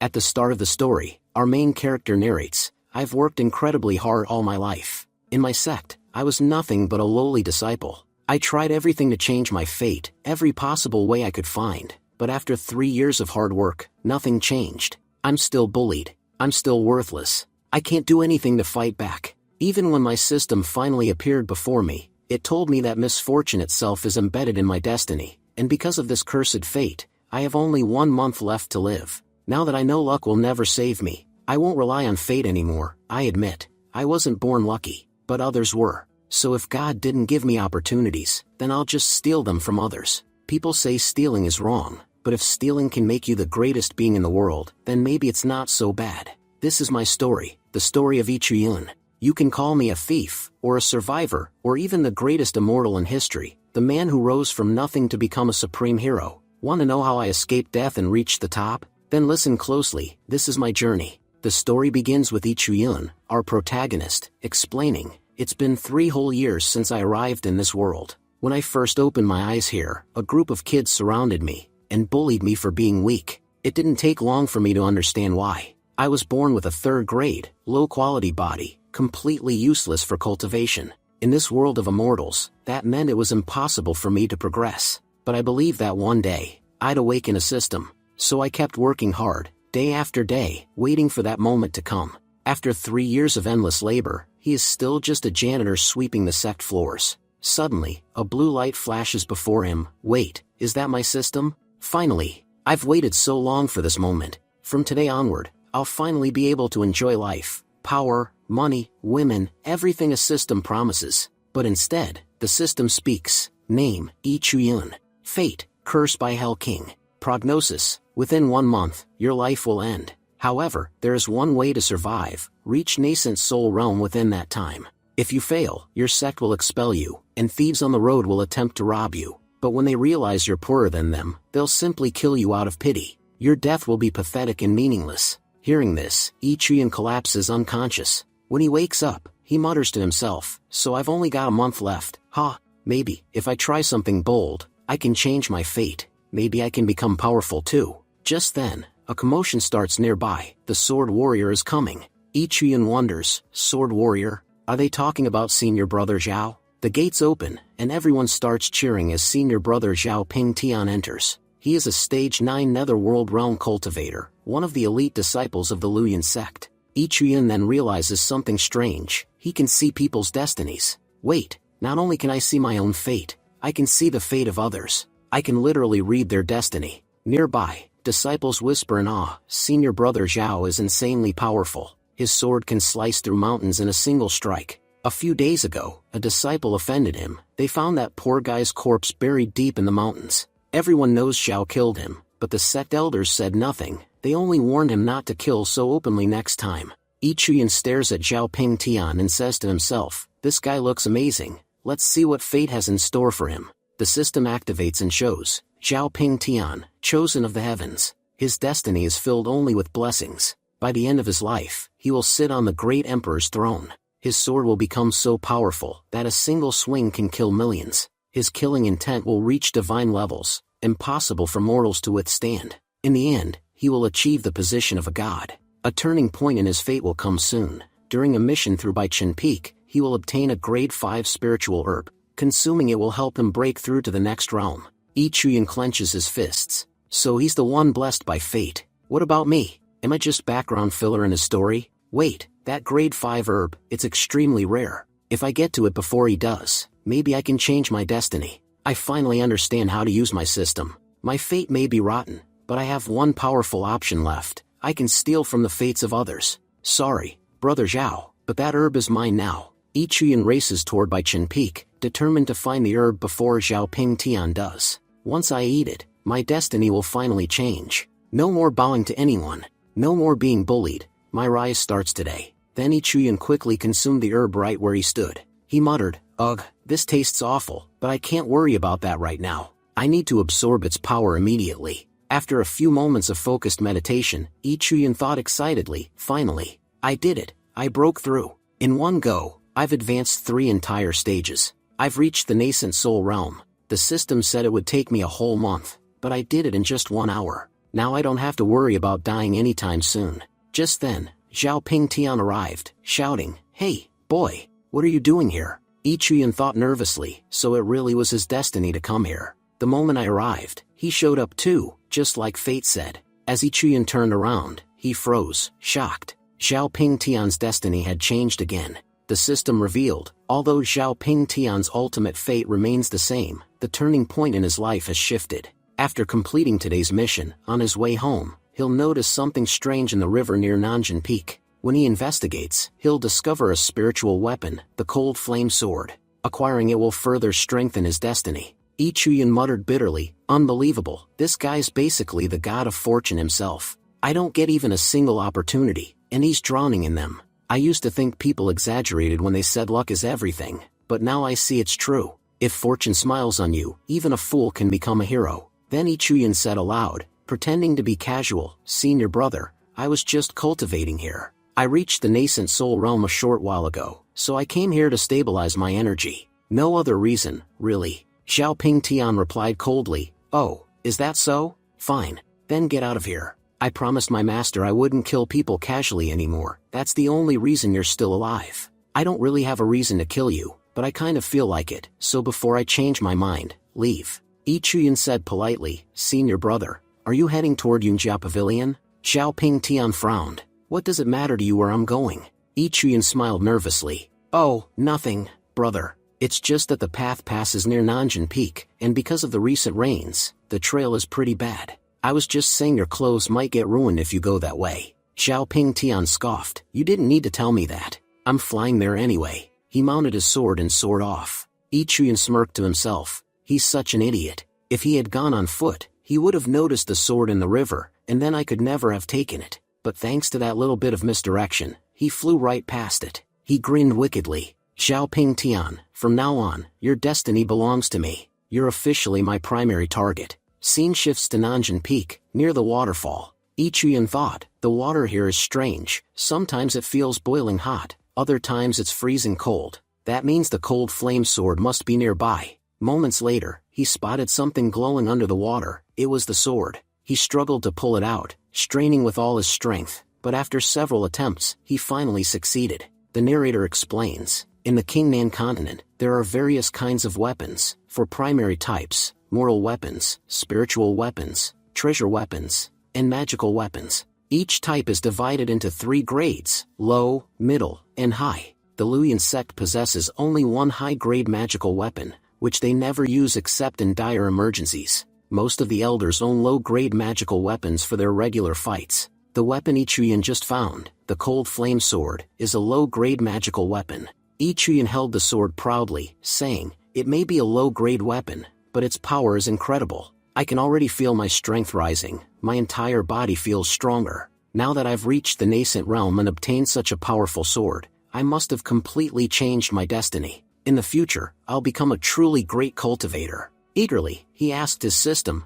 At the start of the story, our main character narrates, "I've worked incredibly hard all my life. In my sect, I was nothing but a lowly disciple. I tried everything to change my fate, every possible way I could find, but after 3 years of hard work, nothing changed. I'm still bullied. I'm still worthless. I can't do anything to fight back. Even when my system finally appeared before me, it told me that misfortune itself is embedded in my destiny, and because of this cursed fate, I have only 1 month left to live. Now that I know luck will never save me, I won't rely on fate anymore. I admit, I wasn't born lucky, but others were. So if God didn't give me opportunities, then I'll just steal them from others. People say stealing is wrong, but if stealing can make you the greatest being in the world, then maybe it's not so bad. This is my story, the story of Ichiyun. You can call me a thief, or a survivor, or even the greatest immortal in history, the man who rose from nothing to become a supreme hero. Want to know how I escaped death and reached the top? Then listen closely, this is my journey. The story begins with Ichiyun, our protagonist, explaining, "It's been 3 whole years since I arrived in this world. When I first opened my eyes here, a group of kids surrounded me, and bullied me for being weak. It didn't take long for me to understand why. I was born with a 3rd grade, low-quality body, completely useless for cultivation. In this world of immortals, that meant it was impossible for me to progress. But I believed that one day, I'd awaken a system. So I kept working hard, day after day, waiting for that moment to come. After 3 years of endless labor, he is still just a janitor sweeping the sect floors. Suddenly, a blue light flashes before him. Wait, is that my system? Finally, I've waited so long for this moment. From today onward, I'll finally be able to enjoy life, power, money, women, everything a system promises. But instead, the system speaks. Name, Ichiyun. Fate, curse by Hell King. Prognosis, within 1 month, your life will end. However, there is one way to survive, reach nascent soul realm within that time. If you fail, your sect will expel you, and thieves on the road will attempt to rob you. But when they realize you're poorer than them, they'll simply kill you out of pity. Your death will be pathetic and meaningless." Hearing this, Ichiyun collapses unconscious. When he wakes up, he mutters to himself, "So I've only got a month left. Maybe, if I try something bold, I can change my fate. Maybe I can become powerful too." Just then, a commotion starts nearby. The sword warrior is coming. Ichiyun wonders, sword warrior? Are they talking about senior brother Zhao? The gates open, and everyone starts cheering as senior brother Zhao Pingtian enters. He is a stage 9 netherworld realm cultivator, one of the elite disciples of the Luyan sect. Ichiyun then realizes something strange. He can see people's destinies. Wait, not only can I see my own fate, I can see the fate of others. I can literally read their destiny. Nearby, disciples whisper in awe, senior brother Zhao is insanely powerful. His sword can slice through mountains in a single strike. A few days ago, a disciple offended him. They found that poor guy's corpse buried deep in the mountains. Everyone knows Zhao killed him, but the sect elders said nothing. They only warned him not to kill so openly next time. Ichiyun stares at Zhao Pingtian and says to himself, "This guy looks amazing. Let's see what fate has in store for him." The system activates and shows, Zhao Pingtian, chosen of the heavens. His destiny is filled only with blessings. By the end of his life, he will sit on the great emperor's throne. His sword will become so powerful that a single swing can kill millions. His killing intent will reach divine levels, impossible for mortals to withstand. In the end, he will achieve the position of a god. A turning point in his fate will come soon. During a mission through Baichen Peak, he will obtain a grade 5 spiritual herb. Consuming it will help him break through to the next realm. Ichiyun clenches his fists. So he's the one blessed by fate. What about me? Am I just background filler in his story? Wait, that grade 5 herb, it's extremely rare. If I get to it before he does, maybe I can change my destiny. I finally understand how to use my system. My fate may be rotten, but I have one powerful option left. I can steal from the fates of others. Sorry, brother Zhao, but that herb is mine now. Ichiyun races toward Baichen Peak, determined to find the herb before Zhao Pingtian does. Once I eat it, my destiny will finally change. No more bowing to anyone. No more being bullied. My rise starts today. Then Ichiyun quickly consumed the herb right where he stood. He muttered, "Ugh, this tastes awful, but I can't worry about that right now. I need to absorb its power immediately." After a few moments of focused meditation, Ichiyun thought excitedly, "Finally, I did it. I broke through. In one go, I've advanced 3 entire stages. I've reached the nascent soul realm. The system said it would take me a whole month, but I did it in just 1 hour. Now I don't have to worry about dying anytime soon. Just then, Zhao Ping Tian arrived, shouting, "Hey, boy, what are you doing here?" Ichuyan thought nervously, so it really was his destiny to come here. The moment I arrived, he showed up too, just like fate said. As Ichuyan turned around, he froze, shocked. Zhao Ping Tian's destiny had changed again. The system revealed, although Zhao Ping Tian's ultimate fate remains the same, the turning point in his life has shifted. After completing today's mission, on his way home, he'll notice something strange in the river near Nanjing Peak. When he investigates, he'll discover a spiritual weapon, the Cold Flame Sword. Acquiring it will further strengthen his destiny. Ichuyan muttered bitterly, "Unbelievable, this guy's basically the god of fortune himself. I don't get even a single opportunity, and he's drowning in them. I used to think people exaggerated when they said luck is everything, but now I see it's true. If fortune smiles on you, even a fool can become a hero." Then Ichuyan said aloud, pretending to be casual, "Senior brother, I was just cultivating here. I reached the nascent soul realm a short while ago, so I came here to stabilize my energy. No other reason, really." Zhao Ping Tian replied coldly, "Oh, is that so? Fine. Then get out of here. I promised my master I wouldn't kill people casually anymore. That's the only reason you're still alive. I don't really have a reason to kill you, but I kind of feel like it, so before I change my mind, leave." Ichuyan said politely, "Senior brother, are you heading toward Yunjia Pavilion?" Zhao Ping Tian frowned. "What does it matter to you where I'm going?" Ichuyan smiled nervously. "Oh, nothing, brother. It's just that the path passes near Nanjing Peak, and because of the recent rains, the trail is pretty bad. I was just saying your clothes might get ruined if you go that way." Zhao Ping Tian scoffed. "You didn't need to tell me that. I'm flying there anyway." He mounted his sword and soared off. Ichuyan smirked to himself. He's such an idiot. If he had gone on foot, he would have noticed the sword in the river, and then I could never have taken it. But thanks to that little bit of misdirection, he flew right past it. He grinned wickedly. "Zhao Ping Tian, from now on, your destiny belongs to me. You're officially my primary target." Scene shifts to Nanjing Peak, near the waterfall. Ichuyan thought, the water here is strange. Sometimes it feels boiling hot, other times it's freezing cold. That means the Cold Flame Sword must be nearby. Moments later, he spotted something glowing under the water. It was the sword. He struggled to pull it out, straining with all his strength, but after several attempts, he finally succeeded. The narrator explains, in the Qingnan continent, there are various kinds of weapons, for primary types, moral weapons, spiritual weapons, treasure weapons, and magical weapons. Each type is divided into 3 grades, low, middle, and high. The Luyan sect possesses only one high-grade magical weapon, which they never use except in dire emergencies. Most of the elders own low-grade magical weapons for their regular fights. The weapon Ichuyan just found, the Cold Flame Sword, is a low-grade magical weapon. Ichuyan held the sword proudly, saying, "It may be a low-grade weapon, but its power is incredible. I can already feel my strength rising, my entire body feels stronger. Now that I've reached the nascent realm and obtained such a powerful sword, I must have completely changed my destiny. In the future, I'll become a truly great cultivator." Eagerly, he asked his system,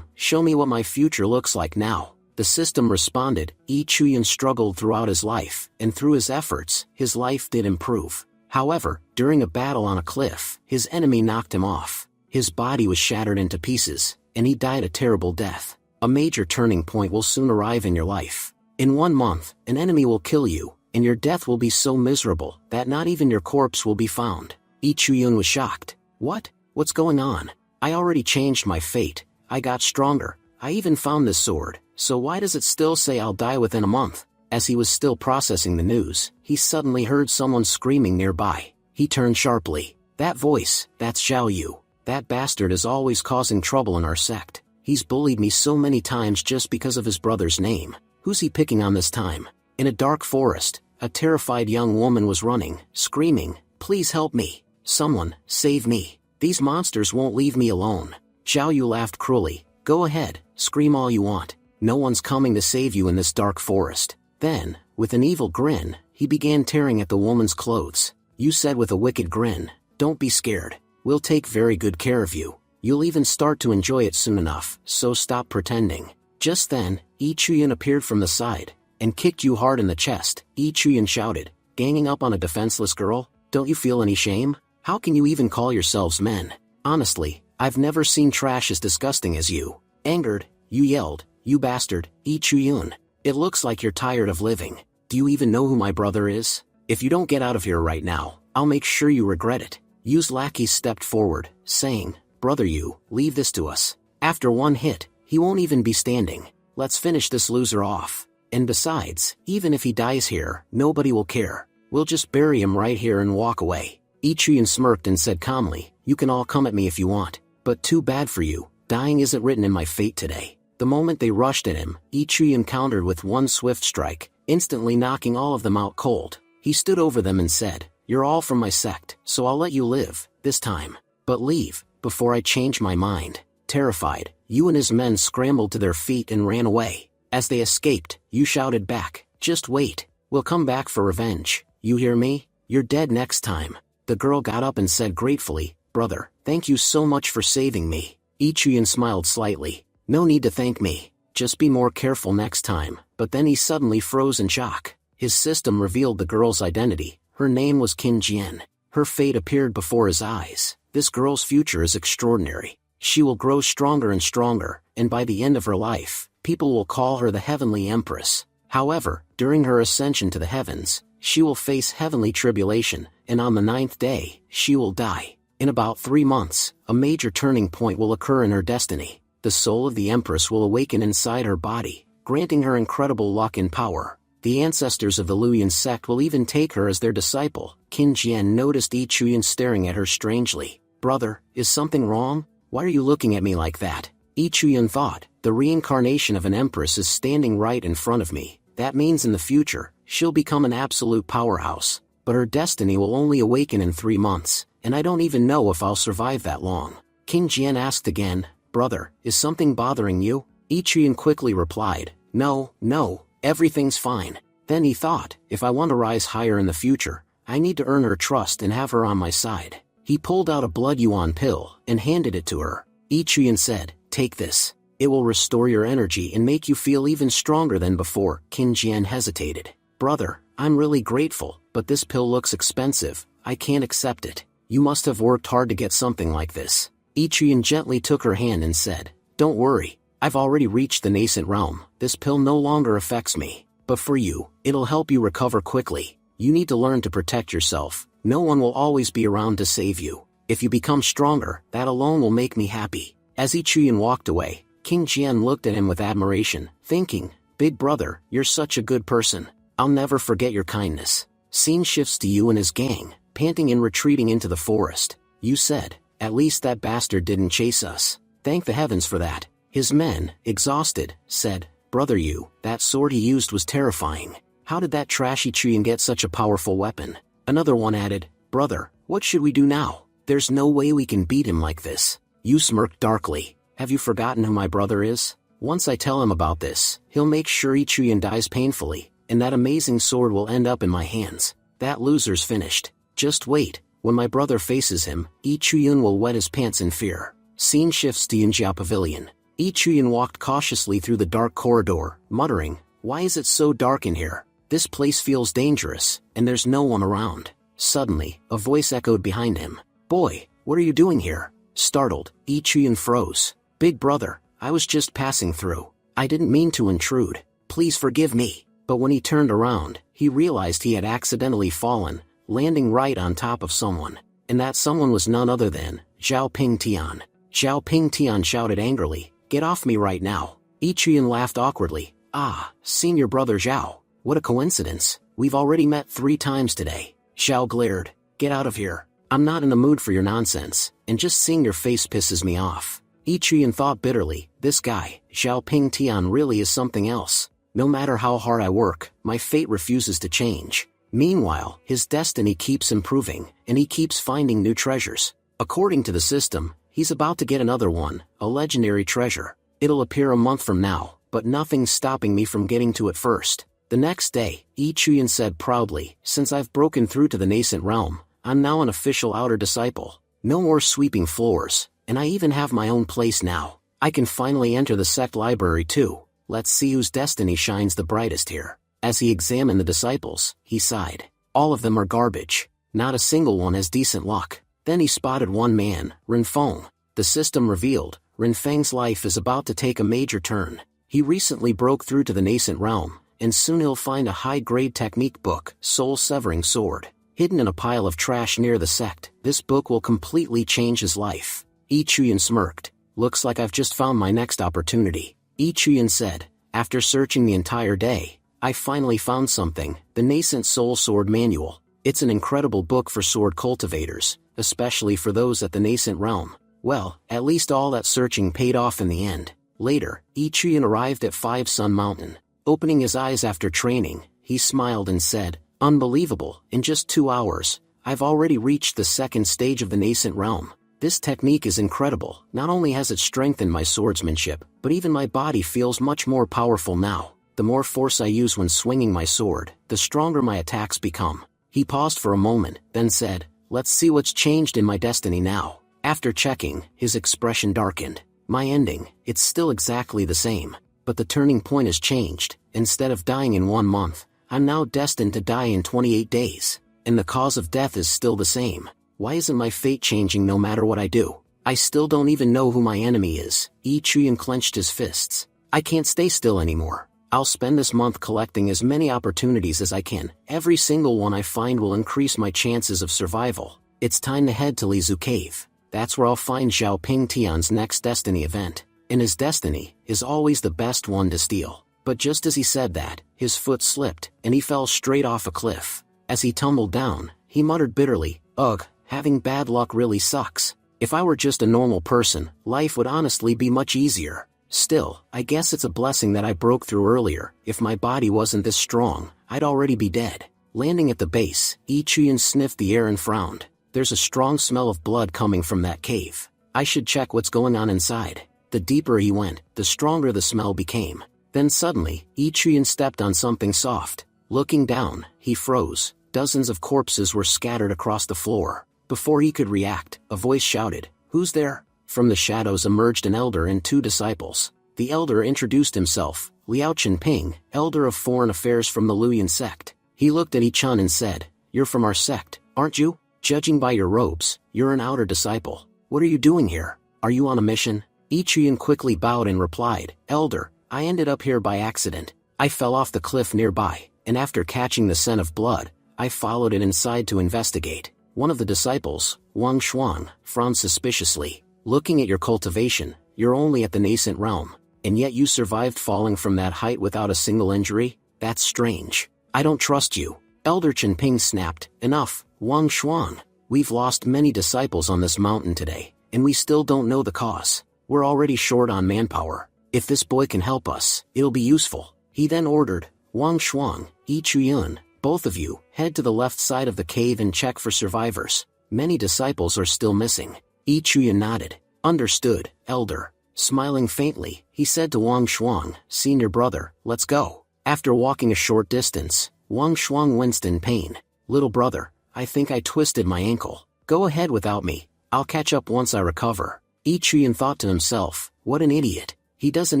"Show me what my future looks like now." The system responded. Ichuyan struggled throughout his life, and through his efforts, his life did improve. However, during a battle on a cliff, his enemy knocked him off. His body was shattered into pieces, and he died a terrible death. A major turning point will soon arrive in your life. In 1 month, an enemy will kill you, and your death will be so miserable that not even your corpse will be found. Ichuyan was shocked. "What? What's going on? I already changed my fate. I got stronger. I even found this sword, so why does it still say I'll die within a month?" As he was still processing the news, he suddenly heard someone screaming nearby. He turned sharply. "That voice, that's Zhao Yu. That bastard is always causing trouble in our sect. He's bullied me so many times just because of his brother's name. Who's he picking on this time?" In a dark forest, a terrified young woman was running, screaming, "Please help me. Someone, save me. These monsters won't leave me alone." Zhao Yu laughed cruelly. "Go ahead, scream all you want. No one's coming to save you in this dark forest." Then, with an evil grin, he began tearing at the woman's clothes. "You said with a wicked grin, don't be scared. We'll take very good care of you. You'll even start to enjoy it soon enough, so stop pretending." Just then, Ichuyan appeared from the side, and kicked Yu hard in the chest. Ichuyan shouted, "Ganging up on a defenseless girl? Don't you feel any shame? How can you even call yourselves men? Honestly, I've never seen trash as disgusting as you." Angered, Yu yelled, "You bastard, Yi Chuyun. It looks like you're tired of living. Do you even know who my brother is? If you don't get out of here right now, I'll make sure you regret it." Yu's lackeys stepped forward, saying, "Brother Yu, leave this to us. After one hit, he won't even be standing. Let's finish this loser off. And besides, even if he dies here, nobody will care. We'll just bury him right here and walk away." Yi Chuyun smirked and said calmly, "You can all come at me if you want, but too bad for you, dying isn't written in my fate today." The moment they rushed at him, Yi Chuyun countered with one swift strike, instantly knocking all of them out cold. He stood over them and said, "You're all from my sect, so I'll let you live, this time. But leave, before I change my mind." Terrified, Yu and his men scrambled to their feet and ran away. As they escaped, Yu shouted back, "Just wait, we'll come back for revenge. You hear me? You're dead next time." The girl got up and said gratefully, "Brother, thank you so much for saving me." Yi Chuyun smiled slightly. "No need to thank me, just be more careful next time." But then he suddenly froze in shock. His system revealed the girl's identity. Her name was Qin Jian. Her fate appeared before his eyes. This girl's future is extraordinary. She will grow stronger and stronger, and by the end of her life, people will call her the Heavenly Empress. However, during her ascension to the heavens, she will face heavenly tribulation, and on the 9th day, she will die. In about 3 months, a major turning point will occur in her destiny. The soul of the Empress will awaken inside her body, granting her incredible luck and power. The ancestors of the Luoyan sect will even take her as their disciple. Qin Jian noticed Yi Chuyun staring at her strangely. "Brother, is something wrong? Why are you looking at me like that?" Yi Chuyun thought, "The reincarnation of an empress is standing right in front of me. That means in the future, she'll become an absolute powerhouse. But her destiny will only awaken in 3 months, and I don't even know if I'll survive that long." Qin Jian asked again, "Brother, is something bothering you?" Yi Chuyun quickly replied, No, everything's fine." Then he thought, "If I want to rise higher in the future, I need to earn her trust and have her on my side." He pulled out a blood yuan pill and handed it to her. Yi Chuyun said, "Take this. It will restore your energy and make you feel even stronger than before." Qin Jian hesitated. "Brother, I'm really grateful, but this pill looks expensive. I can't accept it. You must have worked hard to get something like this." Yi Chuyun gently took her hand and said, "Don't worry, I've already reached the nascent realm. This pill no longer affects me. But for you, it'll help you recover quickly. You need to learn to protect yourself. No one will always be around to save you. If you become stronger, that alone will make me happy." As Yi Chuyun walked away, Qin Jian looked at him with admiration, thinking, "Big brother, you're such a good person. I'll never forget your kindness." Scene shifts to Yu and his gang, panting and retreating into the forest. Yu said, "At least that bastard didn't chase us. Thank the heavens for that." His men, exhausted, said, "Brother Yu, that sword he used was terrifying. How did that trashy Chuyun get such a powerful weapon?" Another one added, "Brother, what should we do now? There's no way we can beat him like this." Yu smirked darkly. "Have you forgotten who my brother is? Once I tell him about this, he'll make sure Yi Chuyun dies painfully, and that amazing sword will end up in my hands. That loser's finished. Just wait, when my brother faces him, Yi Chuyun will wet his pants in fear." Scene shifts to Yunjia Pavilion. Yi Chuyun walked cautiously through the dark corridor, muttering, "Why is it so dark in here? This place feels dangerous, and there's no one around." Suddenly, a voice echoed behind him. "Boy, what are you doing here?" Startled, Yi Chuyun froze. "Big brother, I was just passing through. I didn't mean to intrude. Please forgive me." But when he turned around, he realized he had accidentally fallen, landing right on top of someone. And that someone was none other than Zhao Ping Tian. Zhao Ping Tian shouted angrily, "Get off me right now." Yi Chuyun laughed awkwardly. "Ah, senior brother Zhao. What a coincidence. We've already met 3 times today." Zhao glared. "Get out of here. I'm not in the mood for your nonsense, and just seeing your face pisses me off." Yi Chuyun thought bitterly, "This guy, Zhao Ping Tian, really is something else. No matter how hard I work, my fate refuses to change." Meanwhile, his destiny keeps improving, and he keeps finding new treasures. According to the system, he's about to get another one, a legendary treasure. It'll appear a month from now, but nothing's stopping me from getting to it first. The next day, Yi Chuyun said proudly, "Since I've broken through to the nascent realm, I'm now an official outer disciple. No more sweeping floors, and I even have my own place now. I can finally enter the sect library too. Let's see whose destiny shines the brightest here." As he examined the disciples, he sighed. All of them are garbage. Not a single one has decent luck. Then he spotted one man, Renfeng. The system revealed, Renfeng's life is about to take a major turn. He recently broke through to the nascent realm, and soon he'll find a high-grade technique book, Soul-Severing Sword, hidden in a pile of trash near the sect. This book will completely change his life. Yi Chuyan smirked. Looks like I've just found my next opportunity. Yi Chuyan said, after searching the entire day, I finally found something, the Nascent Soul Sword Manual. It's an incredible book for sword cultivators, especially for those at the nascent realm. Well, at least all that searching paid off in the end. Later, Yi Chuyan arrived at Five Sun Mountain. Opening his eyes after training, he smiled and said, unbelievable, in just 2 hours, I've already reached the second stage of the nascent realm. This technique is incredible. Not only has it strengthened my swordsmanship, but even my body feels much more powerful now. The more force I use when swinging my sword, the stronger my attacks become. He paused for a moment, then said, let's see what's changed in my destiny now. After checking, his expression darkened. My ending, it's still exactly the same. But the turning point has changed. Instead of dying in 1 month, I'm now destined to die in 28 days. And the cause of death is still the same. Why isn't my fate changing no matter what I do? I still don't even know who my enemy is. Yi Chuyan clenched his fists. I can't stay still anymore. I'll spend this month collecting as many opportunities as I can. Every single one I find will increase my chances of survival. It's time to head to Lizu Cave. That's where I'll find Zhao Ping Tian's next destiny event. And his destiny is always the best one to steal. But just as he said that, his foot slipped, and he fell straight off a cliff. As he tumbled down, he muttered bitterly, ugh, having bad luck really sucks. If I were just a normal person, life would honestly be much easier. Still, I guess it's a blessing that I broke through earlier. If my body wasn't this strong, I'd already be dead. Landing at the base, Yi Chuyan sniffed the air and frowned. There's a strong smell of blood coming from that cave. I should check what's going on inside. The deeper he went, the stronger the smell became. Then suddenly, Yi Chuyan stepped on something soft. Looking down, he froze. Dozens of corpses were scattered across the floor. Before he could react, a voice shouted, "Who's there?" From the shadows emerged an elder and 2 disciples. The elder introduced himself, Liao Chenping, elder of foreign affairs from the Luyan sect. He looked at Yi Chun and said, "You're from our sect, aren't you? Judging by your robes, you're an outer disciple. What are you doing here? Are you on a mission?" Yi Chuyan quickly bowed and replied, "Elder, I ended up here by accident. I fell off the cliff nearby, and after catching the scent of blood, I followed it inside to investigate." One of the disciples, Wang Shuang, frowned suspiciously. "Looking at your cultivation, you're only at the nascent realm, and yet you survived falling from that height without a single injury? That's strange. I don't trust you." Elder Chenping snapped, "Enough, Wang Shuang. We've lost many disciples on this mountain today, and we still don't know the cause. We're already short on manpower. If this boy can help us, it'll be useful." He then ordered, "Wang Shuang, Yi Chuyan, both of you, head to the left side of the cave and check for survivors. Many disciples are still missing." Yi Chuyan nodded. "Understood, elder." Smiling faintly, he said to Wang Shuang, "Senior brother, let's go." After walking a short distance, Wang Shuang winced in pain. "Little brother, I think I twisted my ankle. Go ahead without me. I'll catch up once I recover." Yi Chuyan thought to himself, what an idiot. He doesn't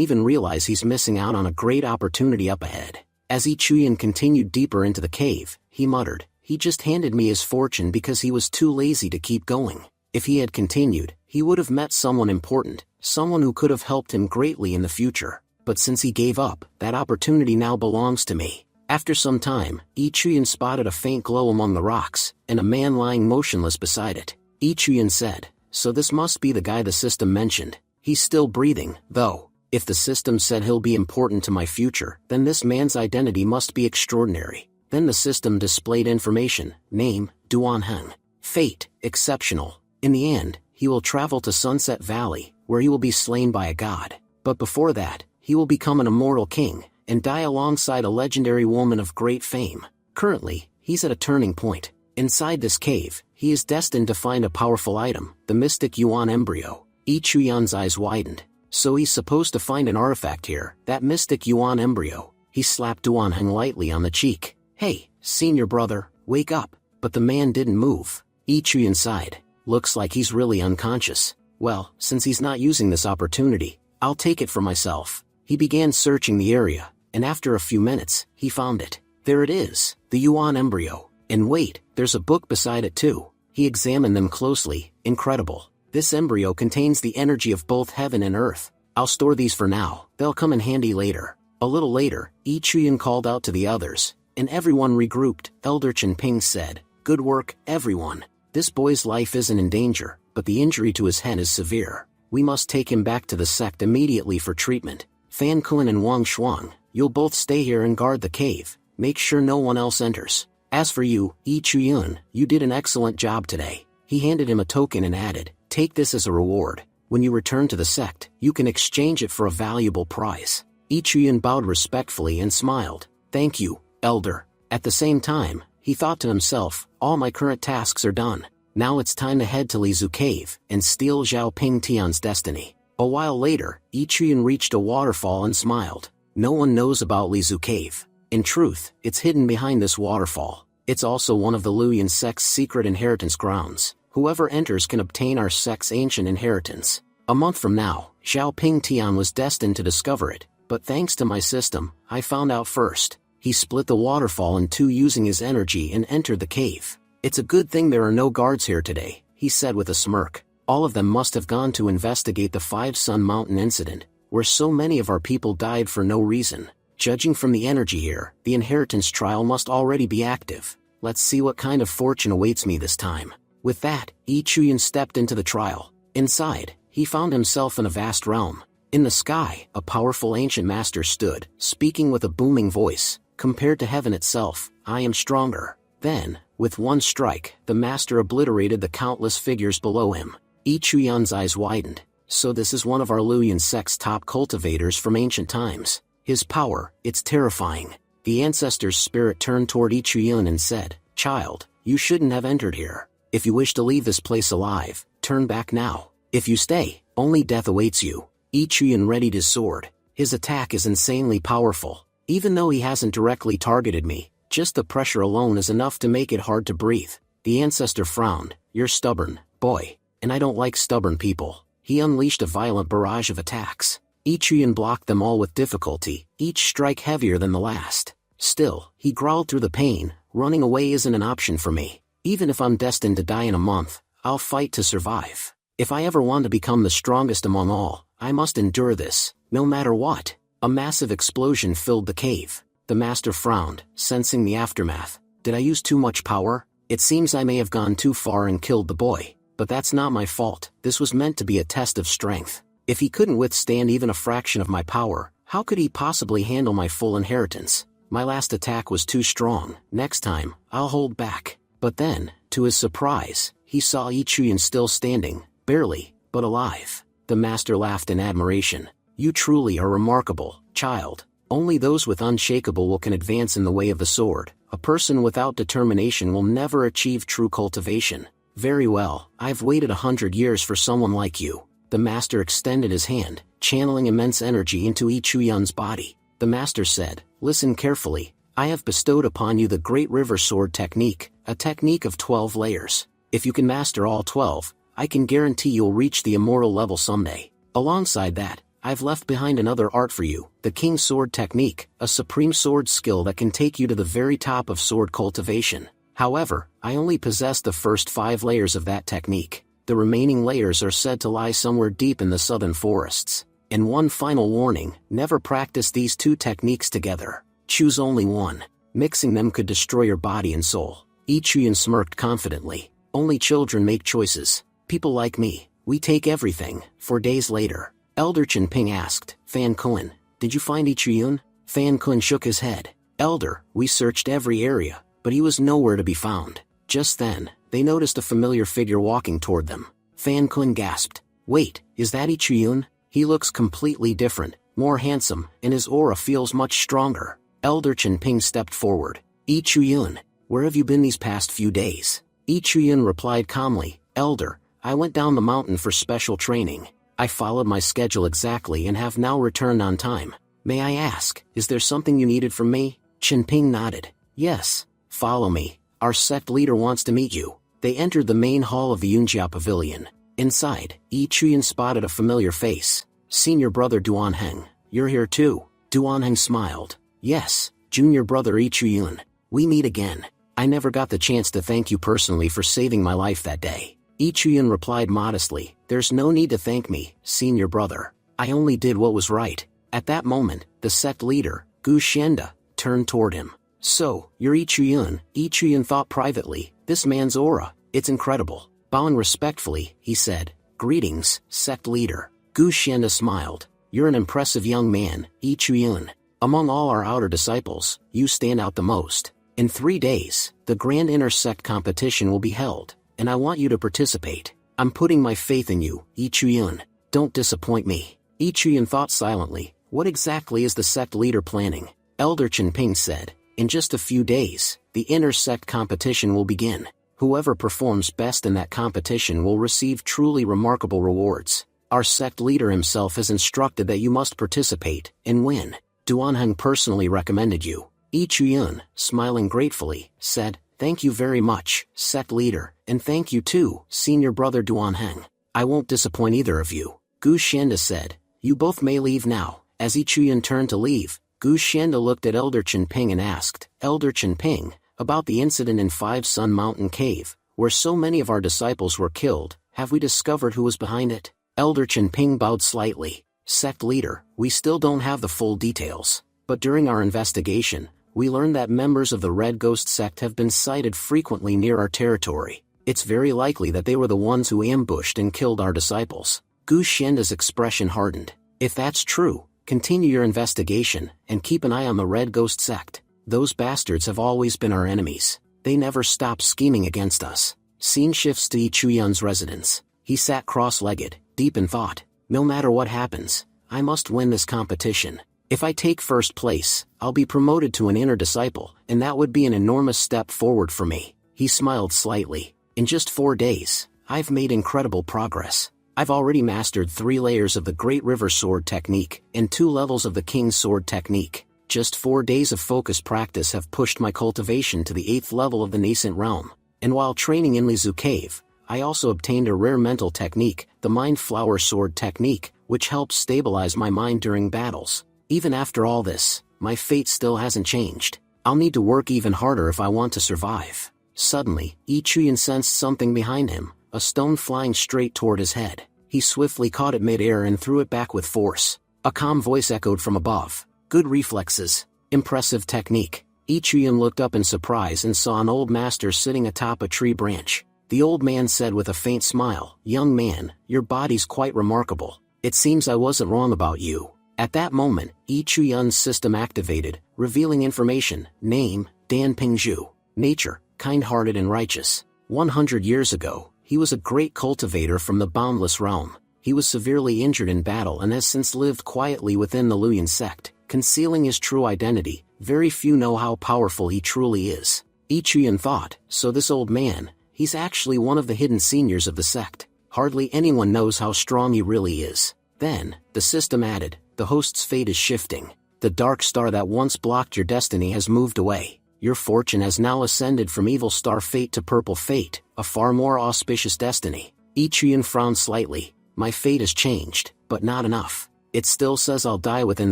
even realize he's missing out on a great opportunity up ahead. As Yi Chuyan continued deeper into the cave, he muttered, "He just handed me his fortune because he was too lazy to keep going. If he had continued, he would have met someone important, someone who could have helped him greatly in the future. But since he gave up, that opportunity now belongs to me." After some time, Yi Chuyan spotted a faint glow among the rocks, and a man lying motionless beside it. Yi Chuyan said, "So this must be the guy the system mentioned. He's still breathing, though. If the system said he'll be important to my future, then this man's identity must be extraordinary." Then the system displayed information, name, Duan Heng. Fate, exceptional. In the end, he will travel to Sunset Valley, where he will be slain by a god. But before that, he will become an immortal king, and die alongside a legendary woman of great fame. Currently, he's at a turning point. Inside this cave, he is destined to find a powerful item, the mystic Yuan embryo. Yi Chuyan's eyes widened. So he's supposed to find an artifact here, that mystic Yuan embryo. He slapped Duan Heng lightly on the cheek. "Hey, senior brother, wake up." But the man didn't move. Yi Chuyan sighed. Looks like he's really unconscious. Well, since he's not using this opportunity, I'll take it for myself. He began searching the area, and after a few minutes, he found it. There it is, the Yuan embryo. And wait, there's a book beside it too. He examined them closely. Incredible. This embryo contains the energy of both heaven and earth. I'll store these for now, they'll come in handy later. A little later, Yi Chuyan called out to the others, and everyone regrouped. Elder Chen Ping said, "Good work, everyone. This boy's life isn't in danger, but the injury to his head is severe. We must take him back to the sect immediately for treatment. Fan Kun and Wang Shuang, you'll both stay here and guard the cave. Make sure no one else enters. As for you, Yi Chuyun, you did an excellent job today." He handed him a token and added, "Take this as a reward. When you return to the sect, you can exchange it for a valuable prize." Yi Chuyun bowed respectfully and smiled. "Thank you, Elder." At the same time, he thought to himself, all my current tasks are done. Now it's time to head to Lizu Cave and steal Zhao Ping Tian's destiny. A while later, Yi Chuyun reached a waterfall and smiled. No one knows about Lizu Cave. In truth, it's hidden behind this waterfall. It's also one of the Luyan sect's secret inheritance grounds. Whoever enters can obtain our sect's ancient inheritance. A month from now, Zhao Ping Tian was destined to discover it, but thanks to my system, I found out first. He split the waterfall in two using his energy and entered the cave. "It's a good thing there are no guards here today," he said with a smirk. "All of them must have gone to investigate the Five Sun Mountain incident, where so many of our people died for no reason. Judging from the energy here, the inheritance trial must already be active. Let's see what kind of fortune awaits me this time." With that, Yi Chuyan stepped into the trial. Inside, he found himself in a vast realm. In the sky, a powerful ancient master stood, speaking with a booming voice. "Compared to heaven itself, I am stronger." Then, with one strike, the master obliterated the countless figures below him. Yi Chuyan's eyes widened. So this is one of our Luyan sect's top cultivators from ancient times. His power, it's terrifying. The ancestor's spirit turned toward Yi Chuyan and said, "Child, you shouldn't have entered here. If you wish to leave this place alive, turn back now. If you stay, only death awaits you." Yi Chuyan readied his sword. His attack is insanely powerful. Even though he hasn't directly targeted me, just the pressure alone is enough to make it hard to breathe. The ancestor frowned. "You're stubborn, boy, and I don't like stubborn people." He unleashed a violent barrage of attacks. Yi Chuyan blocked them all with difficulty, each strike heavier than the last. Still, he growled through the pain. "Running away isn't an option for me. Even if I'm destined to die in a month, I'll fight to survive. If I ever want to become the strongest among all, I must endure this, no matter what." A massive explosion filled the cave. The master frowned, sensing the aftermath. "Did I use too much power? It seems I may have gone too far and killed the boy. But that's not my fault. This was meant to be a test of strength. If he couldn't withstand even a fraction of my power, how could he possibly handle my full inheritance? My last attack was too strong. Next time, I'll hold back." But then, to his surprise, he saw Yi Chuyan still standing, barely, but alive. The master laughed in admiration. "You truly are remarkable, child. Only those with unshakable will can advance in the way of the sword. A person without determination will never achieve true cultivation. Very well, I've waited 100 years for someone like you." The master extended his hand, channeling immense energy into Yi Chuyan's body. The master said, "Listen carefully. I have bestowed upon you the Great River Sword technique, a technique of 12 layers. If you can master all 12, I can guarantee you'll reach the immortal level someday. Alongside that, I've left behind another art for you, the King Sword technique, a supreme sword skill that can take you to the very top of sword cultivation. However, I only possess the first 5 layers of that technique. The remaining layers are said to lie somewhere deep in the southern forests. And one final warning, never practice these 2 techniques together. Choose only one. Mixing them could destroy your body and soul." Yi Chuyan smirked confidently. "Only children make choices. People like me, we take everything." 4 days later, Elder Chen Ping asked, "Fan Kun, did you find Yi Chuyun?" Fan Kun shook his head. "Elder, we searched every area, but he was nowhere to be found." Just then, they noticed a familiar figure walking toward them. Fan Kun gasped. "Wait, is that Yi Chuyun? He looks completely different, more handsome, and his aura feels much stronger." Elder Chen Ping stepped forward. "Yi Chuyun, where have you been these past few days?" Yi Chuyun replied calmly, "Elder, I went down the mountain for special training. I followed my schedule exactly and have now returned on time. May I ask, is there something you needed from me?" Chen Ping nodded. "Yes. Follow me. Our sect leader wants to meet you." They entered the main hall of the Yunjia Pavilion. Inside, Yi Chuyan spotted a familiar face. "Senior brother Duanheng, you're here too?" Duanheng smiled. "Yes, junior brother Yi Chuyun. We meet again. I never got the chance to thank you personally for saving my life that day." Yi Chuyan replied modestly, "There's no need to thank me, senior brother. I only did what was right. At that moment, the sect leader, Gu Xianda, turned toward him. So, you're Ichuyun, Ichuyun thought privately, this man's aura, it's incredible. Bowing respectfully, he said, greetings, sect leader. Gu Xianda smiled. You're an impressive young man, Ichuyun. Among all our outer disciples, you stand out the most. In 3 days, the grand inter-sect competition will be held, and I want you to participate. I'm putting my faith in you, Ichuyun. Don't disappoint me. Ichuyun thought silently, what exactly is the sect leader planning? Elder Chenping said, in just a few days, the inter-sect competition will begin. Whoever performs best in that competition will receive truly remarkable rewards. Our sect leader himself has instructed that you must participate and win. Duanheng personally recommended you. Ichuyun, smiling gratefully, said, thank you very much, sect leader, and thank you too, senior brother Duanheng. I won't disappoint either of you. Gu Xianda said, you both may leave now. As Ichuyun turned to leave, Gu Xianda looked at Elder Chenping and asked, Elder Chenping, about the incident in Five Sun Mountain Cave, where so many of our disciples were killed, have we discovered who was behind it? Elder Chenping bowed slightly. Sect leader, we still don't have the full details, but during our investigation, we learned that members of the Red Ghost sect have been sighted frequently near our territory. It's very likely that they were the ones who ambushed and killed our disciples. Gu Xianda's expression hardened. If that's true, continue your investigation, and keep an eye on the Red Ghost sect. Those bastards have always been our enemies. They never stop scheming against us. Scene shifts to Ichuyun's residence. He sat cross-legged, deep in thought. No matter what happens, I must win this competition. If I take first place, I'll be promoted to an inner disciple, and that would be an enormous step forward for me. He smiled slightly. In just 4 days, I've made incredible progress. I've already mastered 3 layers of the Great River Sword technique, and 2 levels of the King's Sword technique. Just 4 days of focused practice have pushed my cultivation to the 8th level of the nascent realm. And while training in Lizu Cave, I also obtained a rare mental technique, the Mind Flower Sword technique, which helps stabilize my mind during battles. Even after all this, my fate still hasn't changed. I'll need to work even harder if I want to survive. Suddenly, Ichuyun sensed something behind him, a stone flying straight toward his head. He swiftly caught it mid-air and threw it back with force. A calm voice echoed from above. Good reflexes. Impressive technique. Ichuyun looked up in surprise and saw an old master sitting atop a tree branch. The old man said with a faint smile, young man, your body's quite remarkable. It seems I wasn't wrong about you. At that moment, Ichuyun's system activated, revealing information. Name, Dan Pingzhu. Nature, kind-hearted and righteous. 100 years ago, he was a great cultivator from the Boundless Realm. He was severely injured in battle and has since lived quietly within the Luyan sect, concealing his true identity. Very few know how powerful he truly is. Ichuyun thought, so this old man, he's actually one of the hidden seniors of the sect. Hardly anyone knows how strong he really is. Then, the system added, the host's fate is shifting. The dark star that once blocked your destiny has moved away. Your fortune has now ascended from evil star fate to purple fate, a far more auspicious destiny. Ichuyun frowned slightly. My fate has changed, but not enough. It still says I'll die within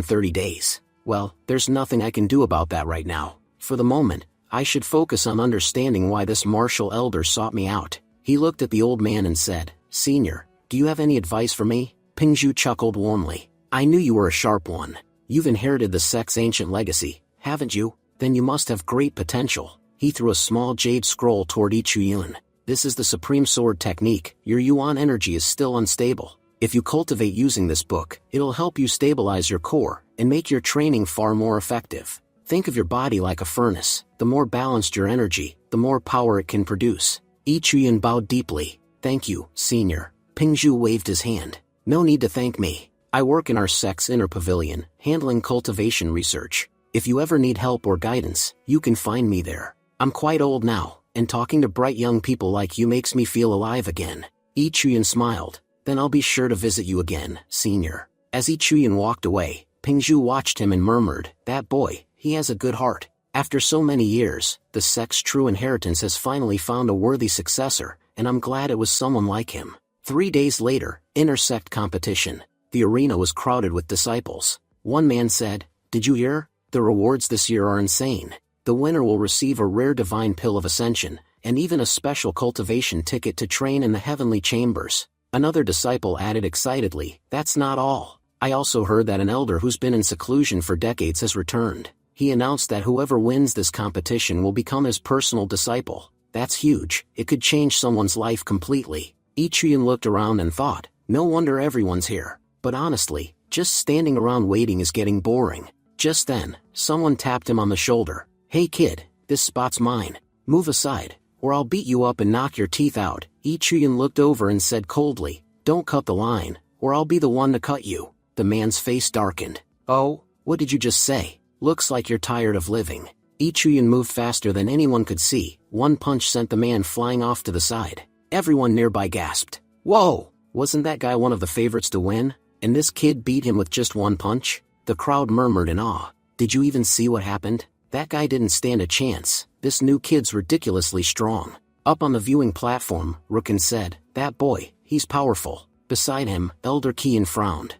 30 days. Well, there's nothing I can do about that right now. For the moment, I should focus on understanding why this martial elder sought me out. He looked at the old man and said, Senior, do you have any advice for me? Pingzhu chuckled warmly. I knew you were a sharp one. You've inherited the sect's ancient legacy, haven't you? Then you must have great potential. He threw a small jade scroll toward Ichuyun. This is the Supreme Sword technique. Your Yuan energy is still unstable. If you cultivate using this book, it'll help you stabilize your core and make your training far more effective. Think of your body like a furnace. The more balanced your energy, the more power it can produce. Ichuyun bowed deeply. Thank you, Senior. Pingzhu waved his hand. No need to thank me. I work in our sect's inner pavilion, handling cultivation research. If you ever need help or guidance, you can find me there. I'm quite old now, and talking to bright young people like you makes me feel alive again. Ichuyun smiled. Then I'll be sure to visit you again, Senior. As Ichuyun walked away, Pingzhu watched him and murmured, that boy, he has a good heart. After so many years, the sect's true inheritance has finally found a worthy successor, and I'm glad it was someone like him. 3 days later, intersect competition. The arena was crowded with disciples. One man said, did you hear? The rewards this year are insane. The winner will receive a rare divine pill of ascension, and even a special cultivation ticket to train in the heavenly chambers. Another disciple added excitedly, that's not all. I also heard that an elder who's been in seclusion for decades has returned. He announced that whoever wins this competition will become his personal disciple. That's huge. It could change someone's life completely. Ichiran looked around and thought, no wonder everyone's here. But honestly, just standing around waiting is getting boring. Just then, someone tapped him on the shoulder. Hey kid, this spot's mine. Move aside, or I'll beat you up and knock your teeth out. Ichiran looked over and said coldly, don't cut the line, or I'll be the one to cut you. The man's face darkened. Oh, what did you just say? Looks like you're tired of living. Ichiran moved faster than anyone could see. One punch sent the man flying off to the side. Everyone nearby gasped. Whoa! Wasn't that guy one of the favorites to win? And this kid beat him with just one punch? The crowd murmured in awe. Did you even see what happened? That guy didn't stand a chance. This new kid's ridiculously strong. Up on the viewing platform, Rookin said, that boy, he's powerful. Beside him, Elder Kian frowned.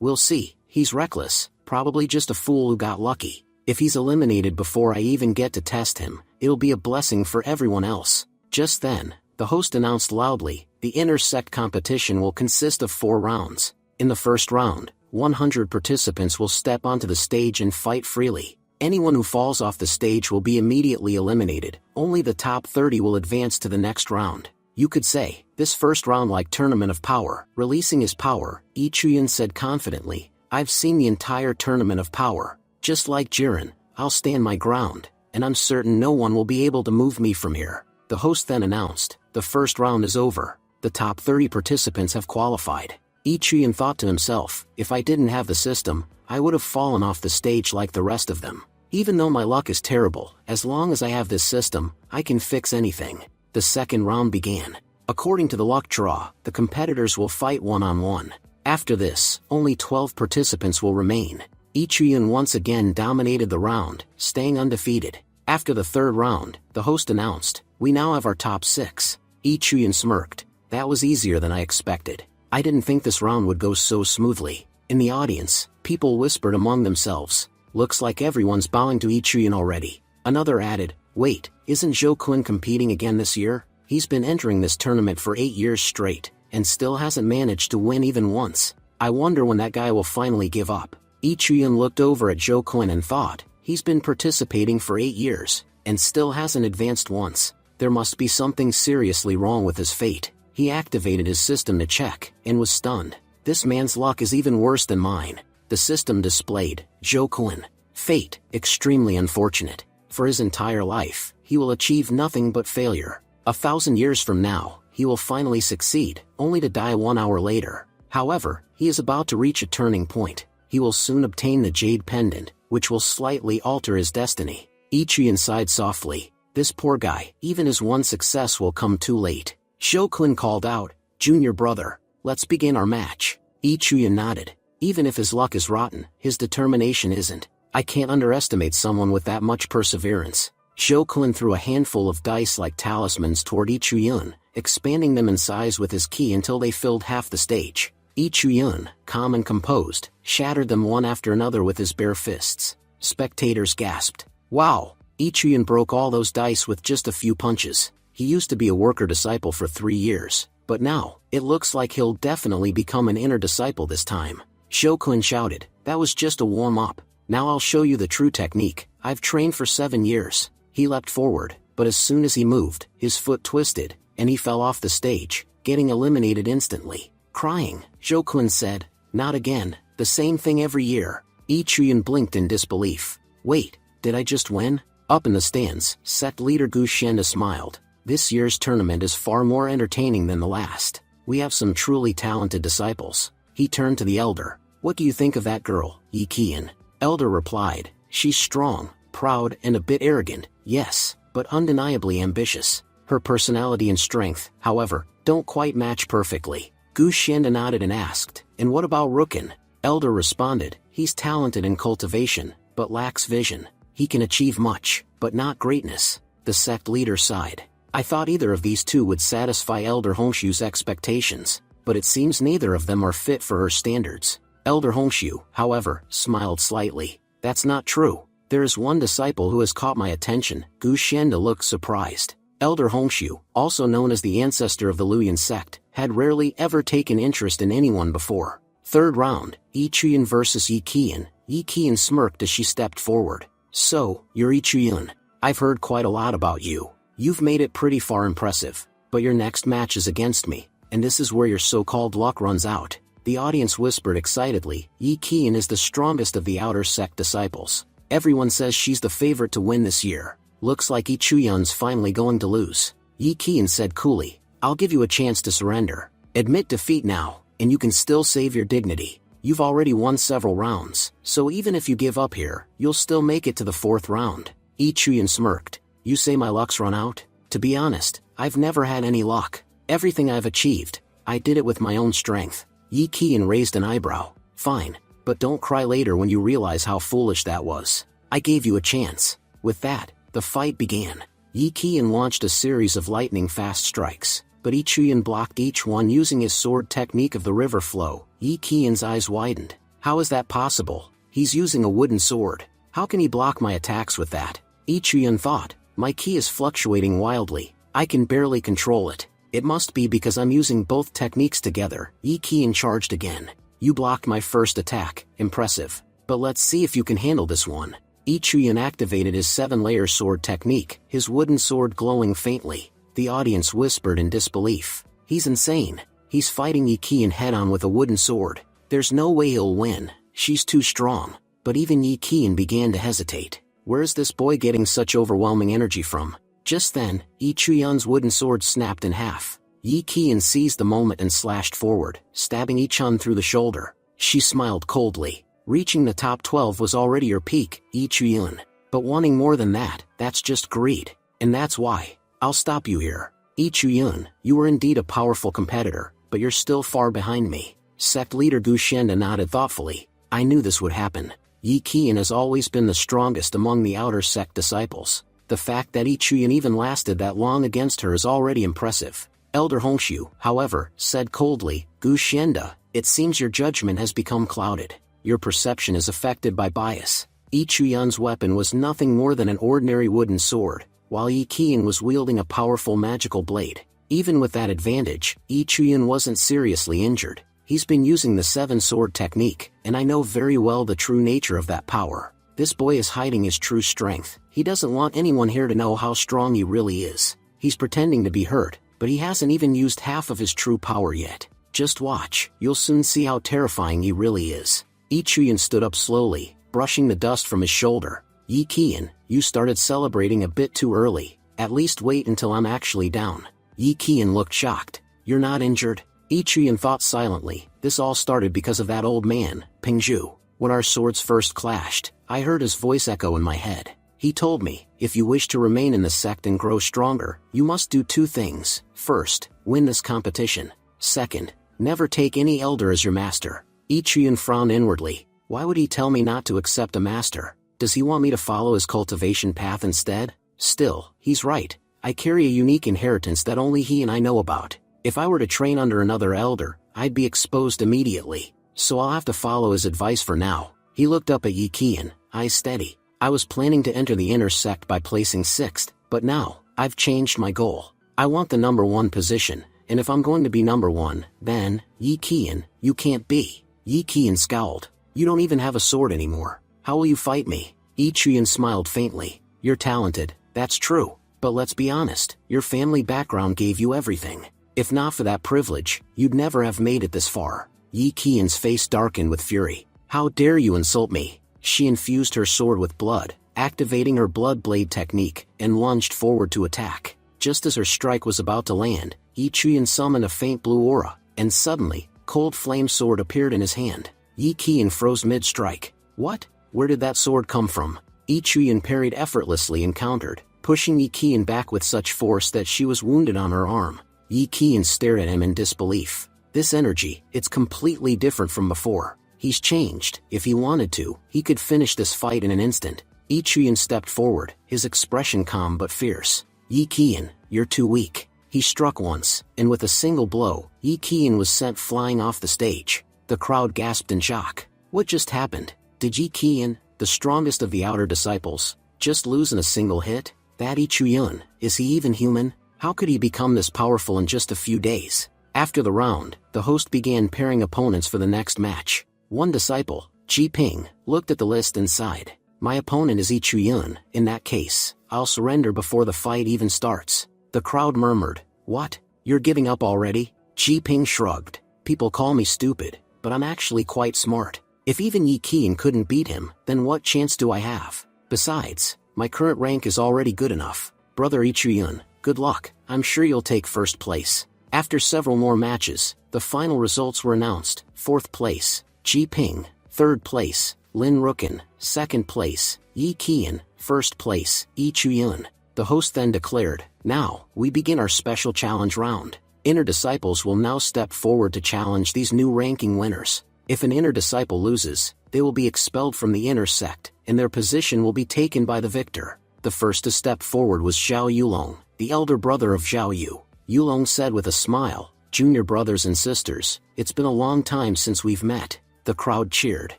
We'll see. He's reckless. Probably just a fool who got lucky. If he's eliminated before I even get to test him, it'll be a blessing for everyone else. Just then, the host announced loudly, the intersect competition will consist of 4 rounds. In the first round, 100 participants will step onto the stage and fight freely. Anyone who falls off the stage will be immediately eliminated. Only the top 30 will advance to the next round. You could say, this first round like Tournament of Power. Releasing his power, Ichiran said confidently, I've seen the entire Tournament of Power. Just like Jiren, I'll stand my ground, and I'm certain no one will be able to move me from here. The host then announced, the first round is over. The top 30 participants have qualified. Ichiran thought to himself, if I didn't have the system, I would have fallen off the stage like the rest of them. Even though my luck is terrible, as long as I have this system, I can fix anything. The second round began. According to the luck draw, the competitors will fight one-on-one. After this, only 12 participants will remain. Ichiran once again dominated the round, staying undefeated. After the third round, the host announced, we now have our top 6. Ichiran smirked. That was easier than I expected. I didn't think this round would go so smoothly. In the audience, people whispered among themselves. Looks like everyone's bowing to Ichiran already. Another added, wait, isn't Joe-kun competing again this year? He's been entering this tournament for 8 years straight, and still hasn't managed to win even once. I wonder when that guy will finally give up. Ichiran looked over at Joe-kun and thought, he's been participating for 8 years, and still hasn't advanced once. There must be something seriously wrong with his fate. He activated his system to check, and was stunned. This man's luck is even worse than mine. The system displayed, Joe-kun. Fate, extremely unfortunate. For his entire life, he will achieve nothing but failure. 1,000 years from now, he will finally succeed, only to die 1 hour later. However, he is about to reach a turning point. He will soon obtain the Jade Pendant, which will slightly alter his destiny. Ichiran sighed softly. This poor guy, even his one success will come too late. Joe-kun called out, Junior brother, let's begin our match. Ichiran nodded. Even if his luck is rotten, his determination isn't. I can't underestimate someone with that much perseverance. Joe-kun threw a handful of dice like talismans toward Ichiran, expanding them in size with his ki until they filled half the stage. Ichiran, calm and composed, shattered them one after another with his bare fists. Spectators gasped. Wow! Ichiran broke all those dice with just a few punches. He used to be a worker disciple for 3 years, but now, it looks like he'll definitely become an inner disciple this time. Joe-kun shouted, that was just a warm-up. Now I'll show you the true technique. I've trained for 7 years. He leapt forward, but as soon as he moved, his foot twisted, and he fell off the stage, getting eliminated instantly. Crying, Joe-kun said, not again, the same thing every year. Ichiran blinked in disbelief. Wait, did I just win? Up in the stands, sect leader Gu Shenda smiled. This year's tournament is far more entertaining than the last. We have some truly talented disciples. He turned to the elder. What do you think of that girl, Yi Qian? Elder replied, she's strong, proud and a bit arrogant, yes, but undeniably ambitious. Her personality and strength, however, don't quite match perfectly. Gu Shenda nodded and asked, and what about Rookin? Elder responded, he's talented in cultivation, but lacks vision. He can achieve much, but not greatness. The sect leader sighed. I thought either of these two would satisfy Elder Hongshu's expectations, but it seems neither of them are fit for her standards. Elder Hongshu, however, smiled slightly. That's not true. There is one disciple who has caught my attention. Gu Shenda looked surprised. Elder Hongshu, also known as the ancestor of the Luyan sect, had rarely ever taken interest in anyone before. Third round, Yi Chuyan vs Yi Qian. Yi Qian smirked as she stepped forward. So, you're Yi Chuyan. I've heard quite a lot about you. You've made it pretty far impressive. But your next match is against me, and this is where your so-called luck runs out. The audience whispered excitedly. Yi Qian is the strongest of the outer sect disciples. Everyone says she's the favorite to win this year. Looks like Yi Chuyan's finally going to lose. Yi Qian said coolly, I'll give you a chance to surrender. Admit defeat now, and you can still save your dignity. You've already won several rounds, so even if you give up here, you'll still make it to the fourth round. Yi Chuyan smirked. You say my luck's run out? To be honest, I've never had any luck. Everything I've achieved, I did it with my own strength. Yi Qian raised an eyebrow. Fine, but don't cry later when you realize how foolish that was. I gave you a chance. With that, the fight began. Yi Qian launched a series of lightning-fast strikes, but Yi Chuyan blocked each one using his sword technique of the river flow. Yi Qian's eyes widened. How is that possible? He's using a wooden sword. How can he block my attacks with that? Yi Chuyan thought. My ki is fluctuating wildly. I can barely control it. It must be because I'm using both techniques together. Yi Qian charged again. You blocked my first attack. Impressive. But let's see if you can handle this one. Yi Chuyan activated his 7-layer sword technique, his wooden sword glowing faintly. The audience whispered in disbelief. He's insane. He's fighting Yi Qian head-on with a wooden sword. There's no way he'll win. She's too strong. But even Yi Qian began to hesitate. Where's this boy getting such overwhelming energy from? Just then, Yi Chuyan's wooden sword snapped in half. Yi Qian seized the moment and slashed forward, stabbing Yi Chun through the shoulder. She smiled coldly. Reaching the top 12 was already your peak, Yi Chuyan. But wanting more than that, that's just greed. And that's why. I'll stop you here. Yi Chuyan, you were indeed a powerful competitor, but you're still far behind me. Sect leader Gu Shenda nodded thoughtfully. I knew this would happen. Yi Qian has always been the strongest among the outer sect disciples. The fact that Yi Chuyan even lasted that long against her is already impressive. Elder Hongshu, however, said coldly, Gu Shenda, it seems your judgment has become clouded. Your perception is affected by bias. Yi Chuyan's weapon was nothing more than an ordinary wooden sword, while Yi Qian was wielding a powerful magical blade. Even with that advantage, Yi Chuyan wasn't seriously injured. He's been using the 7-sword technique, and I know very well the true nature of that power. This boy is hiding his true strength. He doesn't want anyone here to know how strong he really is. He's pretending to be hurt, but he hasn't even used half of his true power yet. Just watch, you'll soon see how terrifying he really is. Yi Chuyan stood up slowly, brushing the dust from his shoulder. Yi Qian, you started celebrating a bit too early. At least wait until I'm actually down. Yi Qian looked shocked. You're not injured? Yi Chuyan thought silently. This all started because of that old man, Pingzhu. When our swords first clashed, I heard his voice echo in my head. He told me, if you wish to remain in the sect and grow stronger, you must do 2 things. First, win this competition. Second, never take any elder as your master. Yi Chuyan frowned inwardly. Why would he tell me not to accept a master? Does he want me to follow his cultivation path instead? Still, he's right. I carry a unique inheritance that only he and I know about. If I were to train under another elder, I'd be exposed immediately. So I'll have to follow his advice for now. He looked up at Yi Qian, eyes steady. I was planning to enter the inner sect by placing 6th, but now, I've changed my goal. I want the number 1 position, and if I'm going to be number 1, then, Yi Qian, you can't be. Yi Qian scowled. You don't even have a sword anymore. How will you fight me? Yi Chuyan smiled faintly. You're talented, that's true. But let's be honest, your family background gave you everything. If not for that privilege, you'd never have made it this far. Yi Qian's face darkened with fury. How dare you insult me? She infused her sword with blood, activating her blood blade technique, and lunged forward to attack. Just as her strike was about to land, Yi Chuyan summoned a faint blue aura, and suddenly, cold flame sword appeared in his hand. Yi Qian froze mid-strike. What? Where did that sword come from? Yi Chuyan parried effortlessly and countered, pushing Yi Qian back with such force that she was wounded on her arm. Yi Qian stared at him in disbelief. This energy, it's completely different from before. He's changed. If he wanted to, he could finish this fight in an instant. Yi Chuyan stepped forward, his expression calm but fierce. Yi Qian, you're too weak. He struck once, and with a single blow, Yi Qian was sent flying off the stage. The crowd gasped in shock. What just happened? Did Yi Qian, the strongest of the outer disciples, just lose in a single hit? That Yi Chuyan, is he even human? How could he become this powerful in just a few days? After the round, the host began pairing opponents for the next match. One disciple, Ji Ping, looked at the list and sighed. My opponent is Yi Chuyun. In that case, I'll surrender before the fight even starts. The crowd murmured, What? You're giving up already? Ji Ping shrugged. People call me stupid, but I'm actually quite smart. If even Yi Qian couldn't beat him, then what chance do I have? Besides, my current rank is already good enough. Brother Yi Chuyun, good luck. I'm sure you'll take first place. After several more matches, the final results were announced. Fourth place, Ji Ping. Third place, Lin Rukin. Second place, Yi Qian. First place, Yi Chuyun. The host then declared, Now, we begin our special challenge round. Inner disciples will now step forward to challenge these new ranking winners. If an inner disciple loses, they will be expelled from the inner sect, and their position will be taken by the victor. The first to step forward was Zhao Yulong, the elder brother of Zhao Yu. Yulong said with a smile, Junior brothers and sisters, it's been a long time since we've met. The crowd cheered.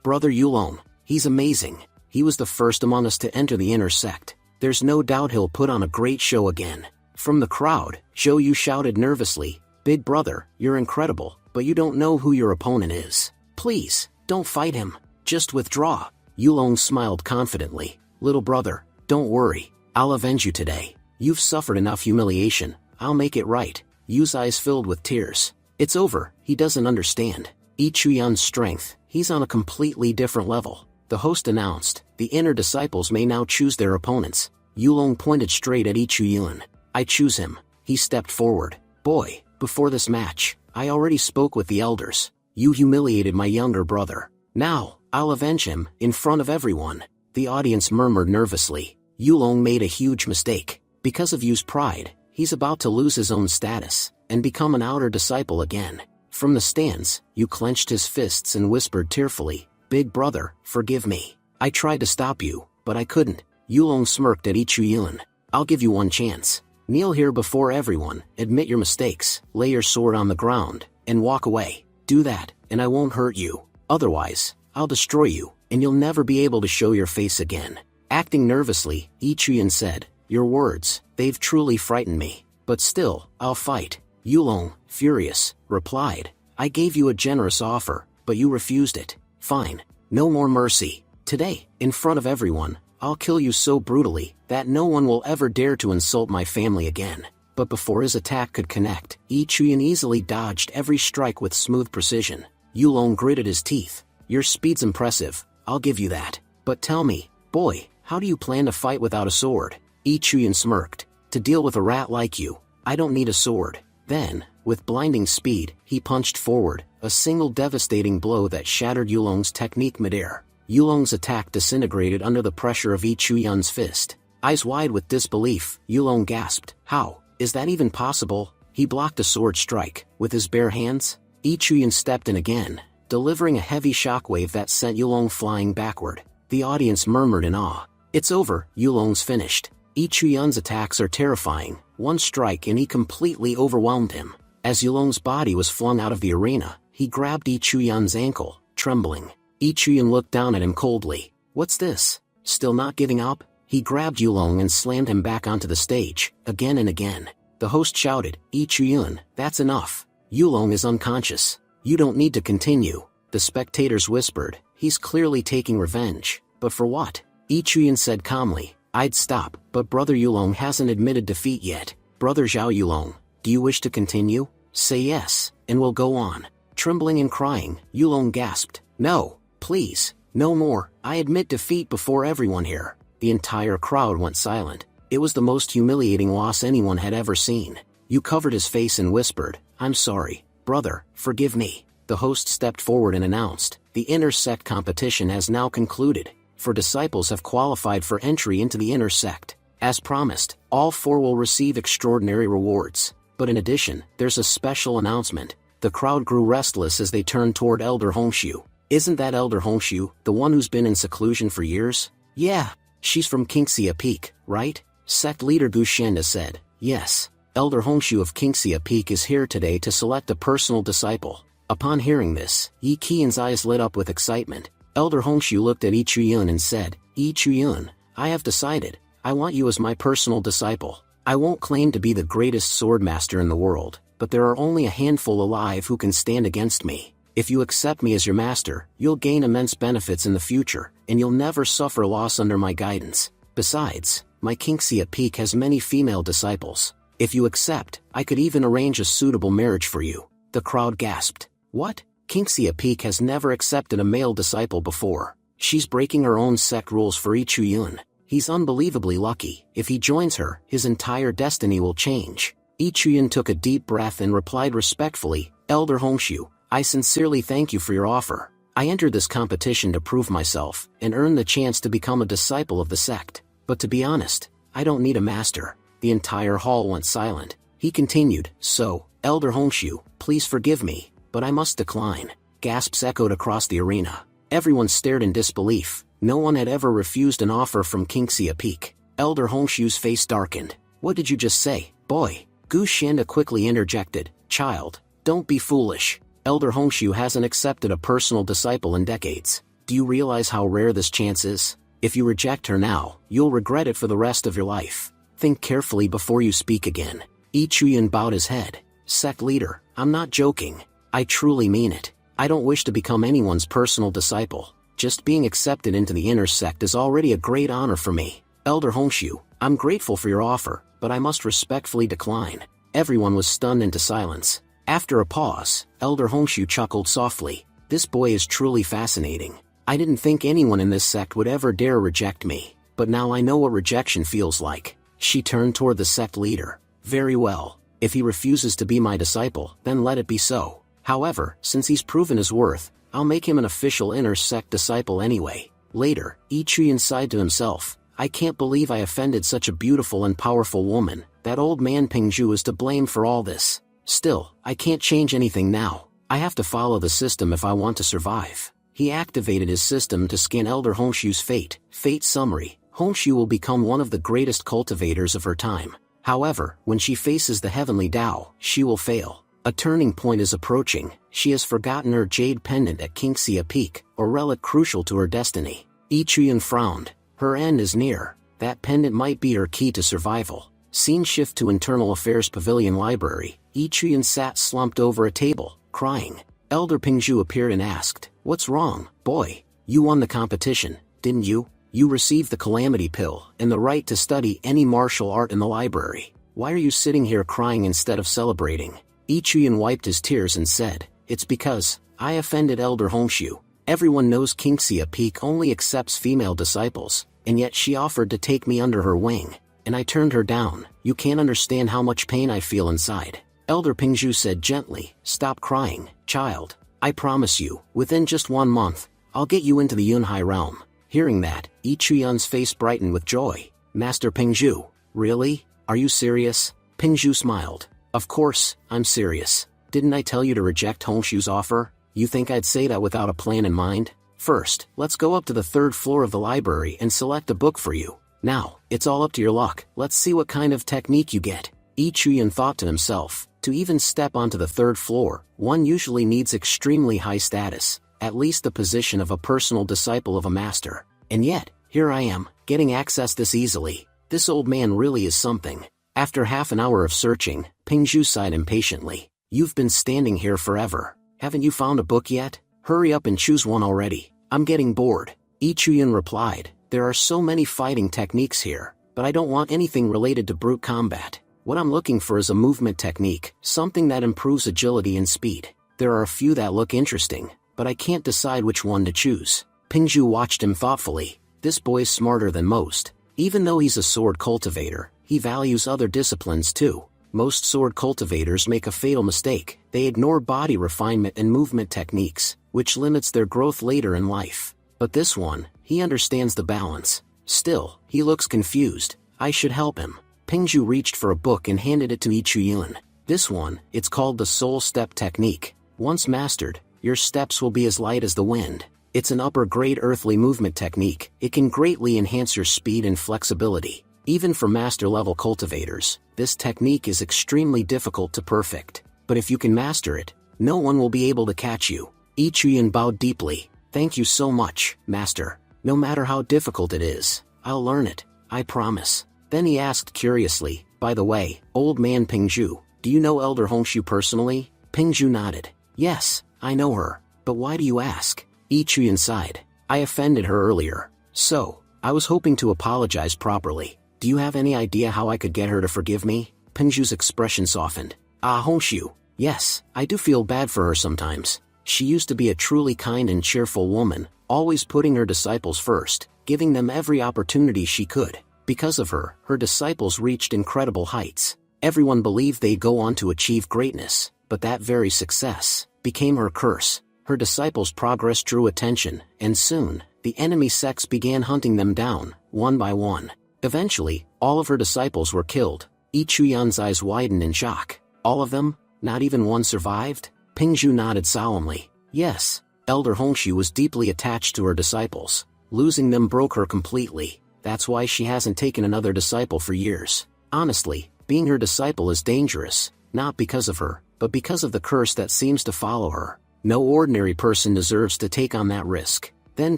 Brother Yulong, he's amazing. He was the first among us to enter the inner sect. There's no doubt he'll put on a great show again. From the crowd, Zhou Yu shouted nervously, Big brother, you're incredible, but you don't know who your opponent is. Please, don't fight him. Just withdraw. Yulong smiled confidently. Little brother, don't worry. I'll avenge you today. You've suffered enough humiliation. I'll make it right. Yu's eyes filled with tears. It's over. He doesn't understand. Yi Chuyun's strength. He's on a completely different level. The host announced, the inner disciples may now choose their opponents. Yulong pointed straight at Yi Chuyun. I choose him. He stepped forward. Boy, before this match, I already spoke with the elders. You humiliated my younger brother. Now, I'll avenge him, in front of everyone. The audience murmured nervously. Yulong made a huge mistake. Because of Yu's pride, he's about to lose his own status, and become an outer disciple again. From the stands, Yu clenched his fists and whispered tearfully, Big brother, forgive me. I tried to stop you, but I couldn't. Yulong smirked at Yi Chuyun. I'll give you one chance. Kneel here before everyone, admit your mistakes, lay your sword on the ground, and walk away. Do that, and I won't hurt you. Otherwise, I'll destroy you, and you'll never be able to show your face again. Acting nervously, Yi Chuyun said, Your words, they've truly frightened me. But still, I'll fight. Yulong, furious, replied, I gave you a generous offer, but you refused it. Fine. No more mercy. Today, in front of everyone, I'll kill you so brutally that no one will ever dare to insult my family again. But before his attack could connect, Yi Chuyun easily dodged every strike with smooth precision. Yulong gritted his teeth. Your speed's impressive, I'll give you that. But tell me, boy, how do you plan to fight without a sword? Yi Chuyun smirked. To deal with a rat like you, I don't need a sword. Then, with blinding speed, he punched forward, a single devastating blow that shattered Yulong's technique midair. Yulong's attack disintegrated under the pressure of Yi Chuyun's fist. Eyes wide with disbelief, Yulong gasped, How? Is that even possible? He blocked a sword strike, with his bare hands. Yi Chuyun stepped in again, delivering a heavy shockwave that sent Yulong flying backward. The audience murmured in awe. It's over, Yulong's finished. Yi Chuyun's attacks are terrifying. One strike and he completely overwhelmed him. As Yulong's body was flung out of the arena, he grabbed Yi Chuyun's ankle, trembling. Yi Chuyun looked down at him coldly. What's this? Still not giving up? He grabbed Yulong and slammed him back onto the stage, again and again. The host shouted, Yi Chuyun, that's enough. Yulong is unconscious. You don't need to continue. The spectators whispered, he's clearly taking revenge. But for what? Yi Chuyun said calmly, I'd stop, but Brother Yulong hasn't admitted defeat yet. Brother Zhao Yulong, do you wish to continue? Say yes, and we'll go on. Trembling and crying, Yulong gasped, No, please, no more. I admit defeat before everyone here. The entire crowd went silent. It was the most humiliating loss anyone had ever seen. Yu covered his face and whispered, I'm sorry, brother, forgive me. The host stepped forward and announced, the inner sect competition has now concluded. 4 disciples have qualified for entry into the inner sect. As promised, all 4 will receive extraordinary rewards. But in addition, there's a special announcement. The crowd grew restless as they turned toward Elder Hongshu. Isn't that Elder Hongshu, the one who's been in seclusion for years? Yeah, she's from Qingxia Peak, right? Sect leader Gu Shenda said, Yes. Elder Hongshu of Qingxia Peak is here today to select a personal disciple. Upon hearing this, Yi Qian's eyes lit up with excitement. Elder Hongshu looked at Yi Chuyun and said, Yi Chuyun, I have decided. I want you as my personal disciple. I won't claim to be the greatest swordmaster in the world, but there are only a handful alive who can stand against me. If you accept me as your master, you'll gain immense benefits in the future, and you'll never suffer loss under my guidance. Besides, my Kingxia Peak has many female disciples. If you accept, I could even arrange a suitable marriage for you." The crowd gasped. What? Kingxia Peak has never accepted a male disciple before. She's breaking her own sect rules for Ichuyun. He's unbelievably lucky. If he joins her, his entire destiny will change. Ichuyun took a deep breath and replied respectfully, "Elder Hongshu, I sincerely thank you for your offer. I entered this competition to prove myself, and earn the chance to become a disciple of the sect. But to be honest, I don't need a master." The entire hall went silent. He continued, "So, Elder Hongshu, please forgive me, but I must decline." Gasps echoed across the arena. Everyone stared in disbelief. No one had ever refused an offer from Kingxia Peak. Elder Hongshu's face darkened. "What did you just say, boy?" Gu Shanda quickly interjected, "Child, don't be foolish. Elder Hongshu hasn't accepted a personal disciple in decades. Do you realize how rare this chance is? If you reject her now, you'll regret it for the rest of your life. Think carefully before you speak again." Ichuyun bowed his head. "Sect leader, I'm not joking. I truly mean it. I don't wish to become anyone's personal disciple. Just being accepted into the inner sect is already a great honor for me. Elder Hongshu, I'm grateful for your offer, but I must respectfully decline." Everyone was stunned into silence. After a pause, Elder Hongshu chuckled softly. "This boy is truly fascinating. I didn't think anyone in this sect would ever dare reject me, but now I know what rejection feels like." She turned toward the sect leader. "Very well. If he refuses to be my disciple, then let it be so. However, since he's proven his worth, I'll make him an official inner sect disciple anyway." Later, Ichuyun sighed to himself, "I can't believe I offended such a beautiful and powerful woman. That old man Pingzhu is to blame for all this. Still, I can't change anything now. I have to follow the system if I want to survive." He activated his system to scan Elder Hongshu's fate. Fate summary: Hongshu will become one of the greatest cultivators of her time. However, when she faces the heavenly Tao, she will fail. A turning point is approaching. She has forgotten her jade pendant at Kingxia Peak, a relic crucial to her destiny. Ichuyun frowned. Her end is near. That pendant might be her key to survival. Scene shift to Internal Affairs Pavilion Library. Ichuyun sat slumped over a table, crying. Elder Pingzhu appeared and asked, "What's wrong, boy? You won the competition, didn't you? You received the Calamity Pill and the right to study any martial art in the library. Why are you sitting here crying instead of celebrating?" Ichuyun wiped his tears and said, "It's because I offended Elder Hongshu. Everyone knows Kingxia Peak only accepts female disciples, and yet she offered to take me under her wing, and I turned her down. You can't understand how much pain I feel inside." Elder Pingzhu said gently, "Stop crying, child. I promise you, within just 1 month, I'll get you into the Yunhai realm." Hearing that, Ichuyun's face brightened with joy. "Master Pingzhu, really? Are you serious?" Pingzhu smiled. "Of course, I'm serious. Didn't I tell you to reject Hongshu's offer? You think I'd say that without a plan in mind? First, let's go up to the 3rd floor of the library and select a book for you. Now, it's all up to your luck. Let's see what kind of technique you get." Ichuyun thought to himself, to even step onto the 3rd floor, one usually needs extremely high status, at least the position of a personal disciple of a master. And yet, here I am, getting access this easily. This old man really is something. After half an hour of searching, Pingzhu sighed impatiently. "You've been standing here forever. Haven't you found a book yet? Hurry up and choose one already. I'm getting bored." Ichuyun replied, "There are so many fighting techniques here, but I don't want anything related to brute combat. What I'm looking for is a movement technique, something that improves agility and speed. There are a few that look interesting, but I can't decide which one to choose." Pingzhu watched him thoughtfully. This boy's smarter than most. Even though he's a sword cultivator, he values other disciplines too. Most sword cultivators make a fatal mistake. They ignore body refinement and movement techniques, which limits their growth later in life. But this one, he understands the balance. Still, he looks confused. I should help him. Pingzhu reached for a book and handed it to Ichuyun. This one, it's called the Soul Step Technique. Once mastered, your steps will be as light as the wind. It's an upper-grade earthly movement technique. It can greatly enhance your speed and flexibility. Even for master-level cultivators, this technique is extremely difficult to perfect. But if you can master it, no one will be able to catch you. Ichuyun bowed deeply. "Thank you so much, master. No matter how difficult it is, I'll learn it. I promise." Then he asked curiously, "By the way, old man Pingzhu, Do you know Elder Hongshu personally? Pingju nodded. Yes, I know her. But why do you ask? Ichuyan sighed. I offended her earlier. So, I was hoping to apologize properly. Do you have any idea how I could get her to forgive me? Pingju's expression softened. Ah, Hongshu. Yes, I do feel bad for her sometimes. She used to be a truly kind and cheerful woman, always putting her disciples first, giving them every opportunity she could. Because of her, her disciples reached incredible heights. Everyone believed they'd go on to achieve greatness, but that very success became her curse. Her disciples' progress drew attention, and soon, the enemy sects began hunting them down, one by one. Eventually, all of her disciples were killed. Ichuyan's eyes widened in shock. All of them? Not even one survived? Pingju nodded solemnly. Yes, Elder Hongshu was deeply attached to her disciples. Losing them broke her completely. That's why she hasn't taken another disciple for years. Honestly, being her disciple is dangerous, not because of her, but because of the curse that seems to follow her. No ordinary person deserves to take on that risk. Then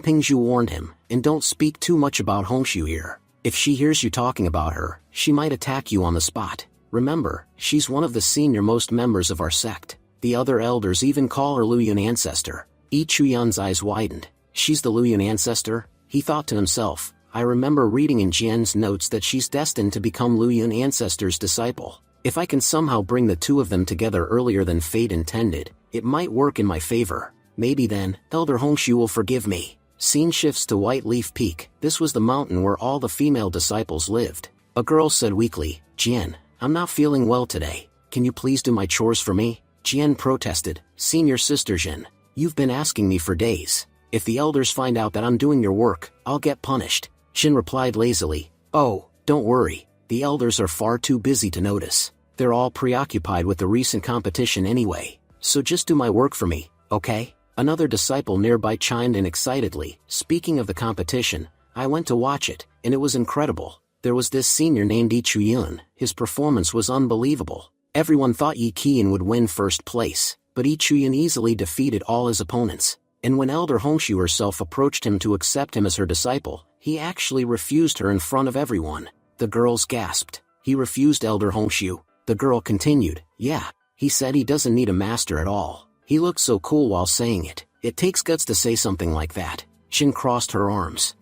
Pingju warned him, and don't speak too much about Hongshu here. If she hears you talking about her, she might attack you on the spot. Remember, she's one of the senior-most members of our sect. The other elders even call her Luoyun ancestor. Ichuyan's eyes widened. She's the Luoyun ancestor? He thought to himself. I remember reading in Jian's notes that she's destined to become Luoyun ancestor's disciple. If I can somehow bring the two of them together earlier than fate intended, it might work in my favor. Maybe then, Elder Hongshu will forgive me. Scene shifts to White Leaf Peak. This was the mountain where all the female disciples lived. A girl said weakly, Jian, I'm not feeling well today. Can you please do my chores for me? Jian protested. Senior sister Jian, you've been asking me for days. If the elders find out that I'm doing your work, I'll get punished. Jin replied lazily. Oh, don't worry. The elders are far too busy to notice. They're all preoccupied with the recent competition anyway. So just do my work for me, okay? Another disciple nearby chimed in excitedly. Speaking of the competition, I went to watch it, and it was incredible. There was this senior named Ichuyun. His performance was unbelievable. Everyone thought Yi Qian would win first place, but Ichuyun easily defeated all his opponents. And when Elder Hongshu herself approached him to accept him as her disciple, he actually refused her in front of everyone. The girls gasped. He refused Elder Hongshu. The girl continued. Yeah, he said he doesn't need a master at all. He looked so cool while saying it. It takes guts to say something like that. Shin crossed her arms.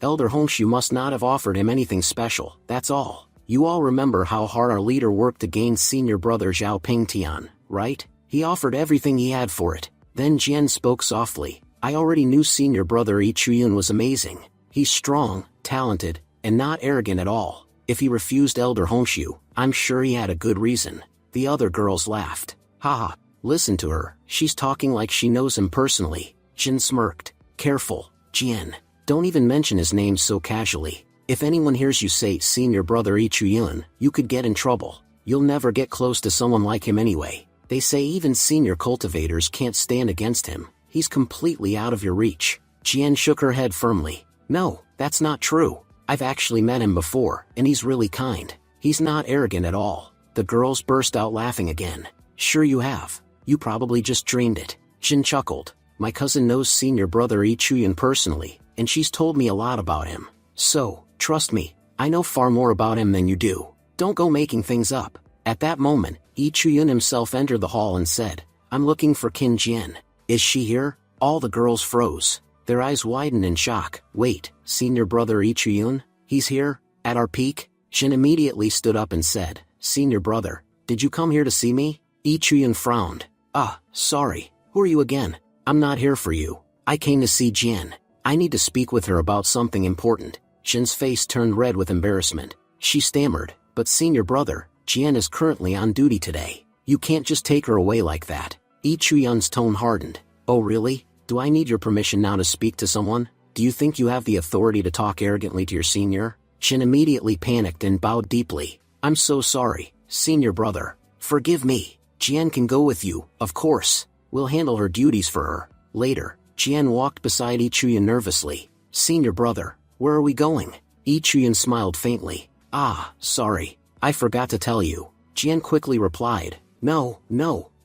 Elder Hongshu must not have offered him anything special, that's all. You all remember how hard our leader worked to gain senior brother Zhao Pingtian, right? He offered everything he had for it. Then Jian spoke softly. I already knew senior brother Ichuyun was amazing. He's strong, talented, and not arrogant at all. If he refused Elder Hongshu, I'm sure he had a good reason. The other girls laughed. Haha, listen to her, she's talking like she knows him personally. Jin smirked. Careful, Jian. Don't even mention his name so casually. If anyone hears you say senior brother Ichuyun, you could get in trouble. You'll never get close to someone like him anyway. They say even senior cultivators can't stand against him. He's completely out of your reach. Jian shook her head firmly. No, that's not true. I've actually met him before, and he's really kind. He's not arrogant at all. The girls burst out laughing again. Sure you have. You probably just dreamed it. Jin chuckled. My cousin knows senior brother Ichuyun personally, and she's told me a lot about him. So, trust me, I know far more about him than you do. Don't go making things up. At that moment, Ichuyun himself entered the hall and said, I'm looking for Qin Jian. Is she here? All the girls froze. Their eyes widened in shock. Wait, senior brother Ichuyun? He's here? At our peak? Jin immediately stood up and said, Senior brother, did you come here to see me? Ichuyun frowned. Sorry, who are you again? I'm not here for you. I came to see Jian. I need to speak with her about something important. Jin's face turned red with embarrassment. She stammered, but senior brother, Jian is currently on duty today. You can't just take her away like that. Ichuyun's tone hardened. Oh really? Do I need your permission now to speak to someone? Do you think you have the authority to talk arrogantly to your senior? Jin immediately panicked and bowed deeply. I'm so sorry, senior brother. Forgive me. Jian can go with you, of course. We'll handle her duties for her. Later, Jian walked beside Ichuyun nervously. Senior brother, where are we going? Ichuyun smiled faintly. Sorry. I forgot to tell you. Jian quickly replied. No,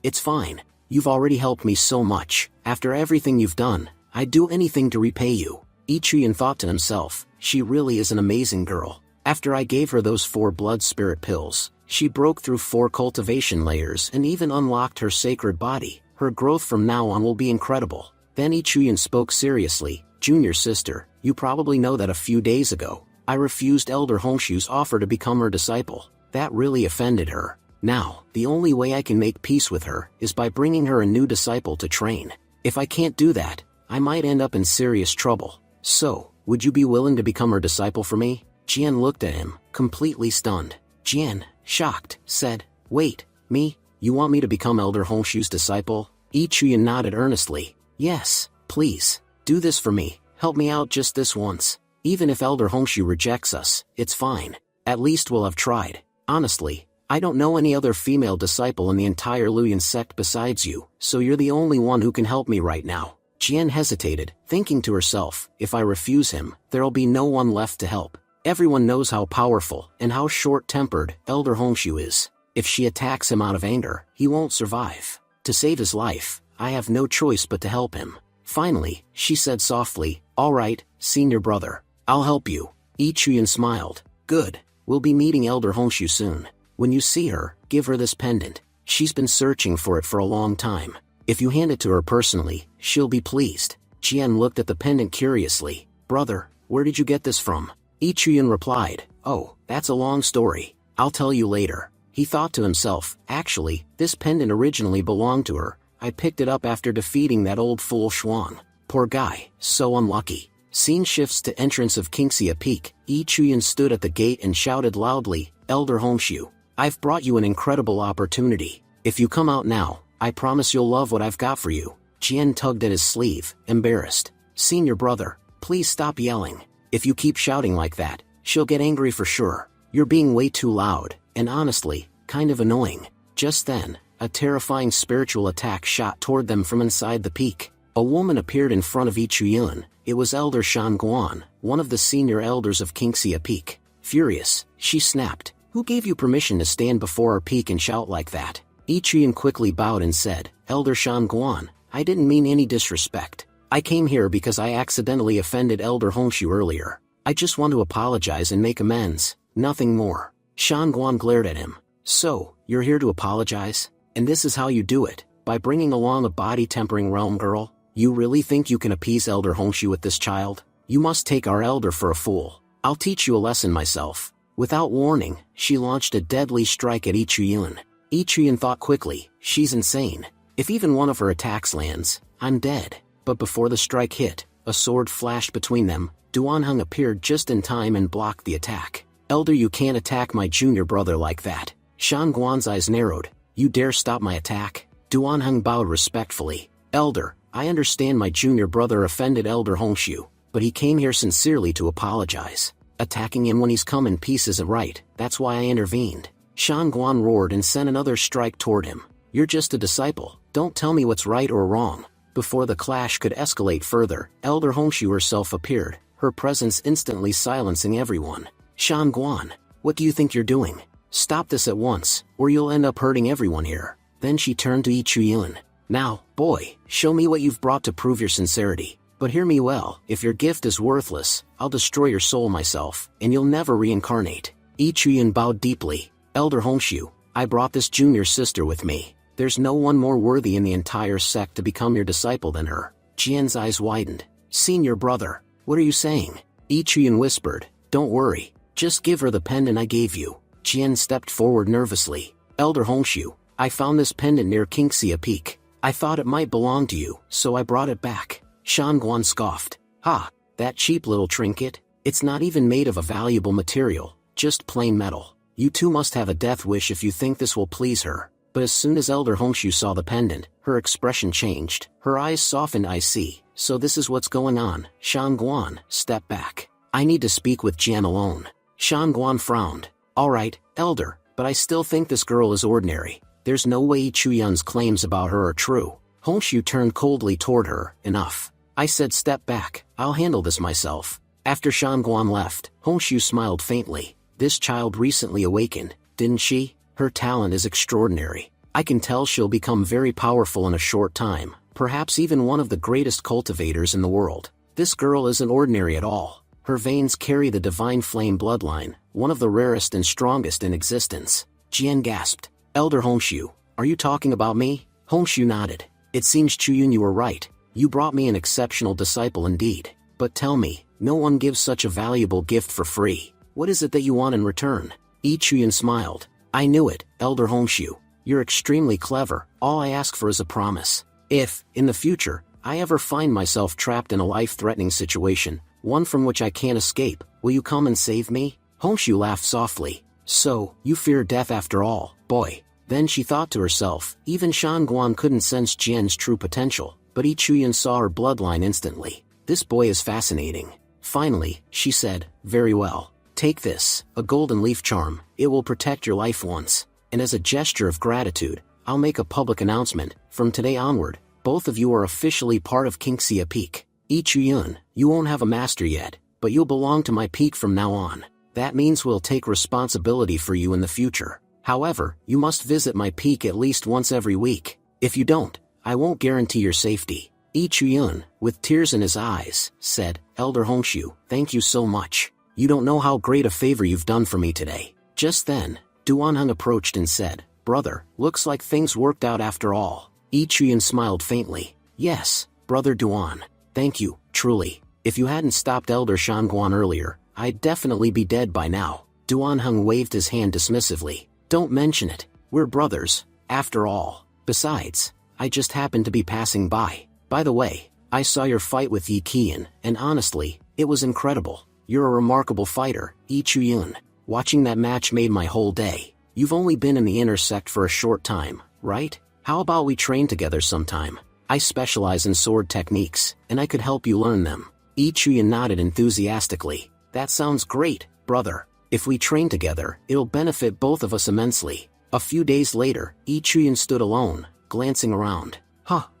it's fine. You've already helped me so much. After everything you've done, I'd do anything to repay you. Ichuyun thought to himself, she really is an amazing girl. After I gave her those 4 blood spirit pills, She broke through 4 cultivation layers and even unlocked her sacred body. Her growth from now on will be incredible. Then Ichuyun spoke seriously. Junior sister, you probably know that a few days ago, I refused Elder Hongshu's offer to become her disciple. That really offended her. Now, the only way I can make peace with her is by bringing her a new disciple to train. If I can't do that, I might end up in serious trouble. So, would you be willing to become her disciple for me? Jian looked at him, completely stunned. Jian, shocked, said, wait, me? You want me to become Elder Hongshu's disciple? Ichuyun nodded earnestly. Yes, please, do this for me, help me out just this once. Even if Elder Hongshu rejects us, it's fine. At least we'll have tried. Honestly, I don't know any other female disciple in the entire Luyan sect besides you, so you're the only one who can help me right now. Jian hesitated, thinking to herself, if I refuse him, there'll be no one left to help. Everyone knows how powerful and how short-tempered Elder Hongshu is. If she attacks him out of anger, he won't survive. To save his life, I have no choice but to help him. Finally, she said softly, all right, senior brother, I'll help you. Ichuyun smiled. Good, we'll be meeting Elder Hongshu soon. When you see her, give her this pendant. She's been searching for it for a long time. If you hand it to her personally, she'll be pleased. Jian looked at the pendant curiously. Brother, where did you get this from? Ichuyun replied, oh, that's a long story. I'll tell you later. He thought to himself, actually, this pendant originally belonged to her. I picked it up after defeating that old fool Xuan. Poor guy, so unlucky. Scene shifts to entrance of Qingxia Peak. Ichuyun stood at the gate and shouted loudly, Elder Hongshu, I've brought you an incredible opportunity. If you come out now, I promise you'll love what I've got for you. Jian tugged at his sleeve, embarrassed. Senior brother, please stop yelling. If you keep shouting like that, she'll get angry for sure. You're being way too loud, and honestly, kind of annoying. Just then, a terrifying spiritual attack shot toward them from inside the peak. A woman appeared in front of Ichuyun. It was Elder Shanguan, one of the senior elders of Qingxia Peak. Furious, she snapped, who gave you permission to stand before our peak and shout like that? Ichuyun quickly bowed and said, Elder Shanguan, I didn't mean any disrespect. I came here because I accidentally offended Elder Hongshu earlier. I just want to apologize and make amends, nothing more. Shanguan glared at him. So, you're here to apologize? And this is how you do it, by bringing along a body-tempering realm girl? You really think you can appease Elder Hongshu with this child? You must take our elder for a fool. I'll teach you a lesson myself. Without warning, she launched a deadly strike at Ichuyun. Ichuyun thought quickly, she's insane. If even one of her attacks lands, I'm dead. But before the strike hit, a sword flashed between them. Duanheng appeared just in time and blocked the attack. Elder, you can't attack my junior brother like that. Shanguan's eyes narrowed. You dare stop my attack? Duanheng bowed respectfully. Elder, I understand my junior brother offended Elder Hongshu, but he came here sincerely to apologize. Attacking him when he's come in peace isn't right, that's why I intervened. Shanguan roared and sent another strike toward him. You're just a disciple, don't tell me what's right or wrong. Before the clash could escalate further, Elder Hongshu herself appeared, her presence instantly silencing everyone. Shanguan, what do you think you're doing? Stop this at once, or you'll end up hurting everyone here. Then she turned to Ichuyun. Now, boy, show me what you've brought to prove your sincerity. But hear me well, if your gift is worthless, I'll destroy your soul myself, and you'll never reincarnate. Ichuyun bowed deeply. Elder Hongshu, I brought this junior sister with me. There's no one more worthy in the entire sect to become your disciple than her. Jian's eyes widened. Senior brother, what are you saying? Ichuyun whispered, don't worry, just give her the pendant I gave you. Jian stepped forward nervously. Elder Hongshu, I found this pendant near Qingxia Peak. I thought it might belong to you, so I brought it back. Shanguan scoffed. Ha, that cheap little trinket? It's not even made of a valuable material, just plain metal. You two must have a death wish if you think this will please her. But as soon as Elder Hongshu saw the pendant, her expression changed. Her eyes softened. I see, so this is what's going on. Shanguan, step back. I need to speak with Jian alone. Shanguan frowned. Alright, Elder, but I still think this girl is ordinary. There's no way Ichuyun's claims about her are true. Hongshu turned coldly toward her. Enough. I said step back, I'll handle this myself. After Shanguan left, Hongshu smiled faintly. This child recently awakened, didn't she? Her talent is extraordinary. I can tell she'll become very powerful in a short time, perhaps even one of the greatest cultivators in the world. This girl isn't ordinary at all. Her veins carry the divine flame bloodline, one of the rarest and strongest in existence. Jian gasped. Elder Hongshu, are you talking about me? Hongshu nodded. It seems Chuyun you were right. You brought me an exceptional disciple indeed. But tell me, no one gives such a valuable gift for free. What is it that you want in return? Chuyun smiled. I knew it, Elder Hongshu. You're extremely clever. All I ask for is a promise. If, in the future, I ever find myself trapped in a life-threatening situation, one from which I can't escape, will you come and save me? Hongshu laughed softly. So, you fear death after all, boy. Then she thought to herself, even Shan Guan couldn't sense Jian's true potential, but Chuyun saw her bloodline instantly. This boy is fascinating. Finally, she said, very well. Take this, a golden leaf charm. It will protect your life once. And as a gesture of gratitude, I'll make a public announcement. From today onward, both of you are officially part of Kingxia Peak. Chuyun, you won't have a master yet, but you'll belong to my peak from now on. That means we'll take responsibility for you in the future. However, you must visit my peak at least once every week. If you don't, I won't guarantee your safety. Chuyun, with tears in his eyes, said, Elder Hongshu, thank you so much. You don't know how great a favor you've done for me today. Just then, Duanheng approached and said, Brother, looks like things worked out after all. Chuyun smiled faintly. Yes, Brother Duan. Thank you, truly. If you hadn't stopped Elder Shanguan earlier, I'd definitely be dead by now. Duanheng waved his hand dismissively. Don't mention it. We're brothers, after all. Besides, I just happened to be passing by. By the way, I saw your fight with Yi Qian, and honestly, it was incredible. You're a remarkable fighter, Chuyun. Watching that match made my whole day. You've only been in the inner sect for a short time, right? How about we train together sometime? I specialize in sword techniques, and I could help you learn them. Chuyun nodded enthusiastically. That sounds great, brother. If we train together, it'll benefit both of us immensely. A few days later, Chuyun stood alone, glancing around.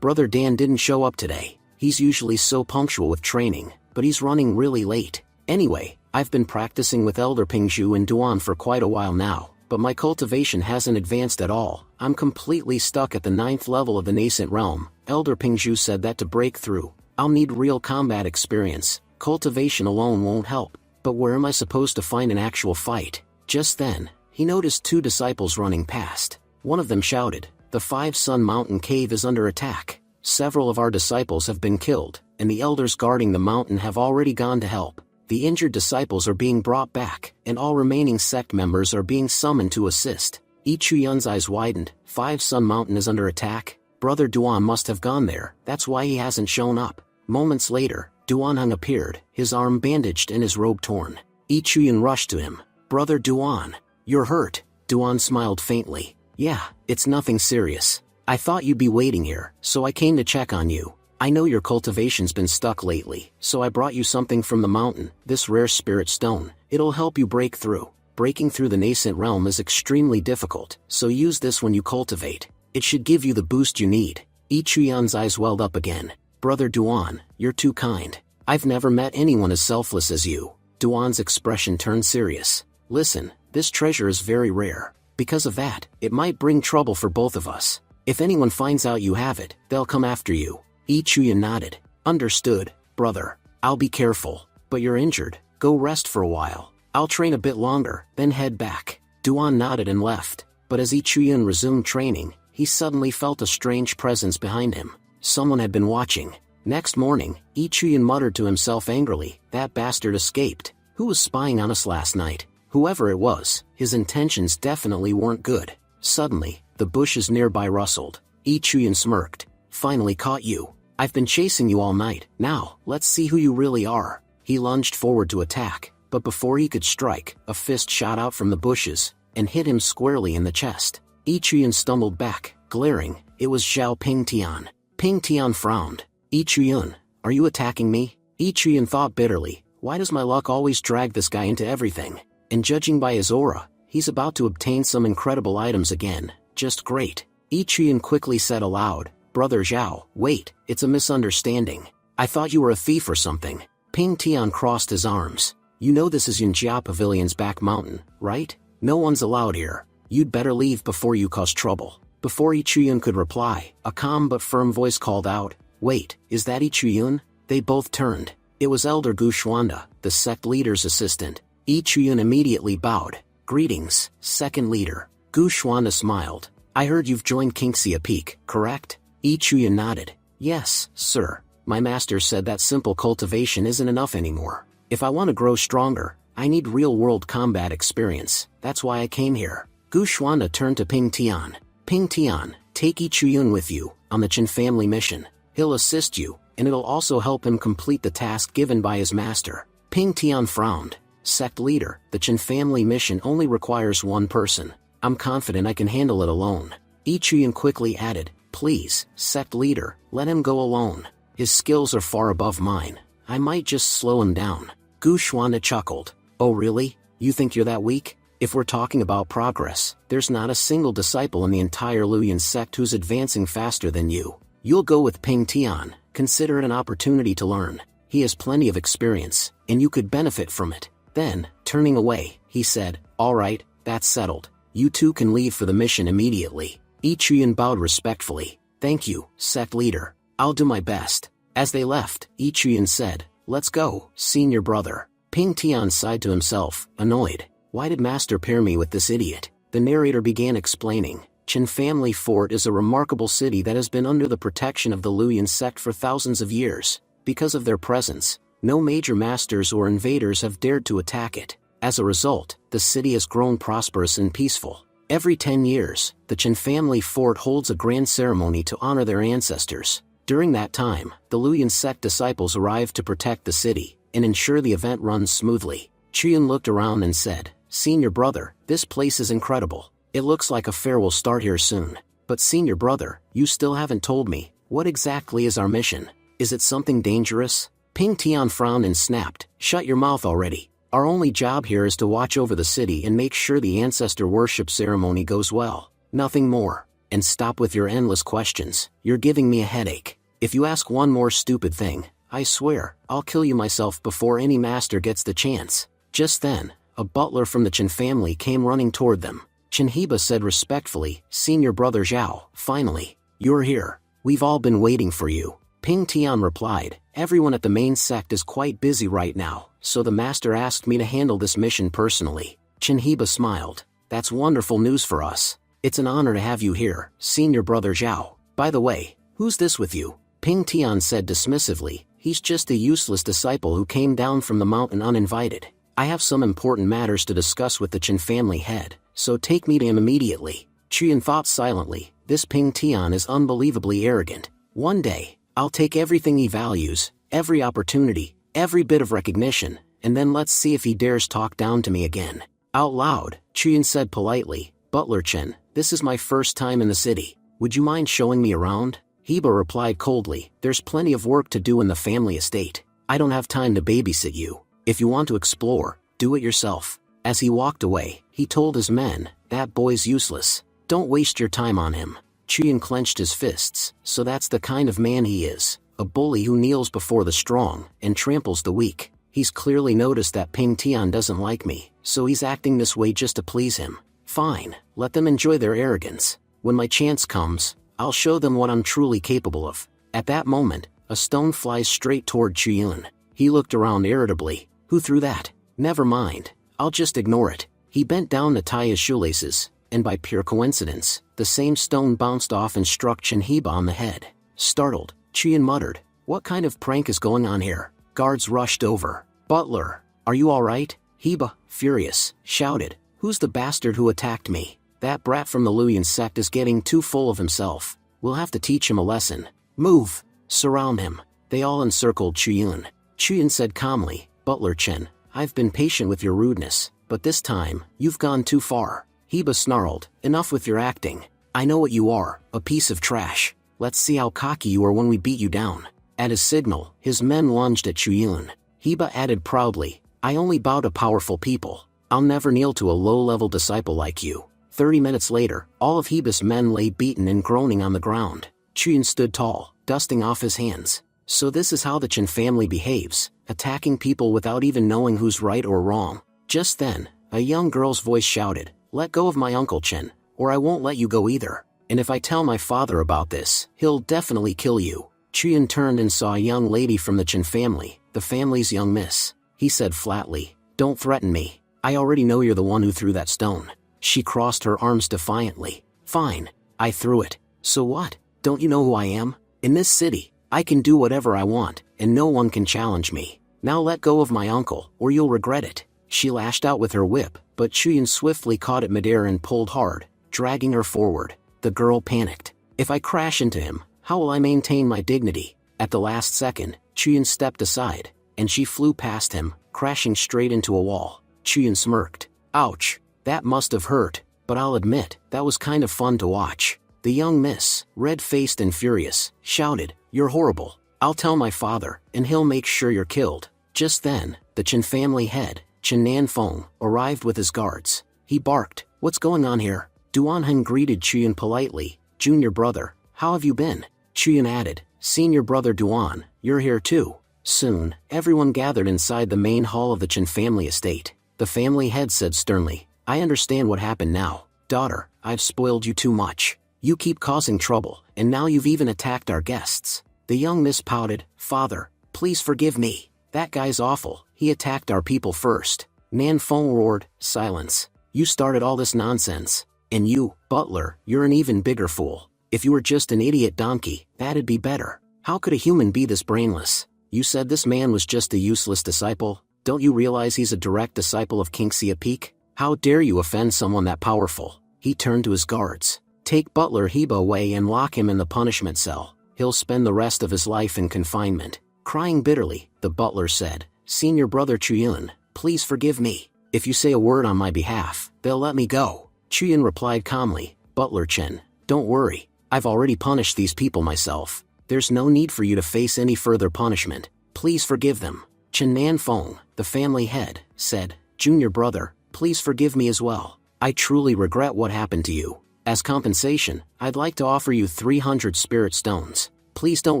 Brother Dan didn't show up today. He's usually so punctual with training, but he's running really late. Anyway, I've been practicing with Elder Pingzhu and Duan for quite a while now, but my cultivation hasn't advanced at all. I'm completely stuck at the 9th level of the nascent realm. Elder Pingzhu said that to break through, I'll need real combat experience. Cultivation alone won't help. But where am I supposed to find an actual fight? Just then, he noticed 2 disciples running past. One of them shouted, The 5 Sun Mountain Cave is under attack. Several of our disciples have been killed, and the elders guarding the mountain have already gone to help. The injured disciples are being brought back, and all remaining sect members are being summoned to assist. Chuyun's eyes widened. 5 Sun Mountain is under attack? Brother Duan must have gone there, that's why he hasn't shown up. Moments later, Duanheng appeared, his arm bandaged and his robe torn. Chuyun rushed to him. Brother Duan, you're hurt. Duan smiled faintly. Yeah, it's nothing serious. I thought you'd be waiting here, so I came to check on you. I know your cultivation's been stuck lately, so I brought you something from the mountain, this rare spirit stone. It'll help you break through. Breaking through the nascent realm is extremely difficult, so use this when you cultivate. It should give you the boost you need. Chuyun's eyes welled up again. Brother Duan, you're too kind. I've never met anyone as selfless as you. Duan's expression turned serious. Listen, this treasure is very rare. Because of that, it might bring trouble for both of us. If anyone finds out you have it, they'll come after you. Chuyun nodded. Understood, brother. I'll be careful. But you're injured. Go rest for a while. I'll train a bit longer, then head back. Duan nodded and left. But as Chuyun resumed training, he suddenly felt a strange presence behind him. Someone had been watching. Next morning, Chuyun muttered to himself angrily, that bastard escaped. Who was spying on us last night? Whoever it was, his intentions definitely weren't good. Suddenly, the bushes nearby rustled. Chuyun smirked. Finally caught you. I've been chasing you all night. Now, let's see who you really are. He lunged forward to attack, but before he could strike, a fist shot out from the bushes and hit him squarely in the chest. Chuyun stumbled back, glaring. It was Zhao Pingtian. Pingtian frowned. Chuyun, are you attacking me? Chuyun thought bitterly, why does my luck always drag this guy into everything? And judging by his aura, he's about to obtain some incredible items again. Just great. Chuyun quickly said aloud, Brother Zhao, wait, it's a misunderstanding. I thought you were a thief or something. Pingtian crossed his arms. You know this is Yunjia Pavilion's back mountain, right? No one's allowed here. You'd better leave before you cause trouble. Before Chuyun could reply, a calm but firm voice called out, Wait, is that Chuyun? They both turned. It was Elder Gu Xuanda, the sect leader's assistant. Chuyun immediately bowed. Greetings, second leader. Gu Xuana smiled. I heard you've joined Kingxia Peak, correct? Yi Chuyan nodded. Yes, sir. My master said that simple cultivation isn't enough anymore. If I want to grow stronger, I need real-world combat experience. That's why I came here. Gu Xuana turned to Ping Tian. Ping Tian, take Yi Chuyun with you, on the Chen family mission. He'll assist you, and it'll also help him complete the task given by his master. Ping Tian frowned. Sect leader, the Chen family mission only requires one person. I'm confident I can handle it alone. Yi Chuyun quickly added, please, sect leader, let him go alone. His skills are far above mine. I might just slow him down. Gu Xuana chuckled. Oh really? You think you're that weak? If we're talking about progress, there's not a single disciple in the entire Luyan sect who's advancing faster than you. You'll go with Ping Tian, consider it an opportunity to learn. He has plenty of experience, and you could benefit from it. Then, turning away, he said, all right, that's settled. You two can leave for the mission immediately. Yi Chuyun bowed respectfully. Thank you, sect leader. I'll do my best. As they left, Yi Chuyun said, let's go, senior brother. Ping Tian sighed to himself, annoyed. Why did master pair me with this idiot? The narrator began explaining. Chen Family Fort is a remarkable city that has been under the protection of the Luyan sect for thousands of years. Because of their presence, no major masters or invaders have dared to attack it. As a result, the city has grown prosperous and peaceful. Every 10 years, the Chen Family Fort holds a grand ceremony to honor their ancestors. During that time, the Luyan sect disciples arrive to protect the city and ensure the event runs smoothly. Chuyun looked around and said, Senior brother, this place is incredible. It looks like a fair will start here soon. But senior brother, you still haven't told me, what exactly is our mission? Is it something dangerous? Ping Tian frowned and snapped, shut your mouth already. Our only job here is to watch over the city and make sure the ancestor worship ceremony goes well. Nothing more. And stop with your endless questions, you're giving me a headache. If you ask one more stupid thing, I swear, I'll kill you myself before any master gets the chance. Just then, a butler from the Chen family came running toward them. Chen Heba said respectfully, Senior brother Zhao, finally, you're here. We've all been waiting for you. Ping Tian replied, everyone at the main sect is quite busy right now, so the master asked me to handle this mission personally. Chen Heba smiled. That's wonderful news for us. It's an honor to have you here, Senior brother Zhao. By the way, who's this with you? Ping Tian said dismissively, he's just a useless disciple who came down from the mountain uninvited. I have some important matters to discuss with the Chen family head, so take me to him immediately. Chuyun thought silently, this Ping Tian is unbelievably arrogant. One day, I'll take everything he values, every opportunity, every bit of recognition, and then let's see if he dares talk down to me again. Out loud, Chuyun said politely, Butler Chen, this is my first time in the city. Would you mind showing me around? Heba replied coldly, there's plenty of work to do in the family estate. I don't have time to babysit you. If you want to explore, do it yourself. As he walked away, he told his men, that boy's useless. Don't waste your time on him. Chuyun clenched his fists, so that's the kind of man he is, a bully who kneels before the strong and tramples the weak. He's clearly noticed that Ping Tian doesn't like me, so he's acting this way just to please him. Fine, let them enjoy their arrogance. When my chance comes, I'll show them what I'm truly capable of. At that moment, a stone flies straight toward Chuyun. He looked around irritably. Who threw that? Never mind, I'll just ignore it. He bent down to tie his shoelaces, and by pure coincidence, the same stone bounced off and struck Chen Heba on the head. Startled, Chuyun muttered, what kind of prank is going on here? Guards rushed over. Butler, are you alright? Heba, furious, shouted, who's the bastard who attacked me? That brat from the Luyan sect is getting too full of himself. We'll have to teach him a lesson. Move! Surround him. They all encircled Chuyun. Chuyun said calmly, Butler Chen, I've been patient with your rudeness, but this time, you've gone too far. Heba snarled, enough with your acting. I know what you are, a piece of trash. Let's see how cocky you are when we beat you down. At his signal, his men lunged at Chuyun. Heba added proudly, I only bow to powerful people. I'll never kneel to a low-level disciple like you. 30 minutes later, all of Heba's men lay beaten and groaning on the ground. Chuyun stood tall, dusting off his hands. So this is how the Chen family behaves, attacking people without even knowing who's right or wrong. Just then, a young girl's voice shouted, let go of my Uncle Chen, or I won't let you go either. And if I tell my father about this, he'll definitely kill you. Chuyun turned and saw a young lady from the Chen family, the family's young miss. He said flatly, don't threaten me. I already know you're the one who threw that stone. She crossed her arms defiantly. Fine. I threw it. So what? Don't you know who I am? In this city, I can do whatever I want, and no one can challenge me. Now let go of my uncle, or you'll regret it. She lashed out with her whip, but Chuyin swiftly caught it midair and pulled hard, dragging her forward. The girl panicked. If I crash into him, how will I maintain my dignity? At the last second, Chuyin stepped aside, and she flew past him, crashing straight into a wall. Chuyin smirked. Ouch. That must have hurt, but I'll admit, that was kind of fun to watch. The young miss, red-faced and furious, shouted, You're horrible. I'll tell my father, and he'll make sure you're killed. Just then, the Chen family head, Chen Nanfeng, arrived with his guards. He barked, What's going on here? Duanheng greeted Chuyin politely. Junior brother, how have you been? Chuyin added, Senior brother Duan, you're here too. Soon, everyone gathered inside the main hall of the Chen family estate. The family head said sternly, I understand what happened now. Daughter, I've spoiled you too much. You keep causing trouble, and now you've even attacked our guests. The young miss pouted, Father, please forgive me. That guy's awful, he attacked our people first. Nanfeng roared, Silence. You started all this nonsense. And you, butler, you're an even bigger fool. If you were just an idiot donkey, that'd be better. How could a human be this brainless? You said this man was just a useless disciple? Don't you realize he's a direct disciple of King Siapeak? How dare you offend someone that powerful? He turned to his guards. Take Butler Heba away and lock him in the punishment cell. He'll spend the rest of his life in confinement. Crying bitterly, the butler said, Senior brother Chuyun, please forgive me. If you say a word on my behalf, they'll let me go. Chuyun replied calmly, Butler Chen, don't worry. I've already punished these people myself. There's no need for you to face any further punishment. Please forgive them. Chen Nanfeng, the family head, said, Junior brother, please forgive me as well. I truly regret what happened to you. As compensation, I'd like to offer you 300 spirit stones. Please don't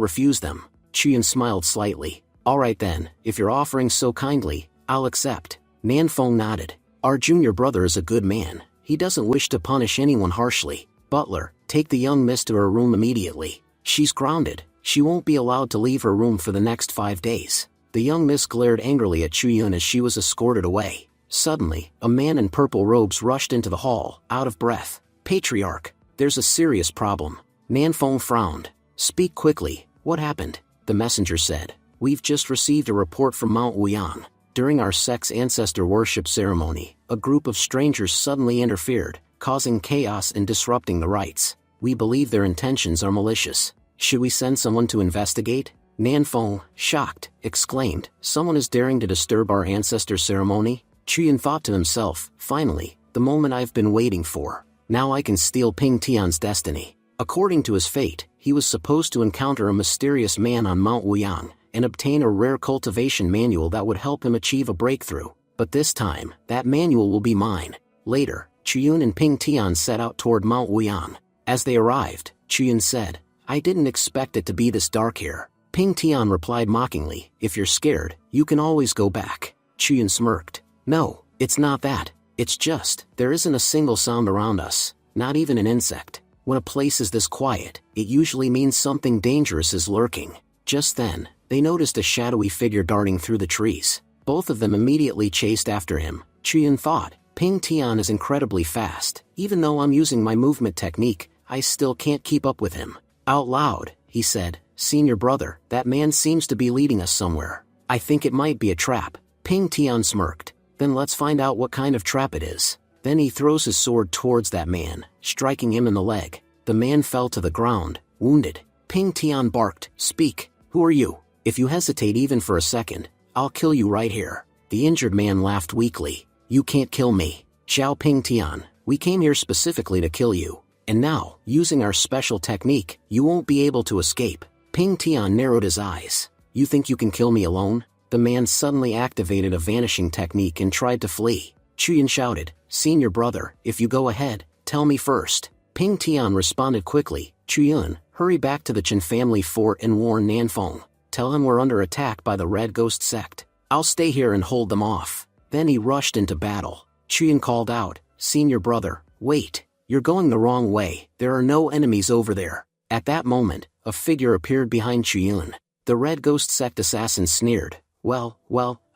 refuse them. Chuyun smiled slightly. Alright then, if you're offering so kindly, I'll accept. Nanfeng nodded. Our junior brother is a good man. He doesn't wish to punish anyone harshly. Butler, take the young miss to her room immediately. She's grounded. She won't be allowed to leave her room for the next 5 days. The young miss glared angrily at Chuyun as she was escorted away. Suddenly, a man in purple robes rushed into the hall, out of breath. Patriarch, there's a serious problem. Nanfeng frowned. Speak quickly, what happened? The messenger said. We've just received a report from Mount Wuyang. During our sect's ancestor worship ceremony, a group of strangers suddenly interfered, causing chaos and disrupting the rites. We believe their intentions are malicious. Should we send someone to investigate? Nanfeng, shocked, exclaimed, Someone is daring to disturb our ancestor ceremony? Chuyun thought to himself, finally, the moment I've been waiting for. Now I can steal Ping Tian's destiny. According to his fate, he was supposed to encounter a mysterious man on Mount Wuyang, and obtain a rare cultivation manual that would help him achieve a breakthrough. But this time, that manual will be mine. Later, Chuyun and Ping Tian set out toward Mount Wuyang. As they arrived, Chuyun said, I didn't expect it to be this dark here. Ping Tian replied mockingly, If you're scared, you can always go back. Chuyun smirked. No, it's not that. It's just, there isn't a single sound around us, not even an insect. When a place is this quiet, it usually means something dangerous is lurking. Just then, they noticed a shadowy figure darting through the trees. Both of them immediately chased after him. Chuyun thought, Ping Tian is incredibly fast. Even though I'm using my movement technique, I still can't keep up with him. Out loud, he said, Senior brother, that man seems to be leading us somewhere. I think it might be a trap. Ping Tian smirked. Then let's find out what kind of trap it is. Then he throws his sword towards that man, striking him in the leg. The man fell to the ground, wounded. Ping Tian barked, Speak, who are you? If you hesitate even for a second, I'll kill you right here. The injured man laughed weakly. You can't kill me. Xiao Ping Tian, we came here specifically to kill you. And now, using our special technique, you won't be able to escape. Ping Tian narrowed his eyes. You think you can kill me alone? The man suddenly activated a vanishing technique and tried to flee. Chuyun shouted, Senior brother, if you go ahead, tell me first. Ping Tian responded quickly, Chuyun, hurry back to the Chen family fort and warn Nanfeng. Tell him we're under attack by the Red Ghost sect. I'll stay here and hold them off. Then he rushed into battle. Chuyun called out, Senior brother, wait, you're going the wrong way, there are no enemies over there. At that moment, a figure appeared behind Chuyun. The Red Ghost sect assassin sneered, Well,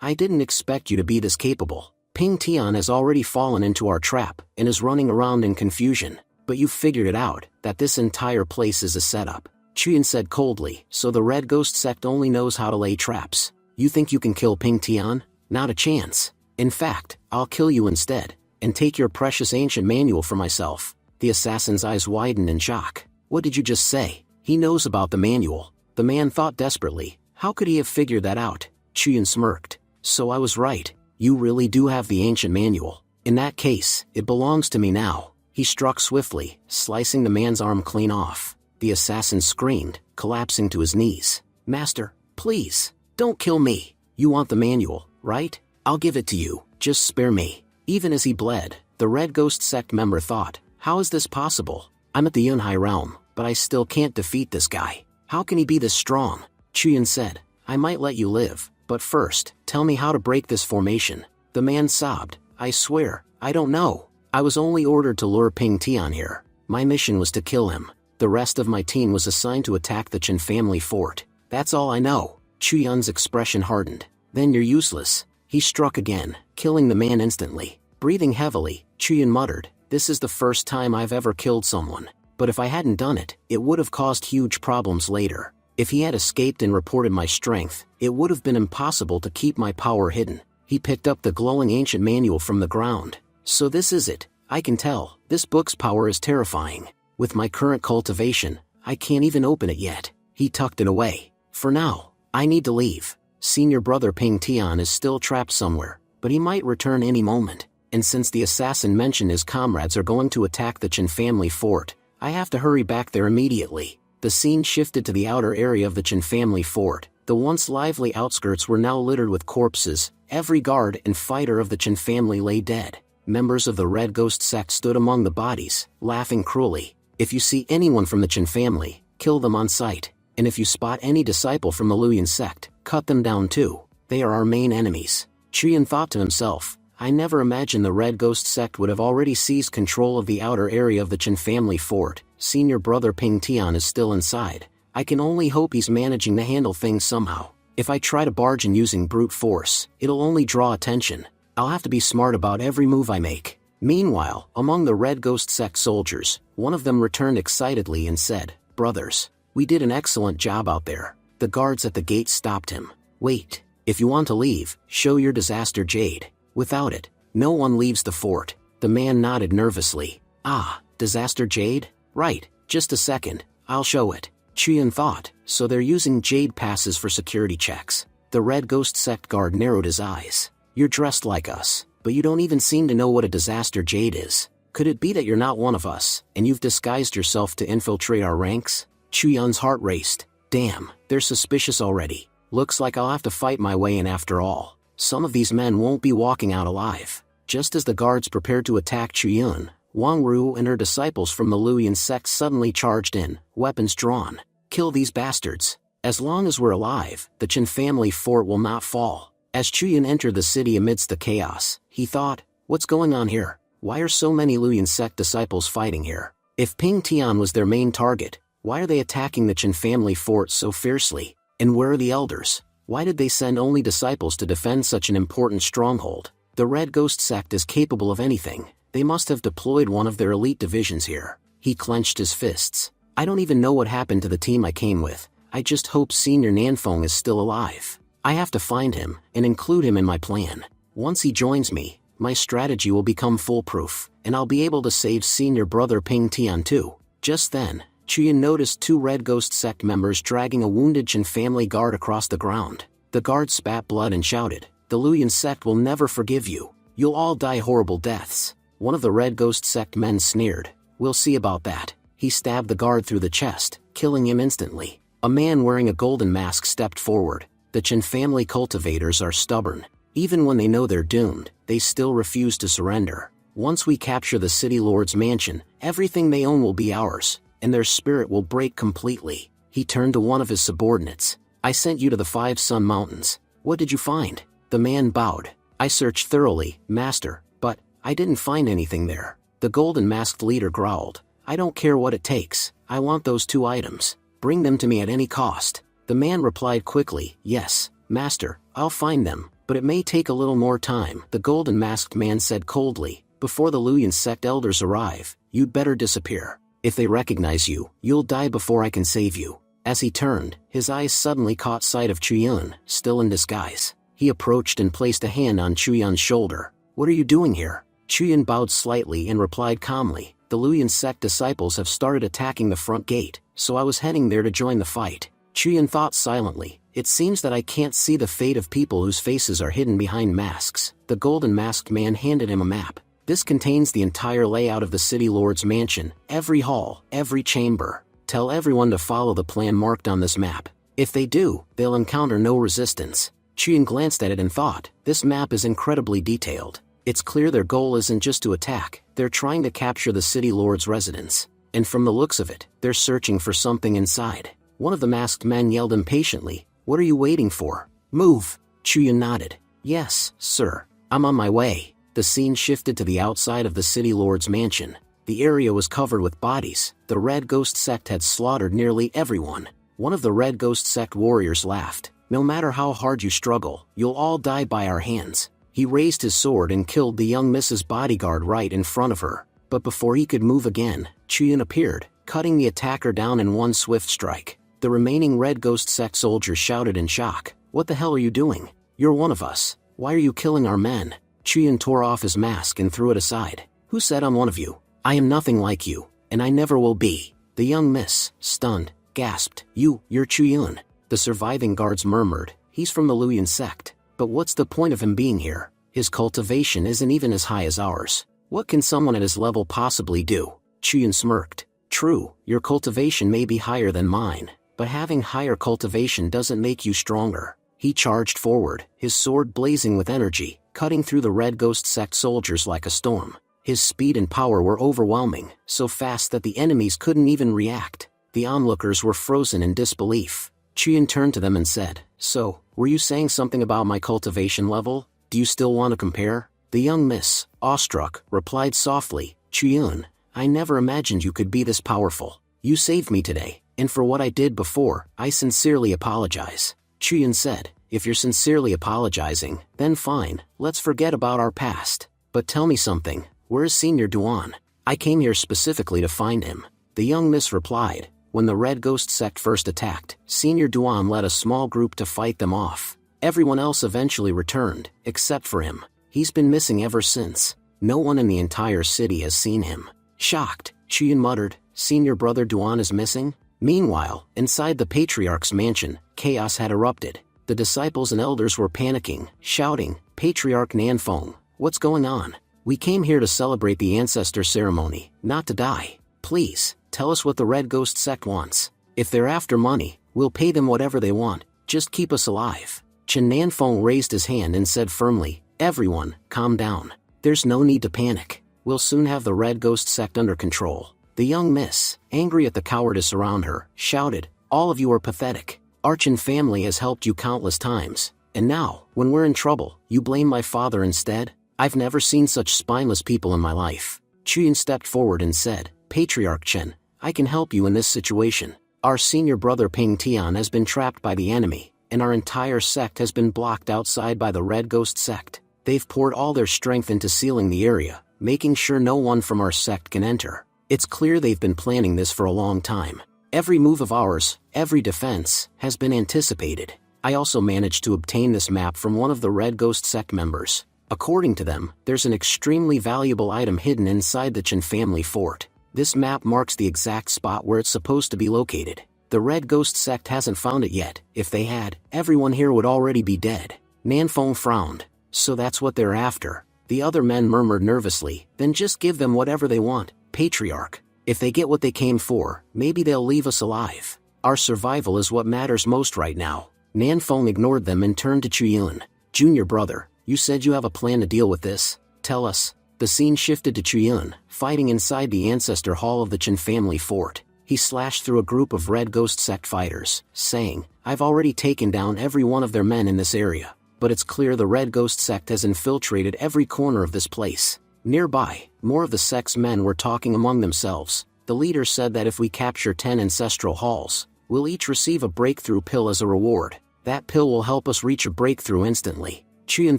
I didn't expect you to be this capable. Ping Tian has already fallen into our trap and is running around in confusion. But you've figured it out, that this entire place is a setup. Chuyin said coldly, so the Red Ghost sect only knows how to lay traps. You think you can kill Ping Tian? Not a chance. In fact, I'll kill you instead, and take your precious ancient manual for myself. The assassin's eyes widened in shock. What did you just say? He knows about the manual. The man thought desperately. How could he have figured that out? Chuyin smirked. So I was right. You really do have the ancient manual. In that case, it belongs to me now. He struck swiftly, slicing the man's arm clean off. The assassin screamed, collapsing to his knees. Master, please, don't kill me. You want the manual, right? I'll give it to you, just spare me. Even as he bled, the Red Ghost sect member thought, how is this possible? I'm at the Yunhai realm, but I still can't defeat this guy. How can he be this strong? Chuyin said, I might let you live, but first, tell me how to break this formation. The man sobbed, I swear, I don't know. I was only ordered to lure Ping Tian here. My mission was to kill him. The rest of my team was assigned to attack the Chen family fort. That's all I know. Chuyun's expression hardened. Then you're useless. He struck again, killing the man instantly. Breathing heavily, Chuyun muttered, this is the first time I've ever killed someone. But if I hadn't done it, it would have caused huge problems later. If he had escaped and reported my strength, it would have been impossible to keep my power hidden. He picked up the glowing ancient manual from the ground. So this is it. I can tell, this book's power is terrifying. With my current cultivation, I can't even open it yet. He tucked it away. For now, I need to leave. Senior brother Ping Tian is still trapped somewhere, but he might return any moment. And since the assassin mentioned his comrades are going to attack the Chen family fort, I have to hurry back there immediately. The scene shifted to the outer area of the Chen family fort. The once lively outskirts were now littered with corpses. Every guard and fighter of the Chen family lay dead. Members of the Red Ghost sect stood among the bodies, laughing cruelly. If you see anyone from the Chen family, kill them on sight. And if you spot any disciple from the Luyan sect, cut them down too. They are our main enemies. Chuyun thought to himself, I never imagined the Red Ghost sect would have already seized control of the outer area of the Chen family fort. Senior brother Ping Tian is still inside. I can only hope he's managing to handle things somehow. If I try to barge in using brute force, it'll only draw attention. I'll have to be smart about every move I make. Meanwhile, among the Red Ghost sect soldiers, one of them returned excitedly and said, Brothers, we did an excellent job out there. The guards at the gate stopped him. Wait, if you want to leave, show your disaster jade. Without it, no one leaves the fort. The man nodded nervously. Ah, disaster jade? Right, just a second, I'll show it. Chuyun thought, so they're using jade passes for security checks. The Red Ghost sect guard narrowed his eyes. You're dressed like us, but you don't even seem to know what a disaster jade is. Could it be that you're not one of us, and you've disguised yourself to infiltrate our ranks? Chuyun's heart raced. Damn, they're suspicious already. Looks like I'll have to fight my way in after all. Some of these men won't be walking out alive. Just as the guards prepared to attack Chuyun, Wang Ru and her disciples from the Luyan sect suddenly charged in, weapons drawn. Kill these bastards. As long as we're alive, the Chen family fort will not fall. As Chuyun entered the city amidst the chaos, he thought, what's going on here? Why are so many Luyan sect disciples fighting here? If Ping Tian was their main target, why are they attacking the Chen family fort so fiercely? And where are the elders? Why did they send only disciples to defend such an important stronghold? The Red Ghost sect is capable of anything. They must have deployed one of their elite divisions here. He clenched his fists. I don't even know what happened to the team I came with. I just hope Senior Nanfeng is still alive. I have to find him and include him in my plan. Once he joins me, my strategy will become foolproof, and I'll be able to save senior brother Ping Tian too. Just then, Chuyun noticed two Red Ghost sect members dragging a wounded Chen family guard across the ground. The guard spat blood and shouted, The Luyan sect will never forgive you. You'll all die horrible deaths. One of the Red Ghost sect men sneered, We'll see about that. He stabbed the guard through the chest, killing him instantly. A man wearing a golden mask stepped forward. The Chen family cultivators are stubborn. Even when they know they're doomed, they still refuse to surrender. Once we capture the city lord's mansion, everything they own will be ours, and their spirit will break completely. He turned to one of his subordinates. I sent you to the 5 Sun Mountains. What did you find? The man bowed. I searched thoroughly, master, but I didn't find anything there. The golden masked leader growled. I don't care what it takes. I want those 2 items. Bring them to me at any cost. The man replied quickly, Yes, master, I'll find them. but it may take a little more time, the golden masked man said coldly. Before the Luyan sect elders arrive, you'd better disappear. If they recognize you, you'll die before I can save you. As he turned, his eyes suddenly caught sight of Chuyun, still in disguise. He approached and placed a hand on Chuyun's shoulder. What are you doing here? Chuyun bowed slightly and replied calmly, the Luyan sect disciples have started attacking the front gate, so I was heading there to join the fight. Chuyun thought silently, it seems that I can't see the fate of people whose faces are hidden behind masks. The golden masked man handed him a map. This contains the entire layout of the city lord's mansion, every hall, every chamber. Tell everyone to follow the plan marked on this map. If they do, they'll encounter no resistance. Chuyun glanced at it and thought, this map is incredibly detailed. It's clear their goal isn't just to attack, they're trying to capture the city lord's residence. And from the looks of it, they're searching for something inside. One of the masked men yelled impatiently, what are you waiting for? Move! Chuyun nodded. Yes, sir. I'm on my way. The scene shifted to the outside of the city lord's mansion. The area was covered with bodies. The Red Ghost sect had slaughtered nearly everyone. One of the Red Ghost sect warriors laughed. No matter how hard you struggle, you'll all die by our hands. He raised his sword and killed the young Mrs. Bodyguard right in front of her. But before he could move again, Chuyun appeared, cutting the attacker down in one swift strike. The remaining Red Ghost sect soldiers shouted in shock. What the hell are you doing? You're one of us. Why are you killing our men? Chuyun tore off his mask and threw it aside. Who said I'm one of you? I am nothing like you, and I never will be. The young miss, stunned, gasped. You're Chuyun. The surviving guards murmured, he's from the Luyan sect. But what's the point of him being here? His cultivation isn't even as high as ours. What can someone at his level possibly do? Chuyun smirked. True, your cultivation may be higher than mine, but having higher cultivation doesn't make you stronger. He charged forward, his sword blazing with energy, cutting through the Red Ghost sect soldiers like a storm. His speed and power were overwhelming, so fast that the enemies couldn't even react. The onlookers were frozen in disbelief. Chuyun turned to them and said, so, were you saying something about my cultivation level? Do you still want to compare? The young miss, awestruck, replied softly, Chuyun, I never imagined you could be this powerful. You saved me today, and for what I did before, I sincerely apologize. Chuyun said, if you're sincerely apologizing, then fine, let's forget about our past. But tell me something, where is Senior Duan? I came here specifically to find him. The young miss replied, when the Red Ghost sect first attacked, Senior Duan led a small group to fight them off. Everyone else eventually returned, except for him. He's been missing ever since. No one in the entire city has seen him. Shocked, Chuyun muttered, Senior Brother Duan is missing? Meanwhile, inside the Patriarch's mansion, chaos had erupted. The disciples and elders were panicking, shouting, Patriarch Nanfeng, what's going on? We came here to celebrate the ancestor ceremony, not to die. Please, tell us what the Red Ghost sect wants. If they're after money, we'll pay them whatever they want, just keep us alive. Chen Nanfeng raised his hand and said firmly, everyone, calm down. There's no need to panic. We'll soon have the Red Ghost sect under control. The young miss, angry at the cowardice around her, shouted, all of you are pathetic. Our Chen family has helped you countless times, and now, when we're in trouble, you blame my father instead? I've never seen such spineless people in my life. Chuyun stepped forward and said, Patriarch Chen, I can help you in this situation. Our senior brother Ping Tian has been trapped by the enemy, and our entire sect has been blocked outside by the Red Ghost sect. They've poured all their strength into sealing the area, making sure no one from our sect can enter. It's clear they've been planning this for a long time. Every move of ours, every defense, has been anticipated. I also managed to obtain this map from one of the Red Ghost sect members. According to them, there's an extremely valuable item hidden inside the Chen family fort. This map marks the exact spot where it's supposed to be located. The Red Ghost sect hasn't found it yet. If they had, everyone here would already be dead. Nanfeng frowned. So that's what they're after. The other men murmured nervously, then just give them whatever they want, Patriarch. If they get what they came for, maybe they'll leave us alive. Our survival is what matters most right now. Nanfeng ignored them and turned to Chuyun. Junior brother, you said you have a plan to deal with this. Tell us. The scene shifted to Chuyun, fighting inside the ancestor hall of the Chen family fort. He slashed through a group of Red Ghost sect fighters, saying, I've already taken down every one of their men in this area. But it's clear the Red Ghost sect has infiltrated every corner of this place. Nearby, more of the sect's men were talking among themselves. The leader said that if we capture 10 ancestral halls, we'll each receive a breakthrough pill as a reward. That pill will help us reach a breakthrough instantly. Chuyan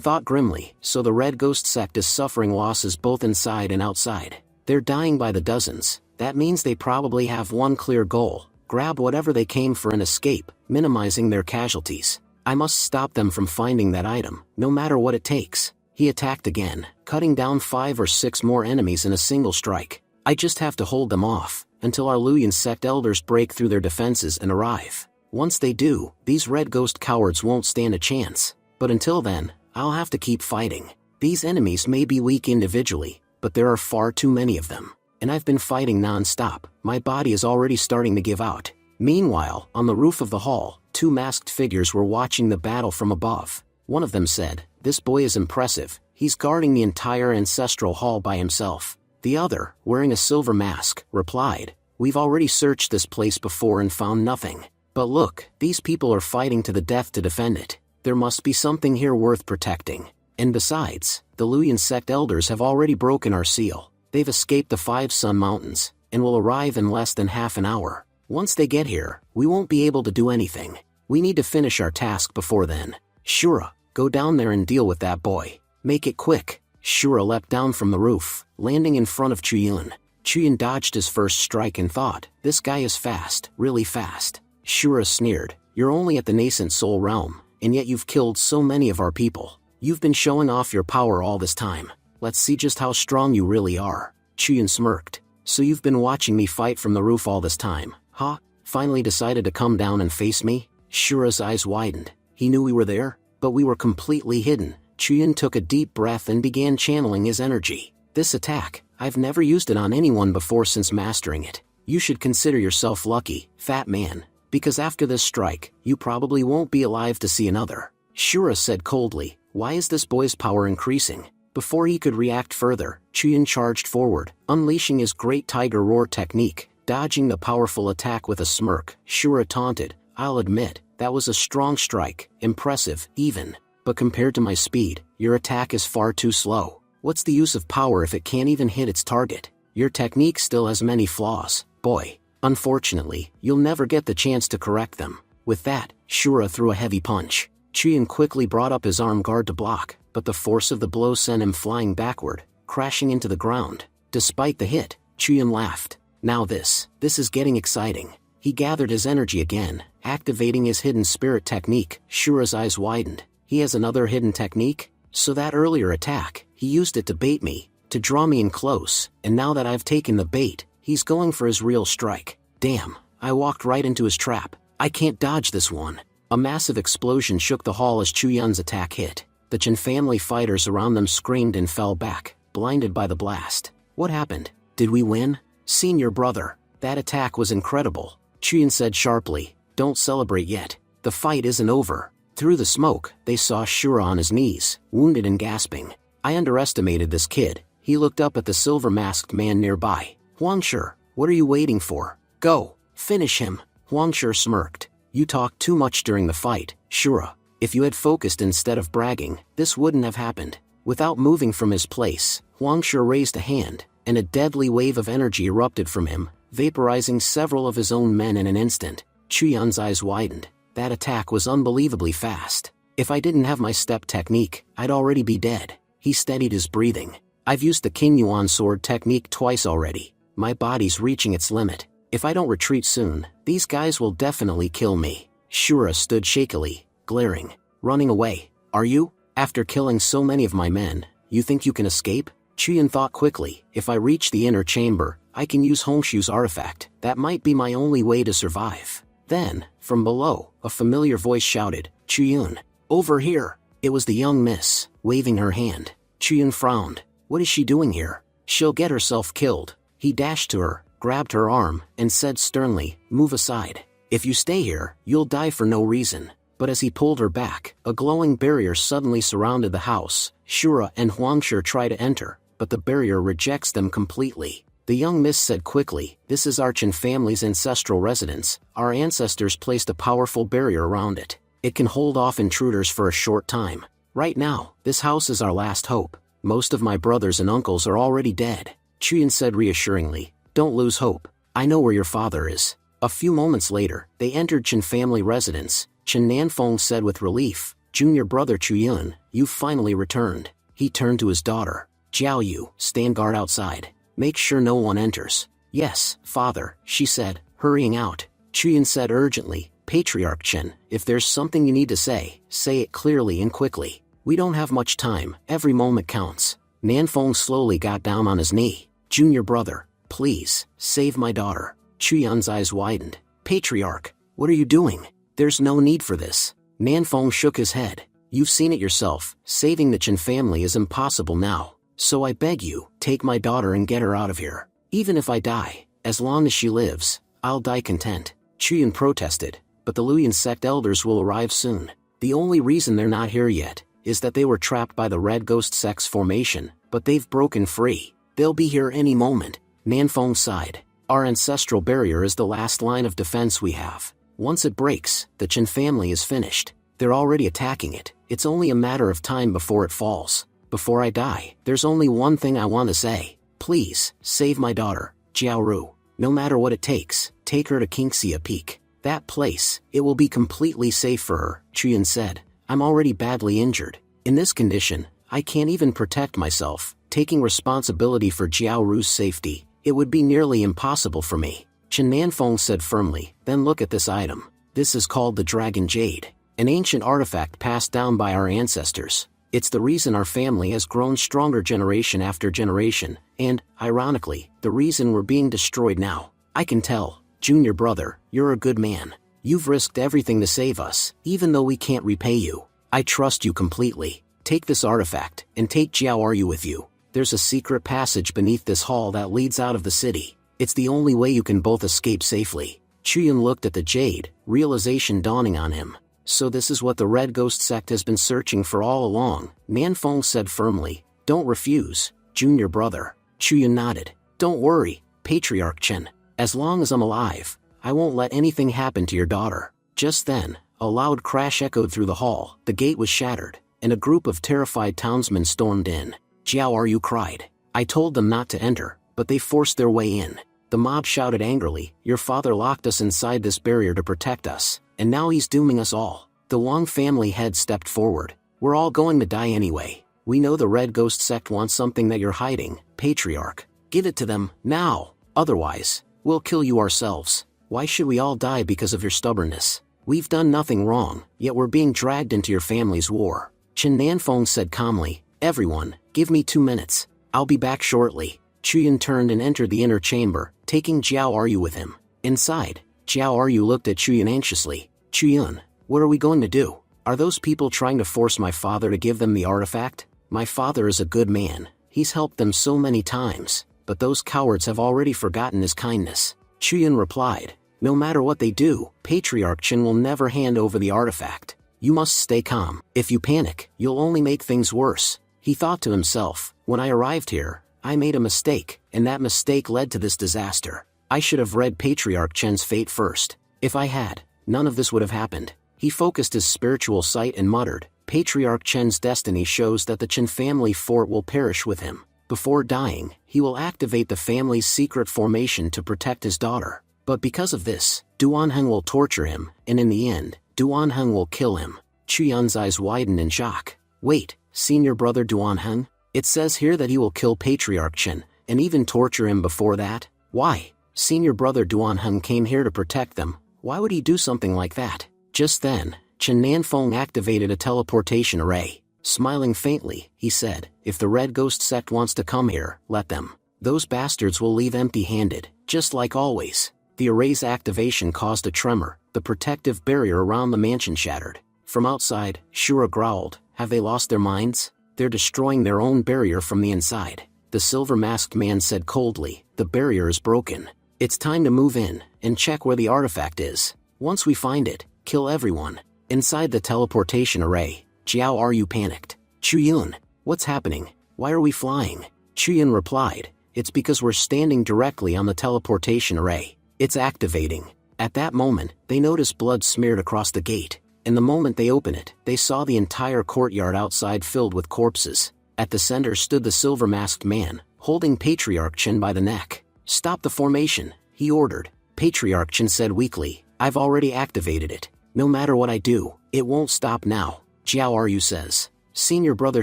thought grimly, so the Red Ghost sect is suffering losses both inside and outside. They're dying by the dozens. That means they probably have one clear goal: grab whatever they came for and escape, minimizing their casualties. I must stop them from finding that item, no matter what it takes. He attacked again, cutting down 5 or 6 more enemies in a single strike. I just have to hold them off, until our Luyan sect elders break through their defenses and arrive. Once they do, these Red Ghost cowards won't stand a chance. But until then, I'll have to keep fighting. These enemies may be weak individually, but there are far too many of them. And I've been fighting non-stop. My body is already starting to give out. Meanwhile, on the roof of the hall, 2 masked figures were watching the battle from above. One of them said, "This boy is impressive. He's guarding the entire ancestral hall by himself." The other, wearing a silver mask, replied, "We've already searched this place before and found nothing. But look, these people are fighting to the death to defend it. There must be something here worth protecting. And besides, the Luyan sect elders have already broken our seal. They've escaped the 5 Sun Mountains, and will arrive in less than half an hour. Once they get here, we won't be able to do anything. We need to finish our task before then. Shura, go down there and deal with that boy. Make it quick." Shura leapt down from the roof, landing in front of Chuyan. Chuyan dodged his first strike and thought, "This guy is fast, really fast." Shura sneered, "You're only at the nascent soul realm, and yet you've killed so many of our people. You've been showing off your power all this time. Let's see just how strong you really are." Chuyan smirked. "So you've been watching me fight from the roof all this time, huh? Finally decided to come down and face me?" Shura's eyes widened. He knew we were there, but we were completely hidden. Chuyan took a deep breath and began channeling his energy. "This attack, I've never used it on anyone before since mastering it. You should consider yourself lucky, fat man, because after this strike, you probably won't be alive to see another." Shura said coldly, "Why is this boy's power increasing?" Before he could react further, Chuyan charged forward, unleashing his great tiger roar technique, dodging the powerful attack with a smirk. Shura taunted, "I'll admit, that was a strong strike, impressive, even. But compared to my speed, your attack is far too slow. What's the use of power if it can't even hit its target? Your technique still has many flaws, boy. Unfortunately, you'll never get the chance to correct them." With that, Shura threw a heavy punch. Chuyan quickly brought up his arm guard to block, but the force of the blow sent him flying backward, crashing into the ground. Despite the hit, Chuyan laughed. "Now this is getting exciting." He gathered his energy again, activating his hidden spirit technique. Shura's eyes widened. He has another hidden technique? So that earlier attack, he used it to bait me, to draw me in close, and now that I've taken the bait, he's going for his real strike. Damn, I walked right into his trap. I can't dodge this one. A massive explosion shook the hall as Chuyan's attack hit. The Chen family fighters around them screamed and fell back, blinded by the blast. "What happened? Did we win?" "Senior brother, that attack was incredible," Chuyan said sharply. "Don't celebrate yet. The fight isn't over." Through the smoke, they saw Shura on his knees, wounded and gasping. I underestimated this kid. He looked up at the silver-masked man nearby. "Huangshi, what are you waiting for? Go, finish him." Huangshi smirked. "You talked too much during the fight, Shura. If you had focused instead of bragging, this wouldn't have happened." Without moving from his place, Huangshi raised a hand, and a deadly wave of energy erupted from him, vaporizing several of his own men in an instant. Chuyan's eyes widened. That attack was unbelievably fast. If I didn't have my step technique, I'd already be dead. He steadied his breathing. "I've used the King Yuan sword technique twice already. My body's reaching its limit. If I don't retreat soon, these guys will definitely kill me." Shura stood shakily, glaring. "Running away, are you? After killing so many of my men, you think you can escape?" Chuyan thought quickly. "If I reach the inner chamber, I can use Hongshu's artifact. That might be my only way to survive." Then, from below, a familiar voice shouted, "Chuyan, over here." It was the young miss, waving her hand. Chuyan frowned. What is she doing here? She'll get herself killed. He dashed to her, grabbed her arm, and said sternly, "Move aside. If you stay here, you'll die for no reason." But as he pulled her back, a glowing barrier suddenly surrounded the house. Shura and Huangshi try to enter, but the barrier rejects them completely. The young miss said quickly, "This is Archen family's ancestral residence. Our ancestors placed a powerful barrier around it. It can hold off intruders for a short time. Right now, this house is our last hope. Most of my brothers and uncles are already dead." Chuyan said reassuringly, "Don't lose hope. I know where your father is." A few moments later, they entered Chen family residence. Chen Nanfeng said with relief, Junior brother Chuyun, you've finally returned. He turned to his daughter. Jiao Yu, stand guard outside. Make sure no one enters. Yes, father, she said, hurrying out. Chuyun said urgently, Patriarch Chen, if there's something you need to say it clearly and quickly. We don't have much time, every moment counts. Nanfeng slowly got down on his knee. Junior brother, please, save my daughter. Chuyun's eyes widened. Patriarch, what are you doing? There's no need for this. Nanfeng shook his head. You've seen it yourself, saving the Chen family is impossible now. So I beg you, take my daughter and get her out of here. Even if I die, as long as she lives, I'll die content. Chuyun protested, but the Luyan sect elders will arrive soon. The only reason they're not here yet is that they were trapped by the Red Ghost Sect's formation, but they've broken free. They'll be here any moment. Nanfeng sighed. Our ancestral barrier is the last line of defense we have. Once it breaks, the Chen family is finished. They're already attacking it. It's only a matter of time before it falls. Before I die, there's only one thing I want to say. Please, save my daughter, Jiaoru. No matter what it takes, take her to Kingxia Peak. That place, it will be completely safe for her, Chuyun said. I'm already badly injured. In this condition, I can't even protect myself. Taking responsibility for Jiaoru's safety, it would be nearly impossible for me. Chen Nanfeng said firmly, then look at this item. This is called the Dragon Jade, an ancient artifact passed down by our ancestors. It's the reason our family has grown stronger generation after generation, and, ironically, the reason we're being destroyed now. I can tell, Junior brother, you're a good man. You've risked everything to save us, even though we can't repay you. I trust you completely. Take this artifact, and take Jiaoru with you. There's a secret passage beneath this hall that leads out of the city. It's the only way you can both escape safely. Chuyun looked at the jade, realization dawning on him. So this is what the Red Ghost Sect has been searching for all along, Nanfeng said firmly. Don't refuse, Junior brother. Chuyun nodded. Don't worry, Patriarch Chen. As long as I'm alive, I won't let anything happen to your daughter. Just then, a loud crash echoed through the hall, the gate was shattered, and a group of terrified townsmen stormed in. Jiaoru cried. I told them not to enter, but they forced their way in. The mob shouted angrily, your father locked us inside this barrier to protect us, and now he's dooming us all. The Wang family head stepped forward. We're all going to die anyway. We know the Red Ghost Sect wants something that you're hiding, Patriarch. Give it to them, now. Otherwise, we'll kill you ourselves. Why should we all die because of your stubbornness? We've done nothing wrong, yet we're being dragged into your family's war. Chen Nanfeng said calmly, everyone, give me 2 minutes. I'll be back shortly. Chuyun turned and entered the inner chamber, taking Jiaoru with him. Inside, Jiaoru looked at Chuyun anxiously. Chuyun, what are we going to do? Are those people trying to force my father to give them the artifact? My father is a good man. He's helped them so many times, but those cowards have already forgotten his kindness. Chuyun replied, no matter what they do, Patriarch Chen will never hand over the artifact. You must stay calm. If you panic, you'll only make things worse. He thought to himself, when I arrived here, I made a mistake, and that mistake led to this disaster. I should have read Patriarch Chen's fate first. If I had, none of this would have happened. He focused his spiritual sight and muttered, Patriarch Chen's destiny shows that the Chen family fort will perish with him. Before dying, he will activate the family's secret formation to protect his daughter. But because of this, Duanheng will torture him, and in the end, Duanheng will kill him. Chuyun's eyes widened in shock. Wait, senior brother Duanheng? It says here that he will kill Patriarch Chen, and even torture him before that? Why? Senior brother Duanheng came here to protect them. Why would he do something like that? Just then, Chen Nanfeng activated a teleportation array. Smiling faintly, he said, if the Red Ghost Sect wants to come here, let them. Those bastards will leave empty-handed, just like always. The array's activation caused a tremor, the protective barrier around the mansion shattered. From outside, Shura growled, have they lost their minds? They're destroying their own barrier from the inside. The silver-masked man said coldly, the barrier is broken. It's time to move in, and check where the artifact is. Once we find it, kill everyone. Inside the teleportation array, Jiaoru panicked. Chuyun, what's happening? Why are we flying? Chuyun replied, it's because we're standing directly on the teleportation array. It's activating. At that moment, they noticed blood smeared across the gate. And the moment they opened it, they saw the entire courtyard outside filled with corpses. At the center stood the silver-masked man, holding Patriarch Chen by the neck. Stop the formation, he ordered. Patriarch Chen said weakly, I've already activated it. No matter what I do, it won't stop now. Jiao Ryu says. Senior brother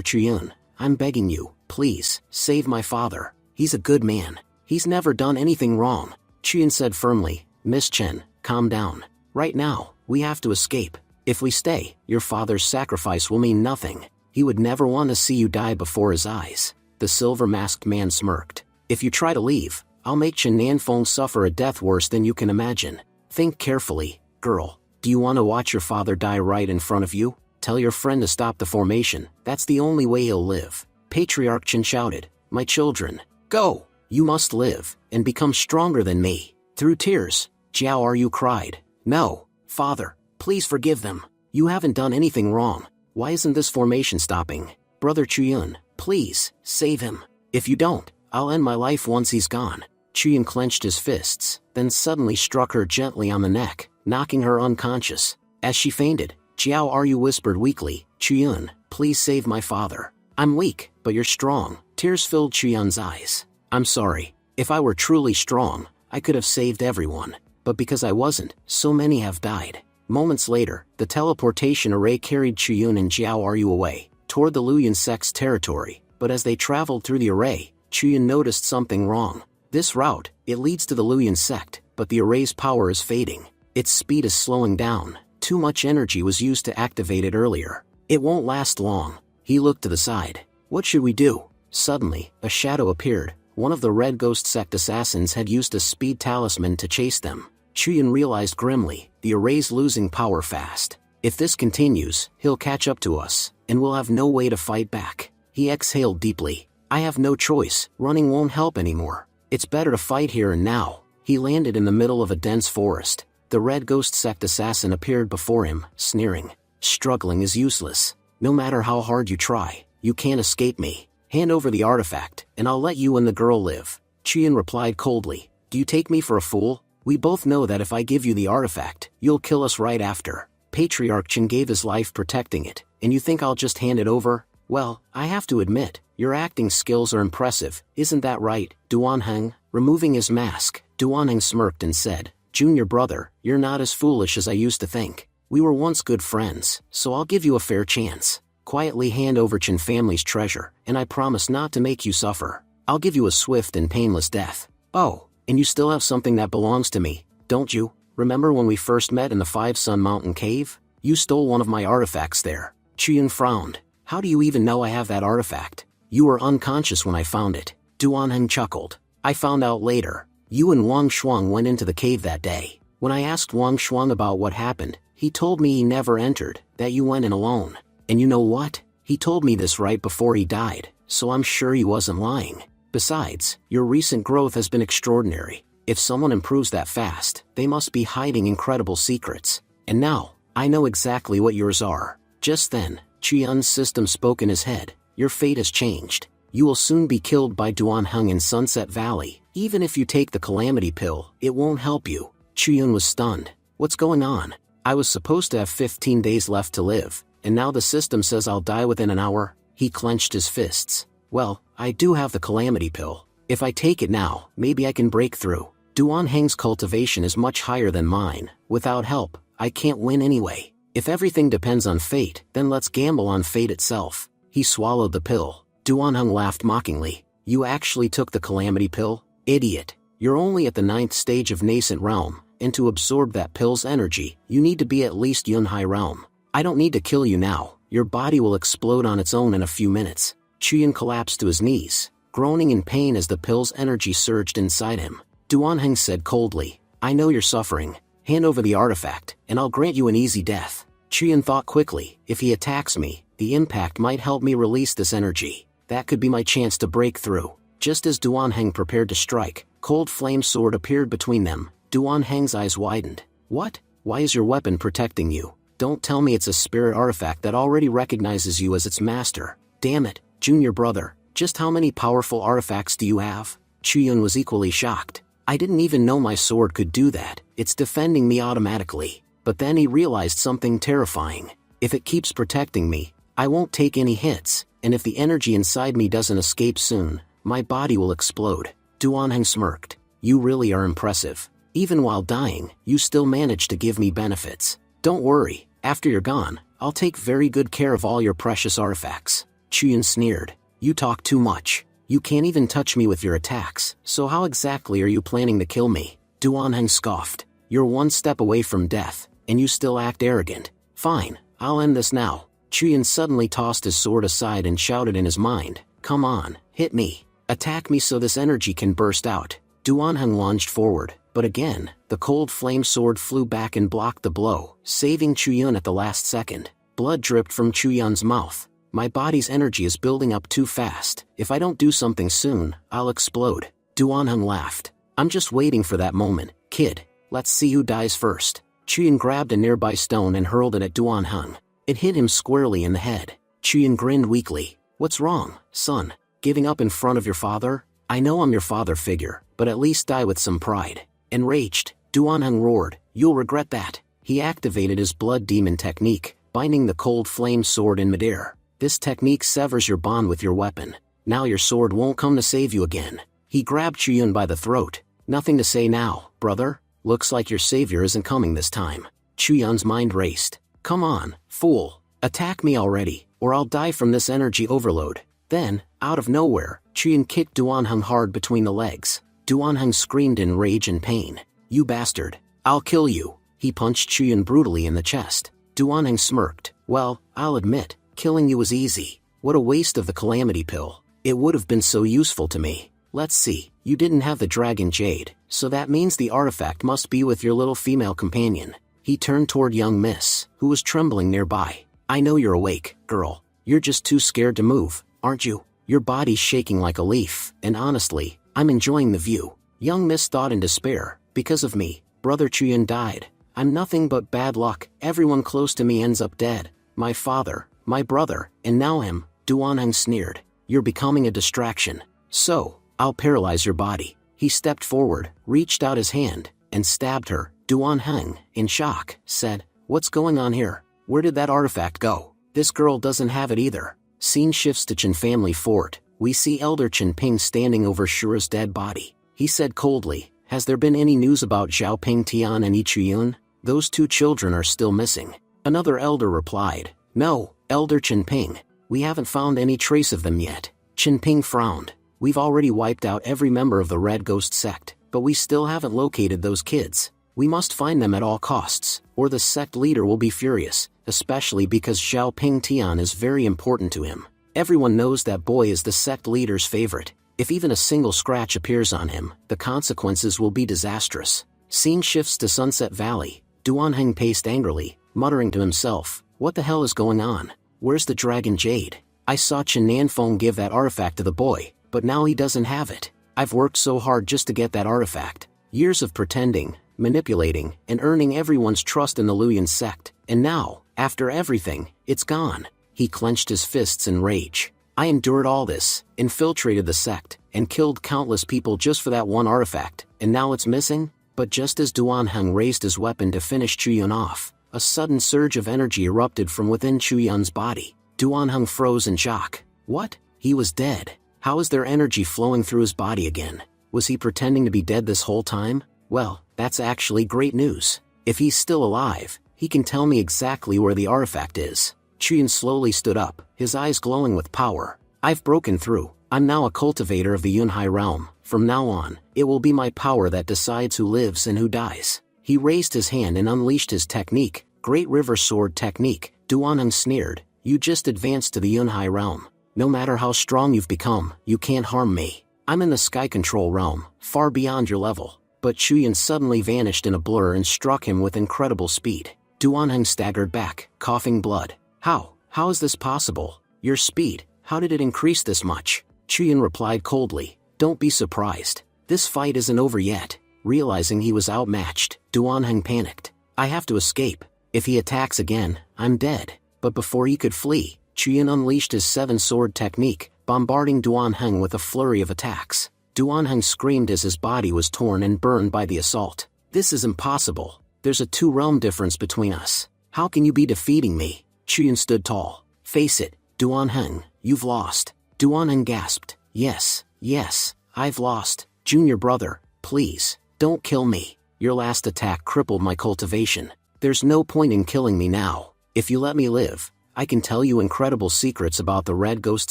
Chuyun, I'm begging you, please, save my father. He's a good man. He's never done anything wrong. Chuyun said firmly. Miss Chen, calm down. Right now, we have to escape. If we stay, your father's sacrifice will mean nothing. He would never want to see you die before his eyes. The silver-masked man smirked. If you try to leave, I'll make Chen Nanfeng suffer a death worse than you can imagine. Think carefully, girl. Do you want to watch your father die right in front of you? Tell your friend to stop the formation, that's the only way he'll live. Patriarch Chen shouted. My children, go! You must live, and become stronger than me. Through tears, Jiao Ryu cried. No, father, please forgive them. You haven't done anything wrong. Why isn't this formation stopping? Brother Chuyun, please, save him. If you don't, I'll end my life once he's gone. Chuyun clenched his fists, then suddenly struck her gently on the neck, knocking her unconscious. As she fainted, Jiao Ryu whispered weakly, Chuyun, please save my father. I'm weak, but you're strong. Tears filled Chuyun's eyes. I'm sorry. If I were truly strong, I could have saved everyone. But because I wasn't, so many have died. Moments later, the teleportation array carried Chuyun and Jiao Ryu away, toward the Luoyuan sect's territory. But as they traveled through the array, Chuyun noticed something wrong. This route, it leads to the Luoyuan sect, but the array's power is fading. Its speed is slowing down. Too much energy was used to activate it earlier. It won't last long. He looked to the side. What should we do? Suddenly, a shadow appeared. One of the Red Ghost Sect assassins had used a speed talisman to chase them. Chuyun realized grimly, the array's losing power fast. If this continues, he'll catch up to us, and we'll have no way to fight back. He exhaled deeply. I have no choice, running won't help anymore. It's better to fight here and now. He landed in the middle of a dense forest. The Red Ghost Sect assassin appeared before him, sneering. Struggling is useless. No matter how hard you try, you can't escape me. Hand over the artifact, and I'll let you and the girl live. Chuyun replied coldly. Do you take me for a fool? We both know that if I give you the artifact, you'll kill us right after. Patriarch Chen gave his life protecting it, and you think I'll just hand it over? Well, I have to admit, your acting skills are impressive, isn't that right, Duanheng? Removing his mask, Duanheng smirked and said, Junior brother, you're not as foolish as I used to think. We were once good friends, so I'll give you a fair chance. Quietly hand over Chen family's treasure, and I promise not to make you suffer. I'll give you a swift and painless death. Oh, and you still have something that belongs to me, don't you? Remember when we first met in the Five Sun Mountain Cave? You stole one of my artifacts there. Chuyun frowned. How do you even know I have that artifact? You were unconscious when I found it. Duanheng chuckled. I found out later. You and Wang Shuang went into the cave that day. When I asked Wang Shuang about what happened, he told me he never entered, that you went in alone. And you know what? He told me this right before he died, so I'm sure he wasn't lying. Besides, your recent growth has been extraordinary. If someone improves that fast, they must be hiding incredible secrets. And now, I know exactly what yours are. Just then, Chuyun's system spoke in his head. Your fate has changed. You will soon be killed by Duanheng in Sunset Valley. Even if you take the calamity pill, it won't help you. Chuyun was stunned. What's going on? I was supposed to have 15 days left to live, and now the system says I'll die within an hour? He clenched his fists. Well, I do have the calamity pill. If I take it now, maybe I can break through. Duanheng's cultivation is much higher than mine. Without help, I can't win anyway. If everything depends on fate, then let's gamble on fate itself. He swallowed the pill. Duanheng laughed mockingly. You actually took the calamity pill? Idiot. You're only at the 9th stage of nascent realm, and to absorb that pill's energy, you need to be at least Yunhai realm. I don't need to kill you now. Your body will explode on its own in a few minutes. Chuyun collapsed to his knees, groaning in pain as the pill's energy surged inside him. Duanheng said coldly, I know you're suffering. Hand over the artifact, and I'll grant you an easy death. Chuyun thought quickly, if he attacks me, the impact might help me release this energy. That could be my chance to break through. Just as Duanheng prepared to strike, cold flame sword appeared between them. Duanheng's eyes widened. What? Why is your weapon protecting you? Don't tell me it's a spirit artifact that already recognizes you as its master. Damn it, junior brother, just how many powerful artifacts do you have? Chuyun was equally shocked. I didn't even know my sword could do that. It's defending me automatically. But then he realized something terrifying. If it keeps protecting me, I won't take any hits, and if the energy inside me doesn't escape soon, my body will explode. Duanheng smirked. You really are impressive. Even while dying, you still managed to give me benefits. Don't worry, After you're gone, I'll take very good care of all your precious artifacts. Chuyun sneered. You talk too much. You can't even touch me with your attacks, so how exactly are you planning to kill me? Duanheng scoffed. You're one step away from death, and you still act arrogant. Fine, I'll end this now. Chuyun suddenly tossed his sword aside and shouted in his mind, come on, hit me. Attack me so this energy can burst out. Duanheng lunged forward, but again, the cold flame sword flew back and blocked the blow, saving Chuyun at the last second. Blood dripped from Chuyun's mouth. My body's energy is building up too fast. If I don't do something soon, I'll explode. Duanheng laughed. I'm just waiting for that moment, kid. Let's see who dies first. Chuyun grabbed a nearby stone and hurled it at Duanheng. It hit him squarely in the head. Chuyun grinned weakly. What's wrong, son? Giving up in front of your father? I know I'm your father figure, but at least die with some pride. Enraged, Duanheng roared, you'll regret that. He activated his blood demon technique, binding the cold flame sword in midair. This technique severs your bond with your weapon. Now your sword won't come to save you again. He grabbed Chuyun by the throat. Nothing to say now, brother? Looks like your savior isn't coming this time. Chuyun's mind raced. Come on, fool. Attack me already, or I'll die from this energy overload. Then, out of nowhere, Chuyun kicked Duanheng hard between the legs. Duanheng screamed in rage and pain. You bastard. I'll kill you. He punched Chuyun brutally in the chest. Duanheng smirked. Well, I'll admit, killing you was easy. What a waste of the calamity pill. It would have been so useful to me. Let's see, you didn't have the dragon jade, so that means the artifact must be with your little female companion. He turned toward young miss, who was trembling nearby. I know you're awake, girl. You're just too scared to move, aren't you? Your body's shaking like a leaf, and honestly, I'm enjoying the view. Young miss thought in despair. Because of me, brother Chuyun died. I'm nothing but bad luck. Everyone close to me ends up dead. My father, my brother, and now him. Duanheng sneered. You're becoming a distraction. So, I'll paralyze your body. He stepped forward, reached out his hand, and stabbed her. Duanheng, in shock, said, what's going on here? Where did that artifact go? This girl doesn't have it either. Scene shifts to Chen family fort. We see Elder Chen Ping standing over Shura's dead body. He said coldly, has there been any news about Zhao Ping Tian and Yi Chuyun? Those two children are still missing. Another elder replied, no, Elder Chen Ping. We haven't found any trace of them yet. Chen Ping frowned. We've already wiped out every member of the Red Ghost sect, but we still haven't located those kids. We must find them at all costs, or the sect leader will be furious, especially because Zhao Ping Tian is very important to him. Everyone knows that boy is the sect leader's favorite. If even a single scratch appears on him, the consequences will be disastrous. Scene shifts to Sunset Valley. Duanheng paced angrily, muttering to himself, what the hell is going on? Where's the dragon jade? I saw Chen Nanfeng give that artifact to the boy, but now he doesn't have it. I've worked so hard just to get that artifact. Years of pretending, manipulating, and earning everyone's trust in the Luyan sect, and now, after everything, it's gone. He clenched his fists in rage. I endured all this, infiltrated the sect, and killed countless people just for that one artifact, and now it's missing? But just as Duanheng raised his weapon to finish Chuyun off, a sudden surge of energy erupted from within Chuyun's body. Duanheng froze in shock. What? He was dead. How is there energy flowing through his body again? Was he pretending to be dead this whole time? Well, that's actually great news. If he's still alive, he can tell me exactly where the artifact is. Chuyun slowly stood up, his eyes glowing with power. I've broken through. I'm now a cultivator of the Yunhai realm. From now on, it will be my power that decides who lives and who dies. He raised his hand and unleashed his technique, Great River Sword Technique. Duanheng sneered, you just advanced to the Yunhai realm. No matter how strong you've become, you can't harm me. I'm in the Sky Control realm, far beyond your level. But Chuyun suddenly vanished in a blur and struck him with incredible speed. Duanheng staggered back, coughing blood. How is this possible? Your speed, how did it increase this much? Chuyun replied coldly, don't be surprised. This fight isn't over yet. Realizing he was outmatched, Duanheng panicked. I have to escape. If he attacks again, I'm dead. But before he could flee, Chuyun unleashed his seven-sword technique, bombarding Duanheng with a flurry of attacks. Duanheng screamed as his body was torn and burned by the assault. This is impossible. There's a two-realm difference between us. How can you be defeating me? Chuyun stood tall. Face it, Duanheng, you've lost. Duanheng gasped. Yes, I've lost. Junior brother, please, don't kill me. Your last attack crippled my cultivation. There's no point in killing me now. If you let me live, I can tell you incredible secrets about the Red Ghost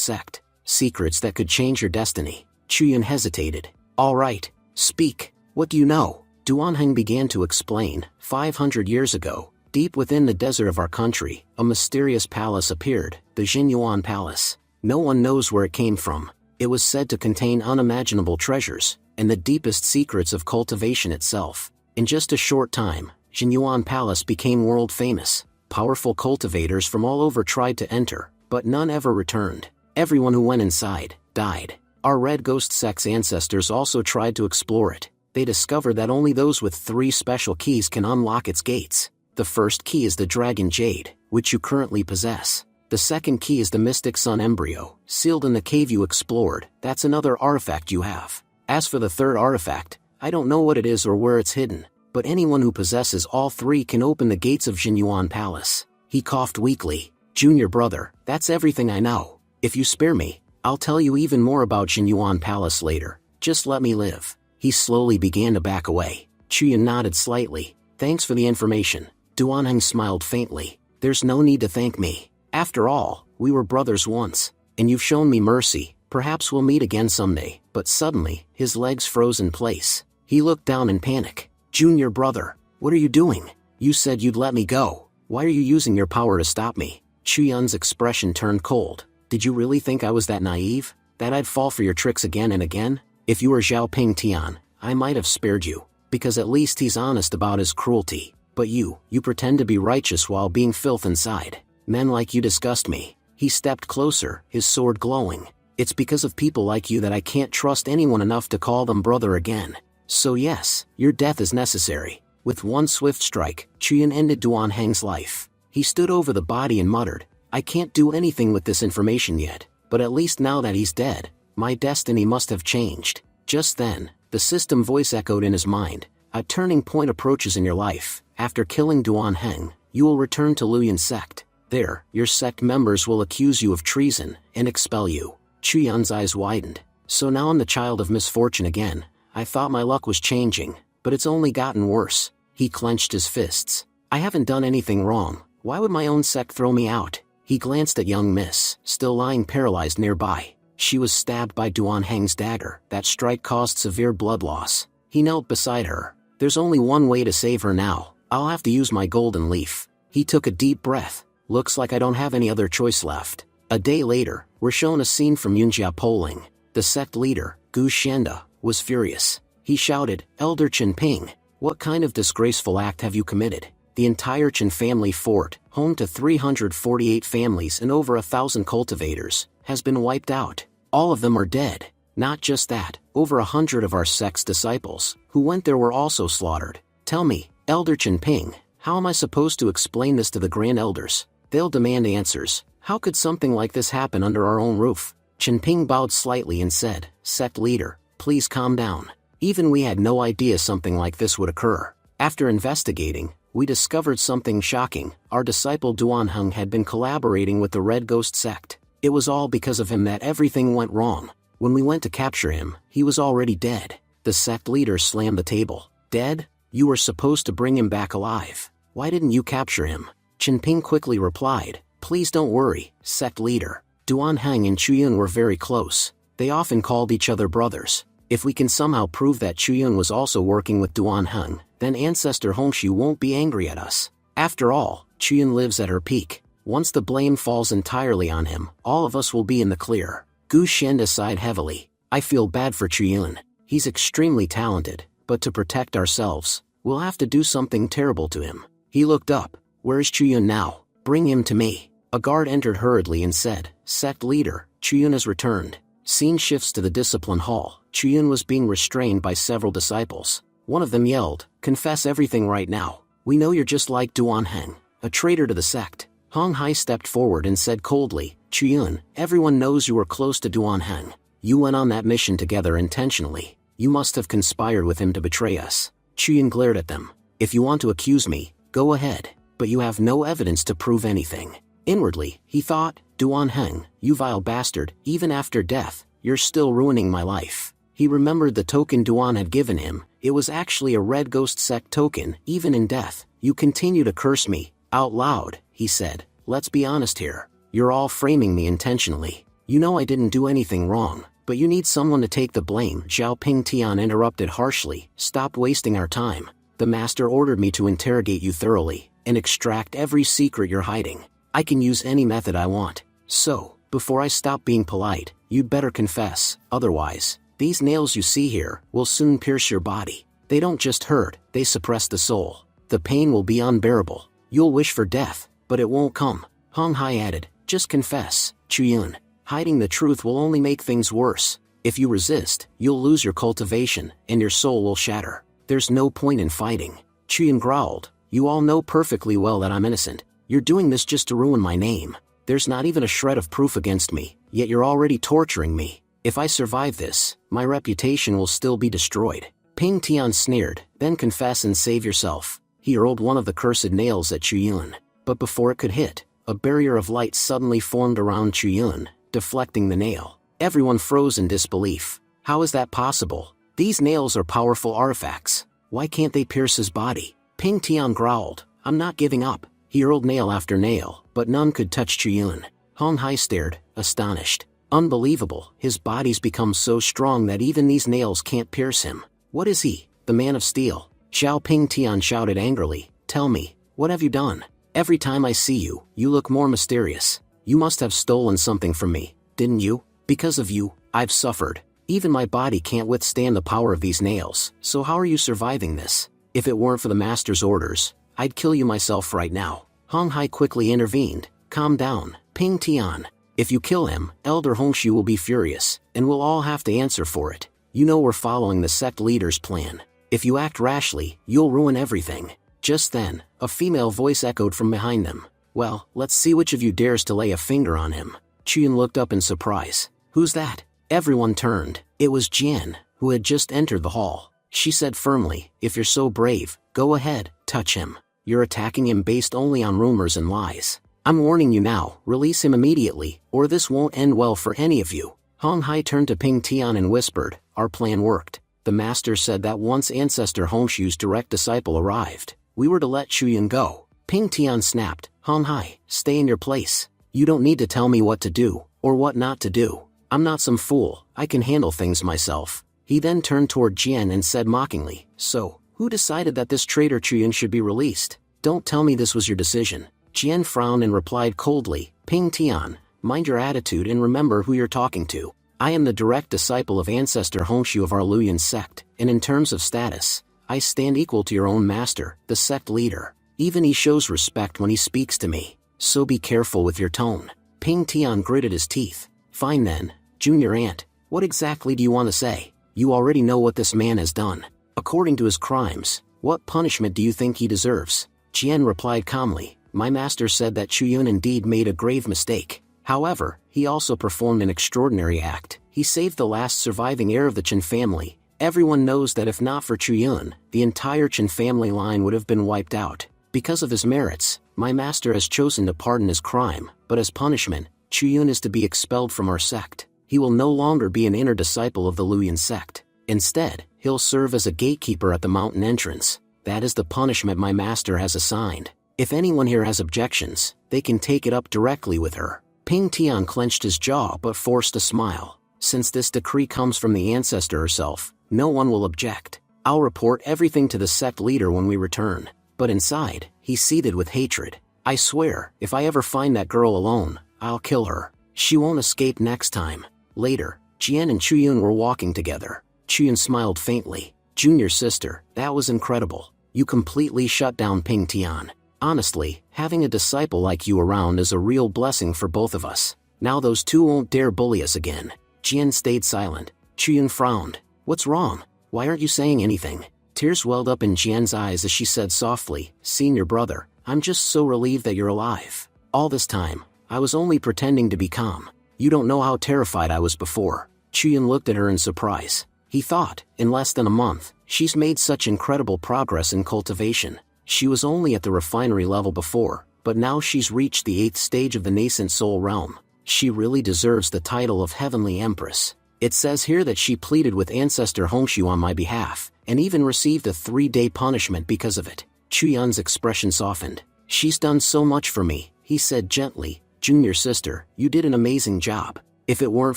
sect. Secrets that could change your destiny. Chuyun hesitated. All right, speak. What do you know? Duanheng began to explain. 500 years ago, deep within the desert of our country, a mysterious palace appeared, the Jinyuan Palace. No one knows where it came from. It was said to contain unimaginable treasures, and the deepest secrets of cultivation itself. In just a short time, Jinyuan Palace became world famous. Powerful cultivators from all over tried to enter, but none ever returned. Everyone who went inside, died. Our Red Ghost sect's ancestors also tried to explore it. They discovered that only those with 3 special keys can unlock its gates. The first key is the Dragon Jade, which you currently possess. The second key is the Mystic Sun Embryo, sealed in the cave you explored. That's another artifact you have. As for the third artifact, I don't know what it is or where it's hidden, but anyone who possesses all 3 can open the gates of Jinyuan Palace. He coughed weakly. Junior brother, that's everything I know. If you spare me, I'll tell you even more about Jinyuan Palace later. Just let me live. He slowly began to back away. Chuyun nodded slightly. Thanks for the information. Duanheng smiled faintly. There's no need to thank me. After all, we were brothers once, and you've shown me mercy. Perhaps we'll meet again someday. But suddenly, his legs froze in place. He looked down in panic. Junior brother, what are you doing? You said you'd let me go. Why are you using your power to stop me? Chuyun's expression turned cold. Did you really think I was that naive? That I'd fall for your tricks again and again? If you were Zhao Ping Tian, I might have spared you, because at least he's honest about his cruelty. But you pretend to be righteous while being filth inside. Men like you disgust me. He stepped closer, his sword glowing. It's because of people like you that I can't trust anyone enough to call them brother again. So yes, your death is necessary. With one swift strike, Chuyun ended Duanheng's life. He stood over the body and muttered, I can't do anything with this information yet, but at least now that he's dead, my destiny must have changed. Just then, the system voice echoed in his mind. A turning point approaches in your life. After killing Duanheng, you will return to Luyan sect. There, your sect members will accuse you of treason and expel you. Chuyun's eyes widened. So now I'm the child of misfortune again. I thought my luck was changing, but it's only gotten worse. He clenched his fists. I haven't done anything wrong. Why would my own sect throw me out? He glanced at young Miss, still lying paralyzed nearby. She was stabbed by Duanheng's dagger. That strike caused severe blood loss. He knelt beside her. There's only one way to save her now. I'll have to use my golden leaf. He took a deep breath. Looks like I don't have any other choice left. A day later, we're shown a scene from Yunjia Poling. The sect leader, Gu Shenda, was furious. He shouted, Elder Chen Ping, what kind of disgraceful act have you committed? The entire Chen family fort, home to 348 families and over 1,000 cultivators, has been wiped out. All of them are dead. Not just that, over 100 of our sect's disciples, who went there were also slaughtered. Tell me, Elder Chen Ping, how am I supposed to explain this to the Grand Elders? They'll demand answers. How could something like this happen under our own roof? Chen Ping bowed slightly and said, Sect leader, please calm down. Even we had no idea something like this would occur. After investigating, we discovered something shocking. Our disciple Duanheng had been collaborating with the Red Ghost sect. It was all because of him that everything went wrong. When we went to capture him, he was already dead. The sect leader slammed the table. Dead? You were supposed to bring him back alive. Why didn't you capture him? Chen Ping quickly replied, Please don't worry, sect leader. Duanheng and Chuyun were very close. They often called each other brothers. If we can somehow prove that Chuyun was also working with Duanheng, then Ancestor Hongshu won't be angry at us. After all, Chuyun lives at her peak. Once the blame falls entirely on him, all of us will be in the clear. Gu Shenda sighed heavily. I feel bad for Chuyun. He's extremely talented, but to protect ourselves, we'll have to do something terrible to him. He looked up. Where's Chuyun now? Bring him to me. A guard entered hurriedly and said, Sect leader, Chuyun has returned. Scene shifts to the discipline hall. Chuyun was being restrained by several disciples. One of them yelled, Confess everything right now. We know you're just like Duanheng, a traitor to the sect. Hong Hai stepped forward and said coldly, Chuyun, everyone knows you were close to Duanheng. You went on that mission together intentionally. You must have conspired with him to betray us. Chuyun glared at them. If you want to accuse me, go ahead, but you have no evidence to prove anything. Inwardly, he thought, Duanheng, you vile bastard, even after death, you're still ruining my life. He remembered the token Duan had given him. It was actually a Red Ghost sect token. Even in death, you continue to curse me. Out loud, he said. Let's be honest here. You're all framing me intentionally. You know I didn't do anything wrong, but you need someone to take the blame. Xiao Pingtian interrupted harshly. Stop wasting our time. The master ordered me to interrogate you thoroughly, and extract every secret you're hiding. I can use any method I want. So, before I stop being polite, you'd better confess, otherwise, these nails you see here will soon pierce your body. They don't just hurt, they suppress the soul. The pain will be unbearable. You'll wish for death, but it won't come. Hong Hai added, just confess, Chuyun. Hiding the truth will only make things worse. If you resist, you'll lose your cultivation, and your soul will shatter. There's no point in fighting. Chuyun growled, you all know perfectly well that I'm innocent. You're doing this just to ruin my name. There's not even a shred of proof against me, yet you're already torturing me. If I survive this, my reputation will still be destroyed. Ping Tian sneered, then confess and save yourself. He hurled one of the cursed nails at Chuyun. But before it could hit, a barrier of light suddenly formed around Chuyun, deflecting the nail. Everyone froze in disbelief. How is that possible? These nails are powerful artifacts. Why can't they pierce his body? Ping Tian growled, I'm not giving up. He hurled nail after nail, but none could touch Chuyun. Hong Hai stared, astonished. Unbelievable, his body's become so strong that even these nails can't pierce him. What is he, the man of steel? Xiao Ping Tian shouted angrily, tell me, what have you done? Every time I see you, you look more mysterious. You must have stolen something from me, didn't you? Because of you, I've suffered. Even my body can't withstand the power of these nails, so how are you surviving this? If it weren't for the master's orders, I'd kill you myself right now. Hong Hai quickly intervened. Calm down, Ping Tian. If you kill him, Elder Hongshu will be furious, and we'll all have to answer for it. You know we're following the sect leader's plan. If you act rashly, you'll ruin everything. Just then, a female voice echoed from behind them. Well, let's see which of you dares to lay a finger on him. Chuyun looked up in surprise. Who's that? Everyone turned. It was Jian, who had just entered the hall. She said firmly, if you're so brave, go ahead, touch him. You're attacking him based only on rumors and lies. I'm warning you now, release him immediately, or this won't end well for any of you. Hong Hai turned to Ping Tian and whispered, our plan worked. The master said that once Ancestor Hongshu's direct disciple arrived, we were to let Chuyun go. Ping Tian snapped, Hong Hai, stay in your place. You don't need to tell me what to do, or what not to do. I'm not some fool, I can handle things myself. He then turned toward Jian and said mockingly, so, who decided that this traitor Chuyun should be released? Don't tell me this was your decision. Jian frowned and replied coldly, Ping Tian, mind your attitude and remember who you're talking to. I am the direct disciple of Ancestor Hongshu of our Luyan sect, and in terms of status, I stand equal to your own master, the sect leader. Even he shows respect when he speaks to me, so be careful with your tone. Ping Tian gritted his teeth. Fine then, Junior Ant, what exactly do you want to say? You already know what this man has done. According to his crimes, what punishment do you think he deserves? Jian replied calmly, my master said that Chuyun indeed made a grave mistake. However, he also performed an extraordinary act. He saved the last surviving heir of the Chen family. Everyone knows that if not for Chuyun, the entire Chen family line would have been wiped out. Because of his merits, my master has chosen to pardon his crime, but as punishment, Chuyun is to be expelled from our sect. He will no longer be an inner disciple of the Luyan sect. Instead, he'll serve as a gatekeeper at the mountain entrance. That is the punishment my master has assigned. If anyone here has objections, they can take it up directly with her. Ping Tian clenched his jaw but forced a smile. Since this decree comes from the ancestor herself, no one will object. I'll report everything to the sect leader when we return. But inside, he seethed with hatred. I swear, if I ever find that girl alone, I'll kill her. She won't escape next time. Later, Jian and Chuyun were walking together. Chuyun smiled faintly. Junior sister, that was incredible. You completely shut down Ping Tian. Honestly, having a disciple like you around is a real blessing for both of us. Now those two won't dare bully us again. Jian stayed silent. Chuyun frowned. What's wrong? Why aren't you saying anything? Tears welled up in Jian's eyes as she said softly, Senior brother, I'm just so relieved that you're alive. All this time, I was only pretending to be calm. You don't know how terrified I was before. Chuyun looked at her in surprise. He thought, in less than a month, she's made such incredible progress in cultivation. She was only at the refinery level before, but now she's reached the 8th stage of the nascent soul realm. She really deserves the title of Heavenly Empress. It says here that she pleaded with Ancestor Hongshu on my behalf, and even received a 3-day punishment because of it. Chuyun's expression softened. She's done so much for me, he said gently. Junior sister, you did an amazing job. If it weren't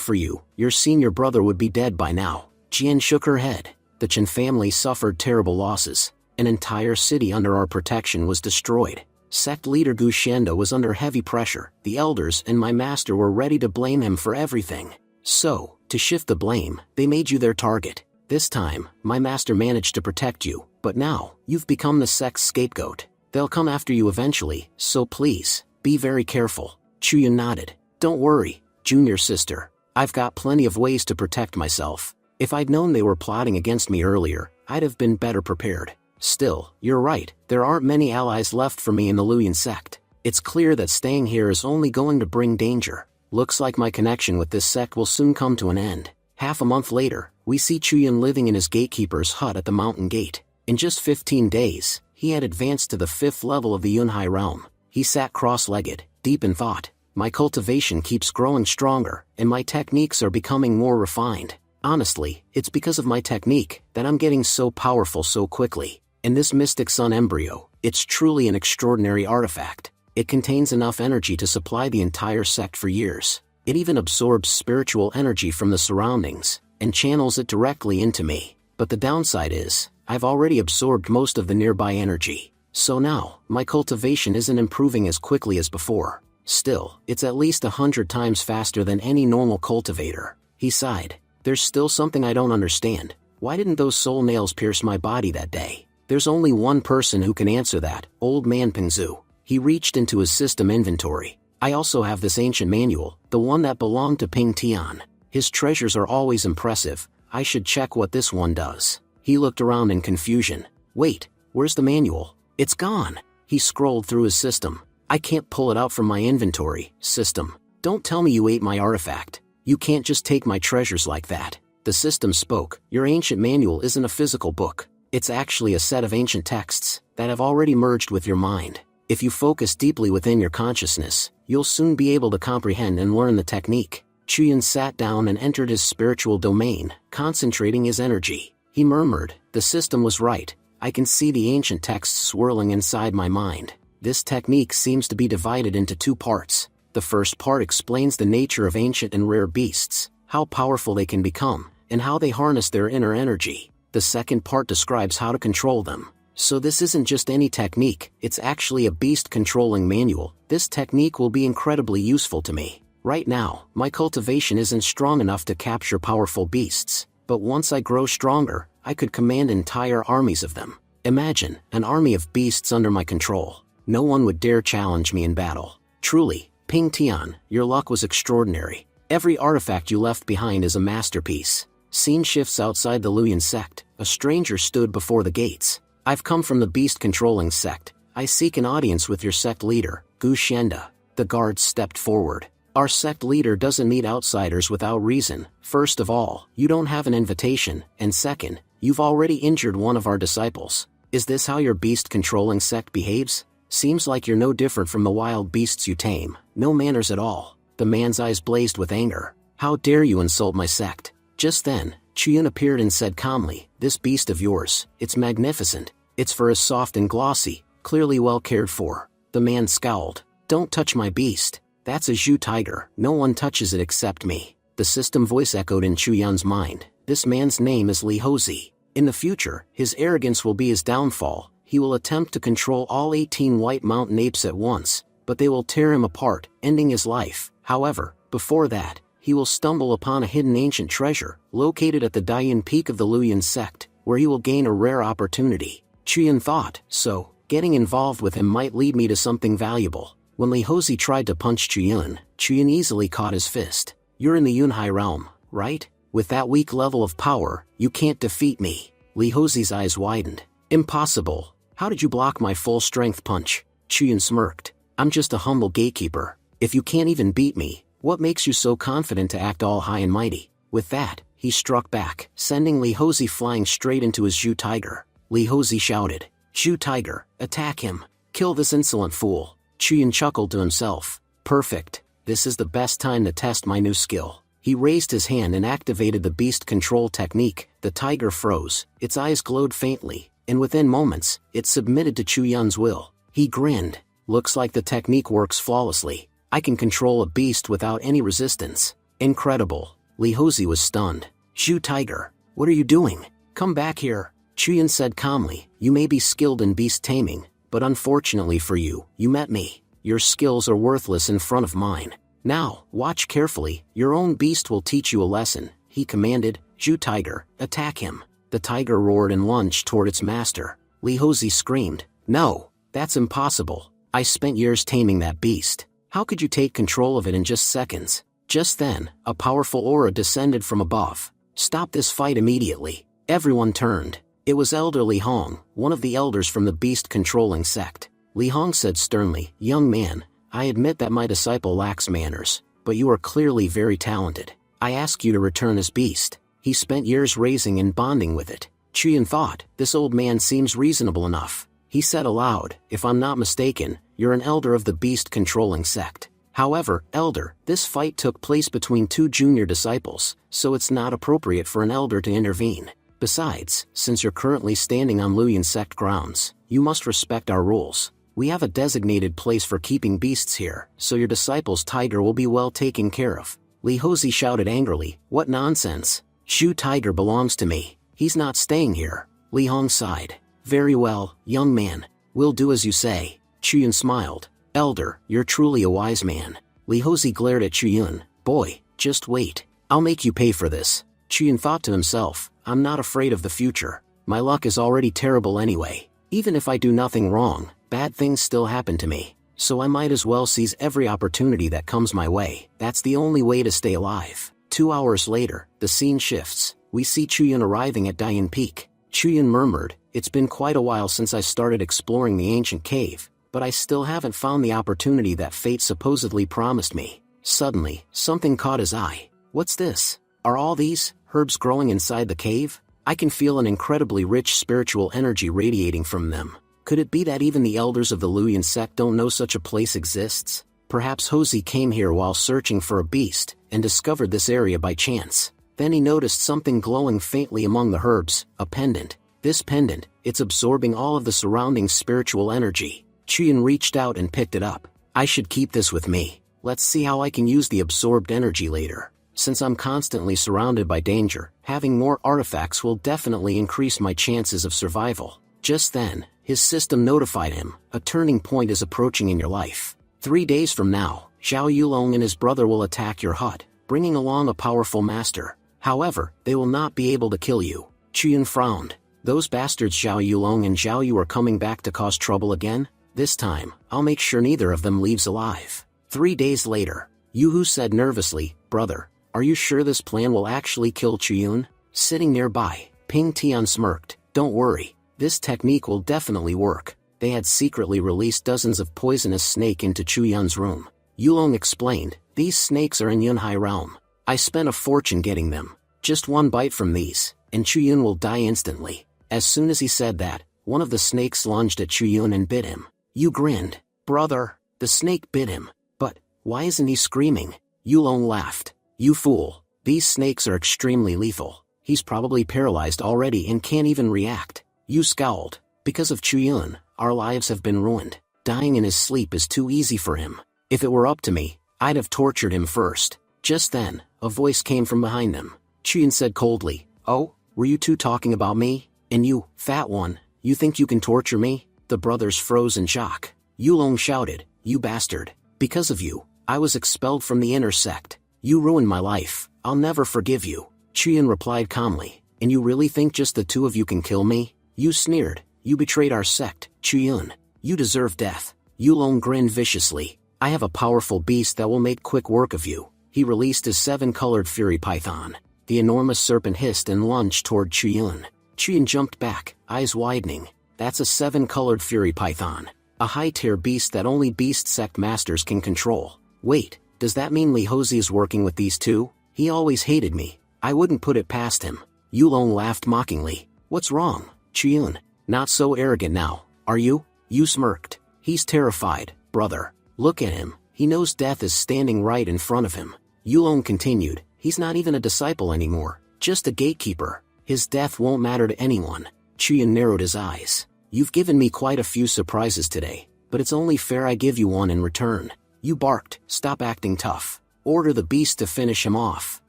for you, your senior brother would be dead by now. Jian shook her head. The Chen family suffered terrible losses. An entire city under our protection was destroyed. Sect leader Gu Xianda was under heavy pressure. The elders and my master were ready to blame him for everything. So, to shift the blame, they made you their target. This time, my master managed to protect you, but now, you've become the sect's scapegoat. They'll come after you eventually, so please, be very careful. Chuyun nodded. Don't worry, junior sister. I've got plenty of ways to protect myself. If I'd known they were plotting against me earlier, I'd have been better prepared. Still, you're right, there aren't many allies left for me in the Luyan sect. It's clear that staying here is only going to bring danger. Looks like my connection with this sect will soon come to an end. Half a month later, we see Chuyun living in his gatekeeper's hut at the mountain gate. In just 15 days, he had advanced to the 5th level of the Yunhai realm. He sat cross-legged, deep in thought. My cultivation keeps growing stronger, and my techniques are becoming more refined. Honestly, it's because of my technique that I'm getting so powerful so quickly. And this Mystic Sun embryo, it's truly an extraordinary artifact. It contains enough energy to supply the entire sect for years. It even absorbs spiritual energy from the surroundings, and channels it directly into me. But the downside is, I've already absorbed most of the nearby energy. So now, my cultivation isn't improving as quickly as before. Still, it's at least 100 times faster than any normal cultivator. He sighed. There's still something I don't understand. Why didn't those soul nails pierce my body that day? There's only one person who can answer that, Old Man Pingzu. He reached into his system inventory. I also have this ancient manual, the one that belonged to Ping Tian. His treasures are always impressive. I should check what this one does. He looked around in confusion. Wait, where's the manual? It's gone. He scrolled through his system. I can't pull it out from my inventory. System, don't tell me you ate my artifact. You can't just take my treasures like that. The system spoke. Your ancient manual isn't a physical book. It's actually a set of ancient texts that have already merged with your mind. If you focus deeply within your consciousness, you'll soon be able to comprehend and learn the technique. Chuyun sat down and entered his spiritual domain, concentrating his energy. He murmured, the system was right. I can see the ancient texts swirling inside my mind. This technique seems to be divided into 2 parts. The first part explains the nature of ancient and rare beasts, how powerful they can become, and how they harness their inner energy. The second part describes how to control them. So this isn't just any technique, it's actually a beast-controlling manual. This technique will be incredibly useful to me. Right now, my cultivation isn't strong enough to capture powerful beasts, but once I grow stronger, I could command entire armies of them. Imagine, an army of beasts under my control. No one would dare challenge me in battle. Truly, Ping Tian, your luck was extraordinary. Every artifact you left behind is a masterpiece. Scene shifts outside the Luyan sect. A stranger stood before the gates. I've come from the beast-controlling sect. I seek an audience with your sect leader, Gu Xianda. The guards stepped forward. Our sect leader doesn't meet outsiders without reason. First of all, you don't have an invitation, and second, you've already injured one of our disciples. Is this how your beast-controlling sect behaves? Seems like you're no different from the wild beasts you tame. No manners at all. The man's eyes blazed with anger. How dare you insult my sect? Just then, Chuyun appeared and said calmly, this beast of yours, it's magnificent. It's fur is soft and glossy, clearly well cared for. The man scowled. Don't touch my beast. That's a Zhu tiger. No one touches it except me. The system voice echoed in Chuyun's mind. This man's name is Li Hozi. In the future, his arrogance will be his downfall. He will attempt to control all 18 white mountain apes at once, but they will tear him apart, ending his life. However, before that, he will stumble upon a hidden ancient treasure, located at the Dayun Peak of the Luyan sect, where he will gain a rare opportunity. Chuyun thought, so, getting involved with him might lead me to something valuable. When Li Hozi tried to punch Chuyun easily caught his fist. You're in the Yunhai realm, right? With that weak level of power, you can't defeat me. Li Hozi's eyes widened. Impossible. How did you block my full-strength punch? Chuyun smirked. I'm just a humble gatekeeper. If you can't even beat me, what makes you so confident to act all high and mighty? With that, he struck back, sending Li Hozi flying straight into his Zhu tiger. Li Hozi shouted, Zhu tiger, attack him. Kill this insolent fool. Chuyun chuckled to himself. Perfect. This is the best time to test my new skill. He raised his hand and activated the beast control technique. The tiger froze, its eyes glowed faintly, and within moments, it submitted to Chuyun's will. He grinned. Looks like the technique works flawlessly. I can control a beast without any resistance. Incredible. Li Houzi was stunned. Zhu Tiger, what are you doing? Come back here. Chuyan said calmly, you may be skilled in beast taming, but unfortunately for you, you met me. Your skills are worthless in front of mine. Now, watch carefully, your own beast will teach you a lesson, he commanded. Zhu Tiger, attack him. The tiger roared and lunged toward its master. Li Houzi screamed, no, that's impossible. I spent years taming that beast. How could you take control of it in just seconds? Just then, a powerful aura descended from above. Stop this fight immediately. Everyone turned. It was Elder Li Hong, one of the elders from the beast-controlling sect. Li Hong said sternly, young man, I admit that my disciple lacks manners, but you are clearly very talented. I ask you to return his beast. He spent years raising and bonding with it. Chuyan thought, this old man seems reasonable enough. He said aloud, if I'm not mistaken, you're an elder of the beast-controlling sect. However, elder, this fight took place between two junior disciples, so it's not appropriate for an elder to intervene. Besides, since you're currently standing on Luyan sect grounds, you must respect our rules. We have a designated place for keeping beasts here, so your disciple's tiger will be well taken care of. Li Houzi shouted angrily, what nonsense. Zhu Tiger belongs to me. He's not staying here. Li Hong sighed. Very well, young man. We'll do as you say. Chuyan smiled. Elder, you're truly a wise man. Li Houzi glared at Chuyan. Boy, just wait. I'll make you pay for this. Chuyan thought to himself, I'm not afraid of the future. My luck is already terrible anyway. Even if I do nothing wrong, bad things still happen to me. So I might as well seize every opportunity that comes my way. That's the only way to stay alive. 2 hours later, the scene shifts. We see Chuyan arriving at Dian Peak. Chuyan murmured, it's been quite a while since I started exploring the ancient cave, but I still haven't found the opportunity that fate supposedly promised me. Suddenly, something caught his eye. What's this? Are all these herbs growing inside the cave? I can feel an incredibly rich spiritual energy radiating from them. Could it be that even the elders of the Luyan sect don't know such a place exists? Perhaps Houzi came here while searching for a beast, and discovered this area by chance. Then he noticed something glowing faintly among the herbs, a pendant. This pendant, it's absorbing all of the surrounding spiritual energy. Chuyan reached out and picked it up. I should keep this with me. Let's see how I can use the absorbed energy later. Since I'm constantly surrounded by danger, having more artifacts will definitely increase my chances of survival. Just then, his system notified him, a turning point is approaching in your life. 3 days from now, Zhao Yulong and his brother will attack your hut, bringing along a powerful master. However, they will not be able to kill you. Chuyan frowned. Those bastards Zhao Yulong and Zhao Yu are coming back to cause trouble again? This time, I'll make sure neither of them leaves alive. 3 days later, Yuhu said nervously, brother, are you sure this plan will actually kill Chuyan? Sitting nearby, Ping Tian smirked, don't worry, this technique will definitely work. They had secretly released dozens of poisonous snake into Chuyan's room. Yulong explained, these snakes are in Yunhai realm. I spent a fortune getting them. Just one bite from these, and Chuyan will die instantly. As soon as he said that, one of the snakes lunged at Chuyan and bit him. Yu grinned. Brother, the snake bit him. But, why isn't he screaming? Yulong laughed. You fool, these snakes are extremely lethal. He's probably paralyzed already and can't even react. Yu scowled. Because of Chuyan, our lives have been ruined. Dying in his sleep is too easy for him. If it were up to me, I'd have tortured him first. Just then, a voice came from behind them. Chuyan said coldly, oh, were you two talking about me? And you, fat one, you think you can torture me? The brothers froze in shock. Yulong shouted, you bastard. Because of you, I was expelled from the inner sect. You ruined my life. I'll never forgive you. Chuyan replied calmly. And you really think just the two of you can kill me? You sneered. You betrayed our sect, Chuyan. You deserve death. Yulong grinned viciously. I have a powerful beast that will make quick work of you. He released his 7-colored fury python. The enormous serpent hissed and lunged toward Chuyan. Chuyan jumped back, eyes widening. That's a 7-colored fury python. A high-tier beast that only beast sect masters can control. Wait, does that mean Li Houzi is working with these two? He always hated me. I wouldn't put it past him. Yulong laughed mockingly. What's wrong, Chuyan? Not so arrogant now, are you? Yu smirked. He's terrified, brother. Look at him, he knows death is standing right in front of him. Yulong continued, he's not even a disciple anymore, just a gatekeeper. His death won't matter to anyone. Chuyan narrowed his eyes. You've given me quite a few surprises today. but it's only fair I give you one in return. You barked, stop acting tough. Order the beast to finish him off.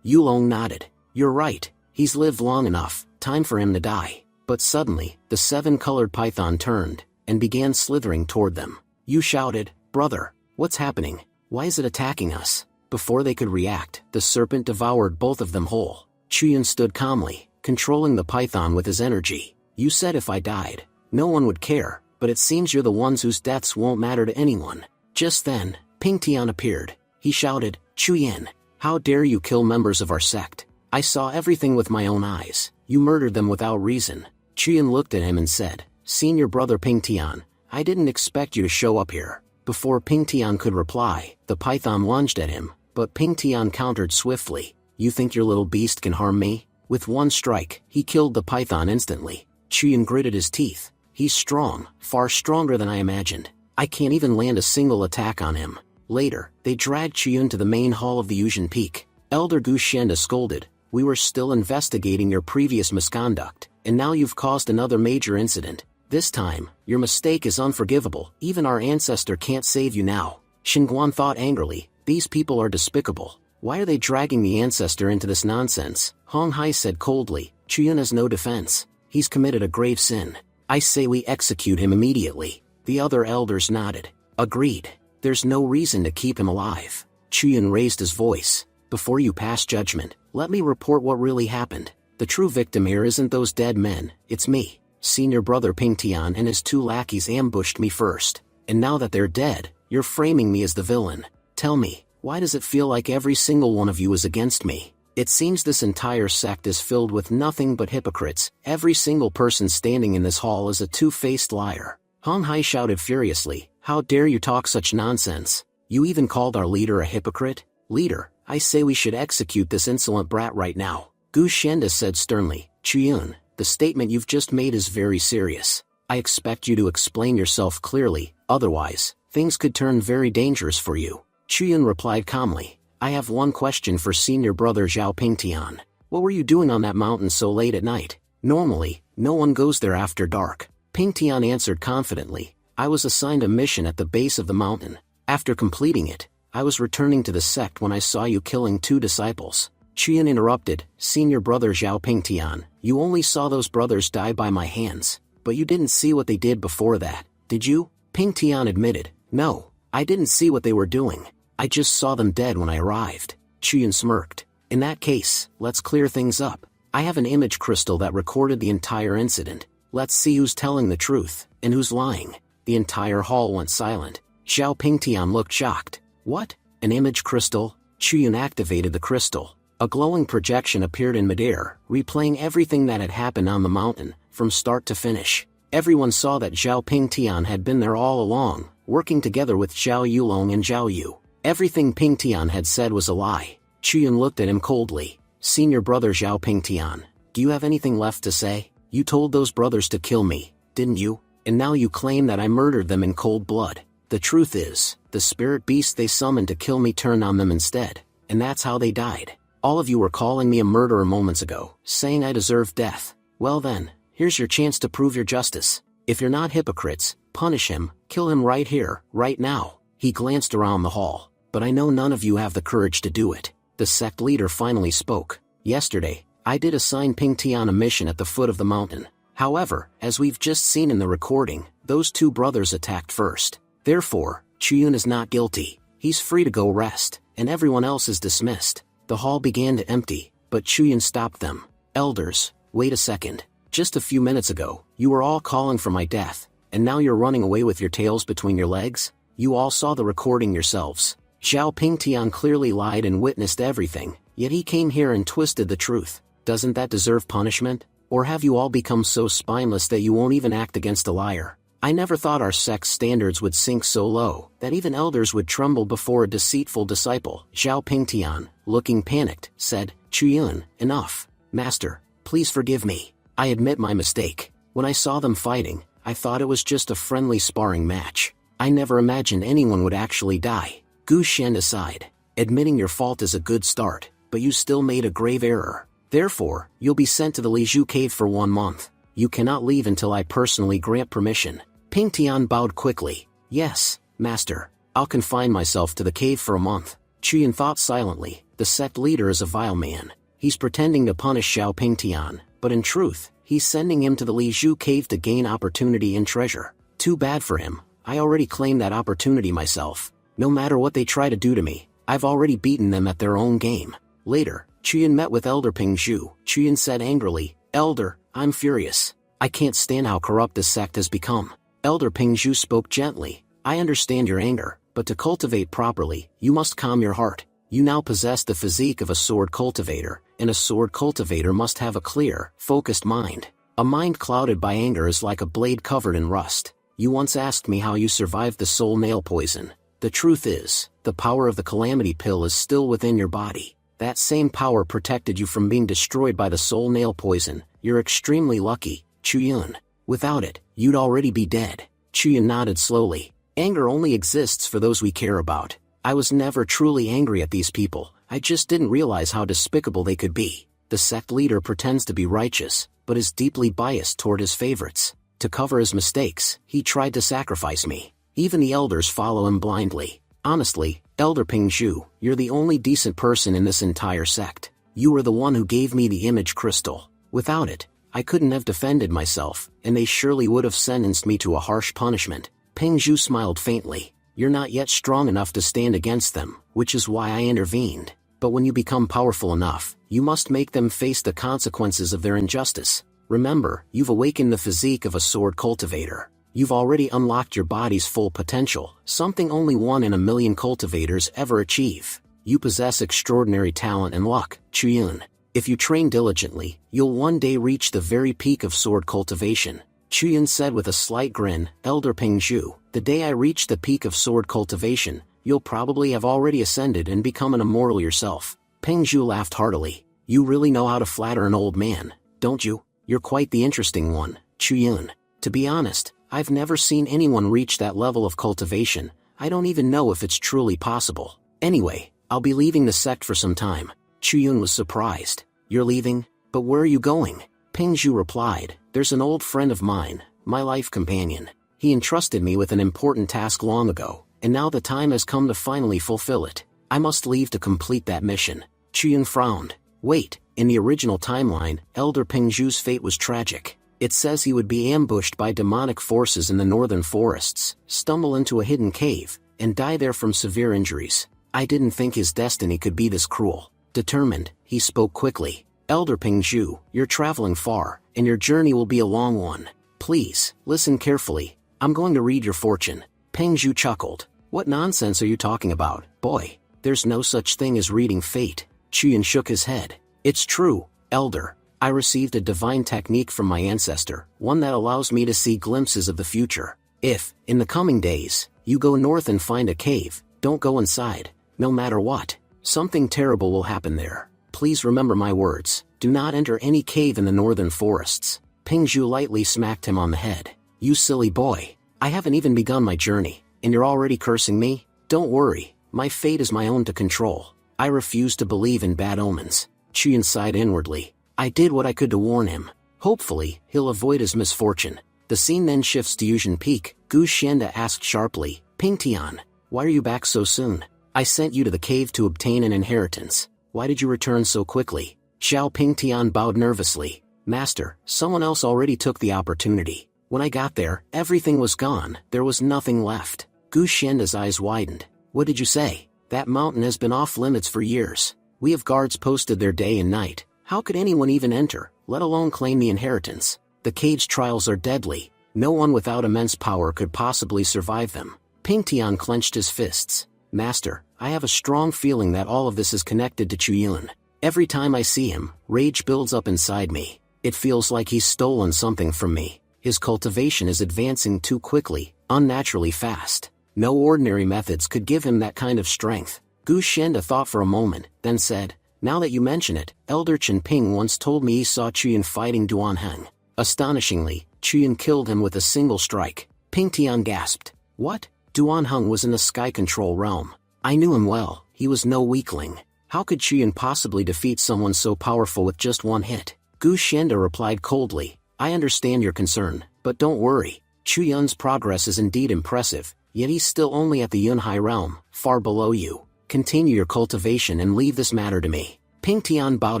Yulong nodded. You're right, he's lived long enough, time for him to die. But suddenly, the 7-colored python turned, and began slithering toward them. You shouted, brother, what's happening? Why is it attacking us? Before they could react, the serpent devoured both of them whole. Chuyun stood calmly, controlling the python with his energy. You said if I died, no one would care, but it seems you're the ones whose deaths won't matter to anyone. Just then, Ping Tian appeared. He shouted, Chuyun, how dare you kill members of our sect? I saw everything with my own eyes. You murdered them without reason. Chuyun looked at him and said, Senior brother Ping Tian, I didn't expect you to show up here. Before Ping Tian could reply, the python lunged at him, but Ping Tian countered swiftly. You think your little beast can harm me? With one strike, he killed the python instantly. Chuyun gritted his teeth. He's strong, far stronger than I imagined. I can't even land a single attack on him. Later, they dragged Chuyun to the main hall of the Yuzhen Peak. Elder Gu Shenda scolded, we were still investigating your previous misconduct, and now you've caused another major incident. This time, your mistake is unforgivable. Even our ancestor can't save you now. Xinguan thought angrily, these people are despicable. Why are they dragging the ancestor into this nonsense? Hong Hai said coldly, Chuyun has no defense. He's committed a grave sin. I say we execute him immediately. The other elders nodded. Agreed. There's no reason to keep him alive. Chuyun raised his voice. Before you pass judgment, let me report what really happened. The true victim here isn't those dead men, it's me. Senior brother Ping Tian and his 2 lackeys ambushed me first. And now that they're dead, you're framing me as the villain. Tell me, why does it feel like every single one of you is against me? It seems this entire sect is filled with nothing but hypocrites. Every single person standing in this hall is a two-faced liar. Hong Hai shouted furiously, how dare you talk such nonsense? You even called our leader a hypocrite? Leader, I say we should execute this insolent brat right now. Gu Shenda said sternly, Chuyun, the statement you've just made is very serious. I expect you to explain yourself clearly, otherwise, things could turn very dangerous for you. Chuyun replied calmly, I have one question for senior brother Zhao Pingtian. What were you doing on that mountain so late at night? Normally, no one goes there after dark. Pingtian answered confidently, I was assigned a mission at the base of the mountain. After completing it, I was returning to the sect when I saw you killing 2 disciples. Chuyun interrupted, Senior brother Zhao Pingtian, you only saw those brothers die by my hands, but you didn't see what they did before that, did you? Pingtian admitted, no, I didn't see what they were doing. I just saw them dead when I arrived. Chuyun smirked. In that case, let's clear things up. I have an image crystal that recorded the entire incident. Let's see who's telling the truth, and who's lying. The entire hall went silent. Zhao Pingtian looked shocked. What? An image crystal? Chuyun activated the crystal. A glowing projection appeared in midair, replaying everything that had happened on the mountain, from start to finish. Everyone saw that Zhao Pingtian had been there all along, working together with Zhao Yulong and Zhao Yu. Everything Pingtian had said was a lie. Chuyun looked at him coldly. Senior brother Zhao Pingtian, do you have anything left to say? You told those brothers to kill me, didn't you? And now you claim that I murdered them in cold blood. The truth is, the spirit beast they summoned to kill me turned on them instead, and that's how they died. All of you were calling me a murderer moments ago, saying I deserved death. Well then, here's your chance to prove your justice. If you're not hypocrites, punish him, kill him right here, right now. He glanced around the hall, but I know none of you have the courage to do it. The sect leader finally spoke. Yesterday, I did assign Pingtian a mission at the foot of the mountain. However, as we've just seen in the recording, those 2 brothers attacked first. Therefore, Chuyun is not guilty. He's free to go rest, and everyone else is dismissed. The hall began to empty, but Chuyun stopped them. Elders, wait a second. Just a few minutes ago, you were all calling for my death, and now you're running away with your tails between your legs? You all saw the recording yourselves. Zhao Pingtian clearly lied and witnessed everything, yet he came here and twisted the truth. Doesn't that deserve punishment? Or have you all become so spineless that you won't even act against a liar? I never thought our sect's standards would sink so low, that even elders would tremble before a deceitful disciple. Zhao Pingtian, looking panicked, said, Chuyun, enough. Master, please forgive me. I admit my mistake. When I saw them fighting, I thought it was just a friendly sparring match. I never imagined anyone would actually die. Gu Shen aside, admitting your fault is a good start, but you still made a grave error. Therefore, you'll be sent to the Liju cave for 1 month. You cannot leave until I personally grant permission. Pingtian bowed quickly. Yes, master. I'll confine myself to the cave for a month. Chuyan thought silently. The sect leader is a vile man. He's pretending to punish Xiao Pingtian, but in truth, he's sending him to the Li Zhu cave to gain opportunity and treasure. Too bad for him. I already claimed that opportunity myself. No matter what they try to do to me, I've already beaten them at their own game. Later, Chuyan met with Elder Ping Zhu. Chuyan said angrily, Elder, I'm furious. I can't stand how corrupt this sect has become. Elder Ping Zhu spoke gently. I understand your anger, but to cultivate properly, you must calm your heart. You now possess the physique of a sword cultivator, and a sword cultivator must have a clear, focused mind. A mind clouded by anger is like a blade covered in rust. You once asked me how you survived the soul nail poison. The truth is, the power of the calamity pill is still within your body. That same power protected you from being destroyed by the soul nail poison. You're extremely lucky, Chuyan. Without it, you'd already be dead. Chuyan nodded slowly. Anger only exists for those we care about. I was never truly angry at these people. I just didn't realize how despicable they could be. The sect leader pretends to be righteous, but is deeply biased toward his favorites. To cover his mistakes, he tried to sacrifice me. Even the elders follow him blindly. Honestly, Elder Ping Zhu, you're the only decent person in this entire sect. You were the one who gave me the image crystal. Without it, I couldn't have defended myself, and they surely would have sentenced me to a harsh punishment. Ping Zhu smiled faintly. You're not yet strong enough to stand against them, which is why I intervened. But when you become powerful enough, you must make them face the consequences of their injustice. Remember, you've awakened the physique of a sword cultivator. You've already unlocked your body's full potential, something only 1 in a million cultivators ever achieve. You possess extraordinary talent and luck, Chuyan. If you train diligently, you'll one day reach the very peak of sword cultivation. Chuyan said with a slight grin. Elder Ping Zhu, the day I reach the peak of sword cultivation, you'll probably have already ascended and become an immortal yourself. Ping Zhu laughed heartily. You really know how to flatter an old man, don't you? You're quite the interesting one, Chuyan. To be honest, I've never seen anyone reach that level of cultivation. I don't even know if it's truly possible. Anyway, I'll be leaving the sect for some time. Chuyan was surprised. You're leaving? But where are you going? Ping Zhu replied, there's an old friend of mine, my life companion. He entrusted me with an important task long ago, and now the time has come to finally fulfill it. I must leave to complete that mission. Chuyan frowned. Wait, in the original timeline, Elder Ping Zhu's fate was tragic. It says he would be ambushed by demonic forces in the northern forests, stumble into a hidden cave, and die there from severe injuries. I didn't think his destiny could be this cruel. Determined, he spoke quickly. Elder Ping Zhu, you're traveling far, and your journey will be a long one. Please, listen carefully. I'm going to read your fortune. Ping Zhu chuckled. What nonsense are you talking about, boy? There's no such thing as reading fate. Chuyan shook his head. It's true, Elder. I received a divine technique from my ancestor, one that allows me to see glimpses of the future. If, in the coming days, you go north and find a cave, don't go inside. No matter what, something terrible will happen there. Please remember my words. Do not enter any cave in the northern forests. Ping Zhu lightly smacked him on the head. You silly boy. I haven't even begun my journey, and you're already cursing me? Don't worry, my fate is my own to control. I refuse to believe in bad omens. Chuyan sighed inwardly. I did what I could to warn him. Hopefully, he'll avoid his misfortune. The scene then shifts to Yuzhen Peak. Gu Xianda asked sharply, Pingtian, why are you back so soon? I sent you to the cave to obtain an inheritance. Why did you return so quickly? Xiao Pingtian bowed nervously. Master, someone else already took the opportunity. When I got there, everything was gone. There was nothing left. Gu Xianda's eyes widened. What did you say? That mountain has been off limits for years. We have guards posted there day and night. How could anyone even enter, let alone claim the inheritance? The cage trials are deadly. No one without immense power could possibly survive them. Pingtian clenched his fists. Master, I have a strong feeling that all of this is connected to Chuyan. Every time I see him, rage builds up inside me. It feels like he's stolen something from me. His cultivation is advancing too quickly, unnaturally fast. No ordinary methods could give him that kind of strength. Gu Xianda thought for a moment, then said, now that you mention it, Elder Chen Ping once told me he saw Chuyan fighting Duan Heng. Astonishingly, Chuyan killed him with a single strike. Pingtian gasped. What? Duan Heng was in the sky control realm. I knew him well, he was no weakling. How could Chuyan possibly defeat someone so powerful with just one hit? Gu Xianda replied coldly, I understand your concern, but don't worry. Chuyan's progress is indeed impressive, yet he's still only at the Yunhai realm, far below you. Continue your cultivation and leave this matter to me. Ping Tian bowed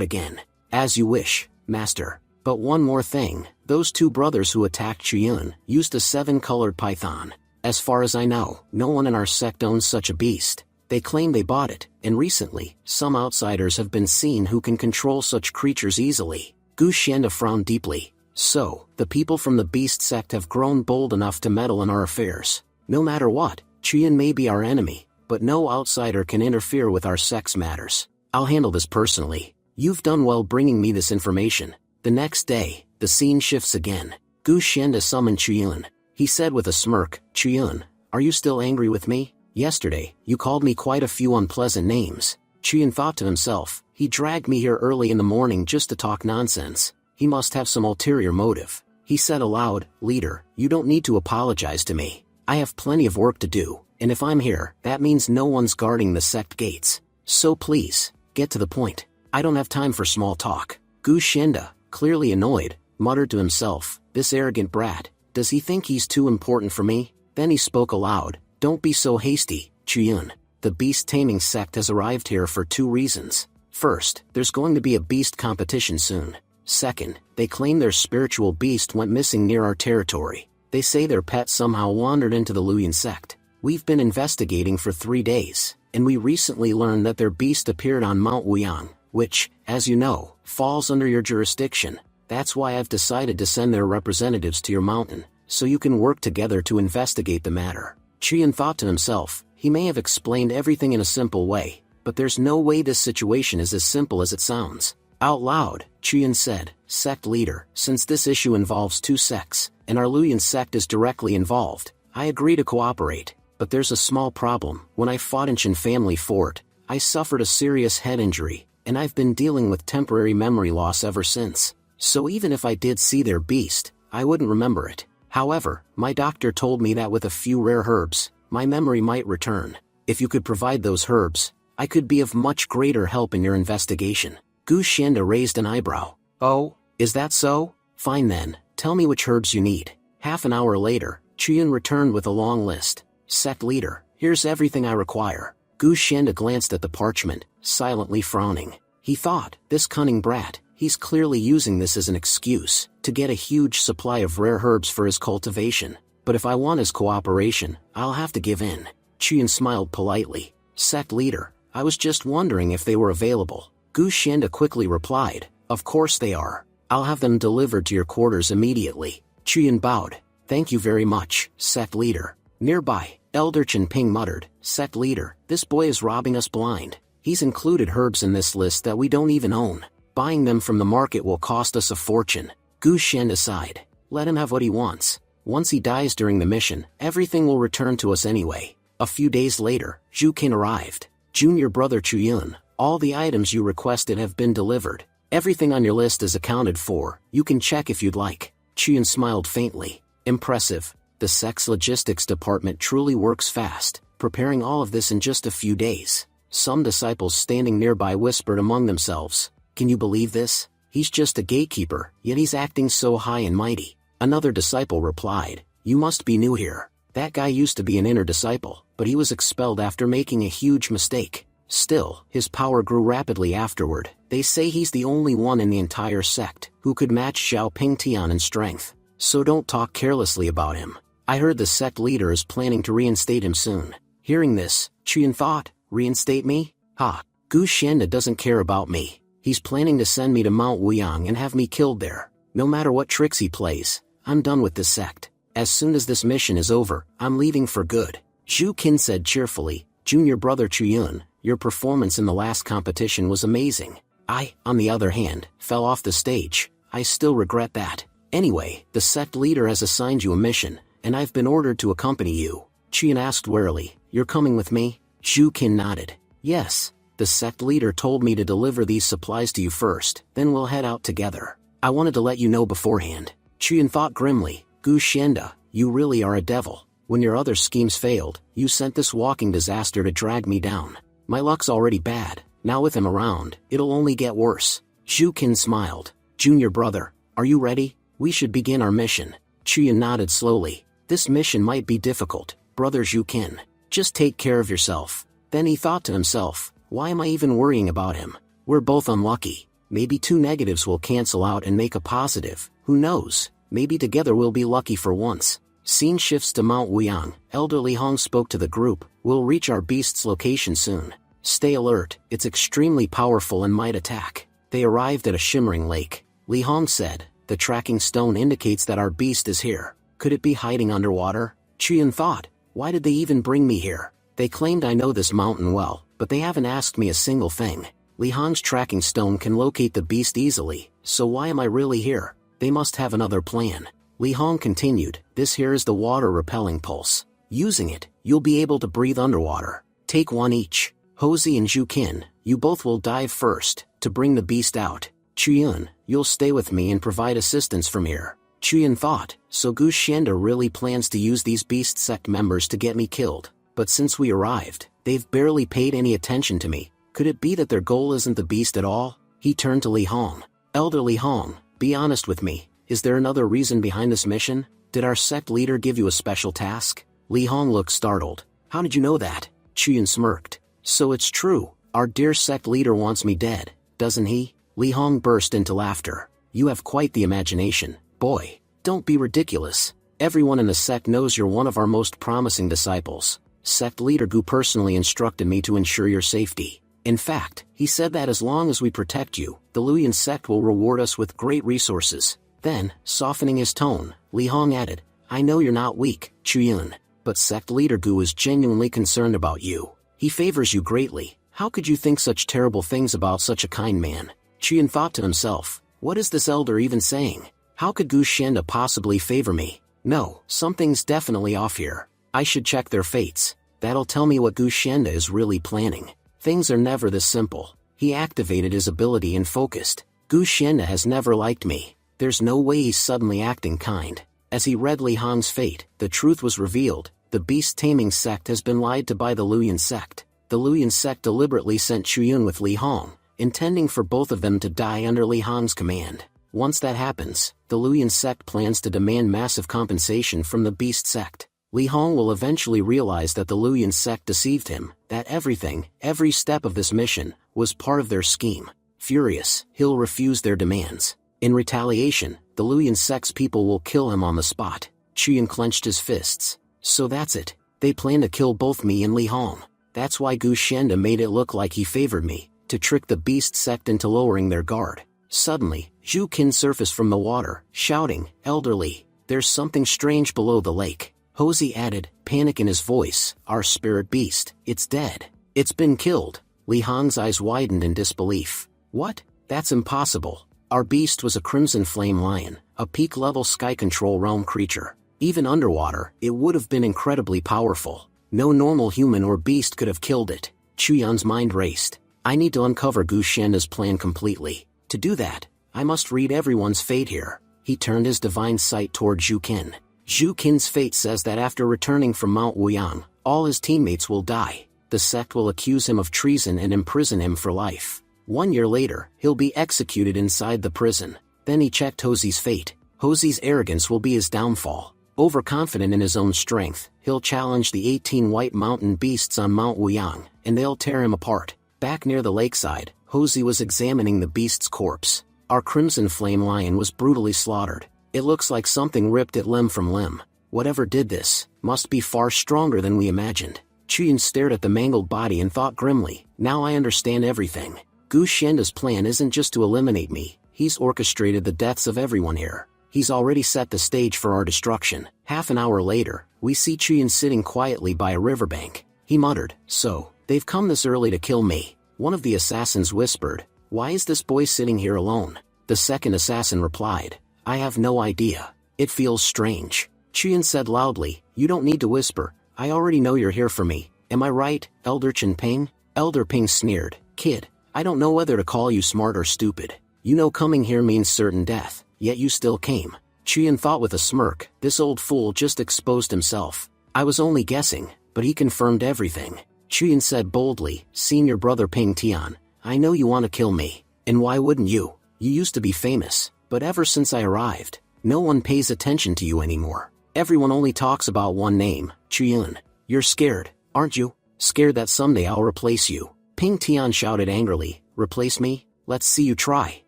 again. As you wish, master. But one more thing, those two brothers who attacked Chiyun used a 7-colored python. As far as I know, no one in our sect owns such a beast. They claim they bought it, and recently, some outsiders have been seen who can control such creatures easily. Gu Xianda frowned deeply. So, the people from the beast sect have grown bold enough to meddle in our affairs. No matter what, Chiyun may be our enemy, but no outsider can interfere with our sect's matters. I'll handle this personally. You've done well bringing me this information. The next day, the scene shifts again. Gu Xianda summoned Chiyun. He said with a smirk, Chiyun, are you still angry with me? Yesterday, you called me quite a few unpleasant names. Chiyun thought to himself, he dragged me here early in the morning just to talk nonsense. He must have some ulterior motive. He said aloud, Leader, you don't need to apologize to me. I have plenty of work to do, and if I'm here, that means no one's guarding the sect gates. So please, get to the point. I don't have time for small talk. Gu Xianda, clearly annoyed, muttered to himself, this arrogant brat, does he think he's too important for me? Then he spoke aloud, don't be so hasty, Chiyun. The beast taming sect has arrived here for 2 reasons. First, there's going to be a beast competition soon. Second, they claim their spiritual beast went missing near our territory. They say their pet somehow wandered into the Luyan sect. We've been investigating for 3 days, and we recently learned that their beast appeared on Mount Wuyang, which, as you know, falls under your jurisdiction. That's why I've decided to send their representatives to your mountain, so you can work together to investigate the matter. Chiyun thought to himself, he may have explained everything in a simple way, but there's no way this situation is as simple as it sounds. Out loud, Chiyun said, Sect leader, since this issue involves 2 sects, and our Luyan sect is directly involved, I agree to cooperate, but there's a small problem. When I fought in Chen Family Fort, I suffered a serious head injury, and I've been dealing with temporary memory loss ever since. So even if I did see their beast, I wouldn't remember it. However, my doctor told me that with a few rare herbs, my memory might return. If you could provide those herbs, I could be of much greater help in your investigation. Gu Xianda raised an eyebrow. Oh, is that so? Fine then, tell me which herbs you need. Half an hour later, Chiyun returned with a long list. Sect leader, here's everything I require. Gu Xianda glanced at the parchment, silently frowning. He thought, this cunning brat, he's clearly using this as an excuse to get a huge supply of rare herbs for his cultivation. But if I want his cooperation, I'll have to give in. Chiyun smiled politely. Sect leader, I was just wondering if they were available. Gu Xianda quickly replied, of course they are. I'll have them delivered to your quarters immediately. Chiyun bowed. Thank you very much, sect leader. Nearby, Elder Chen Ping muttered, Sect leader, this boy is robbing us blind. He's included herbs in this list that we don't even own. Buying them from the market will cost us a fortune. Gu Xianda sighed. Let him have what he wants. Once he dies during the mission, everything will return to us anyway. A few days later, Zhu Qin arrived. Junior brother Chuyun, all the items you requested have been delivered. Everything on your list is accounted for. You can check if you'd like. Chuyun smiled faintly. Impressive. The sect's logistics department truly works fast, preparing all of this in just a few days. Some disciples standing nearby whispered among themselves, can you believe this? He's just a gatekeeper, yet he's acting so high and mighty. Another disciple replied, you must be new here. That guy used to be an inner disciple, but he was expelled after making a huge mistake. Still, his power grew rapidly afterward. They say he's the only one in the entire sect who could match Xiao Pingtian in strength. So don't talk carelessly about him. I heard the sect leader is planning to reinstate him soon. Hearing this, Chuyun thought, reinstate me? Ha! Gu Xianda doesn't care about me. He's planning to send me to Mount Wuyang and have me killed there. No matter what tricks he plays, I'm done with this sect. As soon as this mission is over, I'm leaving for good. Zhu Qin said cheerfully, Junior brother Chuyun, your performance in the last competition was amazing. I, on the other hand, fell off the stage. I still regret that. Anyway, the sect leader has assigned you a mission, and I've been ordered to accompany you. Chuyun asked warily, you're coming with me? Zhu Qin nodded. Yes. The sect leader told me to deliver these supplies to you first, then we'll head out together. I wanted to let you know beforehand. Chuyun thought grimly, Gu Xianda, you really are a devil. When your other schemes failed, you sent this walking disaster to drag me down. My luck's already bad. Now with him around, it'll only get worse. Zhu Qin smiled. Junior brother, are you ready? We should begin our mission. Chuyun nodded slowly. This mission might be difficult, brother Zhukin. Just take care of yourself. Then he thought to himself, why am I even worrying about him? We're both unlucky. Maybe two negatives will cancel out and make a positive, who knows? Maybe together we'll be lucky for once. Scene shifts to Mount Wuyang. Elder Li Hong spoke to the group, we'll reach our beast's location soon. Stay alert, it's extremely powerful and might attack. They arrived at a shimmering lake. Li Hong said, the tracking stone indicates that our beast is here. Could it be hiding underwater? Chuyan thought, why did they even bring me here? They claimed I know this mountain well, but they haven't asked me a single thing. Li Hong's tracking stone can locate the beast easily, so why am I really here? They must have another plan. Li Hong continued, this here is the water repelling pulse. Using it, you'll be able to breathe underwater. Take one each. Hosey and Zhukin, you both will dive first, to bring the beast out. Chuyun, you'll stay with me and provide assistance from here. Chuyun thought, so Gu Xianda really plans to use these beast sect members to get me killed. But since we arrived, they've barely paid any attention to me. Could it be that their goal isn't the beast at all? He turned to Li Hong. Elder Li Hong, be honest with me. Is there another reason behind this mission? Did our sect leader give you a special task? Li Hong looked startled. How did you know that? Chuyun smirked. So it's true. Our dear sect leader wants me dead, doesn't he? Li Hong burst into laughter. You have quite the imagination, boy. Don't be ridiculous. Everyone in the sect knows you're one of our most promising disciples. Sect leader Gu personally instructed me to ensure your safety. In fact, he said that as long as we protect you, the Luyan sect will reward us with great resources. Then, softening his tone, Li Hong added, I know you're not weak, Chuyun, but sect leader Gu is genuinely concerned about you. He favors you greatly. How could you think such terrible things about such a kind man? Chuyun thought to himself, what is this elder even saying? How could Gu Xianda possibly favor me? No, something's definitely off here. I should check their fates. That'll tell me what Gu Xianda is really planning. Things are never this simple. He activated his ability and focused. Gu Xianda has never liked me. There's no way he's suddenly acting kind. As he read Li Hong's fate, the truth was revealed. The beast taming sect has been lied to by the Luyan sect. The Luyan sect deliberately sent Chuyun with Li Hong, intending for both of them to die under Li Hong's command. Once that happens, the Luyan sect plans to demand massive compensation from the beast sect. Li Hong will eventually realize that the Luyan sect deceived him, that every step of this mission, was part of their scheme. Furious, he'll refuse their demands. In retaliation, the Luyan sect's people will kill him on the spot. Chuyun clenched his fists. So that's it. They plan to kill both me and Li Hong. That's why Gu Xianda made it look like he favored me, to trick the beast sect into lowering their guard. Suddenly, Zhu Qin surfaced from the water, shouting, Elder Li, there's something strange below the lake. Hosey added, panic in his voice, our spirit beast, it's dead. It's been killed. Li Hong's eyes widened in disbelief. What? That's impossible. Our beast was a crimson flame lion, a peak-level sky control realm creature. Even underwater, it would have been incredibly powerful. No normal human or beast could have killed it. Chuyun's mind raced. I need to uncover Gu Xianda's plan completely. To do that, I must read everyone's fate here. He turned his divine sight toward Zhu Qin. Zhu Qin's fate says that after returning from Mount Wuyang, all his teammates will die. The sect will accuse him of treason and imprison him for life. 1 year later, he'll be executed inside the prison. Then he checked Hosey's fate. Hosey's arrogance will be his downfall. Overconfident in his own strength, he'll challenge the 18 white mountain beasts on Mount Wuyang, and they'll tear him apart. Back near the lakeside, Hosey was examining the beast's corpse. Our crimson flame lion was brutally slaughtered. It looks like something ripped it limb from limb. Whatever did this, must be far stronger than we imagined. Chuyun stared at the mangled body and thought grimly, now I understand everything. Gu Xianda's plan isn't just to eliminate me, he's orchestrated the deaths of everyone here. He's already set the stage for our destruction. Half an hour later, we see Chuyun sitting quietly by a riverbank. He muttered, so, they've come this early to kill me. One of the assassins whispered, why is this boy sitting here alone? The second assassin replied, I have no idea. It feels strange. Chuyun said loudly, you don't need to whisper, I already know you're here for me. Am I right, Elder Chen Ping? Elder Ping sneered, kid, I don't know whether to call you smart or stupid. You know coming here means certain death, yet you still came. Chuyun thought with a smirk, this old fool just exposed himself. I was only guessing, but he confirmed everything. Chuyun said boldly, Senior Brother Ping Tian, I know you want to kill me. And why wouldn't you? You used to be famous, but ever since I arrived, no one pays attention to you anymore. Everyone only talks about one name, Chuyun. You're scared, aren't you? Scared that someday I'll replace you. Ping Tian shouted angrily. Replace me? Let's see you try.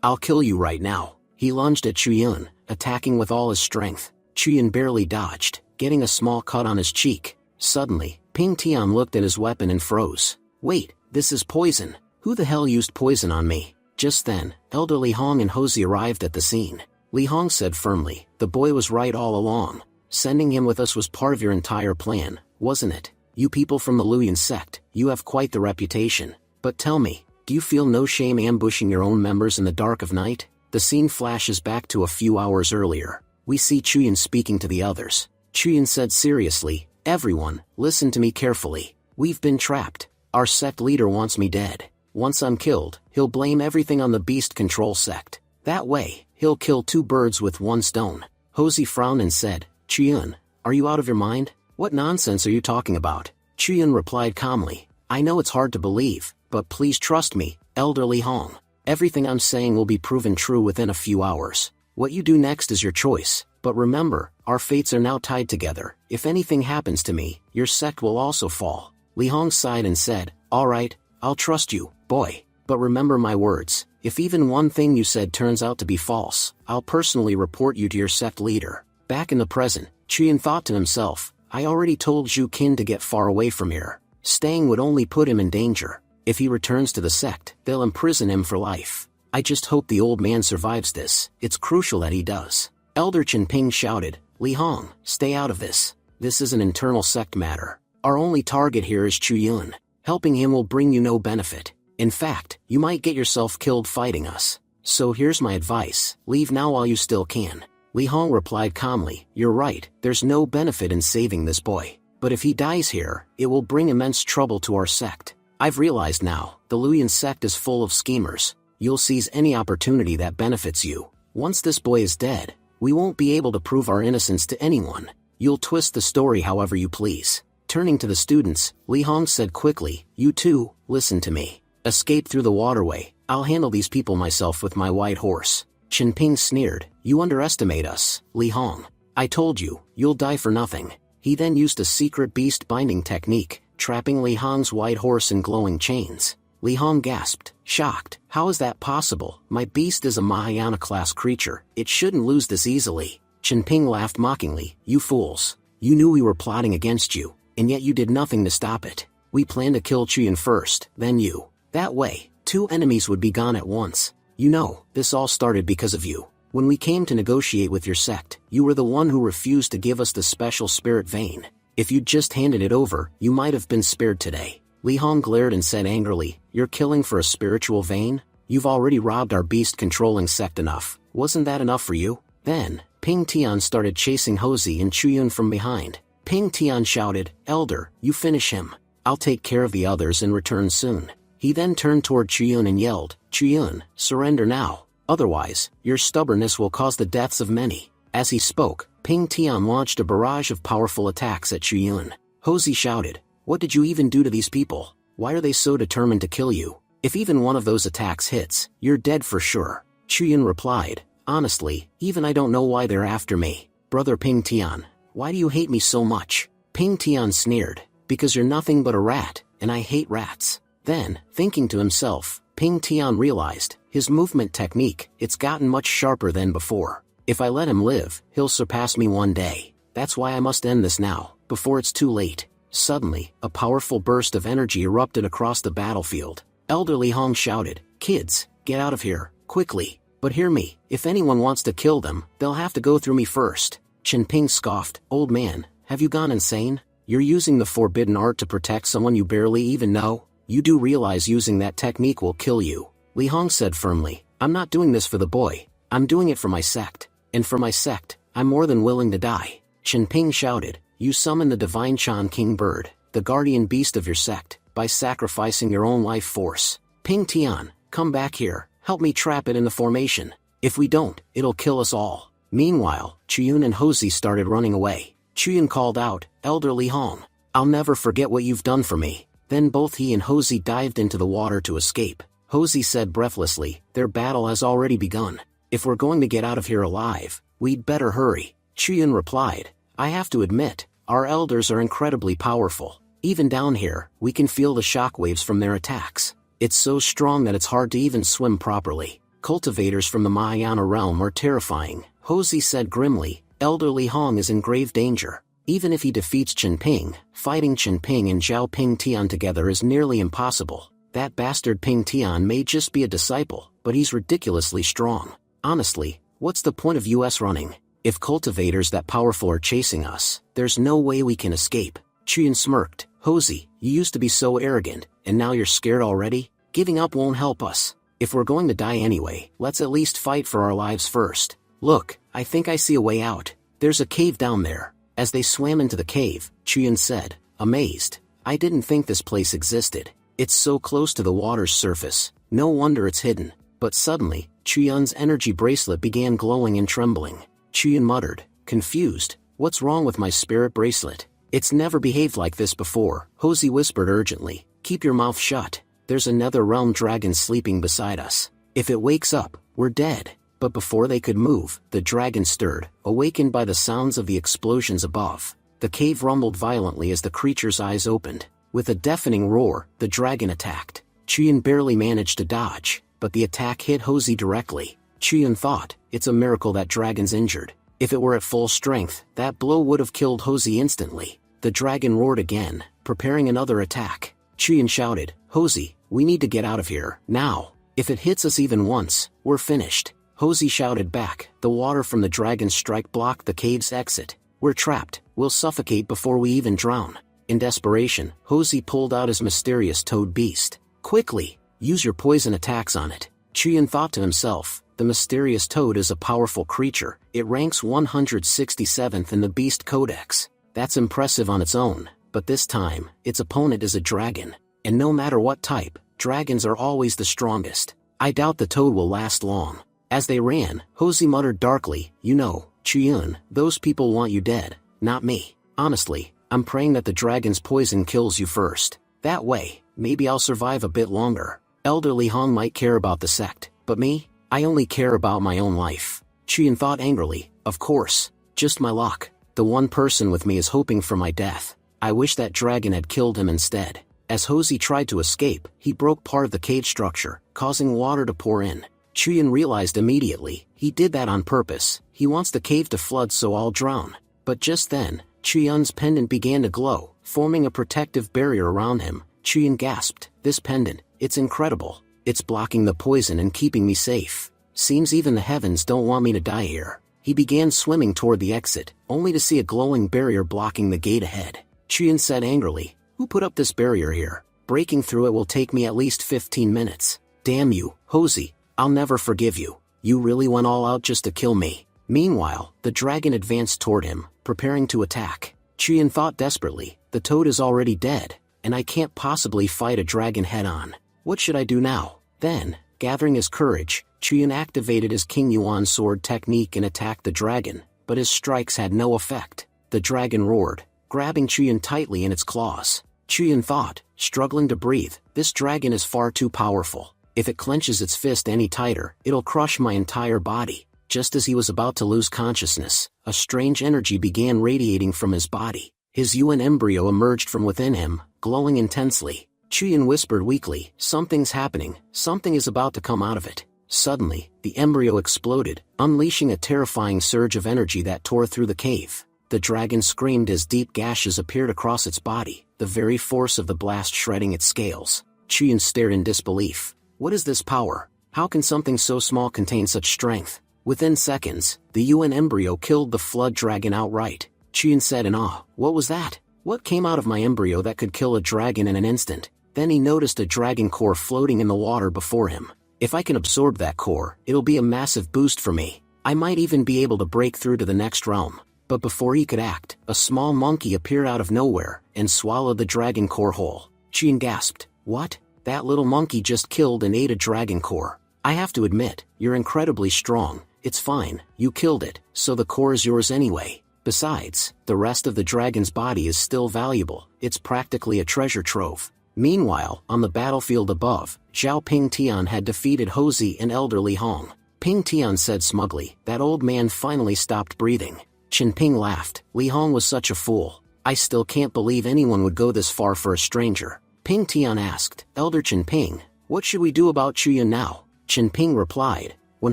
I'll kill you right now. He lunged at Chuyun, attacking with all his strength. Chuyun barely dodged, getting a small cut on his cheek. Suddenly, Ping Tian looked at his weapon and froze. Wait, this is poison. Who the hell used poison on me? Just then, Elder Li Hong and Hosey arrived at the scene. Li Hong said firmly, the boy was right all along. Sending him with us was part of your entire plan, wasn't it? You people from the Luyan sect, you have quite the reputation. But tell me, do you feel no shame ambushing your own members in the dark of night? The scene flashes back to a few hours earlier. We see Chuyun speaking to the others. Chuyun said seriously, everyone, listen to me carefully. We've been trapped. Our sect leader wants me dead. Once I'm killed, he'll blame everything on the beast control sect. That way, he'll kill 2 birds with 1 stone. Hosey frowned and said, Chuyun, are you out of your mind? What nonsense are you talking about? Chuyun replied calmly, I know it's hard to believe, but please trust me, Elder Li Hong. Everything I'm saying will be proven true within a few hours. What you do next is your choice, but remember, our fates are now tied together. If anything happens to me, your sect will also fall. Li Hong sighed and said, all right, I'll trust you, boy. But remember my words, if even one thing you said turns out to be false, I'll personally report you to your sect leader. Back in the present, Chuyun thought to himself, I already told Zhu Qin to get far away from here. Staying would only put him in danger. If he returns to the sect, they'll imprison him for life. I just hope the old man survives this. It's crucial that he does. Elder Chen Ping shouted, Li Hong, stay out of this. This is an internal sect matter. Our only target here is Chuyun. Helping him will bring you no benefit. In fact, you might get yourself killed fighting us. So here's my advice, leave now while you still can. Li Hong replied calmly, you're right, there's no benefit in saving this boy. But if he dies here, it will bring immense trouble to our sect. I've realized now, the Luyan sect is full of schemers. You'll seize any opportunity that benefits you. Once this boy is dead, we won't be able to prove our innocence to anyone. You'll twist the story however you please. Turning to the students, Li Hong said quickly, you too, listen to me. Escape through the waterway. I'll handle these people myself with my white horse. Chen Ping sneered, you underestimate us, Li Hong. I told you, you'll die for nothing. He then used a secret beast binding technique, trapping Li Hong's white horse in glowing chains. Li Hong gasped, shocked, how is that possible? My beast is a Mahayana class creature, it shouldn't lose this easily. Chen Ping laughed mockingly, you fools. You knew we were plotting against you, and yet you did nothing to stop it. We planned to kill Chuyun first, then you. That way, 2 enemies would be gone at once. You know, this all started because of you. When we came to negotiate with your sect, you were the one who refused to give us the special spirit vein. If you'd just handed it over, you might have been spared today. Li Hong glared and said angrily, you're killing for a spiritual vein? You've already robbed our beast-controlling sect enough. Wasn't that enough for you? Then, Ping Tian started chasing Hosey and Chuyun from behind. Ping Tian shouted, Elder, you finish him. I'll take care of the others and return soon. He then turned toward Chuyun and yelled, Chuyun, surrender now. Otherwise, your stubbornness will cause the deaths of many. As he spoke, Ping Tian launched a barrage of powerful attacks at Chuyun. Hosey shouted, what did you even do to these people? Why are they so determined to kill you? If even one of those attacks hits, you're dead for sure. Chuyun replied, honestly, even I don't know why they're after me. Brother Ping Tian, why do you hate me so much? Ping Tian sneered, because you're nothing but a rat, and I hate rats. Then, thinking to himself, Ping Tian realized, his movement technique, it's gotten much sharper than before. If I let him live, he'll surpass me one day. That's why I must end this now, before it's too late. Suddenly, a powerful burst of energy erupted across the battlefield. Elder Li Hong shouted, kids, get out of here, quickly. But hear me, if anyone wants to kill them, they'll have to go through me first. Chen Ping scoffed, old man, have you gone insane? You're using the forbidden art to protect someone you barely even know? You do realize using that technique will kill you. Li Hong said firmly, I'm not doing this for the boy, I'm doing it for my sect. And for my sect, I'm more than willing to die. Chen Ping shouted, you summon the divine Chan King bird, the guardian beast of your sect, by sacrificing your own life force. Ping Tian, come back here, help me trap it in the formation. If we don't, it'll kill us all. Meanwhile, Chuyun and Hosey started running away. Chuyun called out, Elder Li Hong, I'll never forget what you've done for me. Then both he and Hosey dived into the water to escape. Hosey said breathlessly, their battle has already begun. If we're going to get out of here alive, we'd better hurry. Chuyun replied, I have to admit, Our elders are incredibly powerful. Even down here, we can feel the shockwaves from their attacks. It's so strong that it's hard to even swim properly. Cultivators from the Mahayana realm are terrifying, Hosey said grimly. Elderly Hong is in grave danger. Even if he defeats Chen Ping, fighting Chen Ping and Zhao Ping Tian together is nearly impossible. That bastard Ping Tian may just be a disciple, but he's ridiculously strong. Honestly, what's the point of us running? If cultivators that powerful are chasing us, there's no way we can escape. Chuyan smirked. Hosey, you used to be so arrogant, and now you're scared already? Giving up won't help us. If we're going to die anyway, let's at least fight for our lives first. Look, I think I see a way out. There's a cave down there. As they swam into the cave, Chuyan said, amazed. I didn't think this place existed. It's so close to the water's surface, no wonder it's hidden. But suddenly, Chuyan's energy bracelet began glowing and trembling. Chuyan muttered, confused, what's wrong with my spirit bracelet? It's never behaved like this before. Hosey whispered urgently, keep your mouth shut. There's another realm dragon sleeping beside us. If it wakes up, we're dead. But before they could move, the dragon stirred, awakened by the sounds of the explosions above. The cave rumbled violently as the creature's eyes opened. With a deafening roar, the dragon attacked. Chuyan barely managed to dodge, but the attack hit Hosey directly. Chuyan thought, it's a miracle that dragon's injured. If it were at full strength, that blow would have killed Hosey instantly. The dragon roared again, preparing another attack. Chuyan shouted, Hosey, we need to get out of here, now. If it hits us even once, we're finished. Hosey shouted back, the water from the dragon's strike blocked the cave's exit. We're trapped, we'll suffocate before we even drown. In desperation, Hosey pulled out his mysterious toad beast. Quickly, use your poison attacks on it. Chuyan thought to himself, the mysterious toad is a powerful creature. It ranks 167th in the Beast Codex. That's impressive on its own, but this time, its opponent is a dragon. And no matter what type, dragons are always the strongest. I doubt the toad will last long. As they ran, Hosey muttered darkly, you know, Chuyan, those people want you dead, not me. Honestly, I'm praying that the dragon's poison kills you first. That way, maybe I'll survive a bit longer. Elderly Hong might care about the sect, but me? I only care about my own life. Chuyan thought angrily, of course, just my luck. The one person with me is hoping for my death. I wish that dragon had killed him instead. As Hosey tried to escape, he broke part of the cage structure, causing water to pour in. Chuyan realized immediately, he did that on purpose. He wants the cave to flood so I'll drown. But just then, Chuyan's pendant began to glow, forming a protective barrier around him. Chuyan gasped, this pendant, it's incredible. It's blocking the poison and keeping me safe. Seems even the heavens don't want me to die here. He began swimming toward the exit, only to see a glowing barrier blocking the gate ahead. Chuyan said angrily, who put up this barrier here? Breaking through it will take me at least 15 minutes. Damn you, Hosey. I'll never forgive you. You really went all out just to kill me. Meanwhile, the dragon advanced toward him, preparing to attack. Chuyan thought desperately, the toad is already dead, and I can't possibly fight a dragon head-on. What should I do now? Then, gathering his courage, Chuyan activated his King Yuan sword technique and attacked the dragon, but his strikes had no effect. The dragon roared, grabbing Chuyan tightly in its claws. Chuyan thought, struggling to breathe, this dragon is far too powerful. If it clenches its fist any tighter, it'll crush my entire body. Just as he was about to lose consciousness, a strange energy began radiating from his body. His Yuan embryo emerged from within him, glowing intensely. Chuyan whispered weakly, something's happening, something is about to come out of it. Suddenly, the embryo exploded, unleashing a terrifying surge of energy that tore through the cave. The dragon screamed as deep gashes appeared across its body, the very force of the blast shredding its scales. Chuyan stared in disbelief. What is this power? How can something so small contain such strength? Within seconds, the Yuan embryo killed the flood dragon outright. Chuyan said in awe, what was that? What came out of my embryo that could kill a dragon in an instant? Then he noticed a dragon core floating in the water before him. If I can absorb that core, it'll be a massive boost for me. I might even be able to break through to the next realm. But before he could act, a small monkey appeared out of nowhere and swallowed the dragon core whole. Chuyan gasped, what? That little monkey just killed and ate a dragon core. I have to admit, you're incredibly strong. It's fine, you killed it, so the core is yours anyway. Besides, the rest of the dragon's body is still valuable. It's practically a treasure trove. Meanwhile, on the battlefield above, Zhao Ping Tian had defeated Hosey and elderly Hong. Ping Tian said smugly, that old man finally stopped breathing. Chen Ping laughed, Li Hong was such a fool. I still can't believe anyone would go this far for a stranger. Ping Tian asked, Elder Chen Ping, what should we do about Chuyun now? Chen Ping replied, when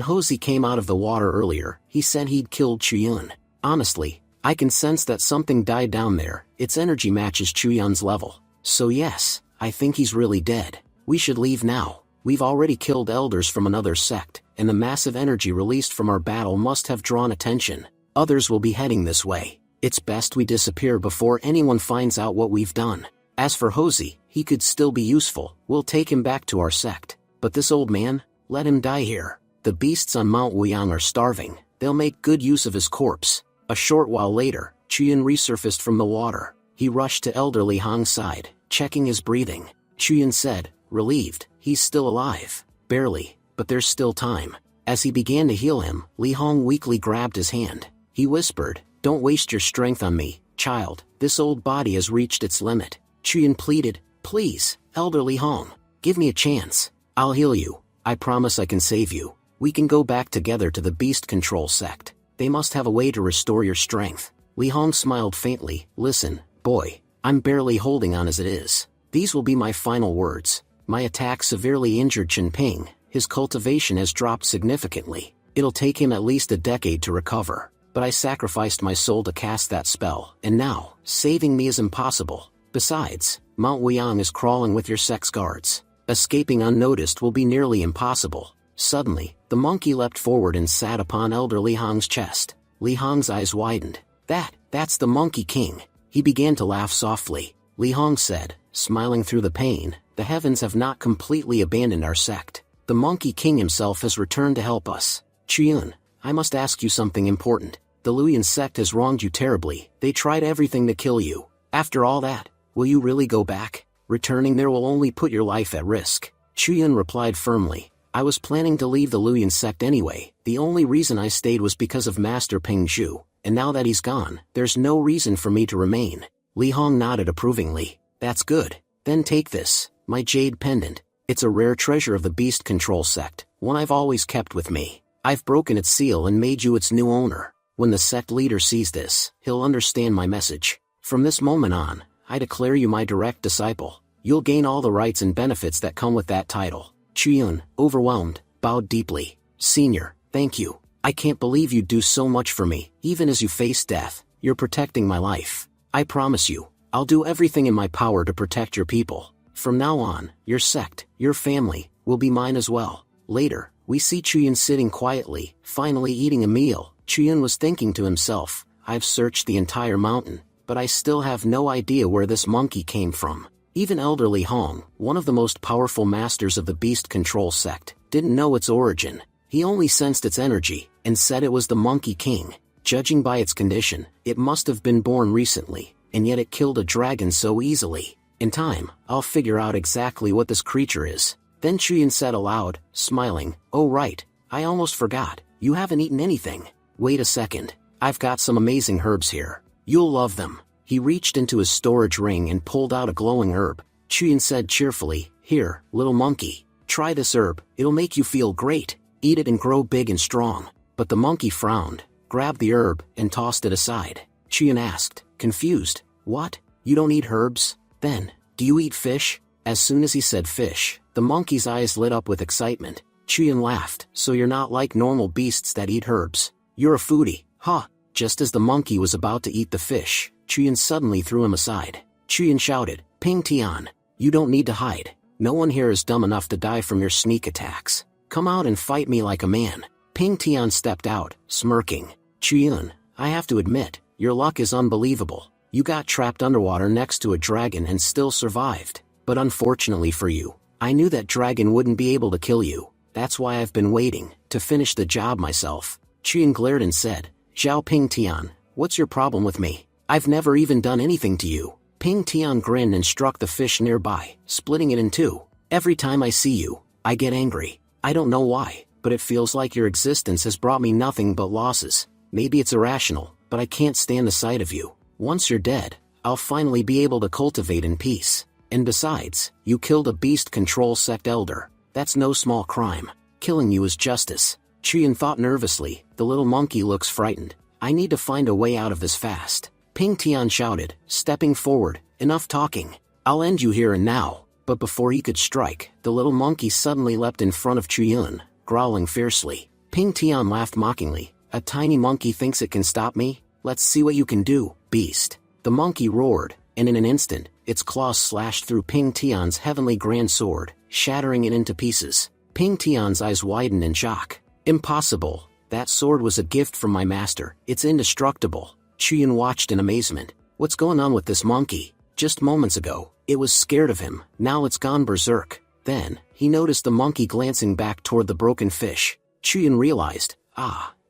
Hosey came out of the water earlier, he said he'd killed Chuyun. Honestly, I can sense that something died down there, its energy matches Chuyun's level. So yes, I think he's really dead. We should leave now. We've already killed elders from another sect, and the massive energy released from our battle must have drawn attention. Others will be heading this way. It's best we disappear before anyone finds out what we've done. As for Hosey, he could still be useful. We'll take him back to our sect. But this old man, let him die here. The beasts on Mount Wuyang are starving. They'll make good use of his corpse. A short while later, Chuyun resurfaced from the water. He rushed to Elder Li Hong's side, checking his breathing. Chuyun said, relieved, he's still alive. Barely, but there's still time. As he began to heal him, Li Hong weakly grabbed his hand. He whispered, don't waste your strength on me, child. This old body has reached its limit. Chuyun pleaded, please, Elder Li Hong, give me a chance. I'll heal you. I promise I can save you. We can go back together to the beast control sect. They must have a way to restore your strength. Li Hong smiled faintly. Listen, boy, I'm barely holding on as it is. These will be my final words. My attack severely injured Chen Ping. His cultivation has dropped significantly. It'll take him at least a decade to recover. But I sacrificed my soul to cast that spell, and now, saving me is impossible. Besides, Mount Wuyang is crawling with your sex guards. Escaping unnoticed will be nearly impossible. Suddenly, the monkey leapt forward and sat upon Elder Li Hong's chest. Li Hong's eyes widened. That's the Monkey King. He began to laugh softly. Li Hong said, smiling through the pain, the heavens have not completely abandoned our sect. The Monkey King himself has returned to help us. Chuyun, I must ask you something important. The Luyan sect has wronged you terribly. They tried everything to kill you. After all that, will you really go back? Returning there will only put your life at risk. Chuyun replied firmly. I was planning to leave the Luyan sect anyway. The only reason I stayed was because of Master Ping Zhu, and now that he's gone, there's no reason for me to remain. Li Hong nodded approvingly. That's good. Then take this, my jade pendant. It's a rare treasure of the beast control sect, one I've always kept with me. I've broken its seal and made you its new owner. When the sect leader sees this, he'll understand my message. From this moment on, I declare you my direct disciple. You'll gain all the rights and benefits that come with that title. Chuyun, overwhelmed, bowed deeply. Senior, thank you. I can't believe you'd do so much for me. Even as you face death, you're protecting my life. I promise you, I'll do everything in my power to protect your people. From now on, your sect, your family, will be mine as well. Later, we see Chuyun sitting quietly, finally eating a meal. Chuyun was thinking to himself, I've searched the entire mountain, but I still have no idea where this monkey came from. Even Elder Li Hong, one of the most powerful masters of the beast control sect, didn't know its origin. He only sensed its energy, and said it was the Monkey King. Judging by its condition, it must have been born recently, and yet it killed a dragon so easily. In time, I'll figure out exactly what this creature is. Then Chuyun said aloud, smiling, oh right, I almost forgot, you haven't eaten anything. Wait a second, I've got some amazing herbs here. You'll love them. He reached into his storage ring and pulled out a glowing herb. Chuyun said cheerfully, here, little monkey, try this herb, it'll make you feel great. Eat it and grow big and strong. But the monkey frowned, grabbed the herb, and tossed it aside. Chuyun asked, confused, what? You don't eat herbs? Then, do you eat fish? As soon as he said fish, the monkey's eyes lit up with excitement. Chuyun laughed, so you're not like normal beasts that eat herbs. You're a foodie, huh? Just as the monkey was about to eat the fish, Chuyun suddenly threw him aside. Chuyun shouted, Ping Tian, you don't need to hide. No one here is dumb enough to die from your sneak attacks. Come out and fight me like a man. Ping Tian stepped out, smirking. Chuyun, I have to admit, your luck is unbelievable. You got trapped underwater next to a dragon and still survived. But unfortunately for you, I knew that dragon wouldn't be able to kill you. That's why I've been waiting, to finish the job myself. Chuyun glared and said, Zhao Ping Tian, what's your problem with me? I've never even done anything to you. Ping Tian grinned and struck the fish nearby, splitting it in two. Every time I see you, I get angry. I don't know why, but it feels like your existence has brought me nothing but losses. Maybe it's irrational, but I can't stand the sight of you. Once you're dead, I'll finally be able to cultivate in peace. And besides, you killed a beast control sect elder. That's no small crime. Killing you is justice. Chuyun thought nervously, the little monkey looks frightened. I need to find a way out of this fast. Ping Tian shouted, stepping forward. Enough talking. I'll end you here and now. But before he could strike, the little monkey suddenly leapt in front of Chuyun, growling fiercely. Ping Tian laughed mockingly. A tiny monkey thinks it can stop me? Let's see what you can do, beast. The monkey roared, and in an instant, its claws slashed through Ping Tian's heavenly grand sword, shattering it into pieces. Ping Tian's eyes widened in shock. Impossible. That sword was a gift from my master. It's indestructible. Chuyun watched in amazement. What's going on with this monkey? Just moments ago, it was scared of him. Now it's gone berserk. Then, he noticed the monkey glancing back toward the broken fish. Chuyun realized,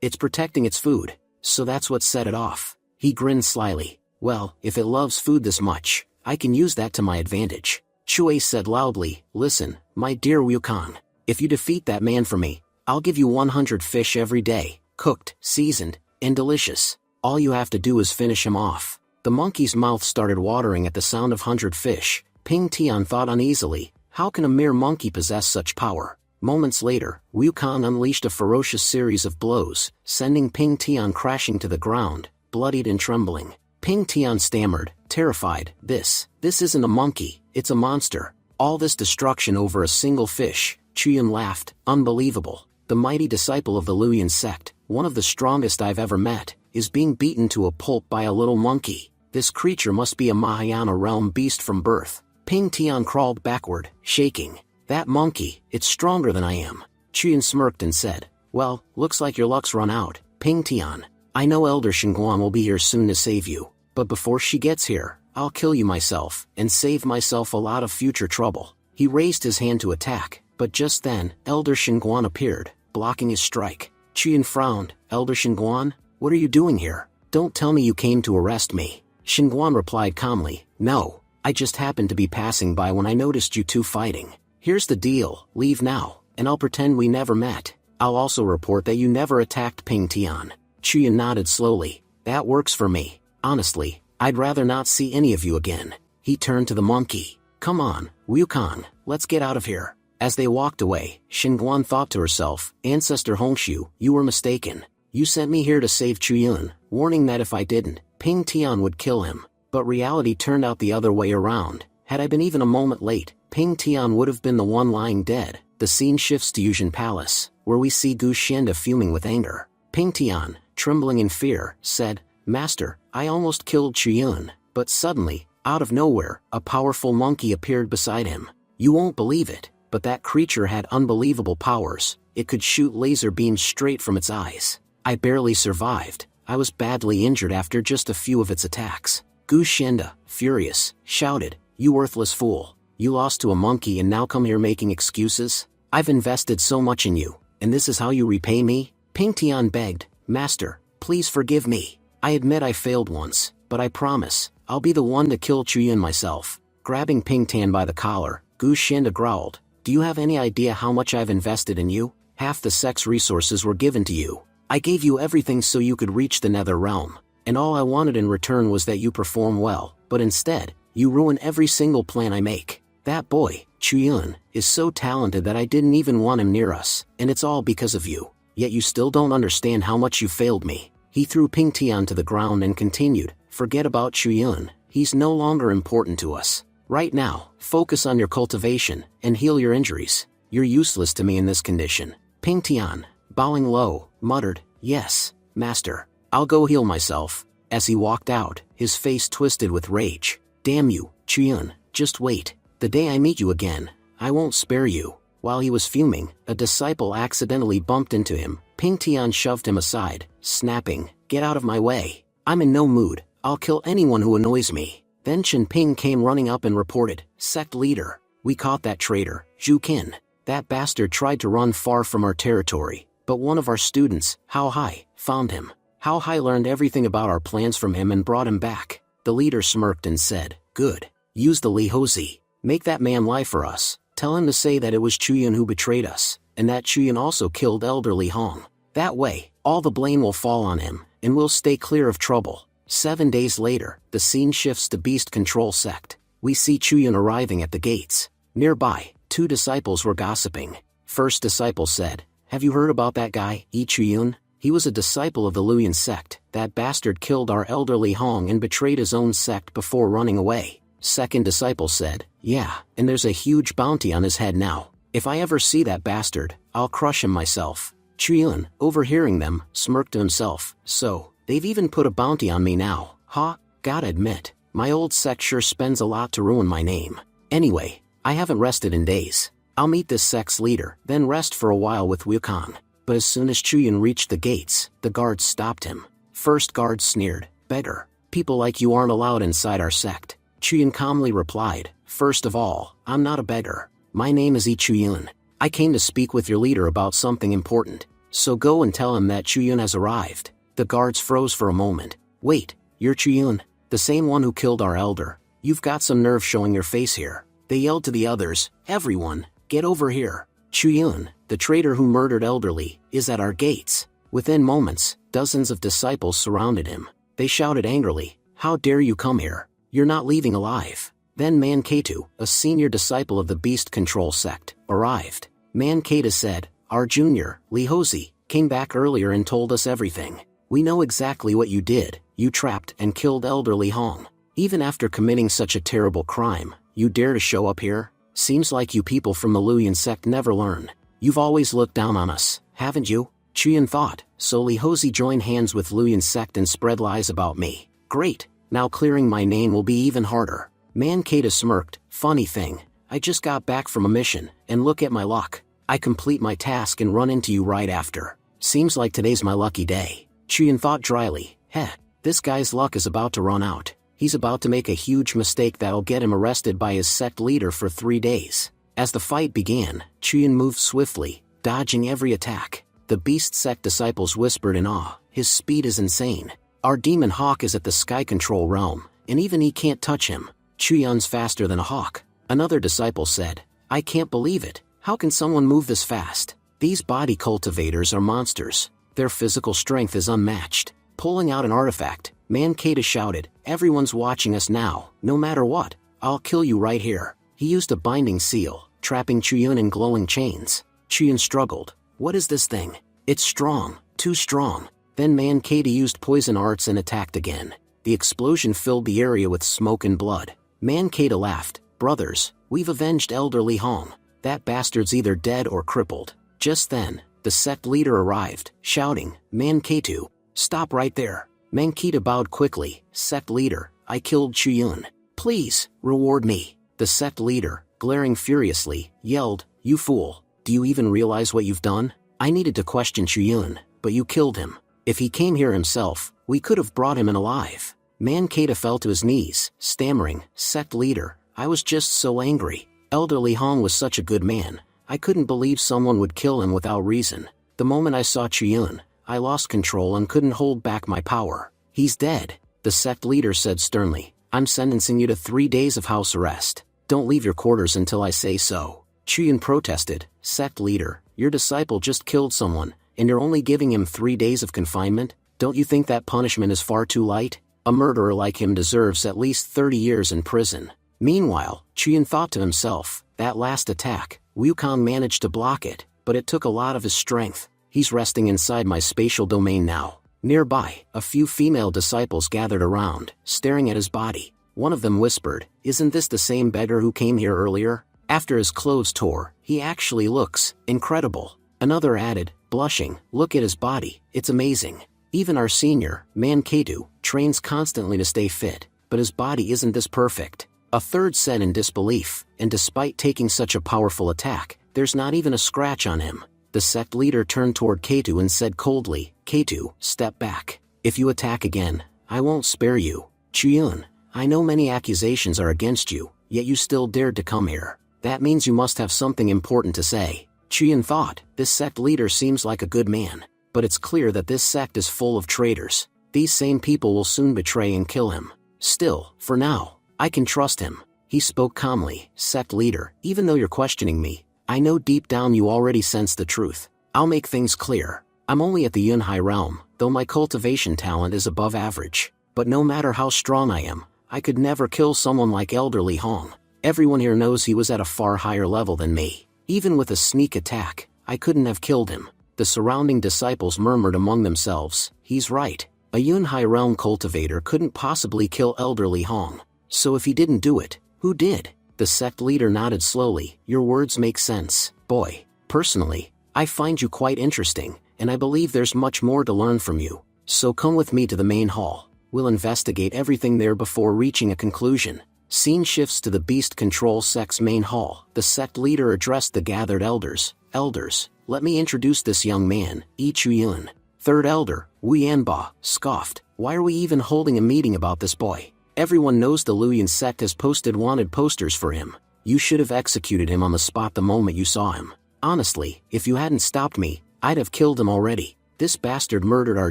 it's protecting its food. So that's what set it off. He grinned slyly. Well, if it loves food this much, I can use that to my advantage. Chui said loudly, listen, my dear Wukong, if you defeat that man for me, I'll give you 100 fish every day, cooked, seasoned, and delicious. All you have to do is finish him off. The monkey's mouth started watering at the sound of 100 fish. Ping Tian thought uneasily, how can a mere monkey possess such power? Moments later, Wukong unleashed a ferocious series of blows, sending Ping Tian crashing to the ground, bloodied and trembling. Ping Tian stammered, terrified, This isn't a monkey, it's a monster. All this destruction over a single fish. Chuyun laughed, unbelievable. The mighty disciple of the Luoyan sect, one of the strongest I've ever met, is being beaten to a pulp by a little monkey. This creature must be a Mahayana realm beast from birth. Ping Tian crawled backward, shaking. That monkey, it's stronger than I am. Chuyun smirked and said, well, looks like your luck's run out, Ping Tian. I know Elder Xinguang will be here soon to save you, but before she gets here, I'll kill you myself, and save myself a lot of future trouble. He raised his hand to attack, but just then, Elder Xinguang appeared, blocking his strike. Chuyun frowned, Elder Xinguang, what are you doing here? Don't tell me you came to arrest me. Xinguang replied calmly, no, I just happened to be passing by when I noticed you two fighting. Here's the deal, leave now, and I'll pretend we never met. I'll also report that you never attacked Ping Tian. Chuyun nodded slowly. That works for me. Honestly, I'd rather not see any of you again. He turned to the monkey. Come on, Wukong, let's get out of here. As they walked away, Xinguang thought to herself, Ancestor Hongshu, you were mistaken. You sent me here to save Chuyun, warning that if I didn't, Ping Tian would kill him. But reality turned out the other way around. Had I been even a moment late, Ping Tian would have been the one lying dead. The scene shifts to Yuzhen Palace, where we see Gu Xianda fuming with anger. Ping Tian, trembling in fear, said, Master, I almost killed Chuyun, but suddenly, out of nowhere, a powerful monkey appeared beside him. You won't believe it, but that creature had unbelievable powers. It could shoot laser beams straight from its eyes. I barely survived. I was badly injured after just a few of its attacks. Gu Xianda, furious, shouted, You worthless fool. You lost to a monkey and now come here making excuses? I've invested so much in you, and this is how you repay me? Ping Tian begged, Master, please forgive me. I admit I failed once, but I promise, I'll be the one to kill Chuyun myself. Grabbing Ping Tian by the collar, Gu Xianda growled, Do you have any idea how much I've invested in you? Half the sex resources were given to you. I gave you everything so you could reach the nether realm, and all I wanted in return was that you perform well, but instead, you ruin every single plan I make. That boy, Chuyun, is so talented that I didn't even want him near us, and it's all because of you. Yet you still don't understand how much you failed me. He threw Ping Tian to the ground and continued, Forget about Chuyun, he's no longer important to us. Right now, focus on your cultivation, and heal your injuries. You're useless to me in this condition. Ping Tian, bowing low, muttered, Yes, Master, I'll go heal myself. As he walked out, his face twisted with rage. Damn you, Chuyun, just wait. The day I meet you again, I won't spare you. While he was fuming, a disciple accidentally bumped into him. Ping Tian shoved him aside, snapping, Get out of my way. I'm in no mood. I'll kill anyone who annoys me. Then Chen Ping came running up and reported, Sect leader, we caught that traitor, Zhu Qin. That bastard tried to run far from our territory, but one of our students, Hao Hai, found him. Hao Hai learned everything about our plans from him and brought him back. The leader smirked and said, Good. Use the Li Hozi. Make that man lie for us. Tell him to say that it was Chuyun who betrayed us, and that Chuyun also killed Elder Li Hong. That way, all the blame will fall on him, and we'll stay clear of trouble. 7 days later, the scene shifts to Beast Control Sect. We see Chuyun arriving at the gates. Nearby, 2 disciples were gossiping. First disciple said, Have you heard about that guy, Yi Chuyun? He was a disciple of the Luyan sect. That bastard killed our elderly Hong and betrayed his own sect before running away. Second disciple said, yeah, and there's a huge bounty on his head now. If I ever see that bastard, I'll crush him myself. Chuyun, overhearing them, smirked to himself. So, they've even put a bounty on me now, huh? Gotta admit, my old sect sure spends a lot to ruin my name. Anyway, I haven't rested in days. I'll meet this sect's leader, then rest for a while with Wukong. But as soon as Chuyun reached the gates, the guards stopped him. First guard sneered, beggar. People like you aren't allowed inside our sect. Chuyun calmly replied, first of all, I'm not a beggar. My name is Chuyun. I came to speak with your leader about something important. So go and tell him that Chuyun has arrived. The guards froze for a moment. Wait, you're Chuyun? The same one who killed our elder? You've got some nerve showing your face here. They yelled to the others, everyone, get over here. Chuyun, the traitor who murdered elderly, is at our gates. Within moments, dozens of disciples surrounded him. They shouted angrily, how dare you come here? You're not leaving alive. Then Manhwa, a senior disciple of the Beast Control sect, arrived. Manhwa said, our junior, Lihozi, came back earlier and told us everything. We know exactly what you did. You trapped and killed elderly Hong. Even after committing such a terrible crime, you dare to show up here? Seems like you people from the Luyan sect never learn. You've always looked down on us, haven't you? Chuyun thought, so Lihozi joined hands with Luyan sect and spread lies about me. Great, now clearing my name will be even harder. Manhwa smirked, funny thing, I just got back from a mission, and look at my luck. I complete my task and run into you right after. Seems like today's my lucky day. Chuyun thought dryly, heh, this guy's luck is about to run out. He's about to make a huge mistake that'll get him arrested by his sect leader for 3 days. As the fight began, Chuyun moved swiftly, dodging every attack. The beast sect disciples whispered in awe, his speed is insane. Our demon hawk is at the sky control realm, and even he can't touch him. Chuyun's faster than a hawk. Another disciple said, I can't believe it. How can someone move this fast? These body cultivators are monsters. Their physical strength is unmatched. Pulling out an artifact, Manhwa shouted, everyone's watching us now, no matter what. I'll kill you right here. He used a binding seal, trapping Chuyun in glowing chains. Chuyun struggled. What is this thing? It's strong, too strong. Then Manhwa used poison arts and attacked again. The explosion filled the area with smoke and blood. Manhwa laughed, brothers, we've avenged elderly Hong. That bastard's either dead or crippled. Just then, the sect leader arrived, shouting, Manhwa, stop right there. Manhwa bowed quickly, sect leader, I killed Chuyun. Please, reward me. The sect leader, glaring furiously, yelled, you fool, do you even realize what you've done? I needed to question Chuyun, but you killed him. If he came here himself, we could have brought him in alive. Manhwa fell to his knees, stammering, sect leader, I was just so angry. Elderly Hong was such a good man. I couldn't believe someone would kill him without reason. The moment I saw Chuyun, I lost control and couldn't hold back my power. He's dead. The sect leader said sternly, I'm sentencing you to 3 days of house arrest. Don't leave your quarters until I say so. Chuyun protested, sect leader, your disciple just killed someone, and you're only giving him 3 days of confinement? Don't you think that punishment is far too light? A murderer like him deserves at least 30 years in prison. Meanwhile, Chuyun thought to himself, that last attack, Wukong managed to block it, but it took a lot of his strength. He's resting inside my spatial domain now. Nearby, a few female disciples gathered around, staring at his body. One of them whispered, isn't this the same beggar who came here earlier? After his clothes tore, he actually looks incredible. Another added, blushing, look at his body, it's amazing. Even our senior, Manhwa, trains constantly to stay fit, but his body isn't this perfect. A third said in disbelief, and despite taking such a powerful attack, there's not even a scratch on him. The sect leader turned toward Ketu and said coldly, Ketu, step back. If you attack again, I won't spare you. Chuyun, I know many accusations are against you, yet you still dared to come here. That means you must have something important to say. Chuyun thought, this sect leader seems like a good man, but it's clear that this sect is full of traitors. These same people will soon betray and kill him. Still, for now, I can trust him. He spoke calmly, sect leader, even though you're questioning me, I know deep down you already sense the truth. I'll make things clear. I'm only at the Yunhai realm, though my cultivation talent is above average. But no matter how strong I am, I could never kill someone like elderly Hong. Everyone here knows he was at a far higher level than me. Even with a sneak attack, I couldn't have killed him. The surrounding disciples murmured among themselves, he's right. A Yunhai realm cultivator couldn't possibly kill elderly Hong. So if he didn't do it, who did? The sect leader nodded slowly. Your words make sense, boy. Personally, I find you quite interesting, and I believe there's much more to learn from you. So come with me to the main hall. We'll investigate everything there before reaching a conclusion. Scene shifts to the Beast Control Sect's main hall. The sect leader addressed the gathered elders. Elders, let me introduce this young man, Yi Chuyun. Third elder, Wu Yanba, scoffed. Why are we even holding a meeting about this boy? Everyone knows the Luyan sect has posted wanted posters for him. You should have executed him on the spot the moment you saw him. Honestly, if you hadn't stopped me, I'd have killed him already. This bastard murdered our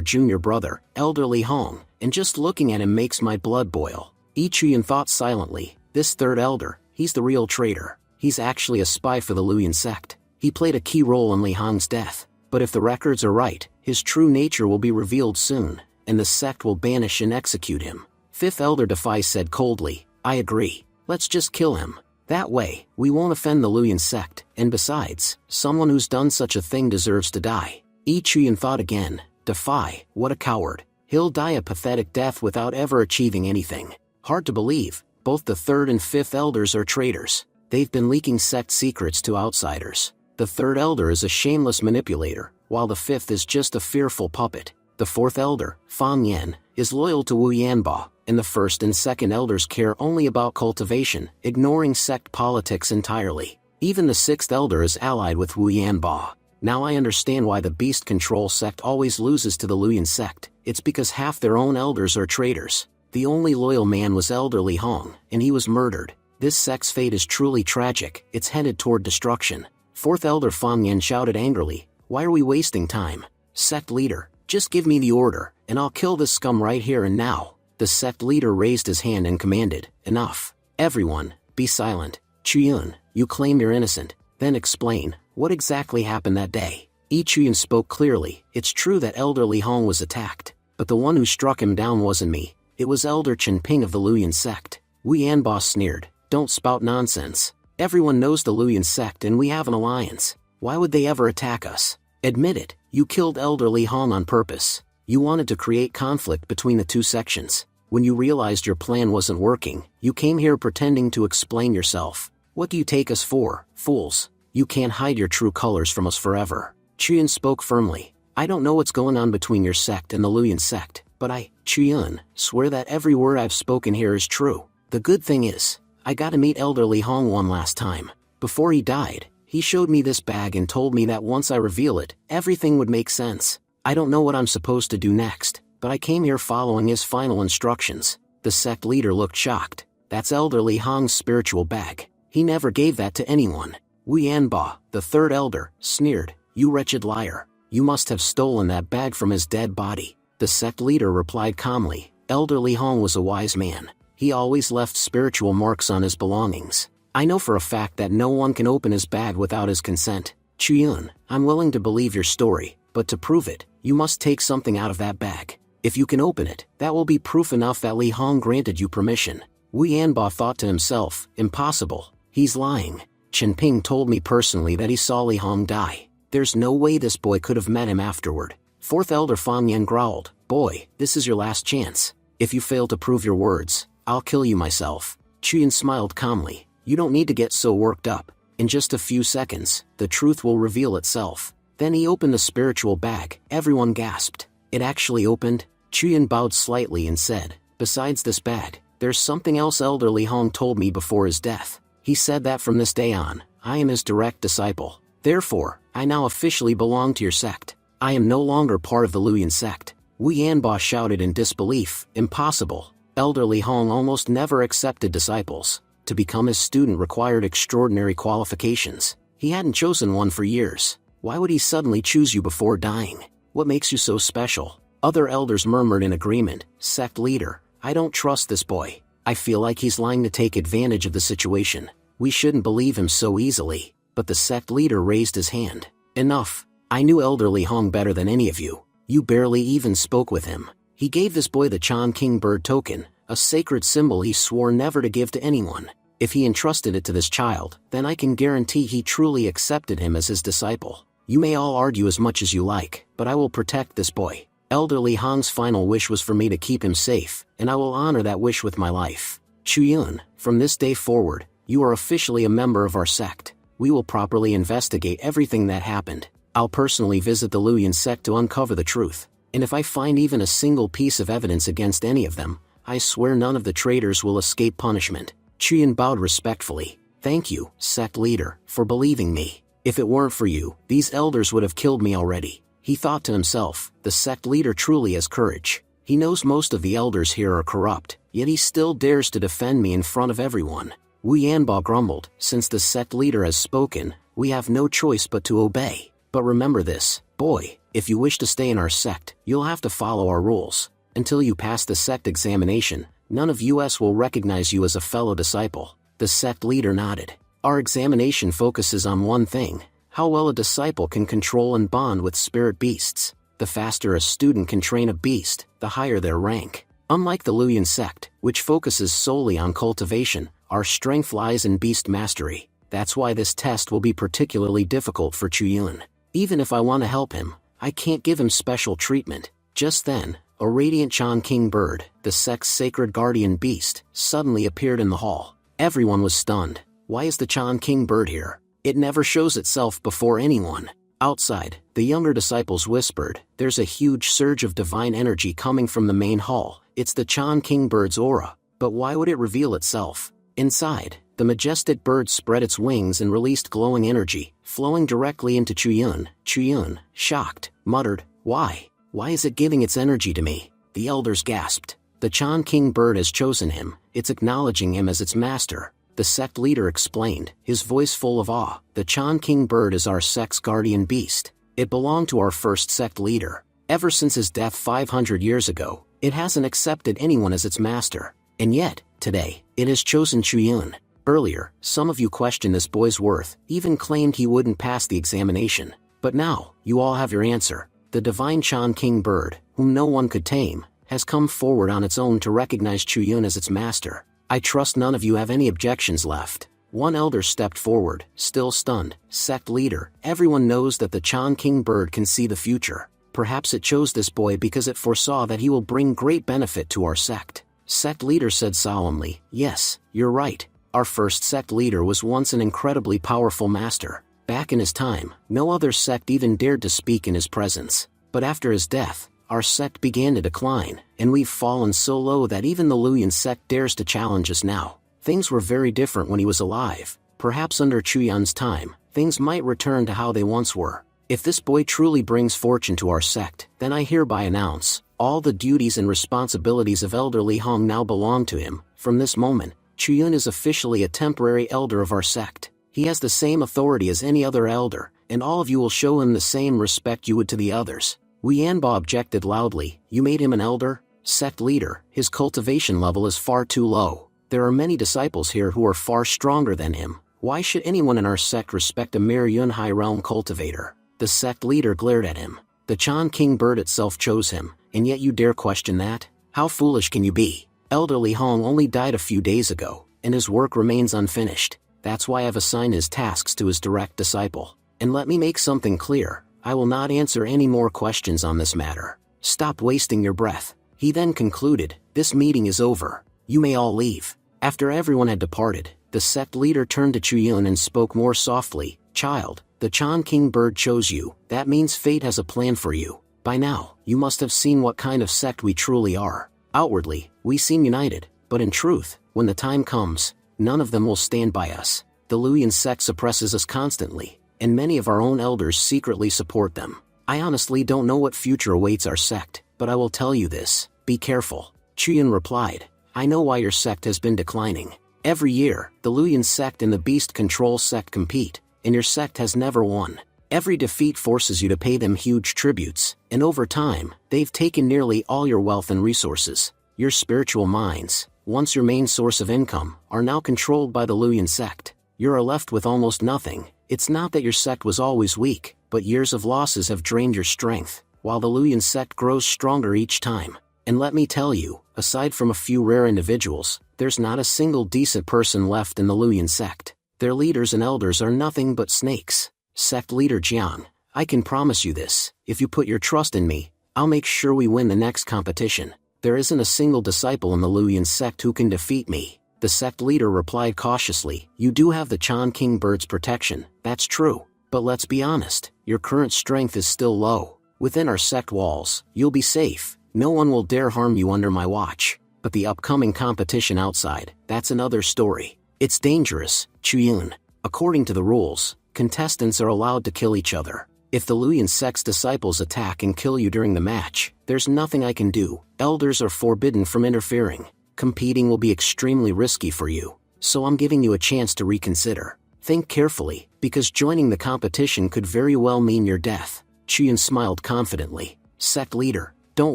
junior brother, elderly Hong, and just looking at him makes my blood boil. Yi Chuyun thought silently. This third elder, he's the real traitor. He's actually a spy for the Luyan sect. He played a key role in Li Hong's death. But if the records are right, his true nature will be revealed soon, and the sect will banish and execute him. Fifth elder Defy said coldly, I agree. Let's just kill him. That way, we won't offend the Luyan sect, and besides, someone who's done such a thing deserves to die. Yi Chuyun thought again. Defy, what a coward. He'll die a pathetic death without ever achieving anything. Hard to believe, both the third and fifth elders are traitors. They've been leaking sect secrets to outsiders. The third elder is a shameless manipulator, while the fifth is just a fearful puppet. The fourth elder, Fan Yen, is loyal to Wu Yanba, and the first and second elders care only about cultivation, ignoring sect politics entirely. Even the sixth elder is allied with Wu Yanba. Now I understand why the Beast Control sect always loses to the Luyan sect. It's because half their own elders are traitors. The only loyal man was elderly Hong, and he was murdered. This sect's fate is truly tragic. It's headed toward destruction. Fourth elder Fan Yen shouted angrily, why are we wasting time? Sect leader, just give me the order, and I'll kill this scum right here and now. The sect leader raised his hand and commanded, enough. Everyone, be silent. Chuyun, you claim you're innocent, then explain, what exactly happened that day? Yi Chuyun spoke clearly. It's true that elderly Hong was attacked, but the one who struck him down wasn't me. It was Elder Chen Ping of the Luyan sect. Wu Yanba sneered, don't spout nonsense. Everyone knows the Luyan sect and we have an alliance. Why would they ever attack us? Admit it, you killed elderly Hong on purpose. You wanted to create conflict between the two sections. When you realized your plan wasn't working, you came here pretending to explain yourself. What do you take us for, fools? You can't hide your true colors from us forever. Chuyun spoke firmly. I don't know what's going on between your sect and the Luyan sect, but I, Chuyun, swear that every word I've spoken here is true. The good thing is, I got to meet elderly Hong one last time. Before he died, he showed me this bag and told me that once I reveal it, everything would make sense. I don't know what I'm supposed to do next, but I came here following his final instructions. The sect leader looked shocked. That's elderly Hong's spiritual bag. He never gave that to anyone. Wu Yanba, the third elder, sneered, you wretched liar. You must have stolen that bag from his dead body. The sect leader replied calmly, elderly Hong was a wise man. He always left spiritual marks on his belongings. I know for a fact that no one can open his bag without his consent. Chuyun, I'm willing to believe your story, but to prove it, you must take something out of that bag. If you can open it, that will be proof enough that Li Hong granted you permission. Wu Yanba thought to himself, impossible. He's lying. Chen Ping told me personally that he saw Li Hong die. There's no way this boy could have met him afterward. Fourth elder Fan Yen growled, boy, this is your last chance. If you fail to prove your words, I'll kill you myself. Chuyun smiled calmly. You don't need to get so worked up. In just a few seconds, the truth will reveal itself. Then he opened the spiritual bag. Everyone gasped. It actually opened. Chuyun bowed slightly and said, besides this bag, there's something else elderly Hong told me before his death. He said that from this day on, I am his direct disciple. Therefore, I now officially belong to your sect. I am no longer part of the Luyan sect. Wu Yanba shouted in disbelief, impossible. Elderly Hong almost never accepted disciples. To become his student required extraordinary qualifications. He hadn't chosen one for years. Why would he suddenly choose you before dying? What makes you so special? Other elders murmured in agreement. Sect leader, I don't trust this boy. I feel like he's lying to take advantage of the situation. We shouldn't believe him so easily. But the sect leader raised his hand. Enough. I knew elderly Hong better than any of you. You barely even spoke with him. He gave this boy the Chan King Bird token, a sacred symbol he swore never to give to anyone. If he entrusted it to this child, then I can guarantee he truly accepted him as his disciple. You may all argue as much as you like, but I will protect this boy. Elderly Hong's final wish was for me to keep him safe, and I will honor that wish with my life. Chuyun, from this day forward, you are officially a member of our sect. We will properly investigate everything that happened. I'll personally visit the Luyan sect to uncover the truth, and if I find even a single piece of evidence against any of them, I swear none of the traitors will escape punishment. Chuyun bowed respectfully. Thank you, sect leader, for believing me. If it weren't for you, these elders would have killed me already. He thought to himself, the sect leader truly has courage. He knows most of the elders here are corrupt, yet he still dares to defend me in front of everyone. Wu Yanbo grumbled, since the sect leader has spoken, we have no choice but to obey. But remember this, boy, if you wish to stay in our sect, you'll have to follow our rules. Until you pass the sect examination, none of us will recognize you as a fellow disciple. The sect leader nodded. Our examination focuses on one thing: how well a disciple can control and bond with spirit beasts. The faster a student can train a beast, the higher their rank. Unlike the Luyan sect, which focuses solely on cultivation, our strength lies in beast mastery. That's why this test will be particularly difficult for Chuyun. Even if I want to help him, I can't give him special treatment. Just then, a radiant Chan King bird, the sect's sacred guardian beast, suddenly appeared in the hall. Everyone was stunned. Why is the Chan King bird here? It never shows itself before anyone. Outside, the younger disciples whispered, there's a huge surge of divine energy coming from the main hall. It's the Chan King bird's aura. But why would it reveal itself? Inside, the majestic bird spread its wings and released glowing energy, flowing directly into Chuyun. Chuyun, shocked, muttered, Why? Why is it giving its energy to me? The elders gasped. The Chan King bird has chosen him, it's acknowledging him as its master. The sect leader explained, his voice full of awe. The Chan King bird is our sect's guardian beast. It belonged to our first sect leader. Ever since his death 500 years ago, it hasn't accepted anyone as its master. And yet, today, it has chosen Chuyun. Earlier, some of you questioned this boy's worth, even claimed he wouldn't pass the examination. But now, you all have your answer. The divine Chan King bird, whom no one could tame, has come forward on its own to recognize Chuyun as its master. I trust none of you have any objections left. One elder stepped forward, still stunned. Sect leader, everyone knows that the Chan King bird can see the future. Perhaps it chose this boy because it foresaw that he will bring great benefit to our sect. Sect leader said solemnly, yes, you're right. Our first sect leader was once an incredibly powerful master. Back in his time, no other sect even dared to speak in his presence. But after his death, our sect began to decline, and we've fallen so low that even the Luyan sect dares to challenge us now. Things were very different when he was alive. Perhaps under Chuyun's time, things might return to how they once were. If this boy truly brings fortune to our sect, then I hereby announce, all the duties and responsibilities of elderly Hong now belong to him. From this moment, Chuyun is officially a temporary elder of our sect. He has the same authority as any other elder, and all of you will show him the same respect you would to the others. Wu Yanbo objected loudly, you made him an elder? Sect leader, his cultivation level is far too low. There are many disciples here who are far stronger than him. Why should anyone in our sect respect a mere Yunhai realm cultivator? The sect leader glared at him. The Chan King bird itself chose him, and yet you dare question that? How foolish can you be? Elderly Hong only died a few days ago, and his work remains unfinished. That's why I've assigned his tasks to his direct disciple. And let me make something clear. I will not answer any more questions on this matter. Stop wasting your breath. He then concluded, this meeting is over. You may all leave. After everyone had departed, the sect leader turned to Chuyun and spoke more softly, Child, the Chan King bird chose you. That means fate has a plan for you. By now, you must have seen what kind of sect we truly are. Outwardly, we seem united, but in truth, when the time comes, none of them will stand by us. The Luyan sect suppresses us constantly, and many of our own elders secretly support them. I honestly don't know what future awaits our sect, but I will tell you this, be careful. Chuyun replied, I know why your sect has been declining. Every year, the Luyan sect and the Beast Control sect compete, and your sect has never won. Every defeat forces you to pay them huge tributes, and over time, they've taken nearly all your wealth and resources. Your spiritual minds, once your main source of income, are now controlled by the Luyan sect. You're left with almost nothing. It's not that your sect was always weak, but years of losses have drained your strength, while the Luyan sect grows stronger each time. And let me tell you, aside from a few rare individuals, there's not a single decent person left in the Luyan sect. Their leaders and elders are nothing but snakes. Sect leader Jiang, I can promise you this, if you put your trust in me, I'll make sure we win the next competition. There isn't a single disciple in the Luyan sect who can defeat me. The sect leader replied cautiously, you do have the Chan King Bird's protection, that's true. But let's be honest, your current strength is still low. Within our sect walls, you'll be safe. No one will dare harm you under my watch. But the upcoming competition outside, that's another story. It's dangerous, Chuyun. According to the rules, contestants are allowed to kill each other. If the Luyan sect's disciples attack and kill you during the match, there's nothing I can do. Elders are forbidden from interfering. Competing will be extremely risky for you, so I'm giving you a chance to reconsider. Think carefully, because joining the competition could very well mean your death. Chuyun smiled confidently. Sect leader, don't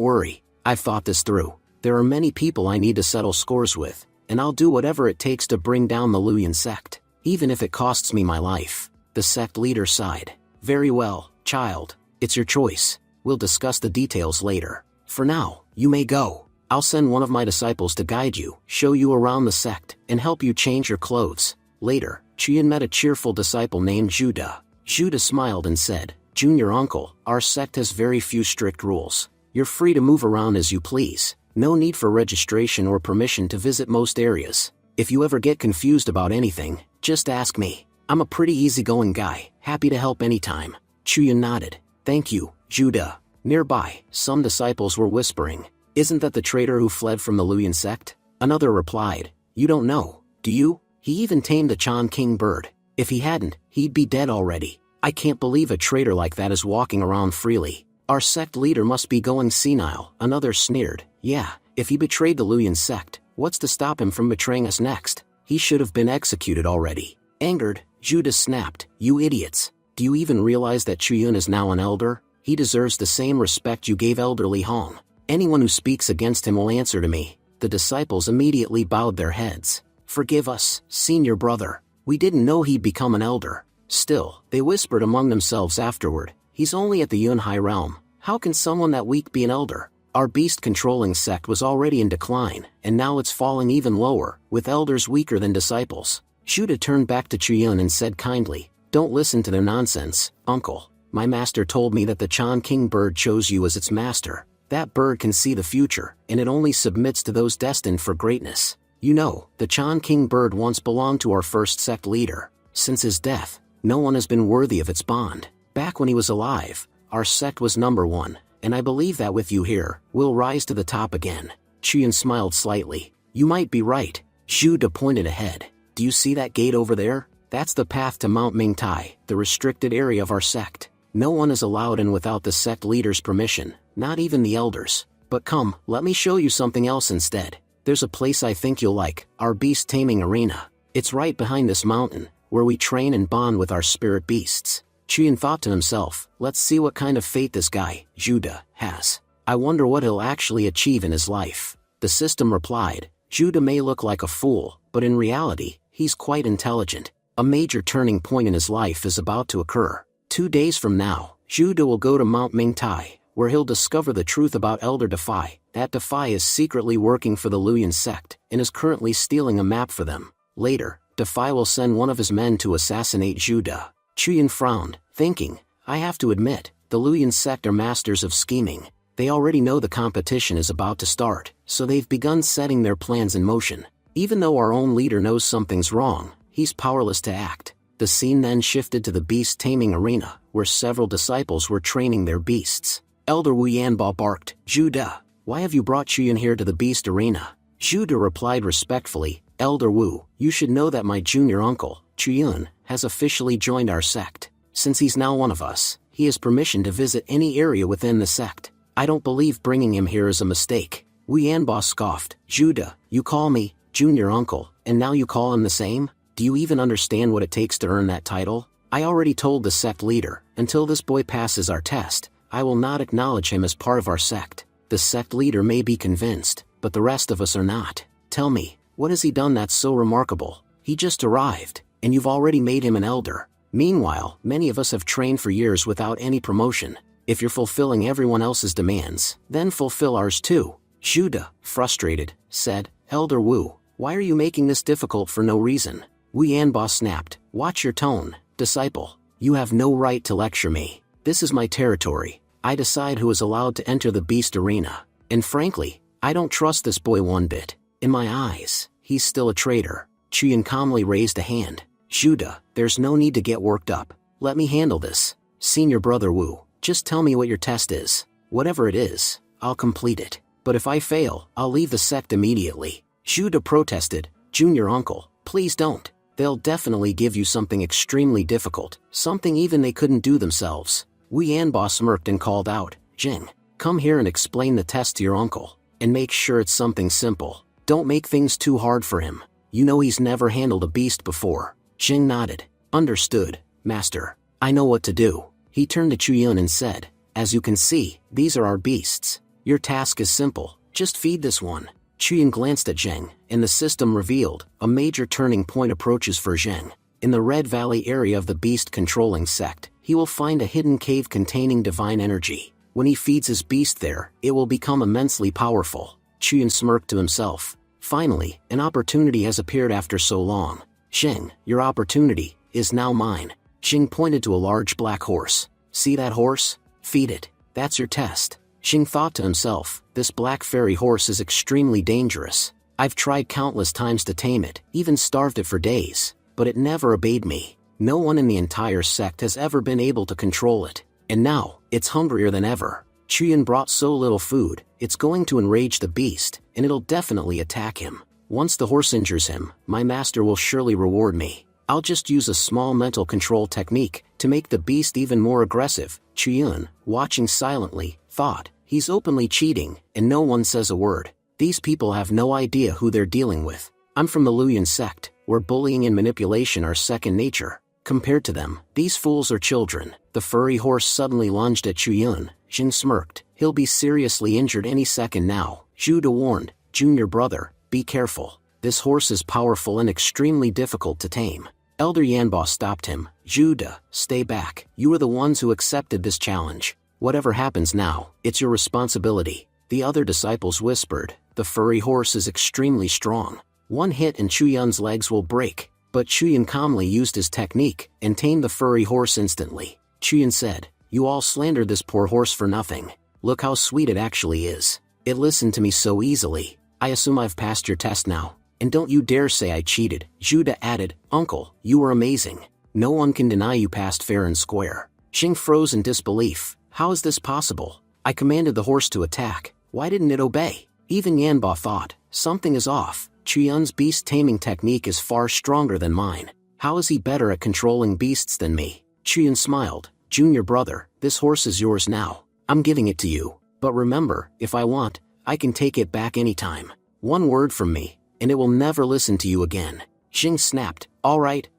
worry, I've thought this through. There are many people I need to settle scores with, and I'll do whatever it takes to bring down the Luyan sect, even if it costs me my life. The sect leader sighed. Very well, child, it's your choice. We'll discuss the details later. For now, you may go. I'll send one of my disciples to guide you, show you around the sect, and help you change your clothes. Later, Chuyun met a cheerful disciple named Judah. Judah smiled and said, Junior uncle, our sect has very few strict rules. You're free to move around as you please. No need for registration or permission to visit most areas. If you ever get confused about anything, just ask me. I'm a pretty easygoing guy, happy to help anytime. Chuyun nodded. Thank you, Judah. Nearby, some disciples were whispering. Isn't that the traitor who fled from the Luyan sect? Another replied. You don't know, do you? He even tamed the Chan King Bird. If he hadn't, he'd be dead already. I can't believe a traitor like that is walking around freely. Our sect leader must be going senile. Another sneered. Yeah, if he betrayed the Luyan sect, what's to stop him from betraying us next? He should have been executed already. Angered, Judah snapped. You idiots. Do you even realize that Chuyun is now an elder? He deserves the same respect you gave elderly Hong. Anyone who speaks against him will answer to me. The disciples immediately bowed their heads. Forgive us, senior brother. We didn't know he'd become an elder. Still, they whispered among themselves afterward. He's only at the Yunhai realm. How can someone that weak be an elder? Our beast-controlling sect was already in decline, and now it's falling even lower, with elders weaker than disciples. Judah turned back to Chuyun and said kindly, Don't listen to their nonsense, uncle. My master told me that the Chan King Bird chose you as its master. That bird can see the future, and it only submits to those destined for greatness. You know, the Chan King Bird once belonged to our first sect leader. Since his death, no one has been worthy of its bond. Back when he was alive, our sect was number one, and I believe that with you here, we'll rise to the top again. Chuyun smiled slightly. You might be right. Judah pointed ahead. Do you see that gate over there? That's the path to Mount Mingtai, the restricted area of our sect. No one is allowed in without the sect leader's permission, not even the elders. But come, let me show you something else instead. There's a place I think you'll like, our beast taming arena. It's right behind this mountain, where we train and bond with our spirit beasts. Chuyun thought to himself, let's see what kind of fate this guy, Judah, has. I wonder what he'll actually achieve in his life. The system replied, Judah may look like a fool, but in reality, he's quite intelligent. A major turning point in his life is about to occur. 2 days from now, Judah will go to Mount Mingtai, where he'll discover the truth about Elder Defy. That Defy is secretly working for the Luyan sect, and is currently stealing a map for them. Later, Defy will send one of his men to assassinate Judah. Chuyun frowned, thinking, I have to admit, the Luyan sect are masters of scheming. They already know the competition is about to start, so they've begun setting their plans in motion. Even though our own leader knows something's wrong, he's powerless to act. The scene then shifted to the beast taming arena, where several disciples were training their beasts. Elder Wu Yanba barked, Judah, why have you brought Chuyun here to the beast arena? Judah replied respectfully, Elder Wu, you should know that my junior uncle, Chuyun, has officially joined our sect. Since he's now one of us, he has permission to visit any area within the sect. I don't believe bringing him here is a mistake. Wu Yanba scoffed, Judah, you call me junior uncle, and now you call him the same? Do you even understand what it takes to earn that title? I already told the sect leader, until this boy passes our test, I will not acknowledge him as part of our sect. The sect leader may be convinced, but the rest of us are not. Tell me, what has he done that's so remarkable? He just arrived, and you've already made him an elder. Meanwhile, many of us have trained for years without any promotion. If you're fulfilling everyone else's demands, then fulfill ours too. Judah, frustrated, said, Elder Wu, why are you making this difficult for no reason? Wu Yanba snapped, watch your tone, disciple. You have no right to lecture me. This is my territory. I decide who is allowed to enter the beast arena. And frankly, I don't trust this boy one bit. In my eyes, he's still a traitor. Chuyin calmly raised a hand. Judah, there's no need to get worked up. Let me handle this. Senior brother Wu, just tell me what your test is. Whatever it is, I'll complete it. But if I fail, I'll leave the sect immediately. Judah protested. Junior uncle, please don't. They'll definitely give you something extremely difficult, something even they couldn't do themselves. Wu Yanbo smirked and called out, Jing, come here and explain the test to your uncle. And make sure it's something simple. Don't make things too hard for him. You know he's never handled a beast before. Jing nodded. Understood, master. I know what to do. He turned to Chuyun and said, as you can see, these are our beasts. Your task is simple, just feed this one. Chuyun glanced at Zheng, and the system revealed, a major turning point approaches for Zheng. In the Red Valley area of the beast-controlling sect, he will find a hidden cave containing divine energy. When he feeds his beast there, it will become immensely powerful. Chuyun smirked to himself. Finally, an opportunity has appeared after so long. Zheng, your opportunity is now mine. Zheng pointed to a large black horse. See that horse? Feed it. That's your test. Zheng thought to himself, this black fairy horse is extremely dangerous. I've tried countless times to tame it, even starved it for days, but it never obeyed me. No one in the entire sect has ever been able to control it. And now, it's hungrier than ever. Chuyun brought so little food, it's going to enrage the beast, and it'll definitely attack him. Once the horse injures him, my master will surely reward me. I'll just use a small mental control technique to make the beast even more aggressive. Chuyun, watching silently, thought, he's openly cheating, and no one says a word. These people have no idea who they're dealing with. I'm from the Luyan sect, where bullying and manipulation are second nature. Compared to them, these fools are children. The furry horse suddenly lunged at Chuyun. Jin smirked. He'll be seriously injured any second now. Judah warned, junior brother, be careful. This horse is powerful and extremely difficult to tame. Elder Yanbo stopped him. Judah, stay back. You are the ones who accepted this challenge. Whatever happens now, it's your responsibility. The other disciples whispered, the furry horse is extremely strong. One hit and Chuyun's legs will break. But Chuyun calmly used his technique and tamed the furry horse instantly. Chuyun said, you all slandered this poor horse for nothing. Look how sweet it actually is. It listened to me so easily. I assume I've passed your test now. And don't you dare say I cheated. Judah added, Uncle, you were amazing. No one can deny you passed fair and square. Xing froze in disbelief. How is this possible? I commanded the horse to attack. Why didn't it obey? Even Yanbo thought, something is off. Chuyun's beast taming technique is far stronger than mine. How is he better at controlling beasts than me? Chuyun smiled. Junior brother, this horse is yours now. I'm giving it to you. But remember, if I want, I can take it back anytime. One word from me, and it will never listen to you again. Xing snapped. All right,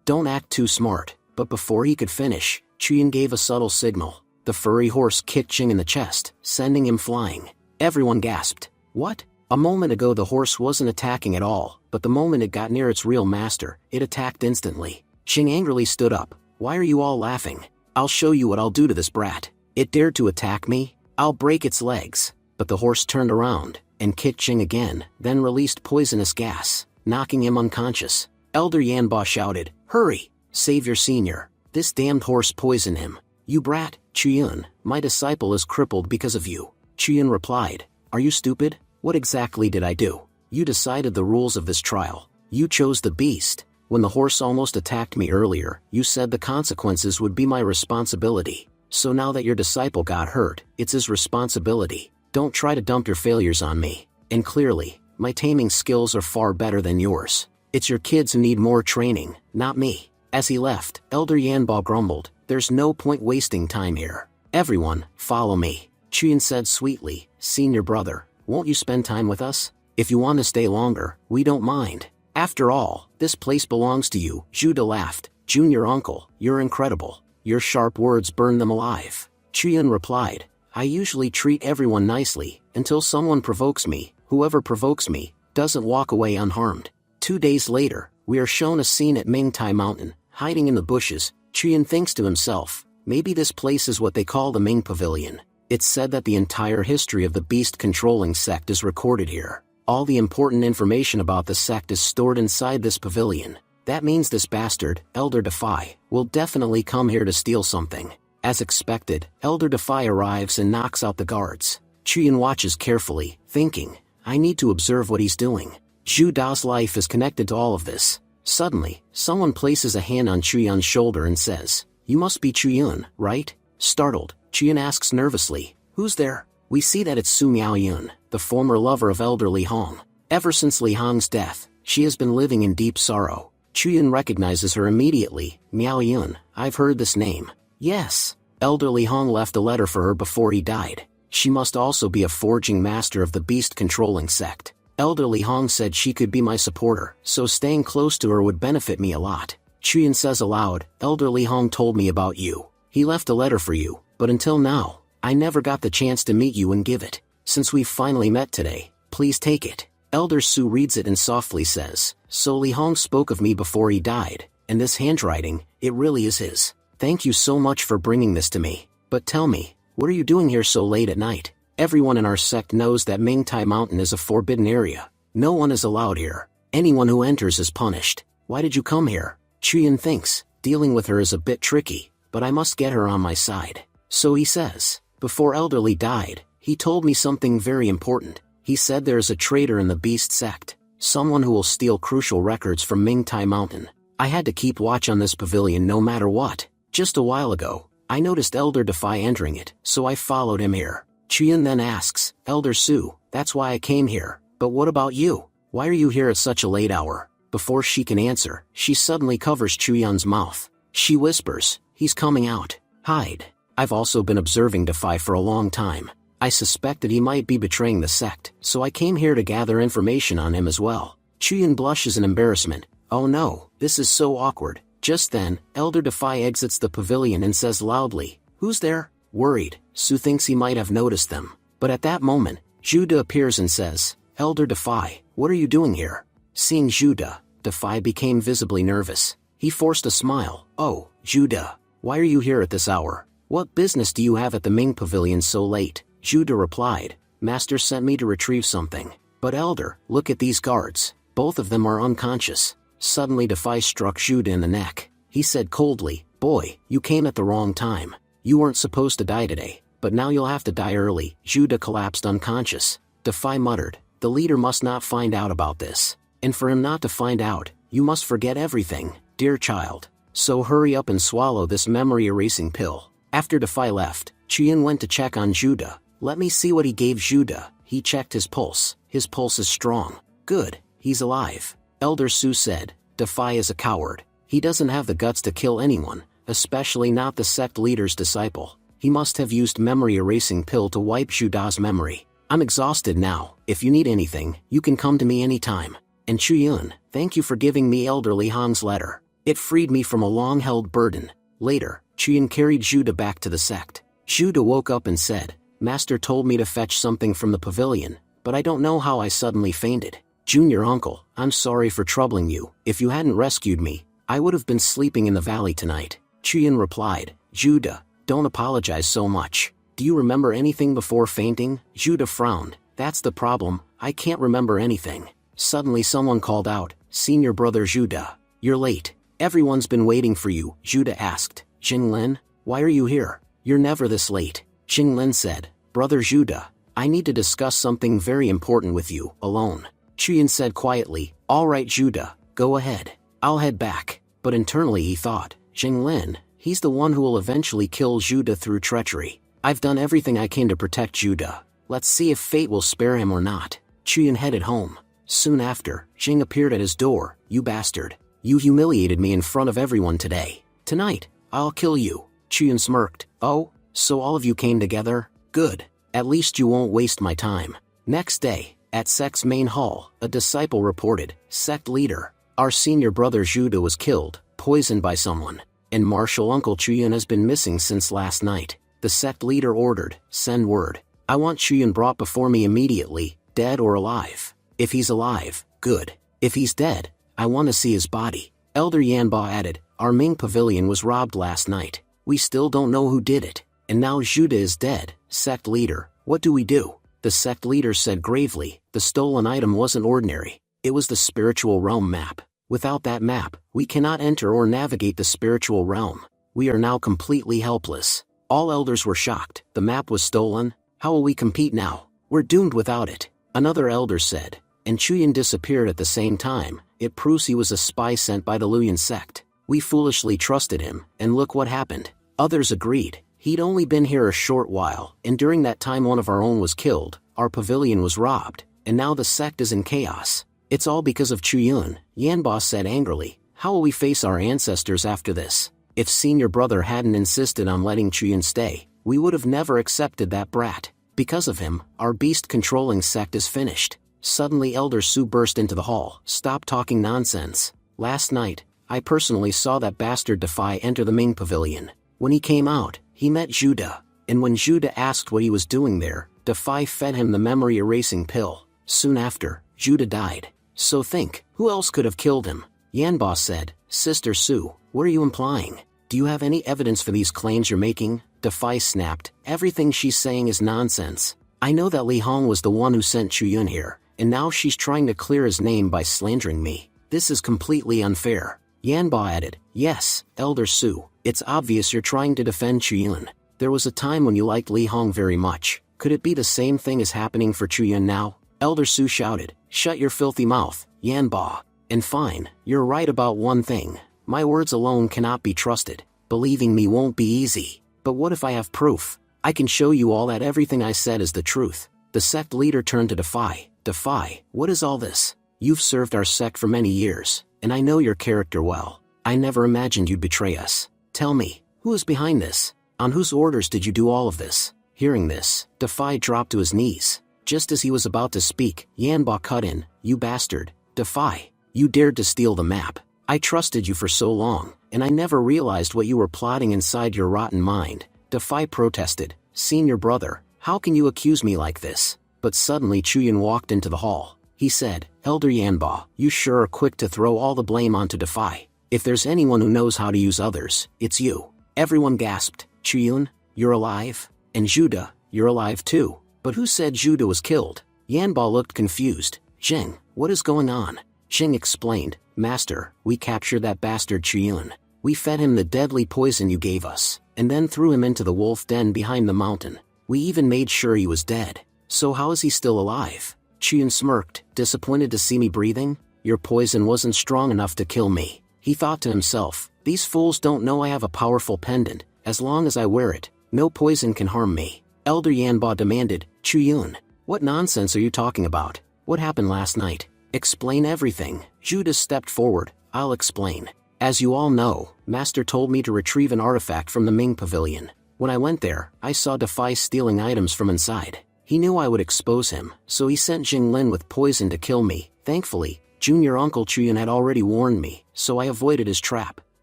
don't act too smart. But before he could finish, Chuyun gave a subtle signal. The furry horse kicked Xing in the chest, sending him flying. Everyone gasped. What? A moment ago the horse wasn't attacking at all, but the moment it got near its real master, it attacked instantly. Xing angrily stood up. Why are you all laughing? I'll show you what I'll do to this brat. It dared to attack me? I'll break its legs. But the horse turned around, and kicked Xing again, then released poisonous gas, knocking him unconscious. Elder Yanbo shouted, hurry! Save your senior. This damned horse poisoned him. You brat, Chuyun, my disciple is crippled because of you. Chuyun replied, are you stupid? What exactly did I do? You decided the rules of this trial. You chose the beast. When the horse almost attacked me earlier, you said the consequences would be my responsibility. So now that your disciple got hurt, it's his responsibility. Don't try to dump your failures on me. And clearly, my taming skills are far better than yours. It's your kids who need more training, not me. As he left, Elder Yanbo grumbled, there's no point wasting time here. Everyone, follow me. Chuyun said sweetly, senior brother, won't you spend time with us? If you want to stay longer, we don't mind. After all, this place belongs to you. Judah laughed. Junior uncle, you're incredible. Your sharp words burn them alive. Chuyun replied, I usually treat everyone nicely, until someone provokes me. Whoever provokes me, doesn't walk away unharmed. 2 days later, we are shown a scene at Mingtai Mountain, hiding in the bushes. Chuyun thinks to himself, maybe this place is what they call the Ming Pavilion. It's said that the entire history of the beast-controlling sect is recorded here. All the important information about the sect is stored inside this pavilion. That means this bastard, Elder Defy, will definitely come here to steal something. As expected, Elder Defy arrives and knocks out the guards. Chuyin watches carefully, thinking, I need to observe what he's doing. Zhu Da's life is connected to all of this. Suddenly, someone places a hand on Chuyun's shoulder and says, You must be Chuyun, right? Startled, Chuyun asks nervously, Who's there? We see that it's Su Miaoyun, the former lover of Elder Li Hong. Ever since Li Hong's death, she has been living in deep sorrow. Chuyun recognizes her immediately. Miaoyun, I've heard this name. Yes. Elder Li Hong left a letter for her before he died. She must also be a forging master of the beast-controlling sect. Elder Li Hong said she could be my supporter, so staying close to her would benefit me a lot. Chuyun says aloud, Elder Li Hong told me about you. He left a letter for you, but until now, I never got the chance to meet you and give it. Since we've finally met today, please take it. Elder Su reads it and softly says, So Li Hong spoke of me before he died, and this handwriting, it really is his. Thank you so much for bringing this to me. But tell me, what are you doing here so late at night? Everyone in our sect knows that Mingtai Mountain is a forbidden area. No one is allowed here. Anyone who enters is punished. Why did you come here? Chuyun thinks, dealing with her is a bit tricky, but I must get her on my side. So he says, before Elder Li died, he told me something very important. He said there is a traitor in the beast sect, someone who will steal crucial records from Mingtai Mountain. I had to keep watch on this pavilion no matter what. Just a while ago, I noticed Elder Defy entering it, so I followed him here. Chuyun then asks, Elder Su, that's why I came here, but what about you? Why are you here at such a late hour? Before she can answer, she suddenly covers Chuyun's mouth. She whispers, he's coming out. Hide. I've also been observing Defy for a long time. I suspected he might be betraying the sect, so I came here to gather information on him as well. Chuyun blushes in embarrassment. Oh no, this is so awkward. Just then, Elder Defy exits the pavilion and says loudly, Who's there? Worried, Su thinks he might have noticed them. But at that moment, Juda appears and says, Elder Defy, what are you doing here? Seeing Juda, Defy became visibly nervous. He forced a smile. Oh, Juda, why are you here at this hour? What business do you have at the Ming Pavilion so late? Juda replied, Master sent me to retrieve something. But Elder, look at these guards. Both of them are unconscious. Suddenly Defy struck Juda in the neck. He said coldly, Boy, you came at the wrong time. You weren't supposed to die today, but now you'll have to die early. Juda collapsed unconscious. Defy muttered, The leader must not find out about this. And for him not to find out, you must forget everything, dear child. So hurry up and swallow this memory-erasing pill. After Defy left, Chuyun went to check on Juda. Let me see what he gave Juda. He checked his pulse. His pulse is strong. Good, he's alive. Elder Su said, Defy is a coward. He doesn't have the guts to kill anyone, especially not the sect leader's disciple. He must have used memory-erasing pill to wipe Juda's memory. I'm exhausted now. If you need anything, you can come to me anytime. And Chuyun, thank you for giving me Elder Li Hong's letter. It freed me from a long-held burden. Later, Chuyun carried Juda back to the sect. Juda woke up and said, Master told me to fetch something from the pavilion, but I don't know how I suddenly fainted. Junior uncle, I'm sorry for troubling you. If you hadn't rescued me, I would have been sleeping in the valley tonight. Chuyun replied, Juda, don't apologize so much. Do you remember anything before fainting? Juda frowned. That's the problem, I can't remember anything. Suddenly someone called out, Senior brother Juda, you're late. Everyone's been waiting for you. Juda asked, Jinglin, why are you here? You're never this late. Jinglin said, Brother Juda, I need to discuss something very important with you, alone. Chuyun said quietly, All right Juda, go ahead. I'll head back. But internally he thought, Jinglin, he's the one who will eventually kill Juda through treachery. I've done everything I can to protect Juda. Let's see if fate will spare him or not. Chuyun headed home. Soon after, Jing appeared at his door. You bastard. You humiliated me in front of everyone today. Tonight, I'll kill you. Chuyun smirked. Oh, so all of you came together? Good. At least you won't waste my time. Next day, at sect's main hall, a disciple reported, Sect leader, our senior brother Juda was killed, poisoned by someone, and martial uncle Chuyun has been missing since last night. The sect leader ordered, send word. I want Chuyun brought before me immediately, dead or alive. If he's alive, good. If he's dead, I want to see his body. Elder Yanba added, our Ming pavilion was robbed last night. We still don't know who did it. And now Juda is dead. Sect leader, what do we do? The sect leader said gravely, the stolen item wasn't ordinary. It was the spiritual realm map. Without that map, we cannot enter or navigate the spiritual realm. We are now completely helpless. All elders were shocked. The map was stolen? How will we compete now? We're doomed without it. Another elder said. And Chuyin disappeared at the same time. It proves he was a spy sent by the Luyan sect. We foolishly trusted him, and look what happened. Others agreed. He'd only been here a short while, and during that time one of our own was killed, our pavilion was robbed, and now the sect is in chaos. It's all because of Chuyun, Yanba said angrily. How will we face our ancestors after this? If senior brother hadn't insisted on letting Chuyun stay, we would have never accepted that brat. Because of him, our beast-controlling sect is finished. Suddenly Elder Su burst into the hall. Stop talking nonsense. Last night, I personally saw that bastard Defy enter the Ming Pavilion. When he came out, he met Judah, and when Judah asked what he was doing there, Defy fed him the memory-erasing pill. Soon after, Judah died. So think, who else could have killed him? Yanba said, Sister Su, what are you implying? Do you have any evidence for these claims you're making? Defy snapped, everything she's saying is nonsense. I know that Li Hong was the one who sent Chuyun here, and now she's trying to clear his name by slandering me. This is completely unfair. Yanba added, yes, Elder Su, it's obvious you're trying to defend Chuyun. There was a time when you liked Li Hong very much. Could it be the same thing is happening for Chuyun now? Elder Su shouted, shut your filthy mouth, Yanba. And fine, you're right about one thing. My words alone cannot be trusted. Believing me won't be easy. But what if I have proof? I can show you all that everything I said is the truth. The sect leader turned to Defy. Defy, what is all this? You've served our sect for many years, and I know your character well. I never imagined you'd betray us. Tell me, who is behind this? On whose orders did you do all of this? Hearing this, Defy dropped to his knees. Just as he was about to speak, Yanba cut in, you bastard. Defy, you dared to steal the map. I trusted you for so long, and I never realized what you were plotting inside your rotten mind. Defy protested, senior brother, how can you accuse me like this? But suddenly Chuyun walked into the hall. He said, Elder Yanba, you sure are quick to throw all the blame onto Defy. If there's anyone who knows how to use others, it's you. Everyone gasped, Chuyun, you're alive? And Judah, you're alive too. But who said Judah was killed? Yanba looked confused. Jing, what is going on? Jing explained, Master, we captured that bastard Chuyun. We fed him the deadly poison you gave us, and then threw him into the wolf den behind the mountain. We even made sure he was dead. So how is he still alive? Chuyun smirked, disappointed to see me breathing? Your poison wasn't strong enough to kill me. He thought to himself, these fools don't know I have a powerful pendant. As long as I wear it, no poison can harm me. Elder Yanba demanded, Chuyun, what nonsense are you talking about? What happened last night? Explain everything. Judah stepped forward. I'll explain. As you all know, Master told me to retrieve an artifact from the Ming Pavilion. When I went there, I saw Defy stealing items from inside. He knew I would expose him, so he sent Jinglin with poison to kill me. Thankfully, Junior Uncle Chuyun had already warned me, so I avoided his trap.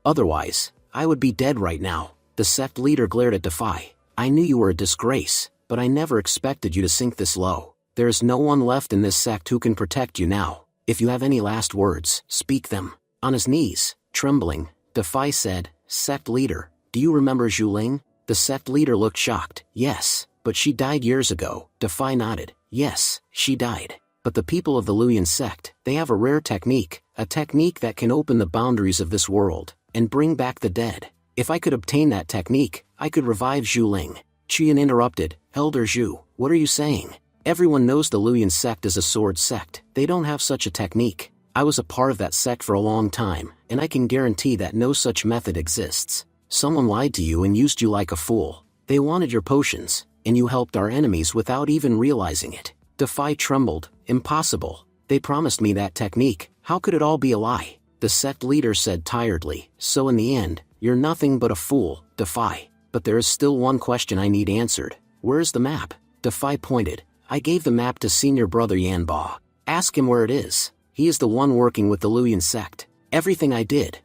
Otherwise, I would be dead right now. The sect leader glared at Defy. I knew you were a disgrace, but I never expected you to sink this low. There is no one left in this sect who can protect you now. If you have any last words, speak them. On his knees, trembling, Defy said, Sect leader, do you remember Zhuling? The sect leader looked shocked. Yes, but she died years ago. Defy nodded. Yes, she died. But the people of the Luyan sect, they have a rare technique, a technique that can open the boundaries of this world, and bring back the dead. If I could obtain that technique, I could revive Zhuling. Qian interrupted, Elder Zhu, what are you saying? Everyone knows the Luyan sect is a sword sect. They don't have such a technique. I was a part of that sect for a long time, and I can guarantee that no such method exists. Someone lied to you and used you like a fool. They wanted your potions, and you helped our enemies without even realizing it. Defy trembled. Impossible. They promised me that technique. How could it all be a lie? The sect leader said tiredly, so in the end, you're nothing but a fool, Defy. But there is still one question I need answered. Where's the map? Defy pointed. I gave the map to senior brother Yanba. Ask him where it is. He is the one working with the Luyan sect. Everything I did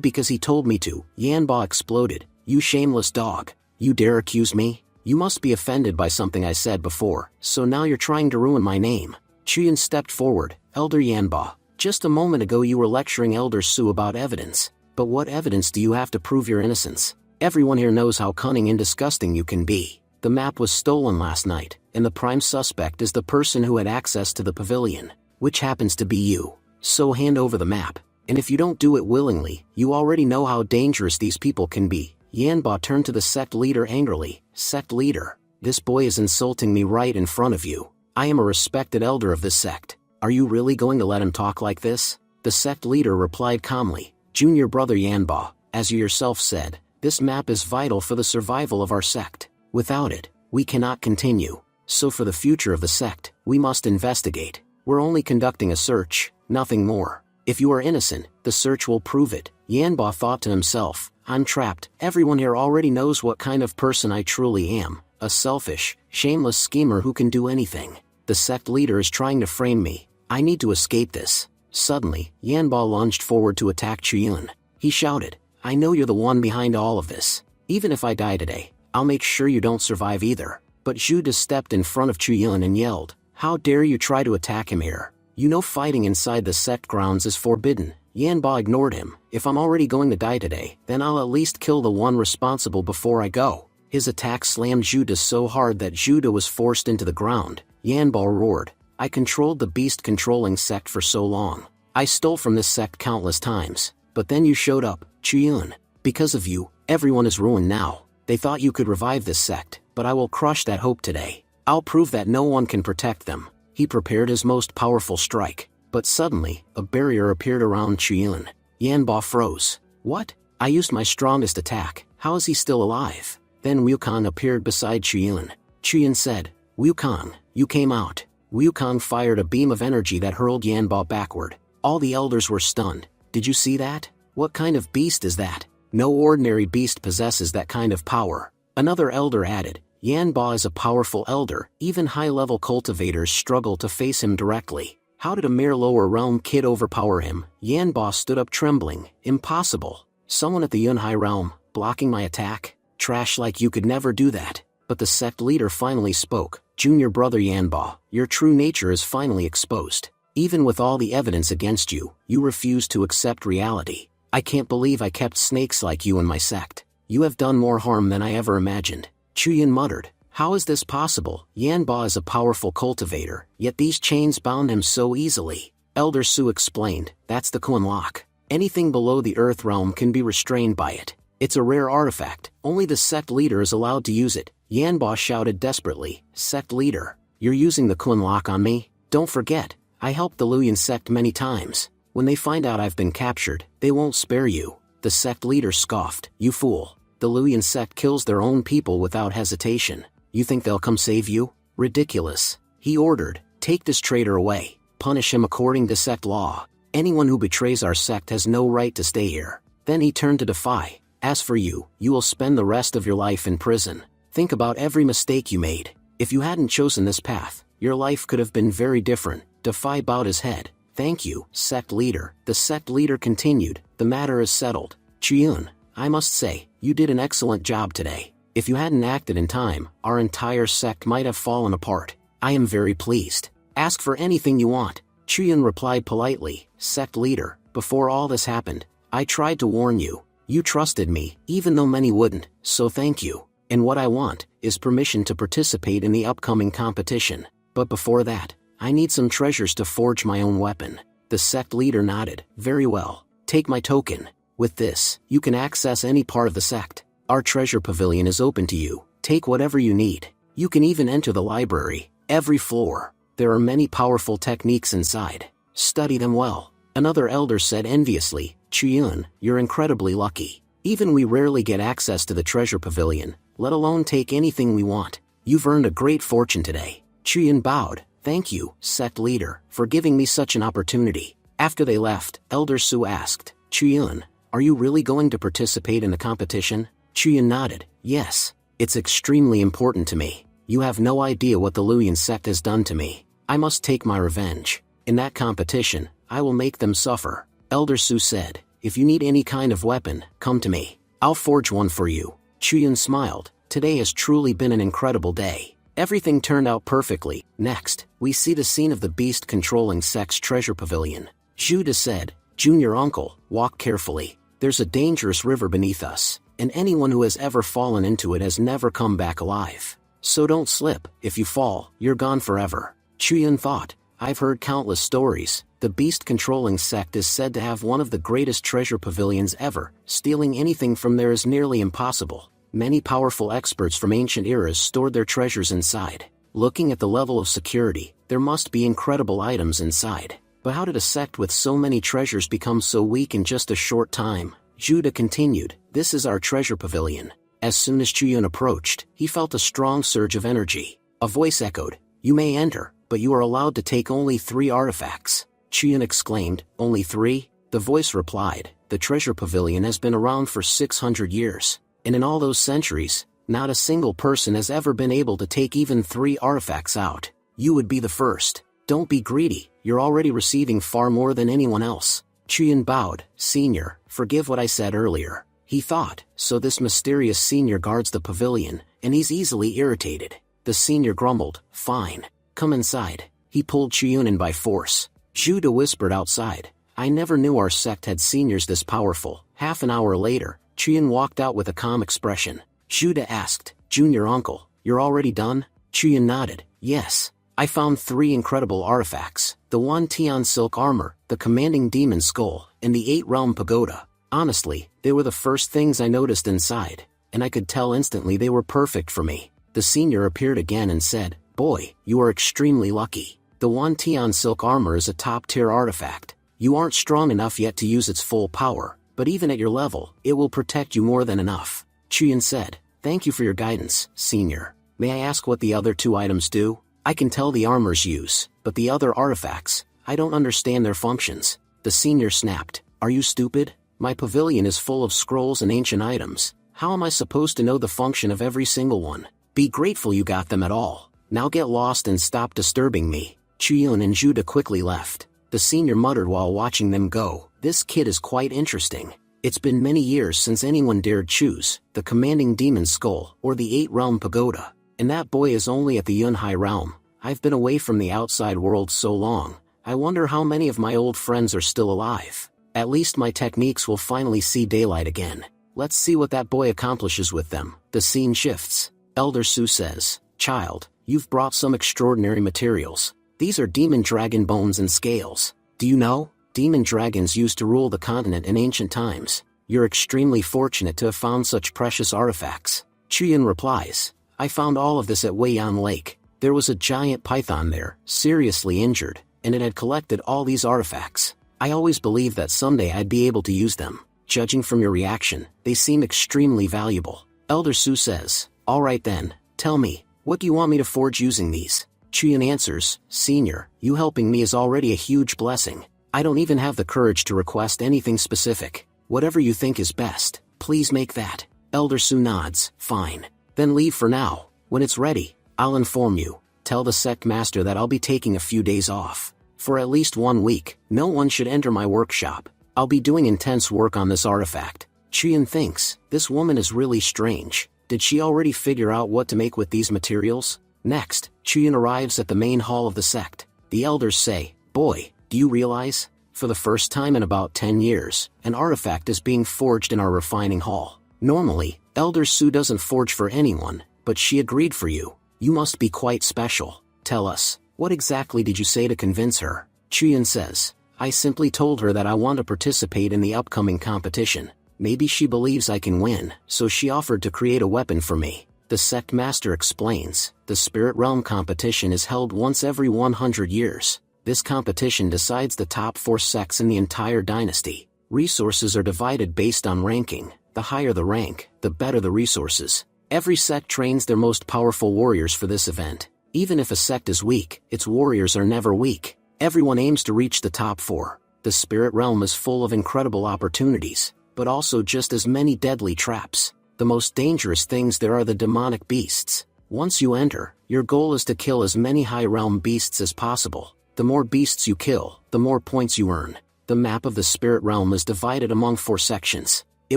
because he told me to. Yanba exploded. You shameless dog. You dare accuse me? You must be offended by something I said before, so now you're trying to ruin my name. Chuyan stepped forward. Elder Yanba, just a moment ago you were lecturing Elder Su about evidence. But what evidence do you have to prove your innocence? Everyone here knows how cunning and disgusting you can be. The map was stolen last night, and the prime suspect is the person who had access to the pavilion, which happens to be you. So hand over the map, and if you don't do it willingly, you already know how dangerous these people can be. Yanba turned to the sect leader angrily. Sect leader, this boy is insulting me right in front of you. I am a respected elder of this sect. Are you really going to let him talk like this? The sect leader replied calmly. Junior brother Yanba, as you yourself said, this map is vital for the survival of our sect. Without it, we cannot continue. So for the future of the sect, we must investigate. We're only conducting a search, nothing more. If you are innocent, the search will prove it. Yanba thought to himself, I'm trapped. Everyone here already knows what kind of person I truly am. A selfish, shameless schemer who can do anything. The sect leader is trying to frame me. I need to escape this. Suddenly, Yanba lunged forward to attack Chuyun. He shouted, I know you're the one behind all of this. Even if I die today, I'll make sure you don't survive either. But Jude stepped in front of Chuyun and yelled, how dare you try to attack him here? You know fighting inside the sect grounds is forbidden. Yanba ignored him. If I'm already going to die today, then I'll at least kill the one responsible before I go. His attack slammed Jude so hard that Jude was forced into the ground. Yanba roared, I controlled the beast-controlling sect for so long. I stole from this sect countless times. But then you showed up, Chuyun. Because of you, everyone is ruined now. They thought you could revive this sect, but I will crush that hope today. I'll prove that no one can protect them. He prepared his most powerful strike. But suddenly, a barrier appeared around Chuyun. Yanba froze. What? I used my strongest attack. How is he still alive? Then Wukong appeared beside Chuyun. Chuyun said, Wukong, you came out. Wukong fired a beam of energy that hurled Yanba backward. All the elders were stunned. Did you see that? What kind of beast is that? No ordinary beast possesses that kind of power. Another elder added, Yanba is a powerful elder. Even high-level cultivators struggle to face him directly. How did a mere lower realm kid overpower him? Yanba stood up trembling. Impossible. Someone at the Yunhai realm, blocking my attack? Trash like you could never do that. But the sect leader finally spoke. Junior brother Yanba, your true nature is finally exposed. Even with all the evidence against you, you refuse to accept reality. I can't believe I kept snakes like you in my sect. You have done more harm than I ever imagined. Chuyun muttered, how is this possible? Yanba is a powerful cultivator, yet these chains bound him so easily. Elder Su explained, that's the Kuan lock. Anything below the earth realm can be restrained by it. It's a rare artifact, only the sect leader is allowed to use it. Yanba shouted desperately, sect leader, you're using the Kuan lock on me? Don't forget, I helped the Luyan sect many times. When they find out I've been captured, they won't spare you. The sect leader scoffed, you fool. The Luyan sect kills their own people without hesitation. You think they'll come save you? Ridiculous. He ordered, take this traitor away. Punish him according to sect law. Anyone who betrays our sect has no right to stay here. Then he turned to Defy. As for you, you will spend the rest of your life in prison. Think about every mistake you made. If you hadn't chosen this path, your life could have been very different. Defy bowed his head. Thank you, sect leader. The sect leader continued, the matter is settled. Chuyun, I must say, you did an excellent job today. If you hadn't acted in time, our entire sect might have fallen apart. I am very pleased. Ask for anything you want. Chuyun replied politely, sect leader, before all this happened, I tried to warn you. You trusted me, even though many wouldn't, so thank you. And what I want, is permission to participate in the upcoming competition. But before that, I need some treasures to forge my own weapon. The sect leader nodded, very well. Take my token. With this, you can access any part of the sect. Our treasure pavilion is open to you. Take whatever you need. You can even enter the library, every floor. There are many powerful techniques inside. Study them well. Another elder said enviously, Chuyun, you're incredibly lucky. Even we rarely get access to the treasure pavilion, let alone take anything we want. You've earned a great fortune today. Chuyun bowed. Thank you, sect leader, for giving me such an opportunity. After they left, Elder Su asked, Chuyun, are you really going to participate in the competition? Chuyun nodded, yes. It's extremely important to me. You have no idea what the Luyan sect has done to me. I must take my revenge. In that competition, I will make them suffer. Elder Su said, if you need any kind of weapon, come to me. I'll forge one for you. Chuyun smiled. Today has truly been an incredible day. Everything turned out perfectly. Next, we see the scene of the beast-controlling sect's treasure pavilion. Judah said, Junior uncle, walk carefully. There's a dangerous river beneath us, and anyone who has ever fallen into it has never come back alive. So don't slip. If you fall, you're gone forever. Chuyun thought, I've heard countless stories. The beast-controlling sect is said to have one of the greatest treasure pavilions ever. Stealing anything from there is nearly impossible. Many powerful experts from ancient eras stored their treasures inside. Looking at the level of security, there must be incredible items inside. But how did a sect with so many treasures become so weak in just a short time? Judah continued, "This is our treasure pavilion." As soon as Chuyun approached, he felt a strong surge of energy. A voice echoed, "You may enter, but you are allowed to take only 3 artifacts." Chuyun exclaimed, "Only 3? The voice replied, "The treasure pavilion has been around for 600 years, and in all those centuries, not a single person has ever been able to take even 3 artifacts out. You would be the first. Don't be greedy, you're already receiving far more than anyone else." Chuyun bowed, "Senior, forgive what I said earlier." He thought, so this mysterious senior guards the pavilion, and he's easily irritated. The senior grumbled, "Fine. Come inside." He pulled Chuyun in by force. Judah whispered outside, "I never knew our sect had seniors this powerful." Half an hour later, Chuyun walked out with a calm expression. Judah asked, "Junior uncle, you're already done?" Chuyun nodded, "Yes. I found 3 incredible artifacts, the 1 Tian silk armor, the commanding demon skull, and the 8-realm pagoda. Honestly, they were the first things I noticed inside, and I could tell instantly they were perfect for me." The senior appeared again and said, "Boy, you are extremely lucky. The 1 Tian silk armor is a top-tier artifact. You aren't strong enough yet to use its full power, but even at your level, it will protect you more than enough." Chuyun said, "Thank you for your guidance, senior. May I ask what the other 2 items do? I can tell the armor's use, but the other artifacts, I don't understand their functions." The senior snapped, "Are you stupid? My pavilion is full of scrolls and ancient items. How am I supposed to know the function of every single one? Be grateful you got them at all. Now get lost and stop disturbing me." Chuyun and Judah quickly left. The senior muttered while watching them go, "This kid is quite interesting. It's been many years since anyone dared choose the commanding demon skull or the 8-realm pagoda. And that boy is only at the Yunhai realm. I've been away from the outside world so long, I wonder how many of my old friends are still alive. At least my techniques will finally see daylight again. Let's see what that boy accomplishes with them." The scene shifts. Elder Su says, "Child, you've brought some extraordinary materials. These are demon dragon bones and scales. Do you know? Demon dragons used to rule the continent in ancient times. You're extremely fortunate to have found such precious artifacts." Chuyun replies, "I found all of this at Weiyan Lake. There was a giant python there, seriously injured, and it had collected all these artifacts. I always believed that someday I'd be able to use them. Judging from your reaction, they seem extremely valuable." Elder Su says, "All right then, tell me, what do you want me to forge using these?" Chuyun answers, "Senior, you helping me is already a huge blessing. I don't even have the courage to request anything specific. Whatever you think is best, please make that." Elder Su nods, "Fine. Then leave for now. When it's ready, I'll inform you. Tell the sect master that I'll be taking a few days off. For at least 1 week, no one should enter my workshop. I'll be doing intense work on this artifact." Chuyun thinks, this woman is really strange. Did she already figure out what to make with these materials? Next, Chuyun arrives at the main hall of the sect. The elders say, "Boy, do you realize? For the first time in about 10 years, an artifact is being forged in our refining hall. Normally, Elder Su doesn't forge for anyone, but she agreed for you. You must be quite special. Tell us, what exactly did you say to convince her?" Chuyun says, "I simply told her that I want to participate in the upcoming competition. Maybe she believes I can win, so she offered to create a weapon for me." The sect master explains, "The spirit realm competition is held once every 100 years. This competition decides the top 4 sects in the entire dynasty. Resources are divided based on ranking. The higher the rank, the better the resources. Every sect trains their most powerful warriors for this event. Even if a sect is weak, its warriors are never weak. Everyone aims to reach the top 4. The spirit realm is full of incredible opportunities, but also just as many deadly traps. The most dangerous things there are the demonic beasts. Once you enter, your goal is to kill as many high realm beasts as possible. The more beasts you kill, the more points you earn." The map of the spirit realm is divided among 4 sections. It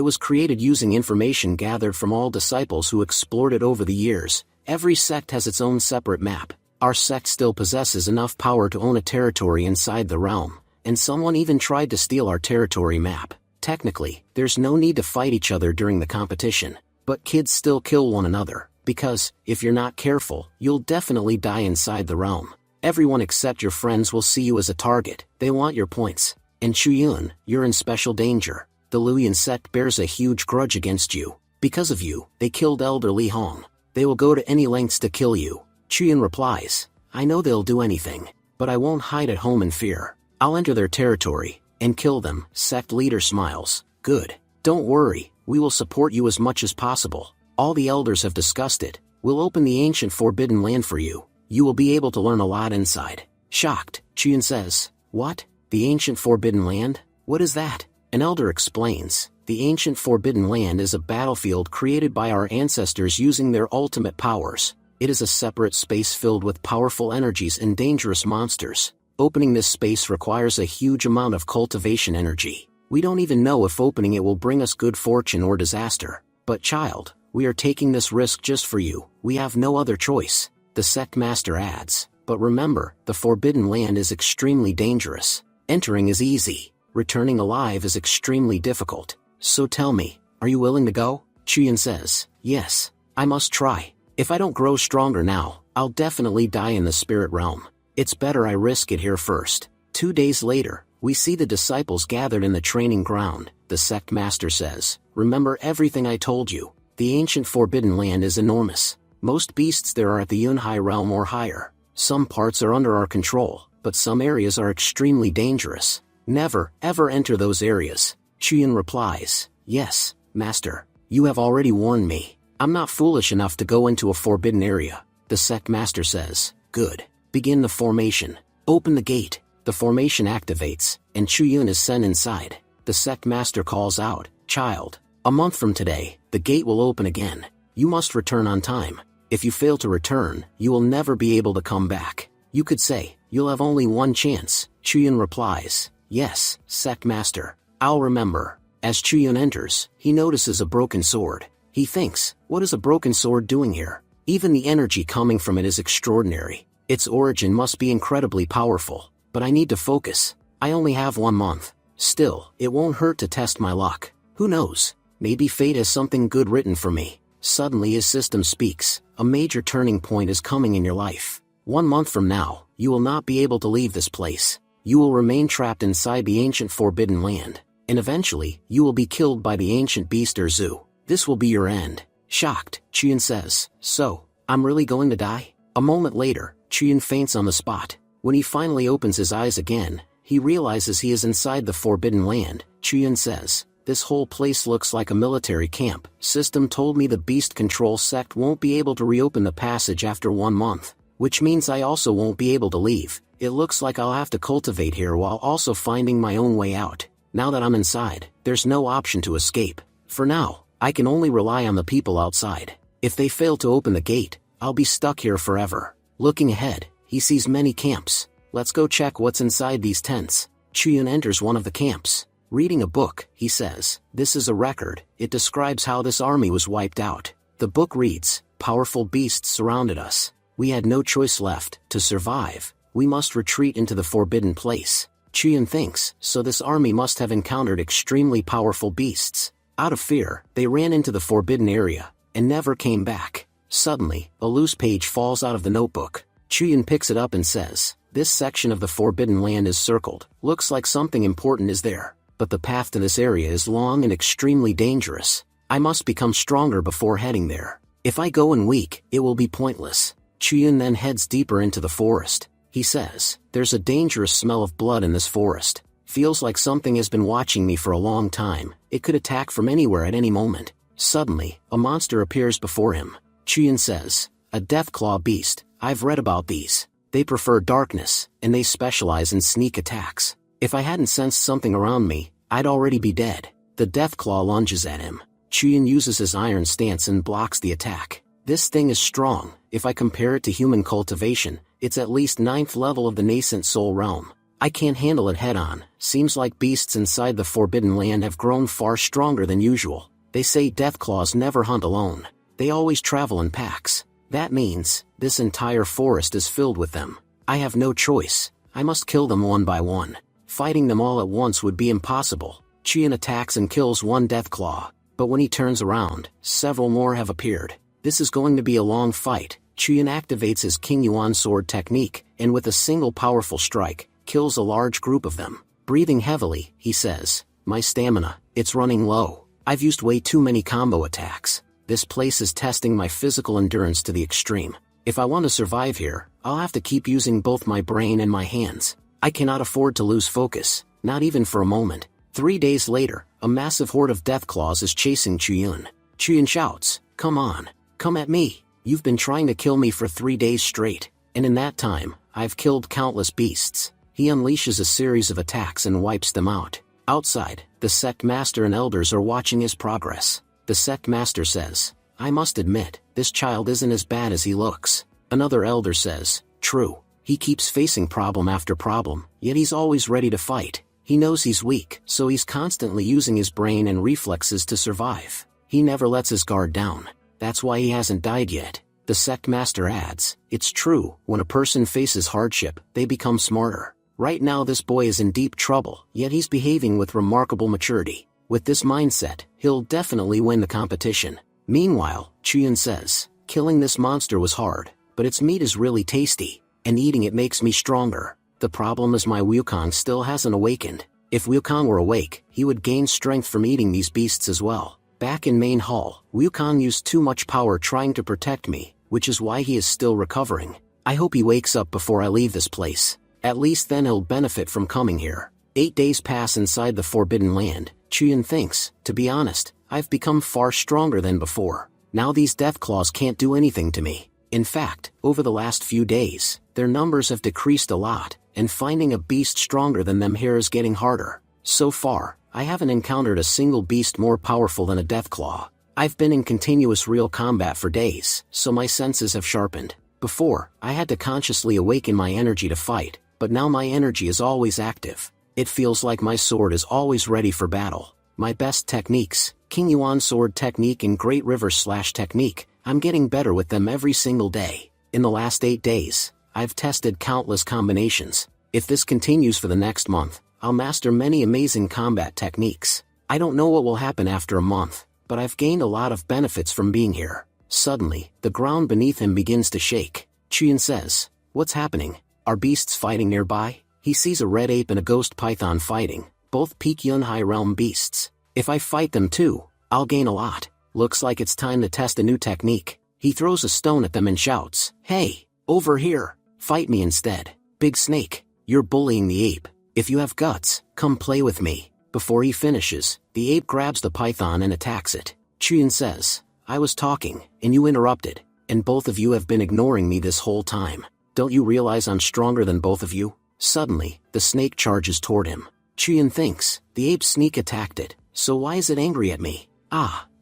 was created using information gathered from all disciples who explored it over the years. Every sect has its own separate map. Our sect still possesses enough power to own a territory inside the realm, and someone even tried to steal our territory map. Technically, there's no need to fight each other during the competition, but kids still kill one another, because, if you're not careful, you'll definitely die inside the realm. Everyone except your friends will see you as a target, they want your points. And Chuyun, you're in special danger. The Luoyuan sect bears a huge grudge against you. Because of you, they killed Elder Li Hong. They will go to any lengths to kill you. Chuyun replies, I know they'll do anything, but I won't hide at home in fear. I'll enter their territory and kill them. Sect leader smiles. Good. Don't worry, we will support you as much as possible. All the elders have discussed it. We'll open the ancient forbidden land for you. You will be able to learn a lot inside. Shocked, Chuyun says, What? The ancient forbidden land? What is that? An elder explains. The ancient forbidden land is a battlefield created by our ancestors using their ultimate powers. It is a separate space filled with powerful energies and dangerous monsters. Opening this space requires a huge amount of cultivation energy. We don't even know if opening it will bring us good fortune or disaster. But child, we are taking this risk just for you. We have no other choice. The sect master adds. But remember, the forbidden land is extremely dangerous. Entering is easy. Returning alive is extremely difficult. So tell me, are you willing to go? Chuyun says, Yes, I must try. If I don't grow stronger now, I'll definitely die in the spirit realm. It's better I risk it here first. 2 days later, we see the disciples gathered in the training ground. The sect master says, Remember everything I told you. The ancient forbidden land is enormous. Most beasts there are at the Yunhai realm or higher. Some parts are under our control, but some areas are extremely dangerous. Never, ever enter those areas. Chuyun replies, Yes, master. You have already warned me. I'm not foolish enough to go into a forbidden area. The sect master says, Good. Begin the formation. Open the gate. The formation activates, and Chuyun is sent inside. The sect master calls out, Child, a month from today, the gate will open again. You must return on time. If you fail to return, you will never be able to come back. You could say, You'll have only one chance. Chuyun replies, Yes, sect master. I'll remember. As Chuyun enters, he notices a broken sword. He thinks, What is a broken sword doing here? Even the energy coming from it is extraordinary. Its origin must be incredibly powerful. But I need to focus. I only have 1 month. Still, it won't hurt to test my luck. Who knows? Maybe fate has something good written for me. Suddenly his system speaks. A major turning point is coming in your life. 1 month from now, you will not be able to leave this place. You will remain trapped inside the ancient forbidden land. And eventually, you will be killed by the ancient beast or zoo. This will be your end. Shocked, Chuyun says, So, I'm really going to die? A moment later, Chuyun faints on the spot. When he finally opens his eyes again, he realizes he is inside the forbidden land. Chuyun says, This whole place looks like a military camp. System told me the beast control sect won't be able to reopen the passage after 1 month. Which means I also won't be able to leave. It looks like I'll have to cultivate here while also finding my own way out. Now that I'm inside, there's no option to escape. For now, I can only rely on the people outside. If they fail to open the gate, I'll be stuck here forever. Looking ahead, he sees many camps. Let's go check what's inside these tents. Chuyun enters one of the camps. Reading a book, he says, This is a record. It describes how this army was wiped out. The book reads, Powerful beasts surrounded us. We had no choice left. To survive, we must retreat into the forbidden place. Chuyun thinks, so this army must have encountered extremely powerful beasts. Out of fear, they ran into the forbidden area, and never came back. Suddenly, a loose page falls out of the notebook. Chuyun picks it up and says, This section of the forbidden land is circled. Looks like something important is there. But the path to this area is long and extremely dangerous. I must become stronger before heading there. If I go in weak, it will be pointless. Chuyun then heads deeper into the forest. He says, There's a dangerous smell of blood in this forest. Feels like something has been watching me for a long time. It could attack from anywhere at any moment. Suddenly, a monster appears before him. Chuyun says, A deathclaw beast. I've read about these. They prefer darkness, and they specialize in sneak attacks. If I hadn't sensed something around me, I'd already be dead. The deathclaw lunges at him. Chuyun uses his iron stance and blocks the attack. This thing is strong. If I compare it to human cultivation, it's at least 9th level of the nascent soul realm. I can't handle it head-on. Seems like beasts inside the forbidden land have grown far stronger than usual. They say deathclaws never hunt alone. They always travel in packs. That means, this entire forest is filled with them. I have no choice. I must kill them one by one. Fighting them all at once would be impossible. Chuyun attacks and kills one deathclaw. But when he turns around, several more have appeared. This is going to be a long fight. Chuyin activates his King Yuan sword technique, and with a single powerful strike, kills a large group of them. Breathing heavily, he says, "My stamina, it's running low. I've used way too many combo attacks. This place is testing my physical endurance to the extreme. If I want to survive here, I'll have to keep using both my brain and my hands. I cannot afford to lose focus, not even for a moment." 3 days later, a massive horde of Deathclaws is chasing Chuyin. Chuyin shouts, "Come on, come at me. You've been trying to kill me for 3 days straight, and in that time, I've killed countless beasts." He unleashes a series of attacks and wipes them out. Outside, the sect master and elders are watching his progress. The sect master says, "I must admit, this child isn't as bad as he looks." Another elder says, "True. He keeps facing problem after problem, yet he's always ready to fight. He knows he's weak, so he's constantly using his brain and reflexes to survive. He never lets his guard down. That's why he hasn't died yet." The sect master adds, "It's true, when a person faces hardship, they become smarter. Right now this boy is in deep trouble, yet he's behaving with remarkable maturity. With this mindset, he'll definitely win the competition." Meanwhile, Chuyin says, "Killing this monster was hard, but its meat is really tasty, and eating it makes me stronger. The problem is my Wukong still hasn't awakened. If Wukong were awake, he would gain strength from eating these beasts as well." Back in main hall, Wukong used too much power trying to protect me, which is why he is still recovering. I hope he wakes up before I leave this place. At least then he'll benefit from coming here. 8 days pass inside the Forbidden Land. Chuyin thinks, "To be honest, I've become far stronger than before. Now these Deathclaws can't do anything to me. In fact, over the last few days, their numbers have decreased a lot, and finding a beast stronger than them here is getting harder. So far, I haven't encountered a single beast more powerful than a Deathclaw. I've been in continuous real combat for days, so my senses have sharpened. Before, I had to consciously awaken my energy to fight, but now my energy is always active. It feels like my sword is always ready for battle. My best techniques, King Yuan sword technique and Great River slash technique, I'm getting better with them every single day. In the last 8 days, I've tested countless combinations. If this continues for the next month, I'll master many amazing combat techniques. I don't know what will happen after a month, but I've gained a lot of benefits from being here." Suddenly, the ground beneath him begins to shake. Chuyin says, "What's happening? Are beasts fighting nearby?" He sees a red ape and a ghost python fighting, both peak Yun High Realm beasts. "If I fight them too, I'll gain a lot. Looks like it's time to test a new technique." He throws a stone at them and shouts, "Hey, over here, fight me instead. Big Snake, you're bullying the ape. If you have guts, come play with me." Before he finishes, the ape grabs the python and attacks it. Chuyin says, "I was talking, and you interrupted, and both of you have been ignoring me this whole time. Don't you realize I'm stronger than both of you?" Suddenly, the snake charges toward him. Chuyin thinks, the ape sneak attacked it, so why is it angry at me?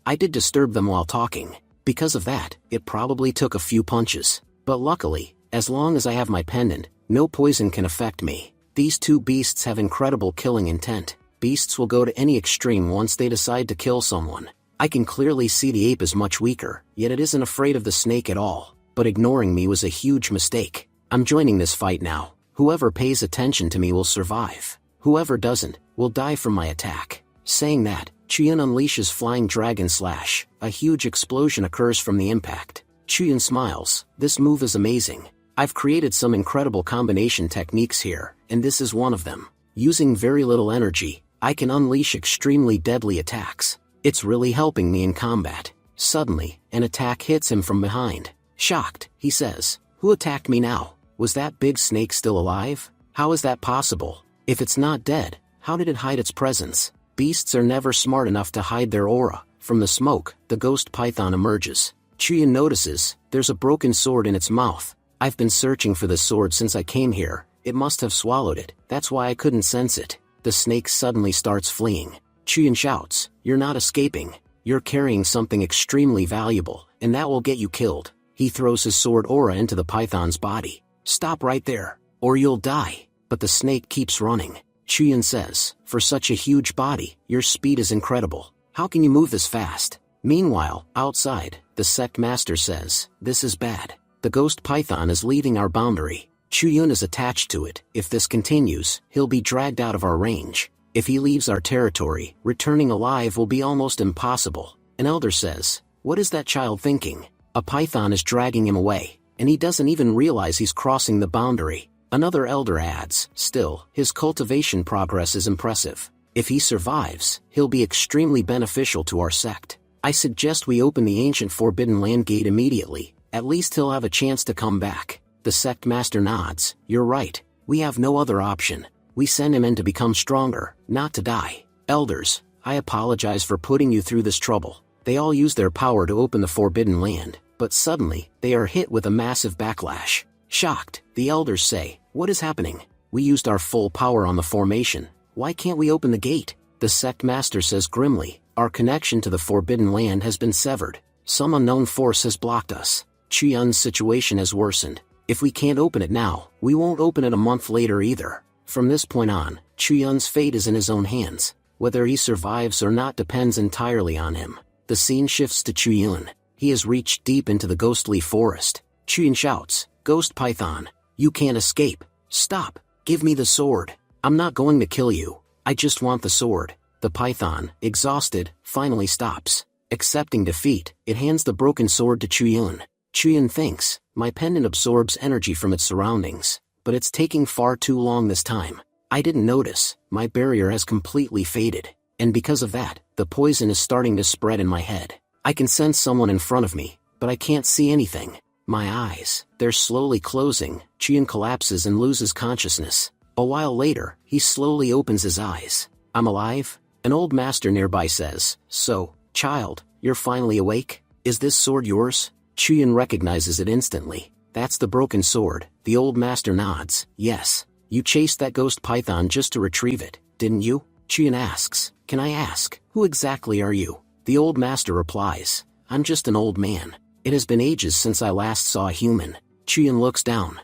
I did disturb them while talking. Because of that, it probably took a few punches. But luckily, as long as I have my pendant, no poison can affect me. These two beasts have incredible killing intent. Beasts will go to any extreme once they decide to kill someone. I can clearly see the ape is much weaker, yet it isn't afraid of the snake at all. But ignoring me was a huge mistake. I'm joining this fight now. Whoever pays attention to me will survive. Whoever doesn't, will die from my attack." Saying that, Chuyin unleashes Flying Dragon Slash. A huge explosion occurs from the impact. Chuyin smiles, "This move is amazing. I've created some incredible combination techniques here, and this is one of them. Using very little energy, I can unleash extremely deadly attacks. It's really helping me in combat." Suddenly, an attack hits him from behind. Shocked, he says, "Who attacked me now? Was that big snake still alive? How is that possible? If it's not dead, how did it hide its presence?" Beasts are never smart enough to hide their aura. From the smoke, the ghost python emerges. Chuyin notices, there's a broken sword in its mouth. "I've been searching for this sword since I came here. It must have swallowed it, that's why I couldn't sense it." The snake suddenly starts fleeing. Chuyin shouts, "You're not escaping. You're carrying something extremely valuable, and that will get you killed." He throws his sword aura into the python's body. "Stop right there, or you'll die." But the snake keeps running. Chuyin says, "For such a huge body, your speed is incredible. How can you move this fast?" Meanwhile, outside, the sect master says, "This is bad. The ghost python is leaving our boundary. Chuyin is attached to it. If this continues, he'll be dragged out of our range. If he leaves our territory, returning alive will be almost impossible." An elder says, "What is that child thinking? A python is dragging him away. and he doesn't even realize he's crossing the boundary. Another elder adds, still, his cultivation progress is impressive. If he survives, he'll be extremely beneficial to our sect. I suggest we open the ancient Forbidden Land gate immediately, at least he'll have a chance to come back. The sect master nods, you're right, we have no other option. We send him in to become stronger, not to die. Elders, I apologize for putting you through this trouble. They all use their power to open the Forbidden Land, but suddenly, they are hit with a massive backlash. Shocked, the elders say, what is happening? We used our full power on the formation. Why can't we open the gate? The sect master says grimly, our connection to the Forbidden Land has been severed. Some unknown force has blocked us. Chuyun's situation has worsened. If we can't open it now, we won't open it a month later either. From this point on, Chuyun's fate is in his own hands. Whether he survives or not depends entirely on him. The scene shifts to Chuyun. He has reached deep into the ghostly forest. Chuyun shouts, Ghost Python, you can't escape. Stop, give me the sword. I'm not going to kill you. I just want the sword. The python, exhausted, finally stops. Accepting defeat, it hands the broken sword to Chuyun. Chuyun thinks, my pendant absorbs energy from its surroundings, but it's taking far too long this time. I didn't notice, my barrier has completely faded, and because of that, the poison is starting to spread in my head. I can sense someone in front of me, but I can't see anything. My eyes, they're slowly closing. Chuyun collapses and loses consciousness. A while later, he slowly opens his eyes. I'm alive? An old master nearby says, so, child, you're finally awake? Is this sword yours? Chuyun recognizes it instantly. That's the broken sword. The old master nods. Yes. You chased that ghost python just to retrieve it, didn't you? Chuyun asks, can I ask, who exactly are you? The old master replies, I'm just an old man. It has been ages since I last saw a human. Chuyun looks down.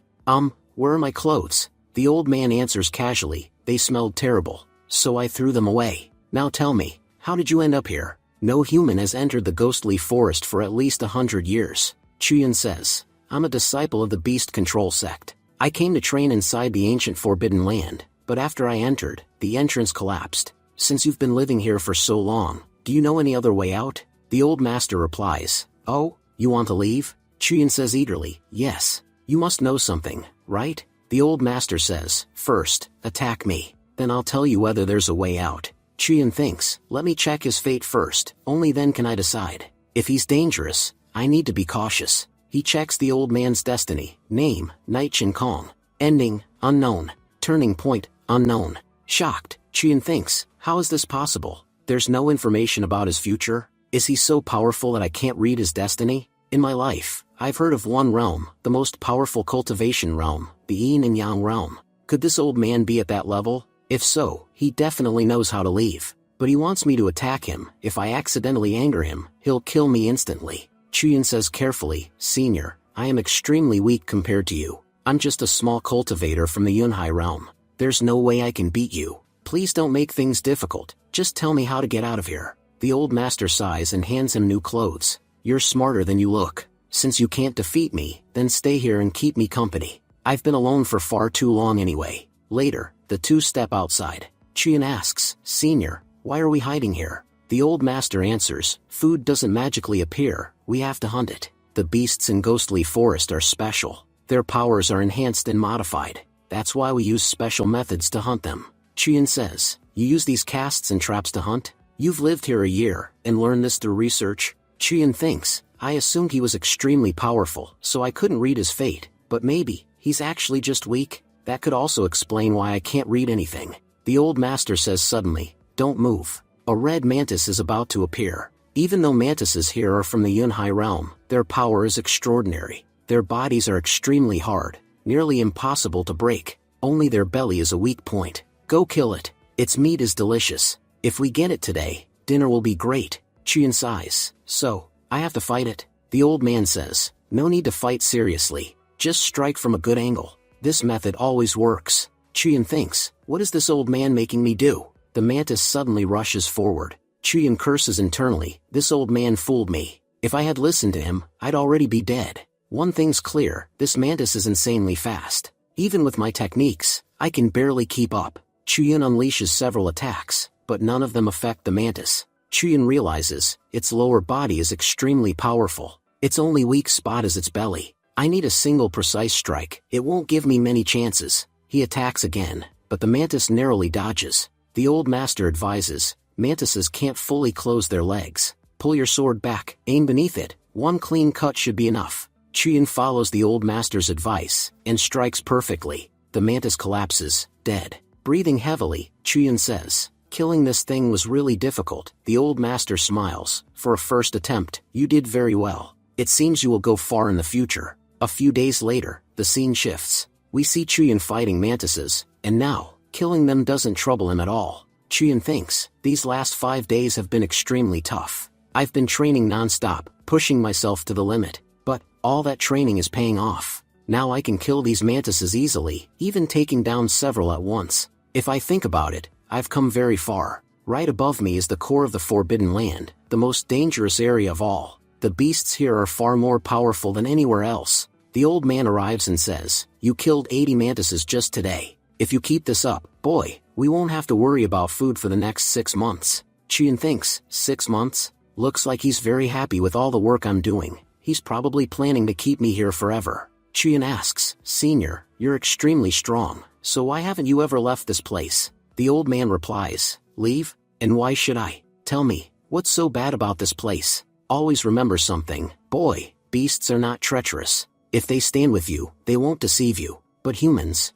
Where are my clothes? The old man answers casually, they smelled terrible, so I threw them away. Now tell me, how did you end up here? No human has entered the ghostly forest for at least 100 years. Chuyun says, I'm a disciple of the Beast Control sect. I came to train inside the ancient Forbidden Land, but after I entered, the entrance collapsed. Since you've been living here for so long, do you know any other way out? The old master replies, oh, you want to leave? Chuyun says eagerly, yes. You must know something, right? The old master says, first, attack me, then I'll tell you whether there's a way out. Chuyun thinks, let me check his fate first, only then can I decide. If he's dangerous, I need to be cautious. He checks the old man's destiny, name, Night Chin Kong. Ending, unknown. Turning point, unknown. Shocked, Chuyun thinks, how is this possible? There's no information about his future? Is he so powerful that I can't read his destiny? In my life, I've heard of one realm, the most powerful cultivation realm, the Yin and Yang realm. Could this old man be at that level? If so, he definitely knows how to leave. But he wants me to attack him. If I accidentally anger him, he'll kill me instantly. Chuyun says carefully, Senior, I am extremely weak compared to you. I'm just a small cultivator from the Yunhai realm. There's no way I can beat you. Please don't make things difficult. Just tell me how to get out of here. The old master sighs and hands him new clothes. You're smarter than you look. Since you can't defeat me, then stay here and keep me company. I've been alone for far too long anyway. Later, the two step outside. Chuyun asks, Senior, why are we hiding here? The old master answers, food doesn't magically appear, we have to hunt it. The beasts in ghostly forest are special. Their powers are enhanced and modified. That's why we use special methods to hunt them. Chuyun says, you use these casts and traps to hunt? You've lived here a year, and learned this through research? Chuyun thinks, I assumed he was extremely powerful, so I couldn't read his fate, but maybe, he's actually just weak? That could also explain why I can't read anything. The old master says suddenly, don't move. A red mantis is about to appear. Even though mantises here are from the Yunhai realm, their power is extraordinary. Their bodies are extremely hard, nearly impossible to break. Only their belly is a weak point. Go kill it. Its meat is delicious. If we get it today, dinner will be great. Chuyun sighs. So, I have to fight it? The old man says, no need to fight seriously. Just strike from a good angle. This method always works. Chuyun thinks, what is this old man making me do? The mantis suddenly rushes forward. Chuyun curses internally, this old man fooled me. If I had listened to him, I'd already be dead. One thing's clear, this mantis is insanely fast. Even with my techniques, I can barely keep up. Chuyun unleashes several attacks, but none of them affect the mantis. Chuyun realizes, its lower body is extremely powerful. Its only weak spot is its belly. I need a single precise strike. It won't give me many chances. He attacks again, but the mantis narrowly dodges. The old master advises, mantises can't fully close their legs. Pull your sword back, aim beneath it. One clean cut should be enough. Chuyin follows the old master's advice, and strikes perfectly. The mantis collapses, dead. Breathing heavily, Chuyin says, killing this thing was really difficult. The old master smiles. For a first attempt, you did very well. It seems you will go far in the future. A few days later, the scene shifts. We see Chuyin fighting mantises, and now, killing them doesn't trouble him at all. Chuyin thinks, these last 5 days have been extremely tough. I've been training non-stop, pushing myself to the limit, but all that training is paying off. Now I can kill these mantises easily, even taking down several at once. If I think about it, I've come very far. Right above me is the core of the Forbidden Land, the most dangerous area of all. The beasts here are far more powerful than anywhere else. The old man arrives and says, you killed 80 mantises just today. If you keep this up, boy, we won't have to worry about food for the next 6 months. Chuyin thinks, 6 months? Looks like he's very happy with all the work I'm doing. He's probably planning to keep me here forever. Chuyin asks, Senior, you're extremely strong, so why haven't you ever left this place? The old man replies, leave? And why should I? Tell me, what's so bad about this place? Always remember something, boy, beasts are not treacherous. If they stand with you, they won't deceive you. But humans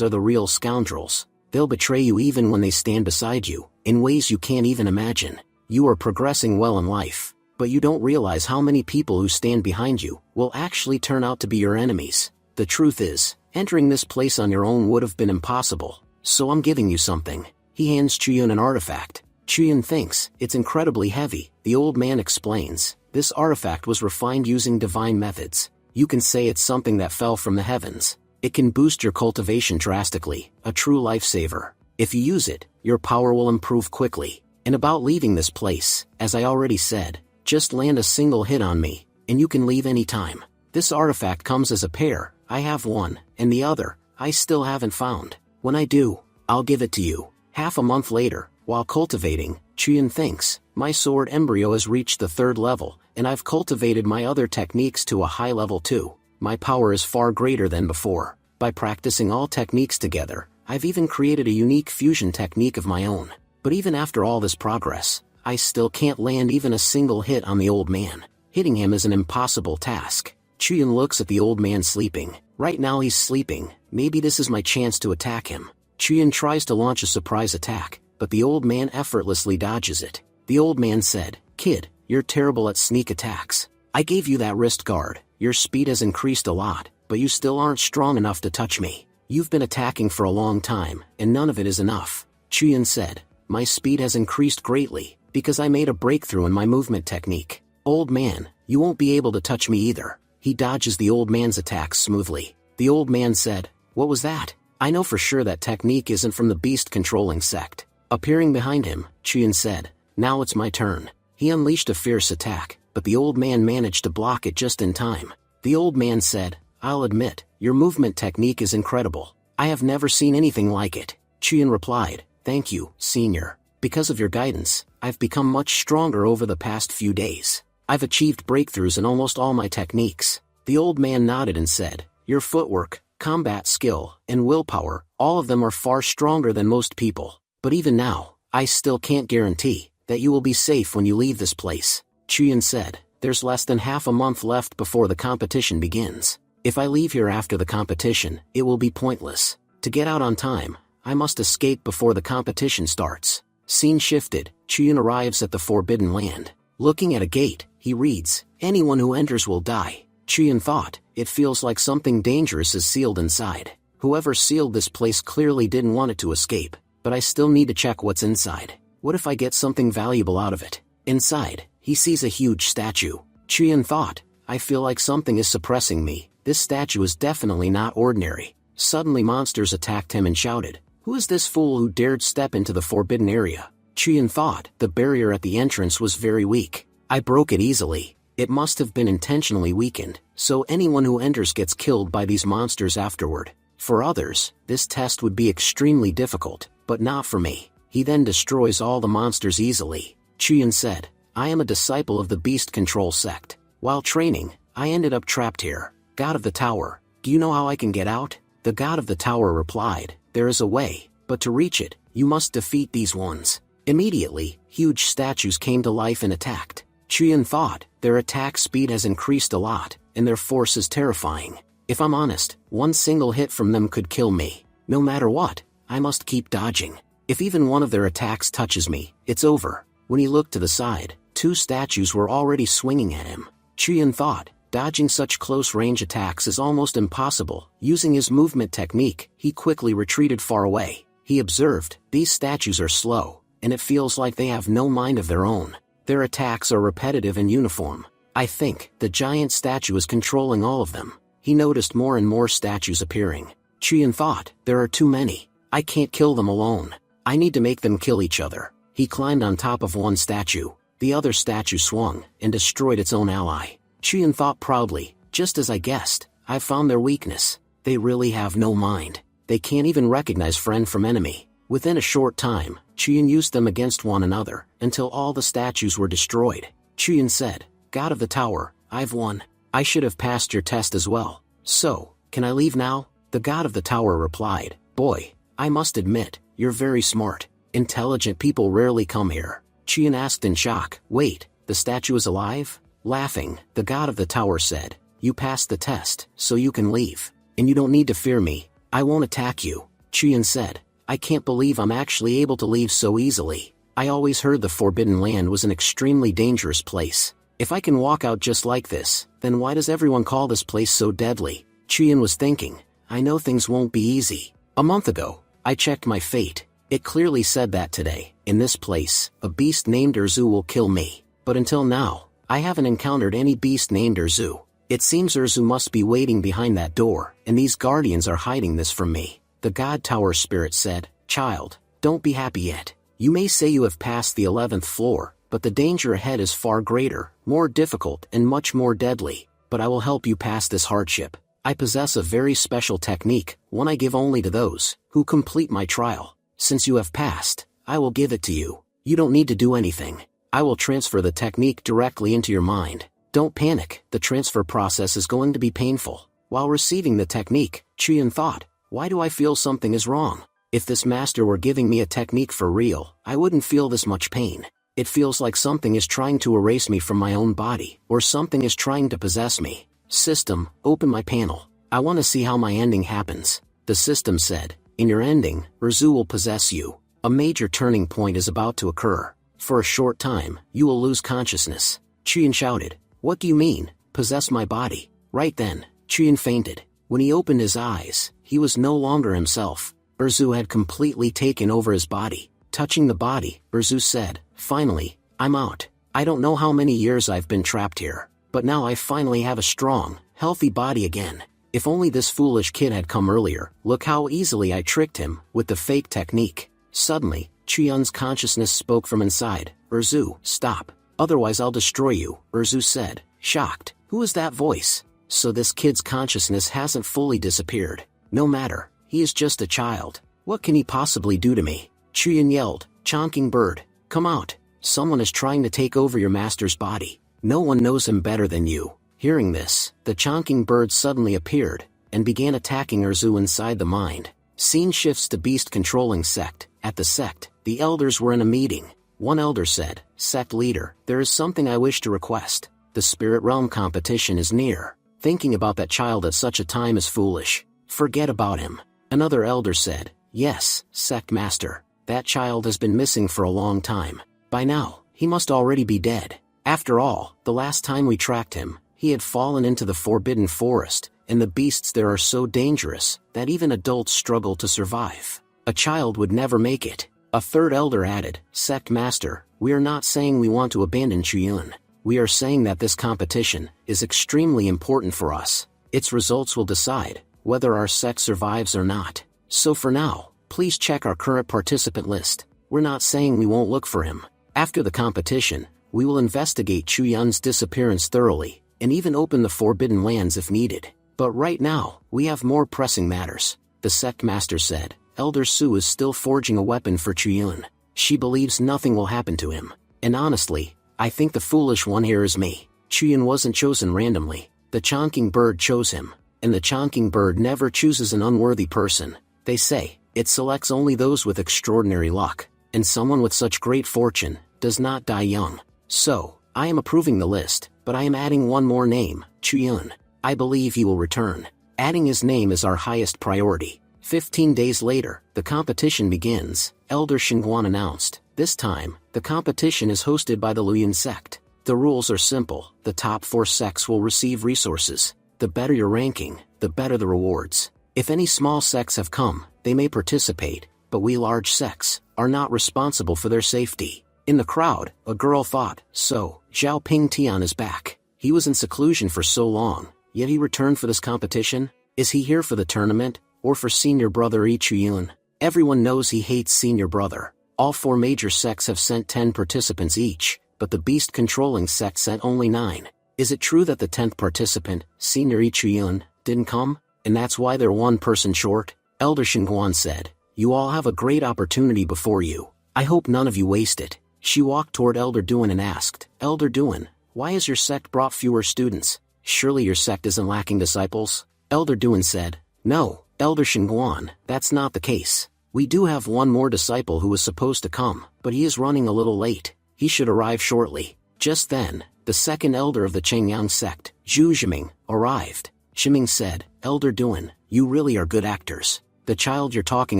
are the real scoundrels. They'll betray you even when they stand beside you, in ways you can't even imagine. You are progressing well in life, but you don't realize how many people who stand behind you will actually turn out to be your enemies. The truth is, entering this place on your own would have been impossible, so I'm giving you something. He hands Chuyin an artifact. Chuyin thinks, it's incredibly heavy. The old man explains, this artifact was refined using divine methods. You can say it's something that fell from the heavens. It can boost your cultivation drastically, a true lifesaver. If you use it, your power will improve quickly. And about leaving this place, as I already said, just land a single hit on me, and you can leave anytime. This artifact comes as a pair. I have one, and the other, I still haven't found. When I do, I'll give it to you. Half a month later, while cultivating, Chuyin thinks, my sword embryo has reached the 3rd level, and I've cultivated my other techniques to a high level too. My power is far greater than before. By practicing all techniques together, I've even created a unique fusion technique of my own. But even after all this progress, I still can't land even a single hit on the old man. Hitting him is an impossible task. Chuyin looks at the old man sleeping. Right now he's sleeping. Maybe this is my chance to attack him. Chuyin tries to launch a surprise attack, but the old man effortlessly dodges it. The old man said, Kid, you're terrible at sneak attacks. I gave you that wrist guard. Your speed has increased a lot, but you still aren't strong enough to touch me. You've been attacking for a long time, and none of it is enough. Chuyin said, my speed has increased greatly, because I made a breakthrough in my movement technique. Old man, you won't be able to touch me either. He dodges the old man's attacks smoothly. The old man said, what was that? I know for sure that technique isn't from the beast-controlling sect. Appearing behind him, Chuyin said, now it's my turn. He unleashed a fierce attack, but the old man managed to block it just in time. The old man said, I'll admit, your movement technique is incredible. I have never seen anything like it. Chuyin replied, thank you, Senior. Because of your guidance, I've become much stronger over the past few days. I've achieved breakthroughs in almost all my techniques. The old man nodded and said, your footwork, combat skill, and willpower, all of them are far stronger than most people. But even now, I still can't guarantee that you will be safe when you leave this place. Chuyin said, there's less than half a month left before the competition begins. If I leave here after the competition, it will be pointless. To get out on time, I must escape before the competition starts. Scene shifted. Chuyin arrives at the Forbidden Land. Looking at a gate, he reads, anyone who enters will die. Chuyin thought, it feels like something dangerous is sealed inside. Whoever sealed this place clearly didn't want it to escape, but I still need to check what's inside. What if I get something valuable out of it? Inside, he sees a huge statue. Chuyin thought, I feel like something is suppressing me. This statue is definitely not ordinary. Suddenly monsters attacked him and shouted, who is this fool who dared step into the forbidden area? Chuyin thought, the barrier at the entrance was very weak. I broke it easily. It must have been intentionally weakened, so anyone who enters gets killed by these monsters afterward. For others, this test would be extremely difficult, but not for me. He then destroys all the monsters easily. Chuyin said, I am a disciple of the beast control sect. While training, I ended up trapped here. God of the tower, do you know how I can get out? The god of the tower replied, there is a way, but to reach it, you must defeat these ones. Immediately, huge statues came to life and attacked. Chuyin thought, their attack speed has increased a lot, and their force is terrifying. If I'm honest, one single hit from them could kill me. No matter what, I must keep dodging. If even one of their attacks touches me, it's over. When he looked to the side, 2 statues were already swinging at him. Chuyin thought, dodging such close-range attacks is almost impossible. Using his movement technique, he quickly retreated far away. He observed, these statues are slow, and it feels like they have no mind of their own. Their attacks are repetitive and uniform. I think the giant statue is controlling all of them. He noticed more and more statues appearing. Chuyin thought, there are too many. I can't kill them alone. I need to make them kill each other. He climbed on top of one statue. The other statue swung and destroyed its own ally. Chuyin thought proudly, just as I guessed, I've found their weakness. They really have no mind. They can't even recognize friend from enemy. Within a short time, Chuyin used them against one another, until all the statues were destroyed. Chuyin said, God of the tower, I've won. I should have passed your test as well. So, can I leave now? The god of the tower replied, boy, I must admit, you're very smart. Intelligent people rarely come here. Chuyin asked in shock, wait, the statue is alive? Laughing, the god of the tower said, you passed the test, so you can leave. And you don't need to fear me. I won't attack you. Chuyin said, I can't believe I'm actually able to leave so easily. I always heard the Forbidden Land was an extremely dangerous place. If I can walk out just like this, then why does everyone call this place so deadly? Chuyin was thinking, I know things won't be easy. A month ago, I checked my fate. It clearly said that today, in this place, a beast named Erzu will kill me. But until now, I haven't encountered any beast named Erzu. It seems Erzu must be waiting behind that door, and these guardians are hiding this from me. The god tower spirit said, child, don't be happy yet. You may say you have passed the 11th floor, but the danger ahead is far greater, more difficult and much more deadly. But I will help you pass this hardship. I possess a very special technique, one I give only to those who complete my trial. Since you have passed, I will give it to you. You don't need to do anything. I will transfer the technique directly into your mind. Don't panic, the transfer process is going to be painful. While receiving the technique, Chuyin thought, why do I feel something is wrong? If this master were giving me a technique for real, I wouldn't feel this much pain. It feels like something is trying to erase me from my own body, or something is trying to possess me. System, open my panel. I want to see how my ending happens. The system said, in your ending, Erzu will possess you. A major turning point is about to occur. For a short time, you will lose consciousness. Chuyin shouted, what do you mean, possess my body? Right then, Chuyin fainted. When he opened his eyes, he was no longer himself. Erzu had completely taken over his body. Touching the body, Erzu said, finally, I'm out. I don't know how many years I've been trapped here, but now I finally have a strong, healthy body again. If only this foolish kid had come earlier. Look how easily I tricked him with the fake technique. Suddenly, Chuyun's consciousness spoke from inside. Erzu, stop. Otherwise I'll destroy you, Erzu said, shocked. Who is that voice? So this kid's consciousness hasn't fully disappeared. No matter, he is just a child. What can he possibly do to me? Chuyin yelled, chonking bird, come out. Someone is trying to take over your master's body. No one knows him better than you. Hearing this, the chonking bird suddenly appeared, and began attacking Erzu inside the mind. Scene shifts to beast controlling sect. At the sect, the elders were in a meeting. One elder said, sect leader, there is something I wish to request. The spirit realm competition is near. Thinking about that child at such a time is foolish. Forget about him. Another elder said, yes, sect master. That child has been missing for a long time. By now, he must already be dead. After all, the last time we tracked him, he had fallen into the forbidden forest, and the beasts there are so dangerous that even adults struggle to survive. A child would never make it. A third elder added, sect master, we are not saying we want to abandon Chuyun. We are saying that this competition is extremely important for us. Its results will decide whether our sect survives or not. So for now, please check our current participant list. We're not saying we won't look for him. After the competition, we will investigate Chuyun's disappearance thoroughly, and even open the Forbidden Lands if needed. But right now, we have more pressing matters. The sect master said, Elder Su is still forging a weapon for Chuyun. She believes nothing will happen to him. And honestly, I think the foolish one here is me. Chuyun wasn't chosen randomly. The chonking bird chose him, and the chonking bird never chooses an unworthy person. They say, it selects only those with extraordinary luck, and someone with such great fortune does not die young. So, I am approving the list, but I am adding one more name, Chuyun. I believe he will return. Adding his name is our highest priority. 15 days later, the competition begins, Elder Shingguan announced. This time, the competition is hosted by the Luyan sect. The rules are simple, the top 4 sects will receive resources. The better your ranking, the better the rewards. If any small sects have come, they may participate, but we large sects are not responsible for their safety. In the crowd, a girl thought, so, Zhao Ping Tian is back. He was in seclusion for so long, yet he returned for this competition? Is he here for the tournament, or for senior brother Yi Chuyun? Everyone knows he hates senior brother. All 4 major sects have sent 10 participants each, but the beast-controlling sect sent only 9. Is it true that the 10th participant, Senior Yi Chuyun, didn't come, and that's why they're 1 person short? Elder Shingguan said, you all have a great opportunity before you. I hope none of you waste it. She walked toward Elder Duan and asked, Elder Duan, why has your sect brought fewer students? Surely your sect isn't lacking disciples? Elder Duan said, no, Elder Shingguan, that's not the case. We do have 1 more disciple who was supposed to come, but he is running a little late. He should arrive shortly. Just then, the second elder of the Chengyang sect, Zhu Zhiming, arrived. Zhiming said, Elder Duan, you really are good actors. The child you're talking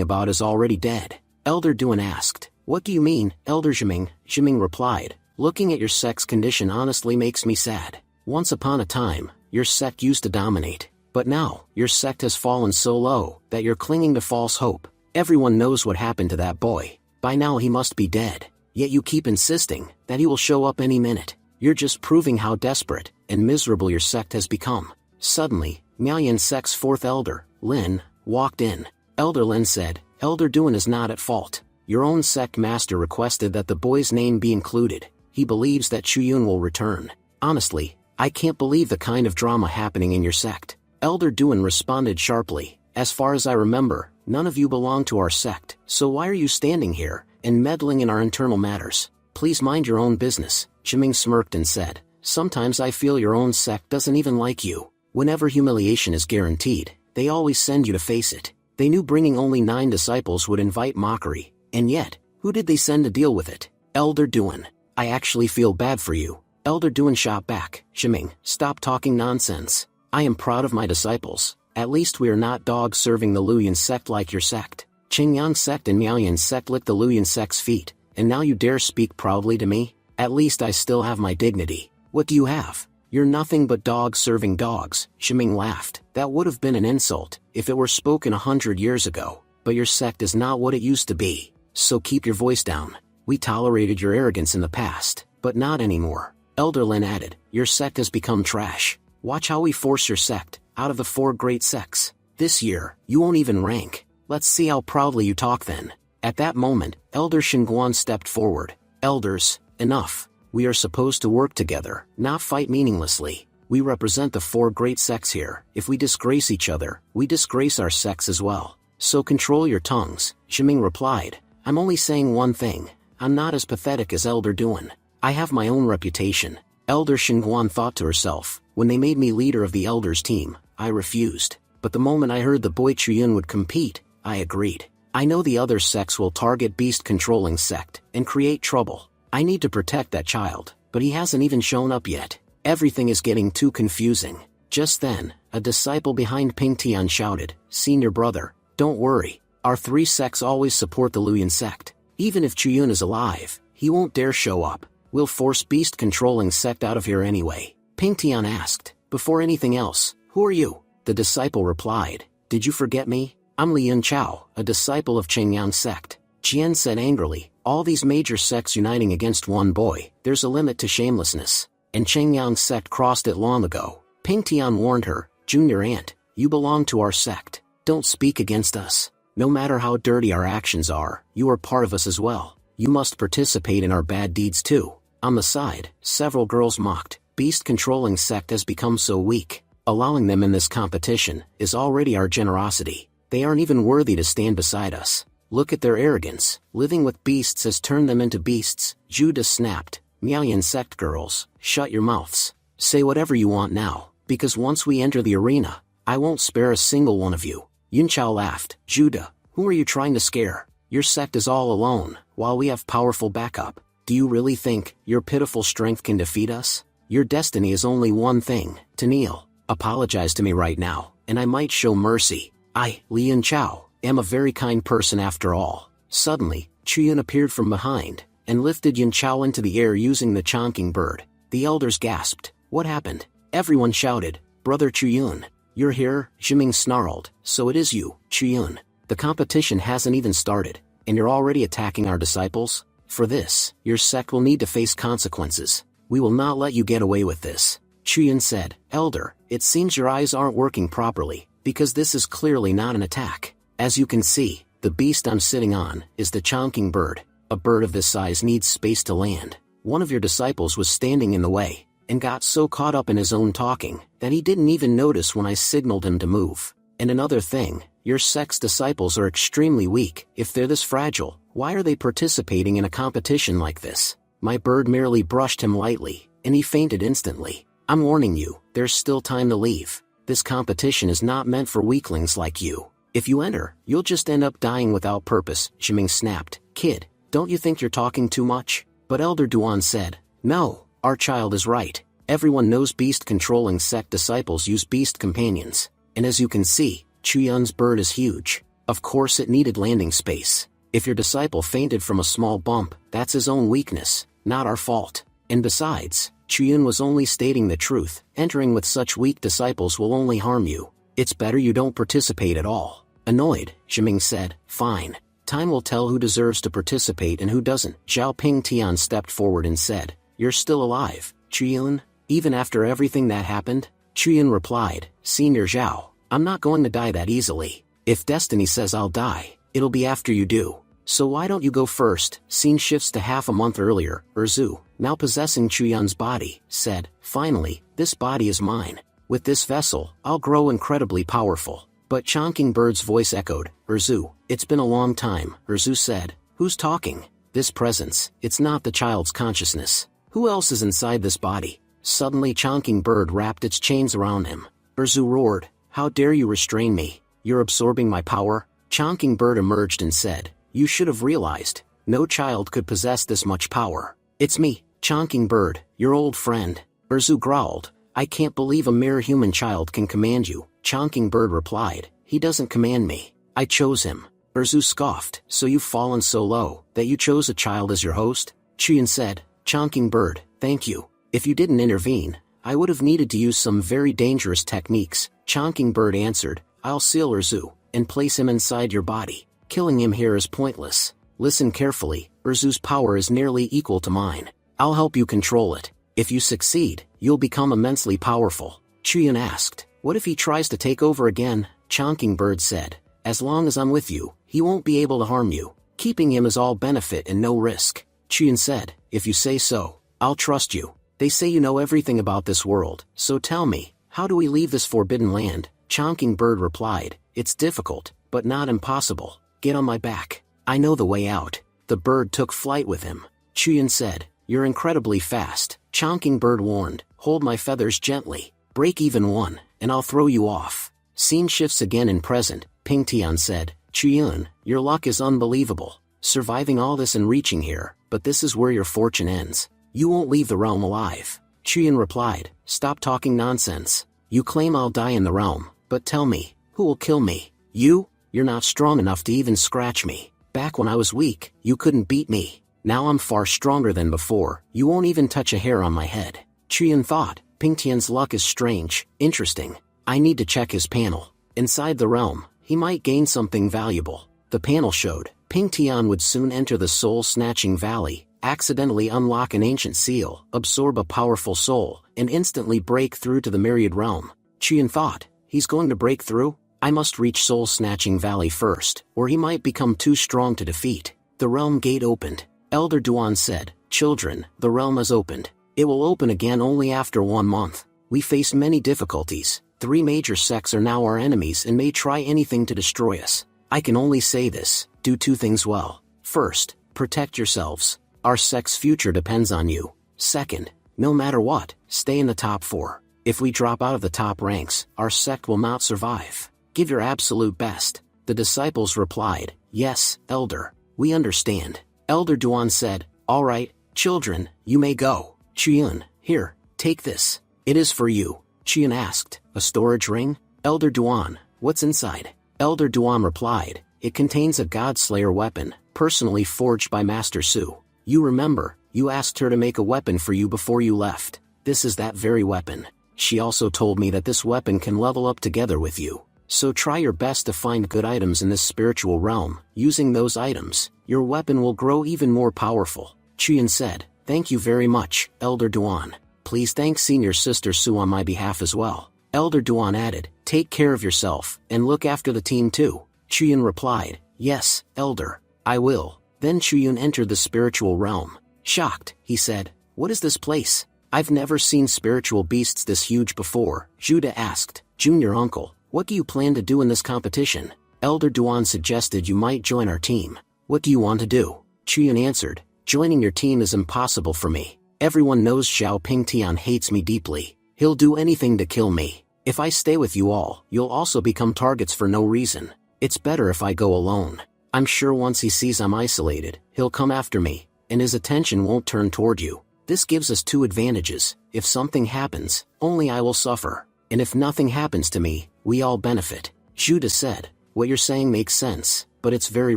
about is already dead. Elder Duan asked, what do you mean, Elder Zhiming? Zhiming replied, looking at your sect's condition honestly makes me sad. Once upon a time, your sect used to dominate, but now, your sect has fallen so low that you're clinging to false hope. Everyone knows what happened to that boy. By now he must be dead. Yet you keep insisting that he will show up any minute. You're just proving how desperate and miserable your sect has become. Suddenly, Miaoyan sect's 4th elder, Lin, walked in. Elder Lin said, Elder Duan is not at fault. Your own sect master requested that the boy's name be included. He believes that Chuyun will return. Honestly, I can't believe the kind of drama happening in your sect. Elder Duan responded sharply, as far as I remember, none of you belong to our sect, so why are you standing here and meddling in our internal matters? Please mind your own business. Zhiming smirked and said, sometimes I feel your own sect doesn't even like you. Whenever humiliation is guaranteed, they always send you to face it. They knew bringing only 9 disciples would invite mockery, and yet, who did they send to deal with it? Elder Duan. I actually feel bad for you. Elder Duan shot back, Zhiming, stop talking nonsense. I am proud of my disciples. At least we are not dogs serving the Luyan sect like your sect. Qingyang sect and Miaoyan sect licked the Luyan sect's feet, and now you dare speak proudly to me? At least I still have my dignity. What do you have? You're nothing but dogs serving dogs. Zhiming laughed. That would have been an insult if it were spoken 100 years ago, but your sect is not what it used to be, so keep your voice down. We tolerated your arrogance in the past, but not anymore. Elder Lin added, your sect has become trash. Watch how we force your sect out of the 4 great sects. This year, you won't even rank. Let's see how proudly you talk then. At that moment, Elder Shingguan stepped forward. Elders, enough. We are supposed to work together, not fight meaninglessly. We represent the 4 great sects here. If we disgrace each other, we disgrace our sects as well. So control your tongues, Zhiming replied. I'm only saying one thing. I'm not as pathetic as Elder Duan. I have my own reputation. Elder Shingguan thought to herself, when they made me leader of the elders team, I refused. But the moment I heard the boy Chuyun would compete, I agreed. I know the other sects will target beast-controlling sect and create trouble. I need to protect that child, but he hasn't even shown up yet. Everything is getting too confusing. Just then, a disciple behind Ping Tian shouted, Senior brother, don't worry. Our 3 sects always support the Luyan sect. Even if Chuyun is alive, he won't dare show up. We'll force beast-controlling sect out of here anyway. Ping Tian asked, before anything else, who are you? The disciple replied, did you forget me? I'm Liyun Chao, a disciple of Chengyang sect. Jian said angrily, all these major sects uniting against one boy, there's a limit to shamelessness. And Chengyang sect crossed it long ago. Ping Tian warned her, Junior Aunt, you belong to our sect. Don't speak against us. No matter how dirty our actions are, you are part of us as well. You must participate in our bad deeds too. On the side, several girls mocked, beast-controlling sect has become so weak. Allowing them in this competition is already our generosity. They aren't even worthy to stand beside us. Look at their arrogance. Living with beasts has turned them into beasts. Judah snapped, Miaoyan sect girls, shut your mouths. Say whatever you want now. Because once we enter the arena, I won't spare a single one of you. Yunchao laughed. Judah, who are you trying to scare? Your sect is all alone, while we have powerful backup. Do you really think your pitiful strength can defeat us? Your destiny is only one thing, to kneel. Apologize to me right now, and I might show mercy. I, Li Yunchao, am a very kind person after all. Suddenly, Chuyun appeared from behind, and lifted Yunchao into the air using the chonking bird. The elders gasped. What happened? Everyone shouted, Brother Chuyun, you're here? Jiming snarled. So it is you, Chuyun. The competition hasn't even started, and you're already attacking our disciples? For this, your sect will need to face consequences. We will not let you get away with this. Chuyun said, Elder, it seems your eyes aren't working properly, because this is clearly not an attack. As you can see, the beast I'm sitting on is the chonking bird. A bird of this size needs space to land. One of your disciples was standing in the way, and got so caught up in his own talking, that he didn't even notice when I signaled him to move. And another thing, your sect's disciples are extremely weak. If they're this fragile, why are they participating in a competition like this? My bird merely brushed him lightly, and he fainted instantly. I'm warning you, there's still time to leave. This competition is not meant for weaklings like you. If you enter, you'll just end up dying without purpose. Jiming snapped. Kid, don't you think you're talking too much? But Elder Duan said, No, our child is right. Everyone knows beast-controlling sect disciples use beast companions. And as you can see, Chuyun's bird is huge. Of course it needed landing space. If your disciple fainted from a small bump, that's his own weakness, not our fault. And besides, Chuyun was only stating the truth. Entering with such weak disciples will only harm you. It's better you don't participate at all. Annoyed, Jiming said, Fine. Time will tell who deserves to participate and who doesn't. Zhao Ping Tian stepped forward and said, You're still alive, Chuyun? Even after everything that happened? Chuyun replied, Senior Zhao, I'm not going to die that easily. If destiny says I'll die, it'll be after you do. So why don't you go first? Scene shifts to half a month earlier. Erzu, now possessing Chuyun's body, said, Finally, this body is mine. With this vessel, I'll grow incredibly powerful. But Chonking Bird's voice echoed, Erzu, it's been a long time. Erzu said, Who's talking? This presence, it's not the child's consciousness. Who else is inside this body? Suddenly Chonking Bird wrapped its chains around him. Erzu roared, How dare you restrain me? You're absorbing my power? Chonking Bird emerged and said, You should have realized, no child could possess this much power. It's me, Chonking Bird, your old friend. Erzu growled, I can't believe a mere human child can command you. Chonking Bird replied, He doesn't command me. I chose him. Erzu scoffed, So you've fallen so low, that you chose a child as your host? Chuyun said, Chonking Bird, thank you. If you didn't intervene, I would have needed to use some very dangerous techniques. Chonking Bird answered, I'll seal Erzu, and place him inside your body. Killing him here is pointless. Listen carefully, Erzu's power is nearly equal to mine. I'll help you control it. If you succeed, you'll become immensely powerful. Chuyun asked, What if he tries to take over again? Chonking Bird said, As long as I'm with you, he won't be able to harm you. Keeping him is all benefit and no risk. Chuyun said, If you say so, I'll trust you. They say you know everything about this world, so tell me, how do we leave this forbidden land? Chonking Bird replied, It's difficult, but not impossible. Get on my back. I know the way out. The bird took flight with him. Chuyun said, You're incredibly fast. Chonking Bird warned, Hold my feathers gently. Break even one, and I'll throw you off. Scene shifts again in present. Ping Tian said, Chuyun, your luck is unbelievable. Surviving all this and reaching here, but this is where your fortune ends. You won't leave the realm alive. Chuyun replied, Stop talking nonsense. You claim I'll die in the realm, but tell me, who will kill me? You? You're not strong enough to even scratch me. Back when I was weak, you couldn't beat me. Now I'm far stronger than before. You won't even touch a hair on my head. Chuyun thought, Ping Tian's luck is strange, interesting. I need to check his panel. Inside the realm, he might gain something valuable. The panel showed, Ping Tian would soon enter the soul-snatching valley, accidentally unlock an ancient seal, absorb a powerful soul, and instantly break through to the myriad realm. Chuyun thought, He's going to break through? I must reach Soul-Snatching Valley first, or he might become too strong to defeat. The realm gate opened. Elder Duan said, Children, the realm has opened. It will open again only after 1 month. We face many difficulties. 3 major sects are now our enemies and may try anything to destroy us. I can only say this, do 2 things well. First, protect yourselves. Our sect's future depends on you. Second, no matter what, stay in the top 4. If we drop out of the top ranks, our sect will not survive. Give your absolute best. The disciples replied, yes, Elder, we understand. Elder Duan said, all right, children, you may go. Chuyun, here, take this. It is for you. Chuyun asked, a storage ring? Elder Duan, what's inside? Elder Duan replied, it contains a Godslayer weapon, personally forged by Master Su. You remember, you asked her to make a weapon for you before you left. This is that very weapon. She also told me that this weapon can level up together with you. So try your best to find good items in this spiritual realm. Using those items, your weapon will grow even more powerful. Chuyun said, thank you very much, Elder Duan. Please thank Senior Sister Su on my behalf as well. Elder Duan added, take care of yourself, and look after the team too. Chuyun replied, yes, Elder, I will. Then Chuyun entered the spiritual realm. Shocked, he said, what is this place? I've never seen spiritual beasts this huge before. Judah asked, Junior Uncle, what do you plan to do in this competition? Elder Duan suggested you might join our team. What do you want to do? Chuyun answered, joining your team is impossible for me. Everyone knows Xiao Pingtian hates me deeply. He'll do anything to kill me. If I stay with you all, you'll also become targets for no reason. It's better if I go alone. I'm sure once he sees I'm isolated, he'll come after me, and his attention won't turn toward you. This gives us two advantages. If something happens, only I will suffer. And if nothing happens to me, we all benefit. Judah said, what you're saying makes sense, but it's very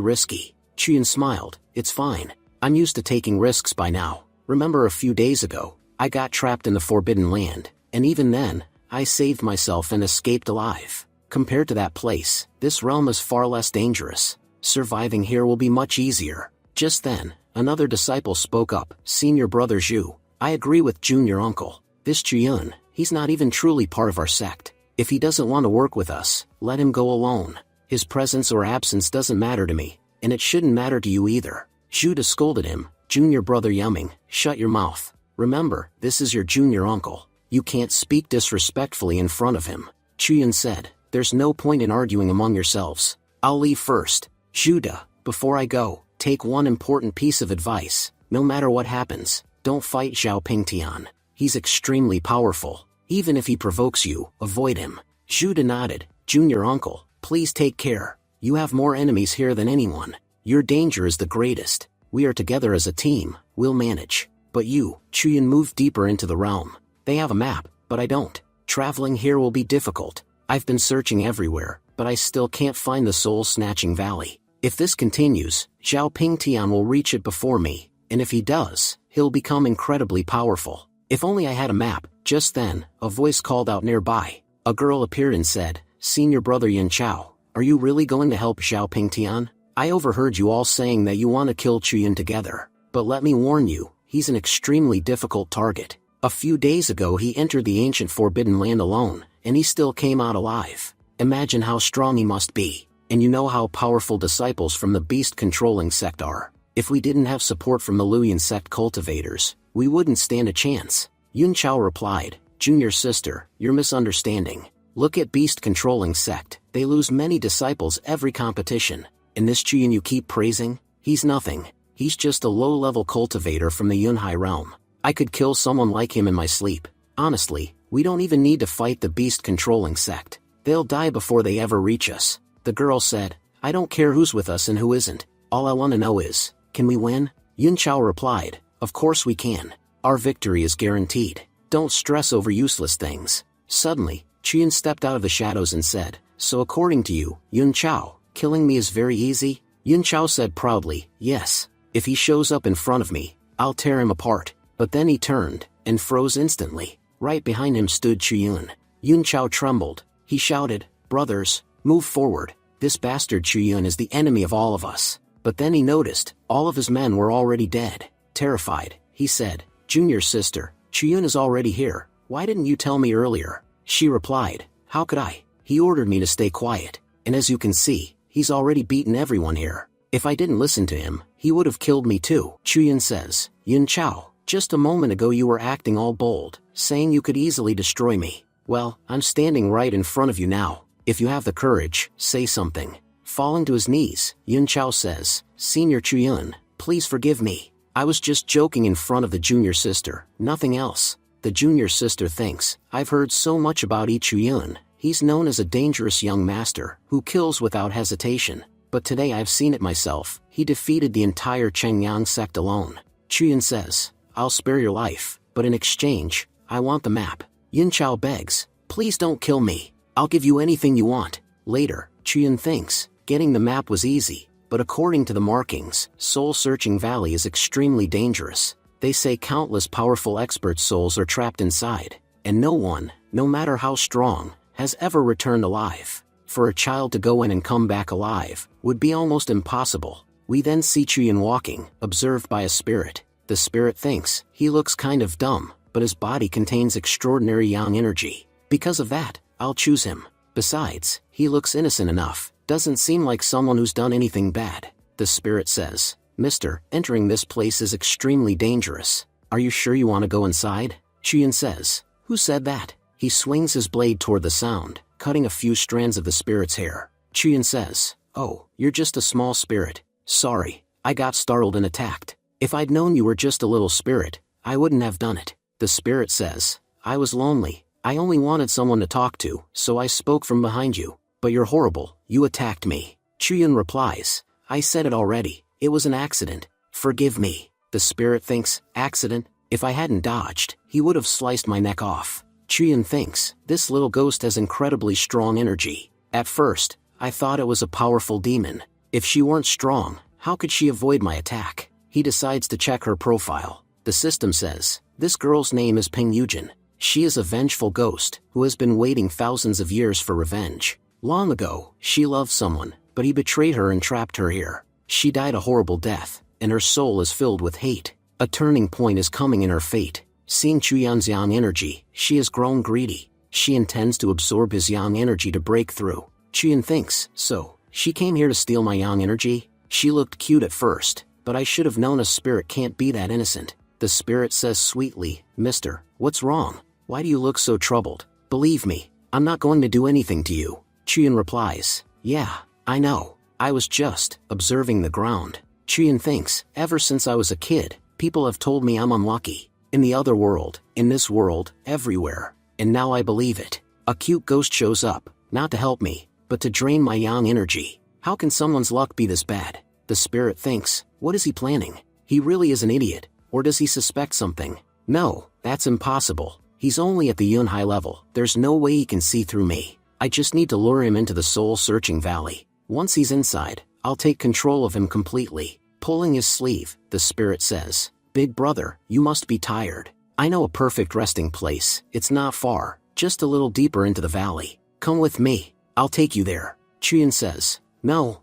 risky. Chuyun smiled, it's fine. I'm used to taking risks by now. Remember a few days ago, I got trapped in the Forbidden Land, and even then, I saved myself and escaped alive. Compared to that place, this realm is far less dangerous. Surviving here will be much easier. Just then, another disciple spoke up, Senior Brother Zhu, I agree with Junior Uncle. This Chuyun, he's not even truly part of our sect. If he doesn't want to work with us, let him go alone. His presence or absence doesn't matter to me, and it shouldn't matter to you either. Judah scolded him, Junior Brother Yumming, shut your mouth. Remember, this is your Junior Uncle. You can't speak disrespectfully in front of him. Chuyun said, there's no point in arguing among yourselves. I'll leave first. Judah, before I go, take one important piece of advice. No matter what happens, don't fight Xiao Pingtian. He's extremely powerful. Even if he provokes you, avoid him. Judah nodded, Junior Uncle, please take care. You have more enemies here than anyone. Your danger is the greatest. We are together as a team, we'll manage. But you, Chuyun moved deeper into the realm. They have a map, but I don't. Traveling here will be difficult. I've been searching everywhere, but I still can't find the soul-snatching valley. If this continues, Xiao Pingtian will reach it before me, and if he does, he'll become incredibly powerful. If only I had a map. Just then, a voice called out nearby. A girl appeared and said, Senior Brother Yin Chao, are you really going to help Xiao Pingtian? I overheard you all saying that you want to kill Chuyun together. But let me warn you, he's an extremely difficult target. A few days ago he entered the ancient Forbidden Land alone, and he still came out alive. Imagine how strong he must be. And you know how powerful disciples from the beast-controlling sect are. If we didn't have support from the Luyan sect cultivators, we wouldn't stand a chance. Yun Chao replied, Junior Sister, you're misunderstanding. Look at beast-controlling sect, they lose many disciples every competition. And this Chuyun you keep praising? He's nothing. He's just a low-level cultivator from the Yunhai realm. I could kill someone like him in my sleep. Honestly, we don't even need to fight the beast-controlling sect. They'll die before they ever reach us. The girl said, I don't care who's with us and who isn't. All I want to know is, can we win? Yun Chao replied, of course we can. Our victory is guaranteed. Don't stress over useless things. Suddenly, Chuyun stepped out of the shadows and said, so according to you, Yun Chao, killing me is very easy? Yun Chao said proudly, yes. If he shows up in front of me, I'll tear him apart. But then he turned, and froze instantly. Right behind him stood Chuyun. Yun Chao trembled. He shouted, brothers, move forward. This bastard Chuyun is the enemy of all of us. But then he noticed, all of his men were already dead. Terrified, he said, Junior Sister, Chuyun is already here. Why didn't you tell me earlier? She replied, how could I? He ordered me to stay quiet. And as you can see, he's already beaten everyone here. If I didn't listen to him, he would have killed me too. Chuyun says, Yun Chao, just a moment ago you were acting all bold, saying you could easily destroy me. Well, I'm standing right in front of you now. If you have the courage, say something. Falling to his knees, Yun Chao says, Senior Chuyun, please forgive me. I was just joking in front of the Junior Sister, nothing else. The junior sister thinks, I've heard so much about Ichuyun. He's known as a dangerous young master, who kills without hesitation. But today I've seen it myself, he defeated the entire Chengyang sect alone. Chuyun says, I'll spare your life, but in exchange, I want the map. Yun Chao begs, please don't kill me. I'll give you anything you want. Later, Chuyun thinks, getting the map was easy, but according to the markings, soul-searching valley is extremely dangerous. They say countless powerful expert souls are trapped inside, and no one, no matter how strong, has ever returned alive. For a child to go in and come back alive would be almost impossible. We then see Chuyun walking, observed by a spirit. The spirit thinks, he looks kind of dumb, but his body contains extraordinary yang energy. Because of that, I'll choose him. Besides, he looks innocent enough, doesn't seem like someone who's done anything bad. The spirit says, Mister, entering this place is extremely dangerous. Are you sure you want to go inside? Chuyun says, who said that? He swings his blade toward the sound, cutting a few strands of the spirit's hair. Chuyun says, oh, you're just a small spirit. Sorry, I got startled and attacked. If I'd known you were just a little spirit, I wouldn't have done it. The spirit says, I was lonely. I only wanted someone to talk to, so I spoke from behind you. But you're horrible, you attacked me. Chuyun replies, I said it already, it was an accident. Forgive me. The spirit thinks, accident? If I hadn't dodged, he would have sliced my neck off. Chuyun thinks, this little ghost has incredibly strong energy. At first, I thought it was a powerful demon. If she weren't strong, how could she avoid my attack? He decides to check her profile. The system says, this girl's name is Ping Yujin. She is a vengeful ghost, who has been waiting thousands of years for revenge. Long ago, she loved someone, but he betrayed her and trapped her here. She died a horrible death, and her soul is filled with hate. A turning point is coming in her fate. Seeing Chuyun's yang energy, she has grown greedy. She intends to absorb his yang energy to break through. Chuyun thinks, so, she came here to steal my yang energy? She looked cute at first, but I should have known a spirit can't be that innocent. The spirit says sweetly, Mister, what's wrong? Why do you look so troubled? Believe me, I'm not going to do anything to you. Chuyun replies, yeah, I know. I was just observing the ground. Chuyun thinks, ever since I was a kid, people have told me I'm unlucky. In the other world, in this world, everywhere. And now I believe it. A cute ghost shows up, not to help me, but to drain my yang energy. How can someone's luck be this bad? The spirit thinks, what is he planning? He really is an idiot, or does he suspect something? No, that's impossible. He's only at the Yunhai level, there's no way he can see through me. I just need to lure him into the soul-searching valley. Once he's inside, I'll take control of him completely. Pulling his sleeve, the spirit says, Big brother, you must be tired. I know a perfect resting place. It's not far, just a little deeper into the valley. Come with me. I'll take you there. Chuyun says, No,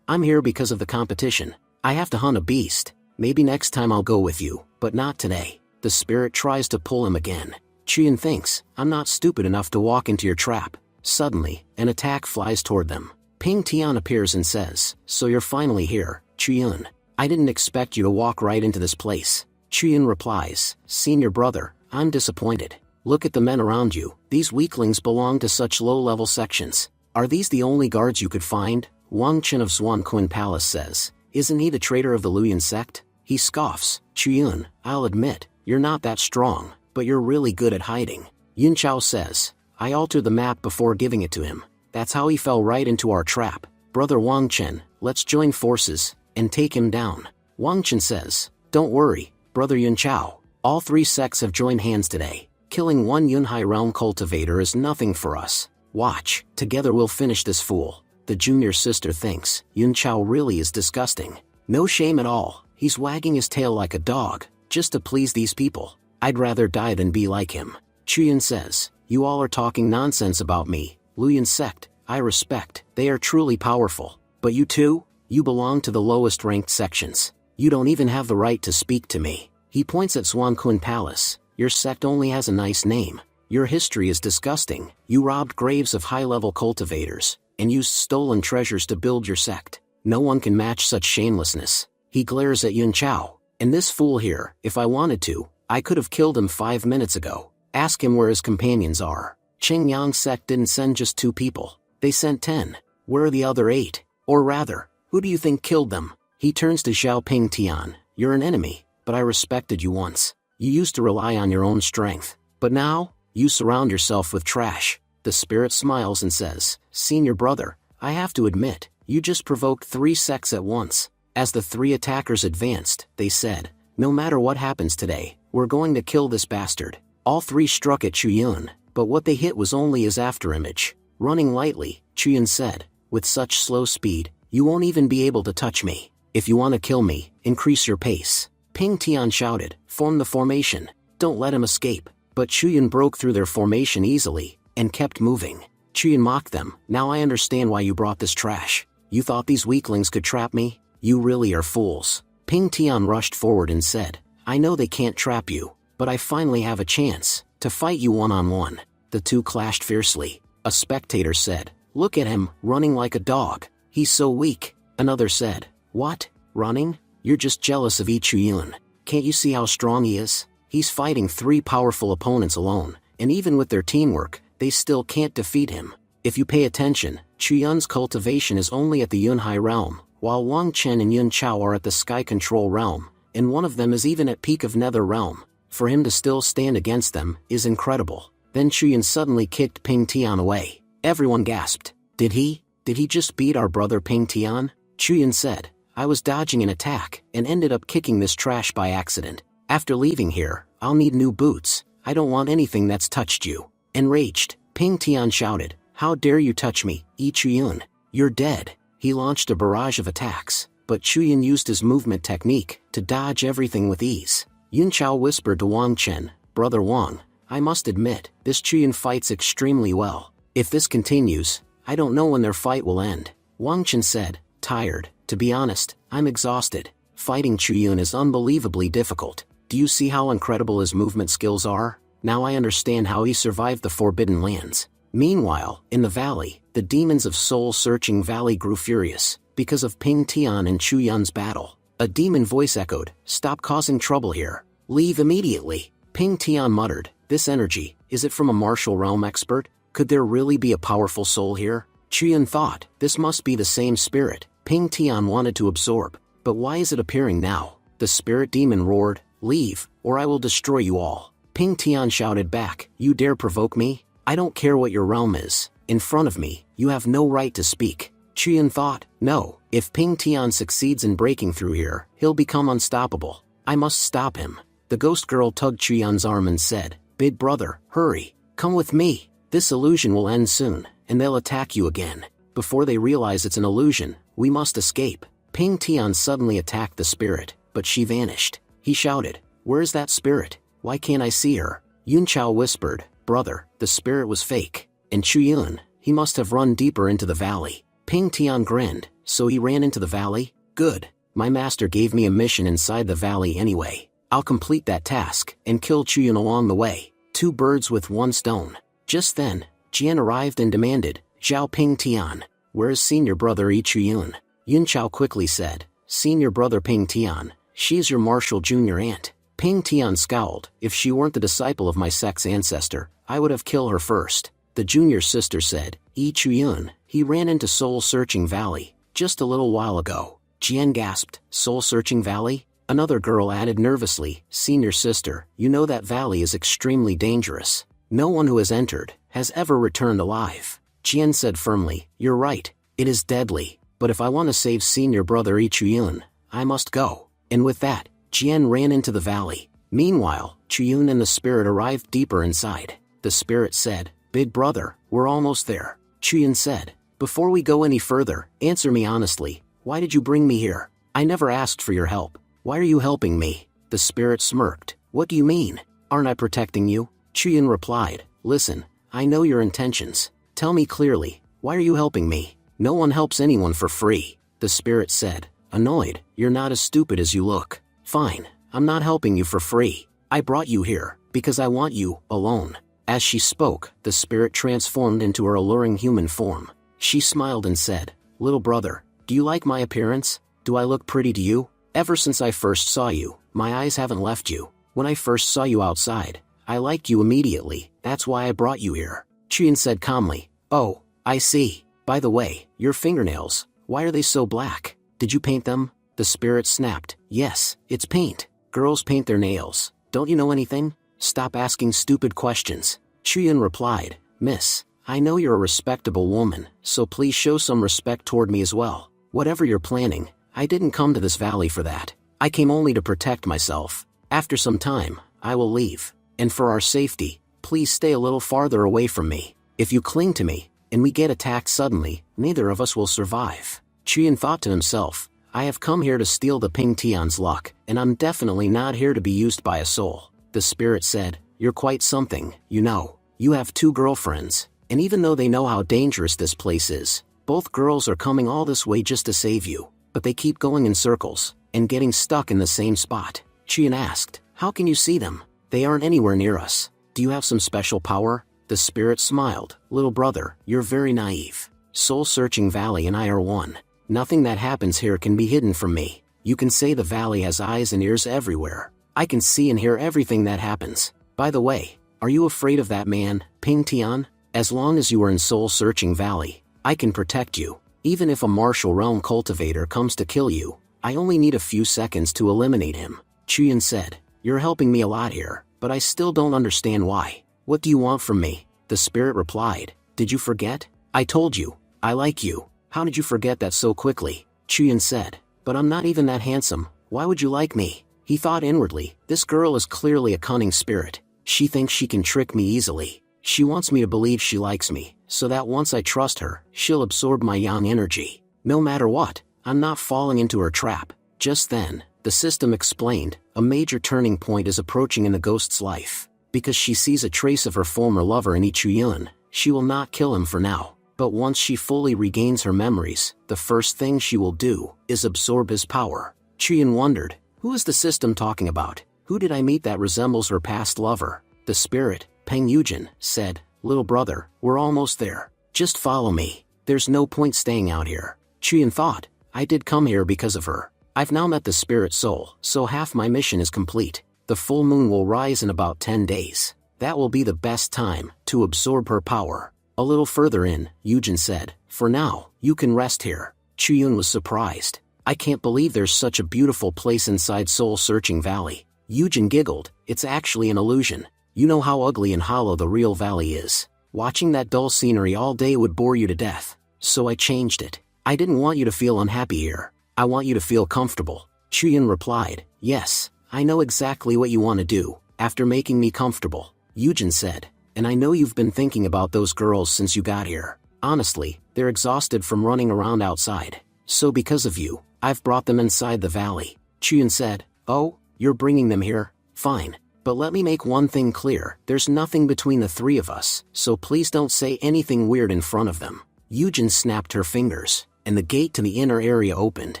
I'm here because of the competition. I have to hunt a beast. Maybe next time I'll go with you, but not today. The spirit tries to pull him again. Chuyun thinks, I'm not stupid enough to walk into your trap. Suddenly, an attack flies toward them. Ping Tian appears and says, So you're finally here, Chuyun. I didn't expect you to walk right into this place. Chuyun replies, Senior brother, I'm disappointed. Look at the men around you. These weaklings belong to such low-level sections. Are these the only guards you could find? Wang Chen of Zhuanquan Palace says, Isn't he the traitor of the Luyan sect? He scoffs, Chuyun, I'll admit, you're not that strong, but you're really good at hiding. Yun Chao says, I altered the map before giving it to him. That's how he fell right into our trap. Brother Wang Chen, let's join forces and take him down. Wang Chen says, Don't worry, Brother Yun Chao. All three sects have joined hands today. Killing one Yunhai realm cultivator is nothing for us. Watch, together we'll finish this fool. The junior sister thinks, Yun Chao really is disgusting. No shame at all, he's wagging his tail like a dog, just to please these people. I'd rather die than be like him. Chuyun says, You all are talking nonsense about me. Luyan sect, I respect, they are truly powerful. But you too? You belong to the lowest ranked sections. You don't even have the right to speak to me. He points at Zhuanquan Palace. Your sect only has a nice name. Your history is disgusting. You robbed graves of high-level cultivators, and used stolen treasures to build your sect. No one can match such shamelessness. He glares at Yun Chao. And this fool here, if I wanted to, I could have killed him 5 minutes ago. Ask him where his companions are. Qingyang sect didn't send just 2 people. They sent 10. Where are the other 8? Or rather, who do you think killed them? He turns to Xiao Ping Tian. You're an enemy, but I respected you once. You used to rely on your own strength, but now, you surround yourself with trash. The spirit smiles and says, Senior brother, I have to admit, you just provoked 3 sects at once. As the 3 attackers advanced, they said, no matter what happens today, we're going to kill this bastard. All 3 struck at Chuyun, but what they hit was only his afterimage. Running lightly, Chuyun said, with such slow speed, you won't even be able to touch me. If you want to kill me, increase your pace. Ping Tian shouted, form the formation. Don't let him escape. But Chuyun broke through their formation easily, and kept moving. Chuyun mocked them, now I understand why you brought this trash. You thought these weaklings could trap me? You really are fools. Ping Tian rushed forward and said, I know they can't trap you, but I finally have a chance to fight you one-on-one. The 2 clashed fiercely. A spectator said, look at him, running like a dog. He's so weak. Another said, what? Running? You're just jealous of Chuyun. Can't you see how strong he is? He's fighting 3 powerful opponents alone, and even with their teamwork, they still can't defeat him. If you pay attention, Chuyun's cultivation is only at the Yunhai realm, while Wang Chen and Yun Chao are at the Sky Control realm, and one of them is even at peak of Nether realm. For him to still stand against them is incredible. Then Chuyun suddenly kicked Ping Tian away. Everyone gasped. Did he just beat our brother Ping Tian? Chuyun said, I was dodging an attack, and ended up kicking this trash by accident. After leaving here, I'll need new boots. I don't want anything that's touched you. Enraged, Ping Tian shouted, how dare you touch me, Chuyun? You're dead. He launched a barrage of attacks, but Chuyun used his movement technique to dodge everything with ease. Yun Chao whispered to Wang Chen, Brother Wang, I must admit, this Chuyun fights extremely well. If this continues, I don't know when their fight will end. Wang Chen said, tired. To be honest, I'm exhausted. Fighting Chuyun is unbelievably difficult. Do you see how incredible his movement skills are? Now I understand how he survived the Forbidden Lands. Meanwhile, in the valley, the demons of Soul-Searching Valley grew furious, because of Ping Tian and Chuyun's battle. A demon voice echoed, stop causing trouble here. Leave immediately. Ping Tian muttered, this energy, is it from a martial realm expert? Could there really be a powerful soul here? Chuyun thought, this must be the same spirit Ping Tian wanted to absorb. But why is it appearing now? The spirit demon roared, leave, or I will destroy you all. Ping Tian shouted back, you dare provoke me? I don't care what your realm is. In front of me, you have no right to speak. Chuyun thought, no, if Ping Tian succeeds in breaking through here, he'll become unstoppable. I must stop him. The ghost girl tugged Chuyun's arm and said, big brother, hurry, come with me. This illusion will end soon, and they'll attack you again. Before they realize it's an illusion, we must escape. Ping Tian suddenly attacked the spirit, but she vanished. He shouted, where's that spirit? Why can't I see her? Yun Chao whispered, brother, the spirit was fake. And Chuyun, he must have run deeper into the valley. Ping Tian grinned, so he ran into the valley? Good. My master gave me a mission inside the valley anyway. I'll complete that task, and kill Chuyun along the way. 2 birds with 1 stone. Just then, Jian arrived and demanded, Zhao Ping Tian, where is senior brother Chuyun? Yun Chao quickly said, senior brother Ping Tian, she's your martial junior aunt. Ping Tian scowled, if she weren't the disciple of my sect's ancestor, I would have killed her first. The junior sister said, Chuyun, he ran into Soul-Searching Valley, just a little while ago. Jian gasped, Soul-Searching Valley? Another girl added nervously, senior sister, you know that valley is extremely dangerous. No one who has entered, has ever returned alive. Jian said firmly, you're right, it is deadly, but if I want to save senior brother Chuyun, I must go. And with that, Jian ran into the valley. Meanwhile, Chuyun and the spirit arrived deeper inside. The spirit said, big brother, we're almost there. Chuyun said, before we go any further, answer me honestly, why did you bring me here? I never asked for your help. Why are you helping me? The spirit smirked. What do you mean? Aren't I protecting you? Chuyun replied, listen, I know your intentions. Tell me clearly, why are you helping me? No one helps anyone for free. The spirit said, annoyed, you're not as stupid as you look. Fine, I'm not helping you for free. I brought you here, because I want you, alone. As she spoke, the spirit transformed into her alluring human form. She smiled and said, little brother, do you like my appearance? Do I look pretty to you? Ever since I first saw you, my eyes haven't left you. When I first saw you outside, I liked you immediately, that's why I brought you here. Chuyun said calmly, oh, I see. By the way, your fingernails, why are they so black? Did you paint them? The spirit snapped, yes, it's paint. Girls paint their nails. Don't you know anything? Stop asking stupid questions. Chuyun replied, Miss, I know you're a respectable woman, so please show some respect toward me as well. Whatever you're planning, I didn't come to this valley for that. I came only to protect myself. After some time, I will leave. And for our safety, please stay a little farther away from me. If you cling to me, and we get attacked suddenly, neither of us will survive. Chuyun thought to himself, I have come here to steal the Ping Tian's luck, and I'm definitely not here to be used by a soul. The spirit said, You're quite something, you know. You have 2 girlfriends, and even though they know how dangerous this place is, both girls are coming all this way just to save you, but they keep going in circles, and getting stuck in the same spot. Chuyun asked, How can you see them? They aren't anywhere near us. Do you have some special power? The spirit smiled, Little brother, you're very naive. Soul Searching Valley and I are one. Nothing that happens here can be hidden from me. You can say the valley has eyes and ears everywhere. I can see and hear everything that happens. By the way, are you afraid of that man, Ping Tian? As long as you are in Soul Searching Valley, I can protect you. Even if a martial realm cultivator comes to kill you, I only need a few seconds to eliminate him. Chuyun said, You're helping me a lot here, but I still don't understand why. What do you want from me? The spirit replied, Did you forget? I told you, I like you. How did you forget that so quickly? Chuyun said, But I'm not even that handsome. Why would you like me? He thought inwardly, This girl is clearly a cunning spirit. She thinks she can trick me easily. She wants me to believe she likes me, so that once I trust her, she'll absorb my yang energy. No matter what, I'm not falling into her trap. Just then, the system explained, a major turning point is approaching in the ghost's life. Because she sees a trace of her former lover in Chuyun, she will not kill him for now. But once she fully regains her memories, the first thing she will do is absorb his power. Chuyun wondered, Who is the system talking about? Who did I meet that resembles her past lover? The spirit, Peng Yujin, said, Little brother, we're almost there. Just follow me. There's no point staying out here. Chuyun thought, I did come here because of her. I've now met the spirit soul, so half my mission is complete. The full moon will rise in about 10 days. That will be the best time to absorb her power. A little further in, Yujin said, For now, you can rest here. Chuyun was surprised. I can't believe there's such a beautiful place inside Soul Searching Valley. Yujin giggled, It's actually an illusion. You know how ugly and hollow the real valley is. Watching that dull scenery all day would bore you to death. So I changed it. I didn't want you to feel unhappy here. I want you to feel comfortable. Chuyun replied, Yes, I know exactly what you want to do, after making me comfortable. Yujin said, And I know you've been thinking about those girls since you got here. Honestly, they're exhausted from running around outside. So because of you, I've brought them inside the valley. Chuyun said, Oh, you're bringing them here? Fine. But let me make one thing clear, there's nothing between the 3 of us, so please don't say anything weird in front of them. Yujin snapped her fingers, and the gate to the inner area opened.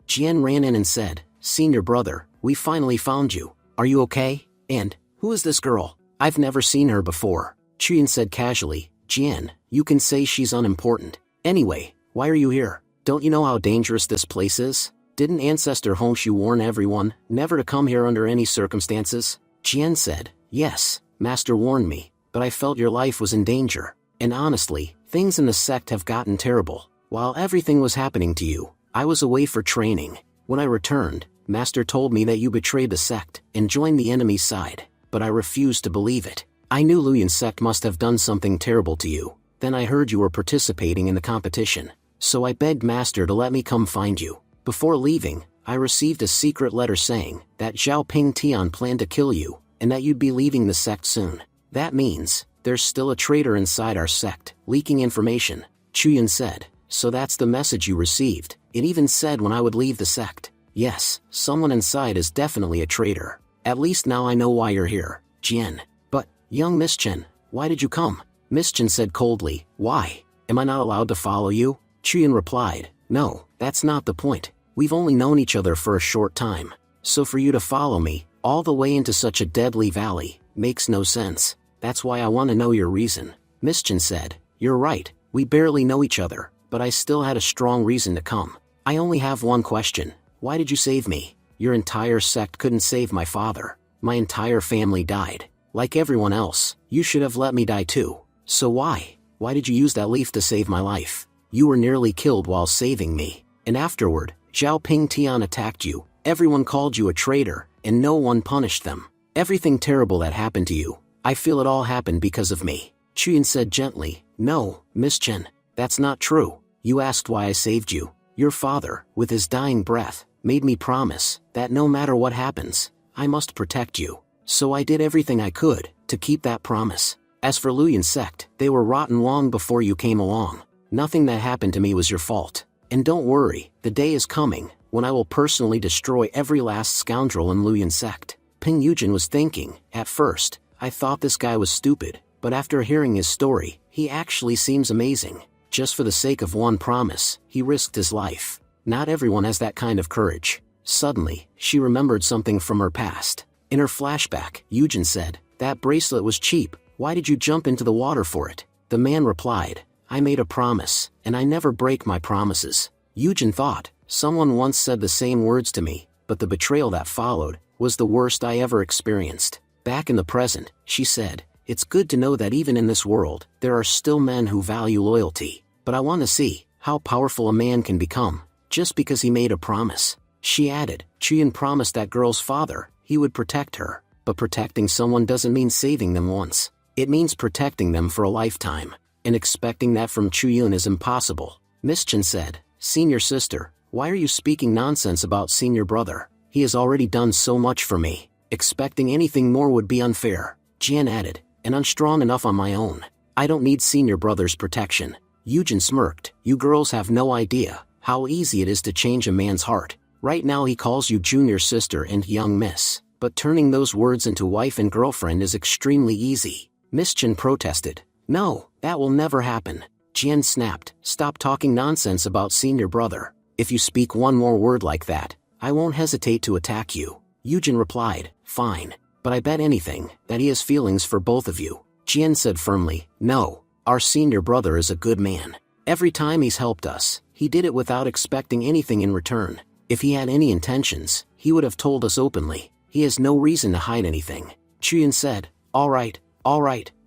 Jian ran in and said, Senior brother, we finally found you. Are you okay? And, who is this girl? I've never seen her before. Chuyun said casually, Jian, you can say she's unimportant. Anyway, why are you here? Don't you know how dangerous this place is? Didn't Ancestor Hongshu warn everyone, never to come here under any circumstances? Jian said, Yes, Master warned me, but I felt your life was in danger. And honestly, things in the sect have gotten terrible. While everything was happening to you, I was away for training. When I returned, Master told me that you betrayed the sect and joined the enemy's side, but I refused to believe it. I knew Luyan's sect must have done something terrible to you. Then I heard you were participating in the competition. So I begged Master to let me come find you. Before leaving, I received a secret letter saying that Zhao Ping Tian planned to kill you, and that you'd be leaving the sect soon. That means, there's still a traitor inside our sect, leaking information. Chuyun said, So that's the message you received. It even said when I would leave the sect. Yes, someone inside is definitely a traitor. At least now I know why you're here, Jian. But, young Miss Chen, why did you come? Miss Chen said coldly, Why? Am I not allowed to follow you? Chuyun replied, No, that's not the point. We've only known each other for a short time. So for you to follow me, all the way into such a deadly valley, makes no sense. That's why I want to know your reason. Miss Chen said, You're right, we barely know each other, but I still had a strong reason to come. I only have one question. Why did you save me? Your entire sect couldn't save my father. My entire family died. Like everyone else, you should have let me die too. So why? Why did you use that leaf to save my life? You were nearly killed while saving me. And afterward, Zhao Ping Tian attacked you. Everyone called you a traitor, and no one punished them. Everything terrible that happened to you, I feel it all happened because of me. Chuyin said gently, no, Miss Chen, that's not true. You asked why I saved you. Your father, with his dying breath, made me promise that no matter what happens, I must protect you. So I did everything I could to keep that promise. As for Luyin's sect, they were rotten long before you came along. Nothing that happened to me was your fault. And don't worry, the day is coming when I will personally destroy every last scoundrel in Luyin's sect. Ping Yujin was thinking, at first, I thought this guy was stupid, but after hearing his story, he actually seems amazing. Just for the sake of one promise, he risked his life. Not everyone has that kind of courage. Suddenly, she remembered something from her past. In her flashback, Yujin said, that bracelet was cheap, why did you jump into the water for it? The man replied, I made a promise, and I never break my promises. Yujin thought, someone once said the same words to me, but the betrayal that followed was the worst I ever experienced. Back in the present, she said, it's good to know that even in this world, there are still men who value loyalty. But I want to see how powerful a man can become, just because he made a promise. She added, Chuyin promised that girl's father, he would protect her. But protecting someone doesn't mean saving them once. It means protecting them for a lifetime. And expecting that from Chuyin is impossible. Miss Chen said, Senior sister, why are you speaking nonsense about senior brother? He has already done so much for me. Expecting anything more would be unfair. Jian added, and I'm strong enough on my own. I don't need senior brother's protection. Yujin smirked, you girls have no idea how easy it is to change a man's heart. Right now he calls you junior sister and young miss. But turning those words into wife and girlfriend is extremely easy. Miss Chen protested. No, that will never happen. Jian snapped, stop talking nonsense about senior brother. If you speak one more word like that, I won't hesitate to attack you. Yujin replied, fine, but I bet anything that he has feelings for both of you. Jian said firmly, no, our senior brother is a good man. Every time he's helped us, he did it without expecting anything in return. If he had any intentions, he would have told us openly. He has no reason to hide anything. Chuyin said, all right,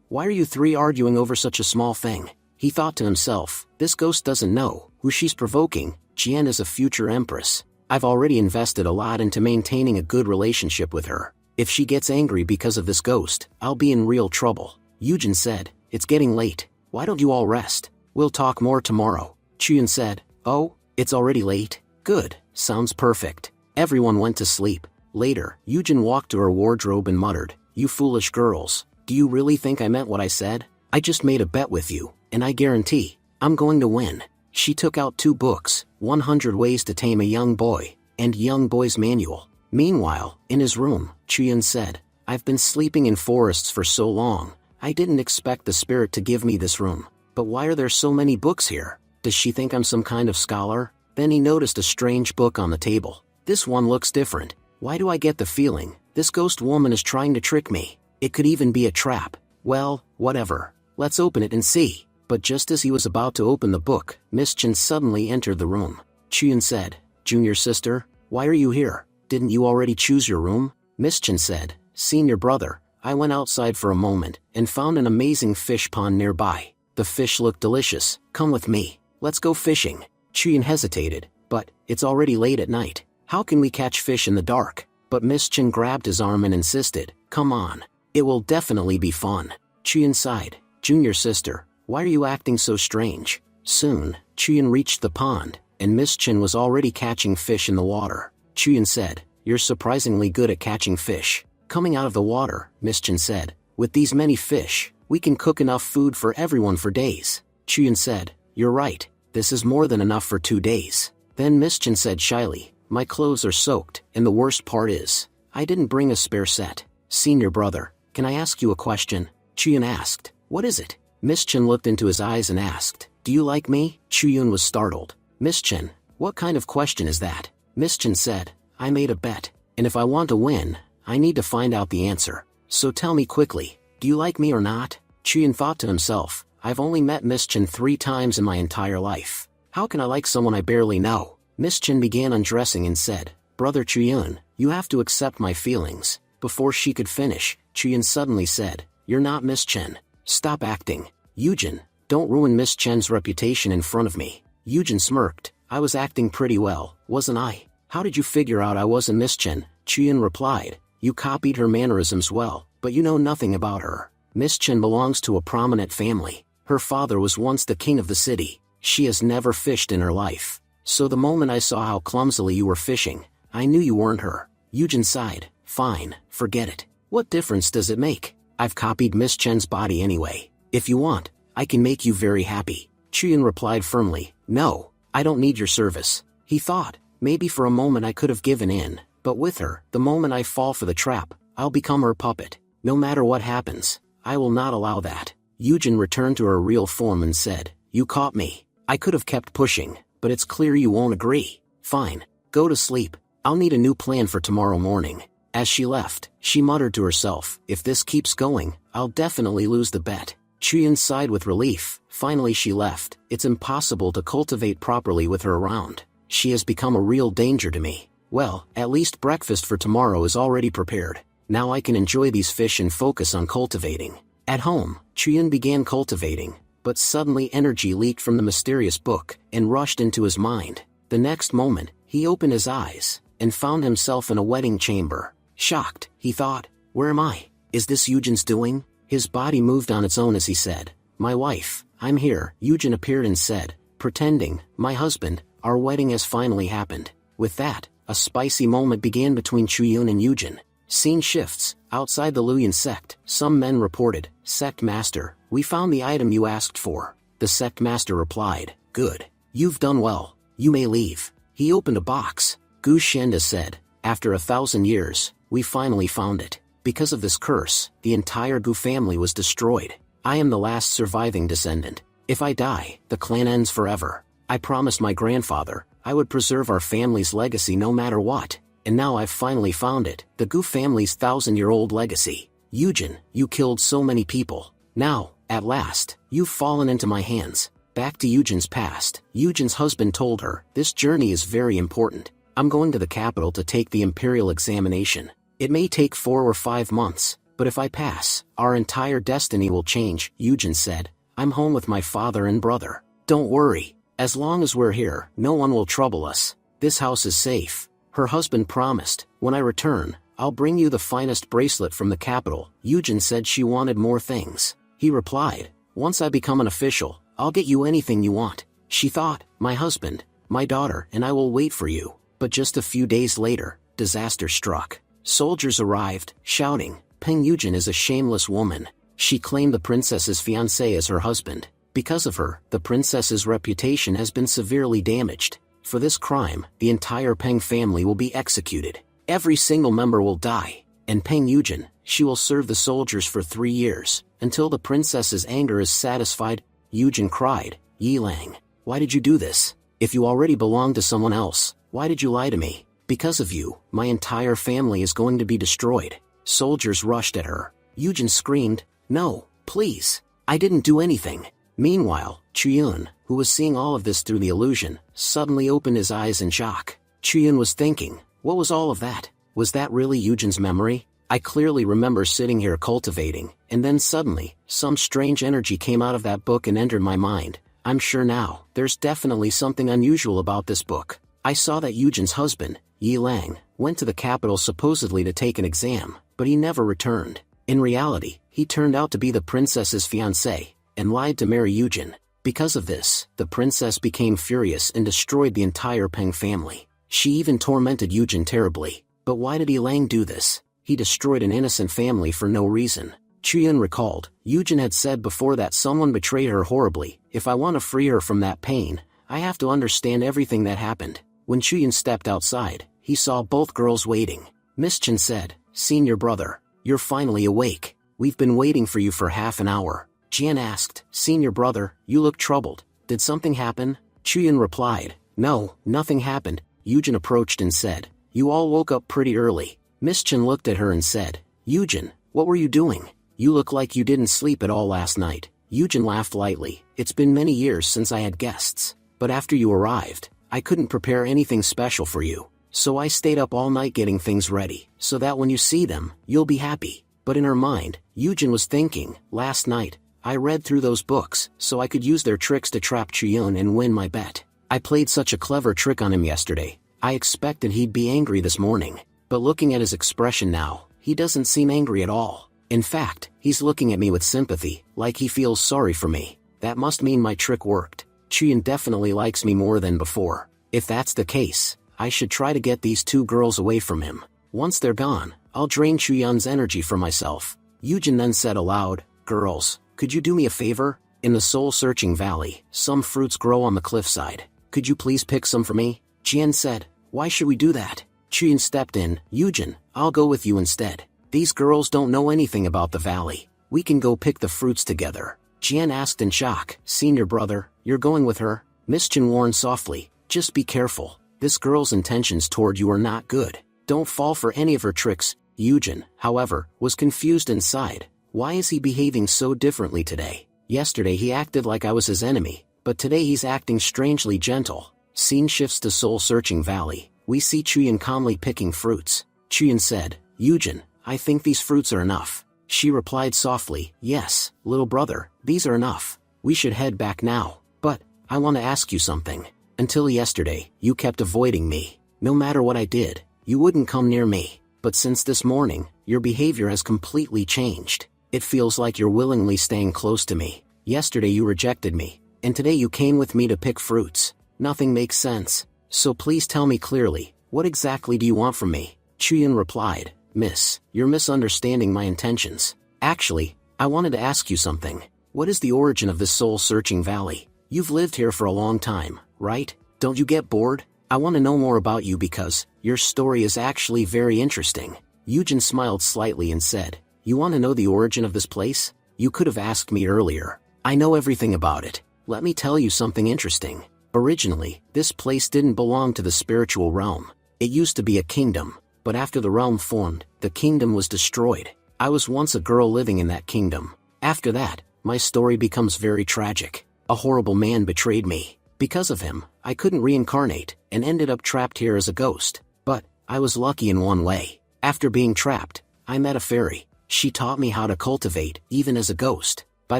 why are you three arguing over such a small thing? He thought to himself, this ghost doesn't know who she's provoking. Jian is a future empress. I've already invested a lot into maintaining a good relationship with her. If she gets angry because of this ghost, I'll be in real trouble. Yujin said, it's getting late. Why don't you all rest? We'll talk more tomorrow. Chuyin said, oh, it's already late? Good, sounds perfect. Everyone went to sleep. Later, Yujin walked to her wardrobe and muttered, you foolish girls, do you really think I meant what I said? I just made a bet with you, and I guarantee, I'm going to win. She took out 2 books, 100 Ways to Tame a Young Boy, and Young Boy's Manual. Meanwhile, in his room, Chuyin said, I've been sleeping in forests for so long, I didn't expect the spirit to give me this room. But why are there so many books here? Does she think I'm some kind of scholar? Then he noticed a strange book on the table. This one looks different. Why do I get the feeling this ghost woman is trying to trick me? It could even be a trap. Well, whatever. Let's open it and see. But just as he was about to open the book, Miss Chen suddenly entered the room. Chuyin said, Junior sister, why are you here? Didn't you already choose your room? Miss Chen said, Senior brother, I went outside for a moment and found an amazing fish pond nearby. The fish looked delicious. Come with me. Let's go fishing. Chuyin hesitated, but it's already late at night. How can we catch fish in the dark? But Miss Chen grabbed his arm and insisted, come on. It will definitely be fun. Chuyin sighed, Junior sister, why are you acting so strange? Soon, Chuyin reached the pond, and Miss Chen was already catching fish in the water. Chuyin said, you're surprisingly good at catching fish. Coming out of the water, Miss Chen said, with these many fish, we can cook enough food for everyone for days. Chuyin said, you're right, this is more than enough for 2 days. Then Miss Chen said shyly, my clothes are soaked, and the worst part is, I didn't bring a spare set. Senior brother, can I ask you a question? Chuyin asked, what is it? Miss Chen looked into his eyes and asked, do you like me? Chuyin was startled. Miss Chen, what kind of question is that? Miss Chen said, I made a bet, and if I want to win, I need to find out the answer. So tell me quickly, do you like me or not? Chuyin thought to himself, I've only met Miss Chen 3 times in my entire life. How can I like someone I barely know? Miss Chen began undressing and said, Brother Chuyin, you have to accept my feelings. Before she could finish, Chuyin suddenly said, you're not Miss Chen. Stop acting. Yujin, don't ruin Miss Chen's reputation in front of me. Yujin smirked, I was acting pretty well, wasn't I? How did you figure out I wasn't Miss Chen? Chuyin replied, You copied her mannerisms well, but you know nothing about her. Miss Chen belongs to a prominent family. Her father was once the king of the city. She has never fished in her life. So the moment I saw how clumsily you were fishing, I knew you weren't her. Yujin sighed. Fine, forget it. What difference does it make? I've copied Miss Chen's body anyway. If you want, I can make you very happy. Chuyun replied firmly. No, I don't need your service. He thought, maybe for a moment I could have given in, but with her, the moment I fall for the trap, I'll become her puppet. No matter what happens, I will not allow that. Yujin returned to her real form and said, you caught me. I could have kept pushing, but it's clear you won't agree. Fine, go to sleep. I'll need a new plan for tomorrow morning. As she left, she muttered to herself, if this keeps going, I'll definitely lose the bet. Chuyun sighed with relief. Finally she left. It's impossible to cultivate properly with her around. She has become a real danger to me. Well, at least breakfast for tomorrow is already prepared. Now I can enjoy these fish and focus on cultivating. At home, Chuyun began cultivating, but suddenly energy leaked from the mysterious book and rushed into his mind. The next moment, he opened his eyes and found himself in a wedding chamber. Shocked, he thought, where am I? Is this Yujin's doing? His body moved on its own as he said, my wife, I'm here. Yujin appeared and said, pretending, my husband, our wedding has finally happened. With that, a spicy moment began between Chuyun and Yujin. Scene shifts. Outside the Luyan sect, some men reported, Sect Master, we found the item you asked for. The Sect Master replied, good. You've done well. You may leave. He opened a box. Gu Shenda said, after 1,000 years, we finally found it. Because of this curse, the entire Gu family was destroyed. I am the last surviving descendant. If I die, the clan ends forever. I promised my grandfather, I would preserve our family's legacy no matter what. And now I've finally found it, the Gu family's 1,000-year-old legacy. Yujin, you killed so many people. Now, at last, you've fallen into my hands. Back to Yujin's past. Yujin's husband told her, this journey is very important. I'm going to the capital to take the imperial examination. It may take 4 or 5 months, but if I pass, our entire destiny will change. Yujin said, I'm home with my father and brother. Don't worry. As long as we're here, no one will trouble us. This house is safe. Her husband promised, when I return, I'll bring you the finest bracelet from the capital. Yujin said she wanted more things. He replied, once I become an official, I'll get you anything you want. She thought, my husband, my daughter, and I will wait for you. But just a few days later, disaster struck. Soldiers arrived, shouting, Peng Yujin is a shameless woman. She claimed the princess's fiancé as her husband. Because of her, the princess's reputation has been severely damaged. For this crime, the entire Peng family will be executed. Every single member will die. And Peng Yujin, she will serve the soldiers for 3 years, until the princess's anger is satisfied. Yujin cried, Yi Lang, why did you do this? If you already belonged to someone else, why did you lie to me? Because of you, my entire family is going to be destroyed. Soldiers rushed at her. Yujin screamed, no, please, I didn't do anything. Meanwhile, Chuyun, who was seeing all of this through the illusion, suddenly opened his eyes in shock. Chuyun was thinking, what was all of that? Was that really Yujin's memory? I clearly remember sitting here cultivating, and then suddenly, some strange energy came out of that book and entered my mind. I'm sure now, there's definitely something unusual about this book. I saw that Yujin's husband, Yi Lang, went to the capital supposedly to take an exam, but he never returned. In reality, he turned out to be the princess's fiancé, and lied to marry Yujin. Because of this, the princess became furious and destroyed the entire Peng family. She even tormented Yujin terribly. But why did Yi Lang do this? He destroyed an innocent family for no reason. Chuyun recalled, Yujin had said before that someone betrayed her horribly. If I want to free her from that pain, I have to understand everything that happened. When Chuyun stepped outside, he saw both girls waiting. Miss Chen said, Senior brother, you're finally awake. We've been waiting for you for half an hour. Jian asked, Senior brother, you look troubled. Did something happen? Chuyun replied, no, nothing happened. Yujin approached and said, you all woke up pretty early. Miss Chen looked at her and said, Yujin, what were you doing? You look like you didn't sleep at all last night. Yujin laughed lightly. It's been many years since I had guests. But after you arrived, I couldn't prepare anything special for you. So I stayed up all night getting things ready, so that when you see them, you'll be happy. But in her mind, Yujin was thinking, last night, I read through those books, so I could use their tricks to trap Chuyun and win my bet. I played such a clever trick on him yesterday. I expected he'd be angry this morning. But looking at his expression now, he doesn't seem angry at all. In fact, he's looking at me with sympathy, like he feels sorry for me. That must mean my trick worked. Chuyin definitely likes me more than before. If that's the case, I should try to get these two girls away from him. Once they're gone, I'll drain Chuyun's energy from myself. Yujin then said aloud, "Girls, could you do me a favor? In the soul-searching valley, some fruits grow on the cliffside. Could you please pick some for me?" Jian said, "Why should we do that?" Chuyun stepped in, "Yujin, I'll go with you instead. These girls don't know anything about the valley. We can go pick the fruits together." Jian asked in shock, "Senior brother, you're going with her?" Miss Jin warned softly, "Just be careful. This girl's intentions toward you are not good. Don't fall for any of her tricks." Yujin, however, was confused inside. Why is he behaving so differently today? Yesterday he acted like I was his enemy, but today he's acting strangely gentle. Scene shifts to soul-searching valley. We see Chuyun calmly picking fruits. Chuyun said, "Yujin, I think these fruits are enough." She replied softly, "Yes, little brother, these are enough. We should head back now. But, I want to ask you something. Until yesterday, you kept avoiding me. No matter what I did, you wouldn't come near me. But since this morning, your behavior has completely changed. It feels like you're willingly staying close to me. Yesterday you rejected me, and today you came with me to pick fruits. Nothing makes sense. So please tell me clearly, what exactly do you want from me?" Chuyun replied, "Miss, you're misunderstanding my intentions. Actually, I wanted to ask you something. What is the origin of this soul-searching valley? You've lived here for a long time, right? Don't you get bored? I want to know more about you because your story is actually very interesting." Yujin smiled slightly and said, "You want to know the origin of this place? You could have asked me earlier. I know everything about it. Let me tell you something interesting. Originally, this place didn't belong to the spiritual realm. It used to be a kingdom, but after the realm formed, the kingdom was destroyed. I was once a girl living in that kingdom. After that, my story becomes very tragic. A horrible man betrayed me. Because of him, I couldn't reincarnate, and ended up trapped here as a ghost. But, I was lucky in one way. After being trapped, I met a fairy. She taught me how to cultivate, even as a ghost. By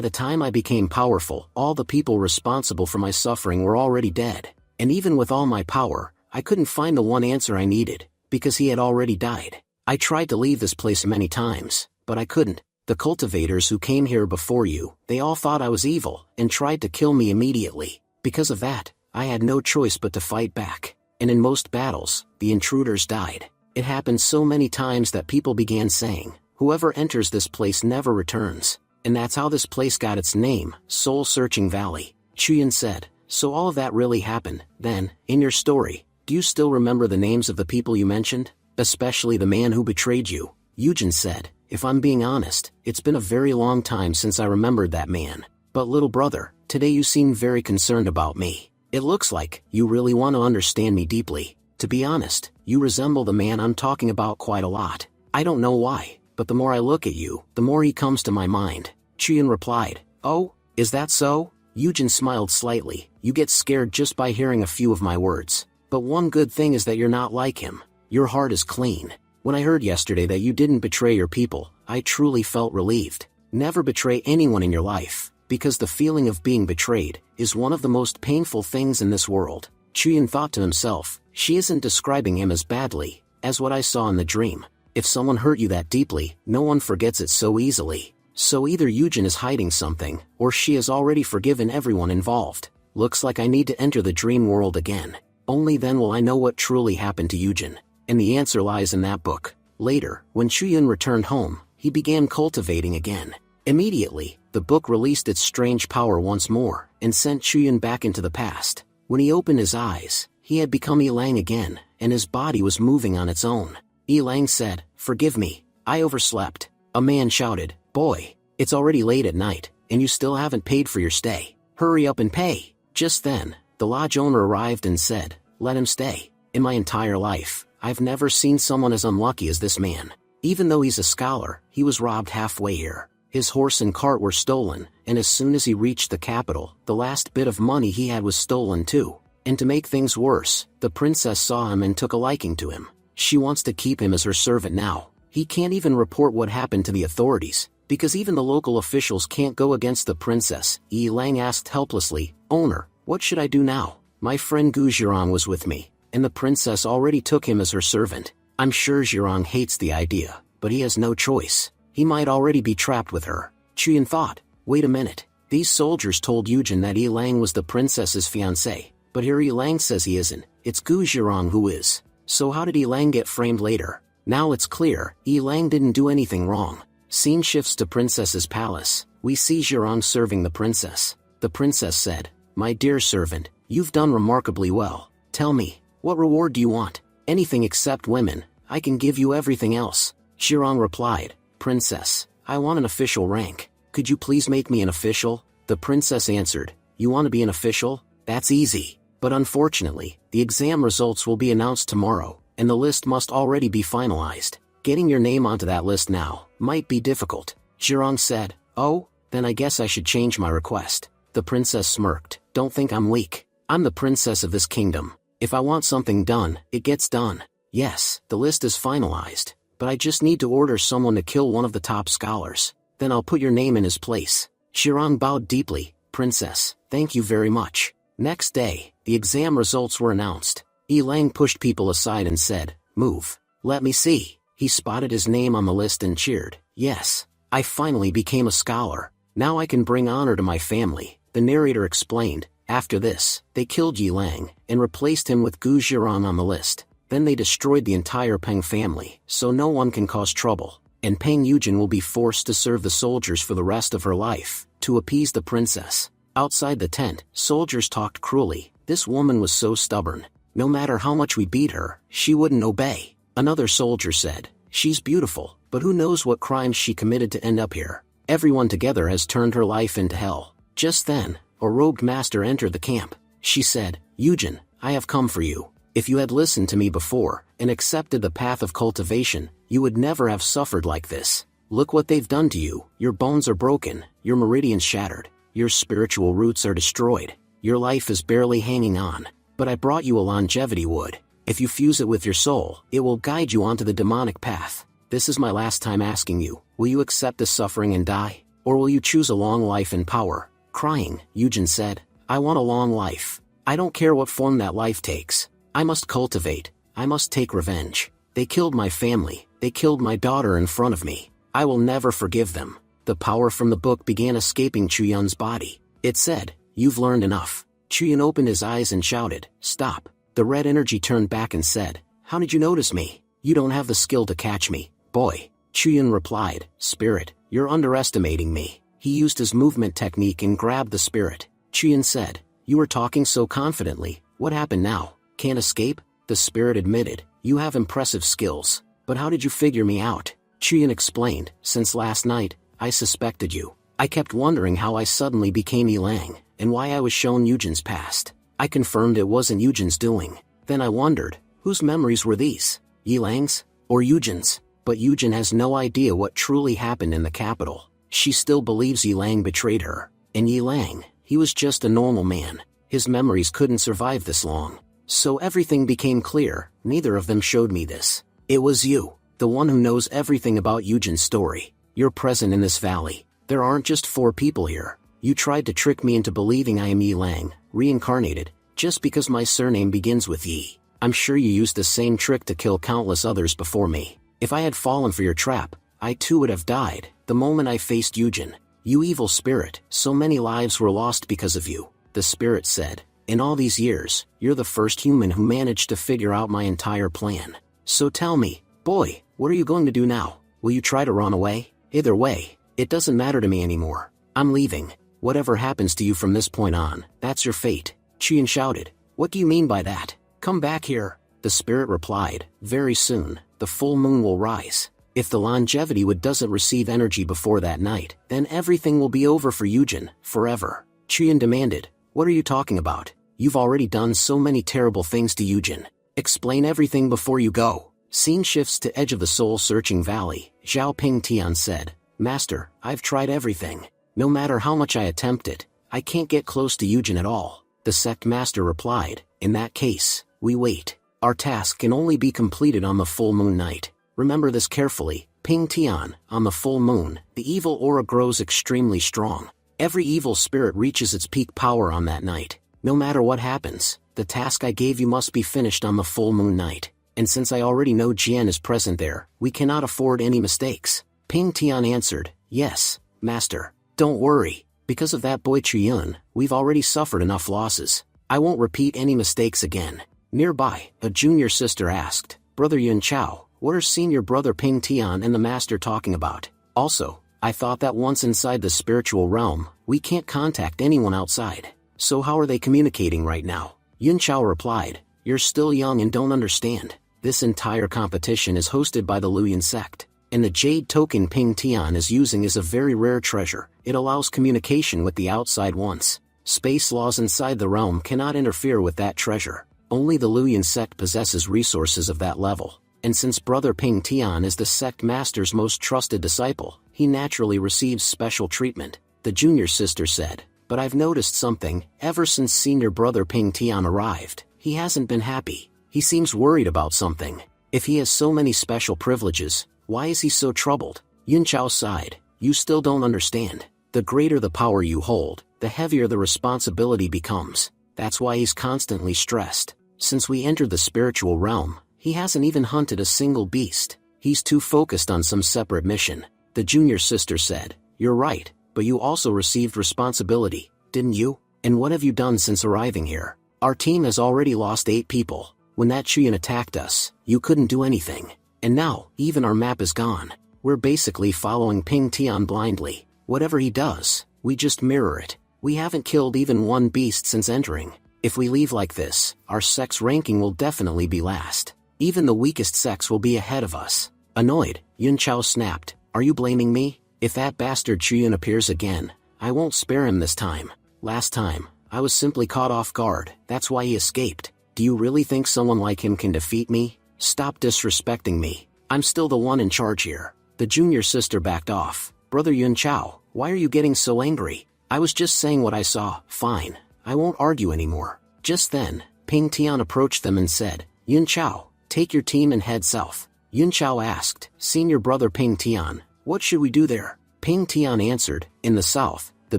the time I became powerful, all the people responsible for my suffering were already dead. And even with all my power, I couldn't find the one answer I needed, because he had already died. I tried to leave this place many times, but I couldn't. The cultivators who came here before you, they all thought I was evil, and tried to kill me immediately. Because of that, I had no choice but to fight back. And in most battles, the intruders died. It happened so many times that people began saying, whoever enters this place never returns. And that's how this place got its name, Soul-Searching Valley. Chuyun said, "So all of that really happened, then, in your story, do you still remember the names of the people you mentioned? Especially the man who betrayed you?" Yujin said, "If I'm being honest, it's been a very long time since I remembered that man. But little brother, today you seem very concerned about me. It looks like you really want to understand me deeply. To be honest, you resemble the man I'm talking about quite a lot. I don't know why, but the more I look at you, the more he comes to my mind." Chuyun replied, "Oh, is that so?" Yujin smiled slightly, "You get scared just by hearing a few of my words. But one good thing is that you're not like him. Your heart is clean. When I heard yesterday that you didn't betray your people, I truly felt relieved. Never betray anyone in your life, because the feeling of being betrayed is one of the most painful things in this world." Chuyun thought to himself, she isn't describing him as badly, as what I saw in the dream. If someone hurt you that deeply, no one forgets it so easily. So either Yujin is hiding something, or she has already forgiven everyone involved. Looks like I need to enter the dream world again. Only then will I know what truly happened to Yujin. And the answer lies in that book. Later, when Chuyun returned home, he began cultivating again. Immediately, the book released its strange power once more, and sent Chuyun back into the past. When he opened his eyes, he had become Yilang again, and his body was moving on its own. Yilang said, "Forgive me, I overslept." A man shouted, "Boy, it's already late at night, and you still haven't paid for your stay. Hurry up and pay." Just then, the lodge owner arrived and said, "Let him stay. In my entire life, I've never seen someone as unlucky as this man. Even though he's a scholar, he was robbed halfway here. His horse and cart were stolen, and as soon as he reached the capital, the last bit of money he had was stolen too. And to make things worse, the princess saw him and took a liking to him. She wants to keep him as her servant now. He can't even report what happened to the authorities, because even the local officials can't go against the princess." Yilang asked helplessly, "Owner, what should I do now? My friend Gu Zhirong was with me, and the princess already took him as her servant. I'm sure Zhirong hates the idea. but he has no choice. He might already be trapped with her. Chuyan thought, wait a minute. These soldiers told Yujin that Yilang was the princess's fiancé, but here Yilang says he isn't. It's Gu Zhirong who is. So how did Yilang get framed later? Now it's clear, Yilang didn't do anything wrong. Scene shifts to Princess's palace. We see Zhirong serving the princess. The princess said, my dear servant, you've done remarkably well. Tell me, what reward do you want? Anything except women. I can give you everything else. Zhirong replied, Princess, I want an official rank. Could you please make me an official? The princess answered, you want to be an official? That's easy. But unfortunately, the exam results will be announced tomorrow, and the list must already be finalized. Getting your name onto that list now might be difficult. Zhirong said, oh, then I guess I should change my request. The princess smirked, don't think I'm weak. I'm the princess of this kingdom. If I want something done, it gets done. Yes, the list is finalized, but I just need to order someone to kill one of the top scholars. Then I'll put your name in his place. Zhirong bowed deeply, Princess, thank you very much. Next day, the exam results were announced. Yilang pushed people aside and said, move. Let me see. He spotted his name on the list and cheered, yes, I finally became a scholar. Now I can bring honor to my family. The narrator explained, after this, they killed Yilang, and replaced him with Gu Zhirong on the list. Then they destroyed the entire Peng family, so no one can cause trouble. And Peng Yujin will be forced to serve the soldiers for the rest of her life, to appease the princess. Outside the tent, soldiers talked cruelly. This woman was so stubborn. No matter how much we beat her, she wouldn't obey. Another soldier said, she's beautiful, but who knows what crimes she committed to end up here. Everyone together has turned her life into hell. Just then, a robed master entered the camp. She said, Yujin, I have come for you. If you had listened to me before, and accepted the path of cultivation, you would never have suffered like this. Look what they've done to you. Your bones are broken, your meridians shattered, your spiritual roots are destroyed, your life is barely hanging on. But I brought you a longevity wood. If you fuse it with your soul, it will guide you onto the demonic path. This is my last time asking you, will you accept this suffering and die? Or will you choose a long life and power? Crying, Yujin said, I want a long life. I don't care what form that life takes. I must cultivate. I must take revenge. They killed my family. They killed my daughter in front of me. I will never forgive them. The power from the book began escaping Chuyun's body. It said, you've learned enough. Chuyun opened his eyes and shouted, stop. The red energy turned back and said, how did you notice me? You don't have the skill to catch me, boy. Chuyun replied, spirit, you're underestimating me. He used his movement technique and grabbed the spirit. Chuyun said, you were talking so confidently, what happened now? Can't escape? The spirit admitted, you have impressive skills. But how did you figure me out? Chuyun explained, since last night, I suspected you. I kept wondering how I suddenly became Yilang, and why I was shown Yujin's past. I confirmed it wasn't Yujin's doing. Then I wondered, whose memories were these? Yilang's? Or Yujin's? But Yujin has no idea what truly happened in the capital. She still believes Yilang betrayed her. And Yilang, he was just a normal man. His memories couldn't survive this long. So everything became clear. Neither of them showed me this. It was you, the one who knows everything about Yujin's story. You're present in this valley. There aren't just 4 people here. You tried to trick me into believing I am Yilang, reincarnated, just because my surname begins with Yi. I'm sure you used the same trick to kill countless others before me. If I had fallen for your trap, I too would have died, the moment I faced Yujin. You evil spirit, so many lives were lost because of you. The spirit said, in all these years, you're the first human who managed to figure out my entire plan. So tell me, boy, what are you going to do now? Will you try to run away? Either way, it doesn't matter to me anymore. I'm leaving. Whatever happens to you from this point on, that's your fate. Chuyun shouted, what do you mean by that? Come back here. The spirit replied, very soon, the full moon will rise. If the longevity wood doesn't receive energy before that night, then everything will be over for Yujin, forever. Chuyun demanded, what are you talking about? You've already done so many terrible things to Yujin. Explain everything before you go. Scene shifts to edge of the soul-searching valley. Zhao Ping Tian said, Master, I've tried everything. No matter how much I attempt it, I can't get close to Yujin at all. The sect master replied, in that case, we wait. Our task can only be completed on the full moon night. Remember this carefully, Ping Tian, on the full moon, the evil aura grows extremely strong. Every evil spirit reaches its peak power on that night. No matter what happens, the task I gave you must be finished on the full moon night. and since I already know Jian is present there, we cannot afford any mistakes. Ping Tian answered, yes, master. Don't worry, because of that boy Chuyun, we've already suffered enough losses. I won't repeat any mistakes again. Nearby, a junior sister asked, Brother Yun Chao, what are senior brother Ping Tian and the master talking about? Also, I thought that once inside the spiritual realm, we can't contact anyone outside. So how are they communicating right now? Yun Chao replied, you're still young and don't understand. This entire competition is hosted by the Luoyan sect, and the jade token Ping Tian is using is a very rare treasure. It allows communication with the outside once. Space laws inside the realm cannot interfere with that treasure. Only the Luoyan sect possesses resources of that level. And since Brother Ping Tian is the sect master's most trusted disciple, he naturally receives special treatment, the junior sister said. But I've noticed something, ever since senior brother Ping Tian arrived, he hasn't been happy. He seems worried about something. If he has so many special privileges, why is he so troubled? Yun Chao sighed, you still don't understand. The greater the power you hold, the heavier the responsibility becomes. That's why he's constantly stressed. Since we entered the spiritual realm, he hasn't even hunted a single beast. He's too focused on some separate mission. The junior sister said, you're right, but you also received responsibility, didn't you? And what have you done since arriving here? Our team has already lost 8 people. When that Chuyun attacked us, you couldn't do anything. And now, even our map is gone. We're basically following Ping Tian blindly. Whatever he does, we just mirror it. We haven't killed even one beast since entering. If we leave like this, our sect's ranking will definitely be last. Even the weakest sects will be ahead of us. Annoyed, Yun Chao snapped, are you blaming me? If that bastard Chuyun appears again, I won't spare him this time. Last time, I was simply caught off guard, that's why he escaped. Do you really think someone like him can defeat me? Stop disrespecting me. I'm still the one in charge here. The junior sister backed off. Brother Yun Chao, why are you getting so angry? I was just saying what I saw. Fine, I won't argue anymore. Just then, Ping Tian approached them and said, Yun Chao, take your team and head south. Yun Chao asked, senior brother Ping Tian, what should we do there? Ping Tian answered, in the south, the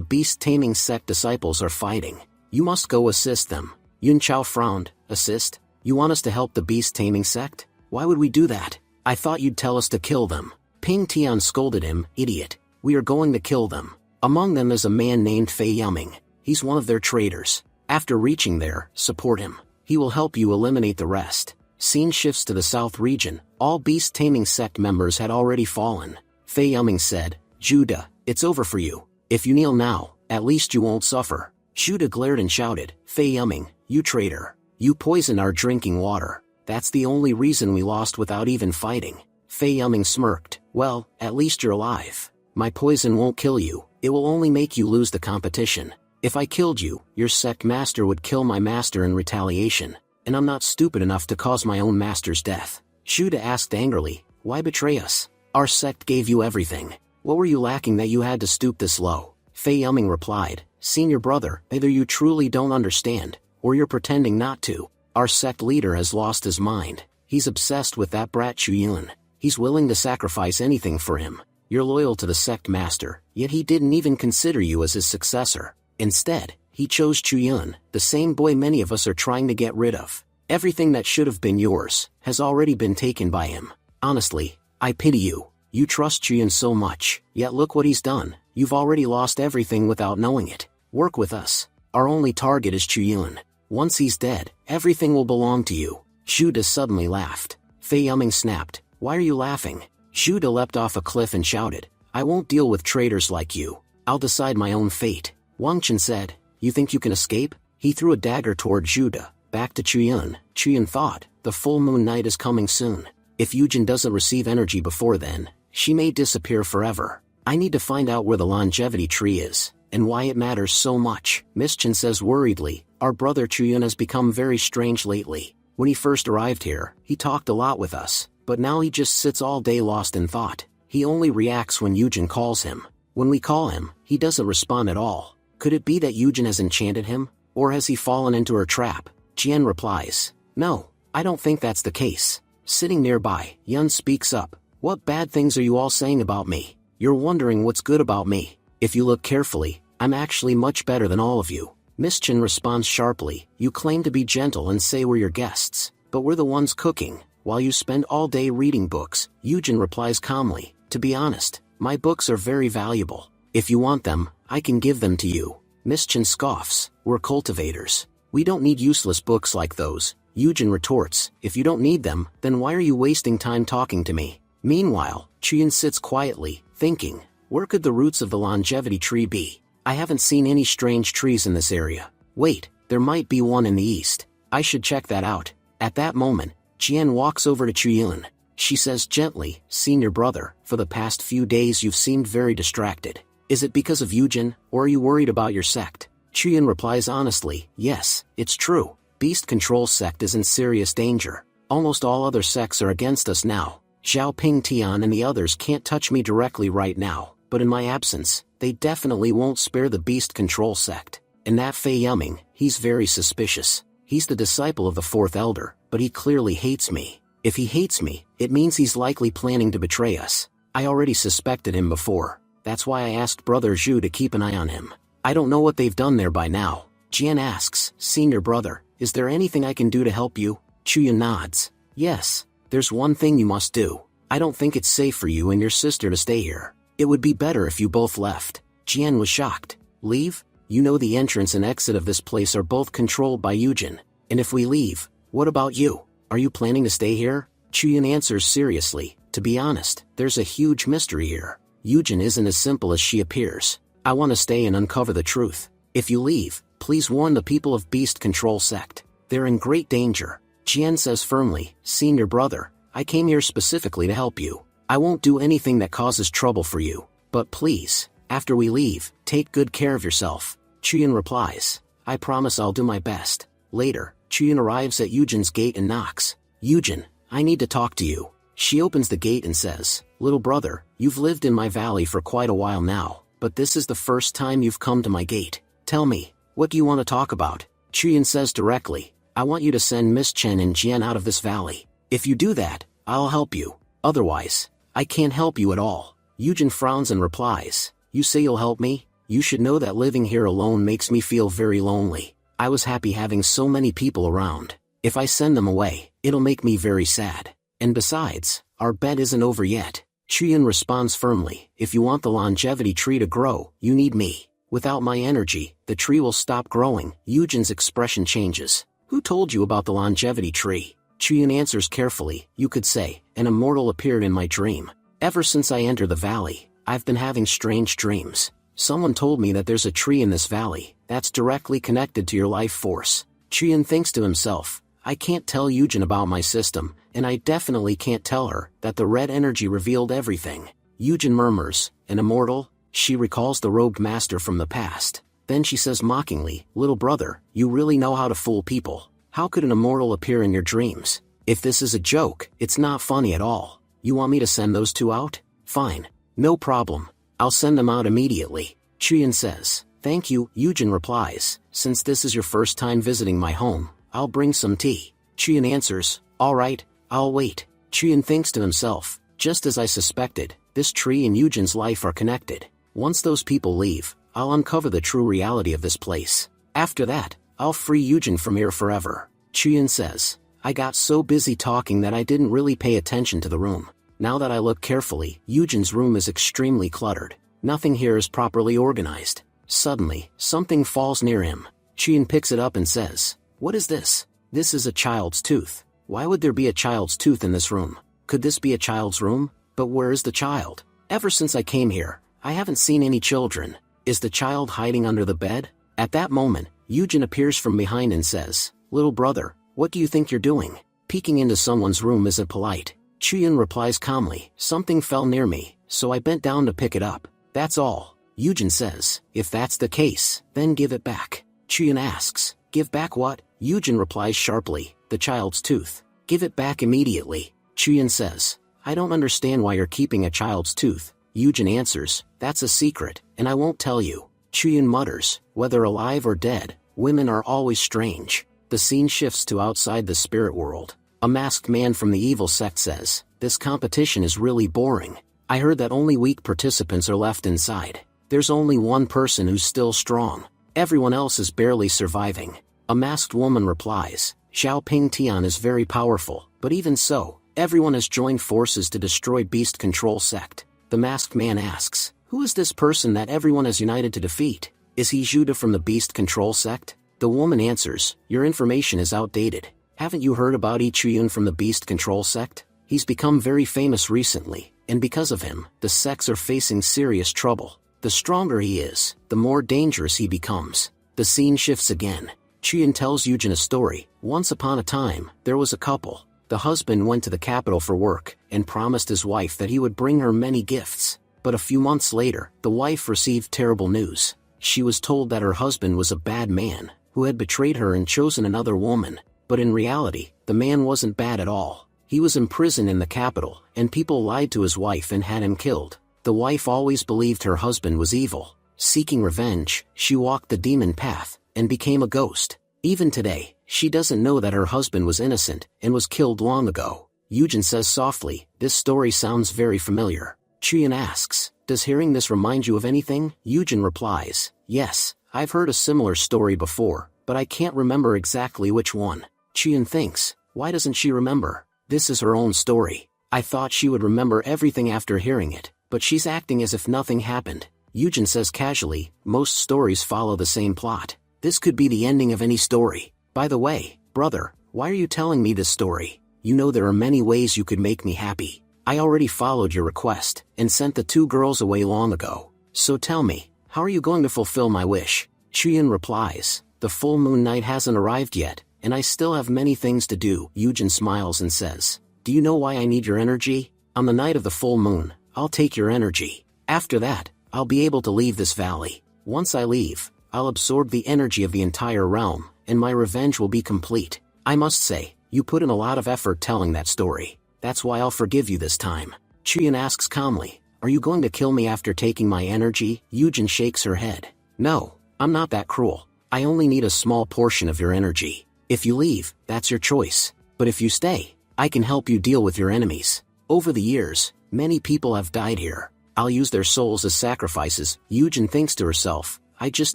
beast-taming sect disciples are fighting. You must go assist them. Yun Chao frowned, assist? You want us to help the beast-taming sect? Why would we do that? I thought you'd tell us to kill them. Ping Tian scolded him, idiot. We are going to kill them. Among them is a man named Fei Yuming. He's one of their traitors. After reaching there, support him. He will help you eliminate the rest. Scene shifts to the south region. All beast-taming sect members had already fallen. Fei Yuming said, Judah, it's over for you. If you kneel now, at least you won't suffer. Judah glared and shouted, Fei Yuming, you traitor. You poisoned our drinking water. That's the only reason we lost without even fighting. Fei Yuming smirked, well, at least you're alive. My poison won't kill you, it will only make you lose the competition. If I killed you, your sect master would kill my master in retaliation, and I'm not stupid enough to cause my own master's death. Judah asked angrily, why betray us? Our sect gave you everything. What were you lacking that you had to stoop this low? Fei Yuming replied, senior brother, either you truly don't understand, or you're pretending not to. Our sect leader has lost his mind. He's obsessed with that brat Chuyun. He's willing to sacrifice anything for him. You're loyal to the sect master, yet he didn't even consider you as his successor. Instead, he chose Chuyun, the same boy many of us are trying to get rid of. Everything that should have been yours has already been taken by him. Honestly, I pity you. You trust Chuyun so much, yet look what he's done. You've already lost everything without knowing it. Work with us. Our only target is Chuyun. Once he's dead, everything will belong to you. Judah suddenly laughed. Fei Yuming snapped, why are you laughing? Judah leapt off a cliff and shouted, I won't deal with traitors like you. I'll decide my own fate. Wang Chen said, you think you can escape? He threw a dagger toward Judah. Back to Chuyun. Chuyun thought, the full moon night is coming soon. If Yujin doesn't receive energy before then, she may disappear forever. I need to find out where the longevity tree is, and why it matters so much. Miss Chen says worriedly, our brother Chuyun has become very strange lately. When he first arrived here, he talked a lot with us, but now he just sits all day lost in thought. He only reacts when Yujin calls him. When we call him, he doesn't respond at all. Could it be that Yujin has enchanted him? Or has he fallen into her trap? Jian replies, no, I don't think that's the case. Sitting nearby, Yun speaks up, what bad things are you all saying about me? You're wondering what's good about me. If you look carefully, I'm actually much better than all of you. Miss Chen responds sharply, you claim to be gentle and say we're your guests, but we're the ones cooking. while you spend all day reading books, Yujin replies calmly, to be honest, my books are very valuable. If you want them, I can give them to you. Miss Chen scoffs, we're cultivators. We don't need useless books like those. Yujin retorts, if you don't need them, then why are you wasting time talking to me? Meanwhile, Chuyin sits quietly, thinking, where could the roots of the longevity tree be? I haven't seen any strange trees in this area. Wait, there might be one in the east. I should check that out. At that moment, Jian walks over to Chuyin. She says gently, senior brother, for the past few days you've seemed very distracted. Is it because of Yujin, or are you worried about your sect? Chuyin replies honestly, yes, it's true. Beast Control sect is in serious danger. Almost all other sects are against us now. Xiao Ping Tian and the others can't touch me directly right now, but in my absence, they definitely won't spare the Beast Control sect. And that Fei Yuming, he's very suspicious. He's the disciple of the fourth elder, but he clearly hates me. If he hates me, it means he's likely planning to betray us. I already suspected him before. That's why I asked Brother Zhu to keep an eye on him. I don't know what they've done there by now. Jian asks, senior brother, is there anything I can do to help you? Chuyin nods. Yes, there's one thing you must do. I don't think it's safe for you and your sister to stay here. It would be better if you both left. Jian was shocked. Leave? You know the entrance and exit of this place are both controlled by Yujin. And if we leave, what about you? Are you planning to stay here? Chuyin answers seriously, to be honest, there's a huge mystery here. Yujin isn't as simple as she appears. I want to stay and uncover the truth. If you leave, please warn the people of Beast Control sect. They're in great danger. Jian says firmly, senior brother, I came here specifically to help you. I won't do anything that causes trouble for you. But please, after we leave, take good care of yourself. Chuyin replies, I promise I'll do my best. Later, Chuyin arrives at Yujin's gate and knocks. Yujin, I need to talk to you. She opens the gate and says, little brother, you've lived in my valley for quite a while now, but this is the first time you've come to my gate. Tell me, what do you want to talk about? Chuyin says directly, I want you to send Miss Chen and Jian out of this valley. If you do that, I'll help you. Otherwise, I can't help you at all. Yujin frowns and replies, you say you'll help me? You should know that living here alone makes me feel very lonely. I was happy having so many people around. If I send them away, it'll make me very sad. And besides, our bet isn't over yet. Chuyin responds firmly, if you want the longevity tree to grow, you need me. Without my energy, the tree will stop growing. Yujin's expression changes. Who told you about the longevity tree? Chuyin answers carefully, you could say, an immortal appeared in my dream. Ever since I entered the valley, I've been having strange dreams. Someone told me that there's a tree in this valley, that's directly connected to your life force. Chuyin thinks to himself, I can't tell Yujin about my system, and I definitely can't tell her that the red energy revealed everything. Yujin murmurs, an immortal? She recalls the robed master from the past. Then she says mockingly, little brother, you really know how to fool people. How could an immortal appear in your dreams? If this is a joke, it's not funny at all. You want me to send those two out? Fine. No problem. I'll send them out immediately. Chuyin says, thank you. Yujin replies, since this is your first time visiting my home, I'll bring some tea. Chuyin answers, all right, I'll wait. Chuyin thinks to himself, just as I suspected, this tree and Yujin's life are connected. Once those people leave, I'll uncover the true reality of this place. After that, I'll free Yujin from here forever. Chuyin says, I got so busy talking that I didn't really pay attention to the room. Now that I look carefully, Yujin's room is extremely cluttered. Nothing here is properly organized. Suddenly, something falls near him. Chuyin picks it up and says, what is this? This is a child's tooth. Why would there be a child's tooth in this room? Could this be a child's room? But where is the child? Ever since I came here, I haven't seen any children. Is the child hiding under the bed? At that moment, Yujin appears from behind and says, little brother, what do you think you're doing? Peeking into someone's room isn't polite. Chuyin replies calmly, something fell near me, so I bent down to pick it up. That's all. Yujin says, if that's the case, then give it back. Chuyin asks, give back what? Yujin replies sharply, the child's tooth. Give it back immediately. Chuyin says, I don't understand why you're keeping a child's tooth. Yujin answers, that's a secret, and I won't tell you. Chuyin mutters, whether alive or dead, women are always strange. The scene shifts to outside the spirit world. A masked man from the evil sect says, this competition is really boring. I heard that only weak participants are left inside. There's only one person who's still strong. Everyone else is barely surviving. A masked woman replies, Xiao Ping Tian is very powerful. But even so, everyone has joined forces to destroy Beast Control Sect. The masked man asks, who is this person that everyone has united to defeat? Is he Judah from the Beast Control Sect? The woman answers, your information is outdated. Haven't you heard about Ichiyun from the Beast Control Sect? He's become very famous recently, and because of him, the sects are facing serious trouble. The stronger he is, the more dangerous he becomes. The scene shifts again. Chiyun tells Yujin a story. Once upon a time, there was a couple. The husband went to the capital for work, and promised his wife that he would bring her many gifts. But a few months later, the wife received terrible news. She was told that her husband was a bad man, who had betrayed her and chosen another woman. But in reality, the man wasn't bad at all. He was imprisoned in the capital, and people lied to his wife and had him killed. The wife always believed her husband was evil. Seeking revenge, she walked the demon path, and became a ghost. Even today, she doesn't know that her husband was innocent, and was killed long ago. Yujin says softly, this story sounds very familiar. Chiyun asks, does hearing this remind you of anything? Yujin replies, yes, I've heard a similar story before, but I can't remember exactly which one. Chiyun thinks, why doesn't she remember? This is her own story. I thought she would remember everything after hearing it, but she's acting as if nothing happened. Yujin says casually, most stories follow the same plot. This could be the ending of any story. By the way, brother, why are you telling me this story? You know there are many ways you could make me happy. I already followed your request, and sent the 2 girls away long ago. So tell me, how are you going to fulfill my wish? Chiyun replies, the full moon night hasn't arrived yet, and I still have many things to do. Yujin smiles and says, do you know why I need your energy? On the night of the full moon, I'll take your energy. After that, I'll be able to leave this valley. Once I leave, I'll absorb the energy of the entire realm, and my revenge will be complete. I must say, you put in a lot of effort telling that story. That's why I'll forgive you this time. Chiyun asks calmly, are you going to kill me after taking my energy? Yujin shakes her head. No, I'm not that cruel. I only need a small portion of your energy. If you leave, that's your choice. But if you stay, I can help you deal with your enemies. Over the years, many people have died here. I'll use their souls as sacrifices. Yujin thinks to herself, I just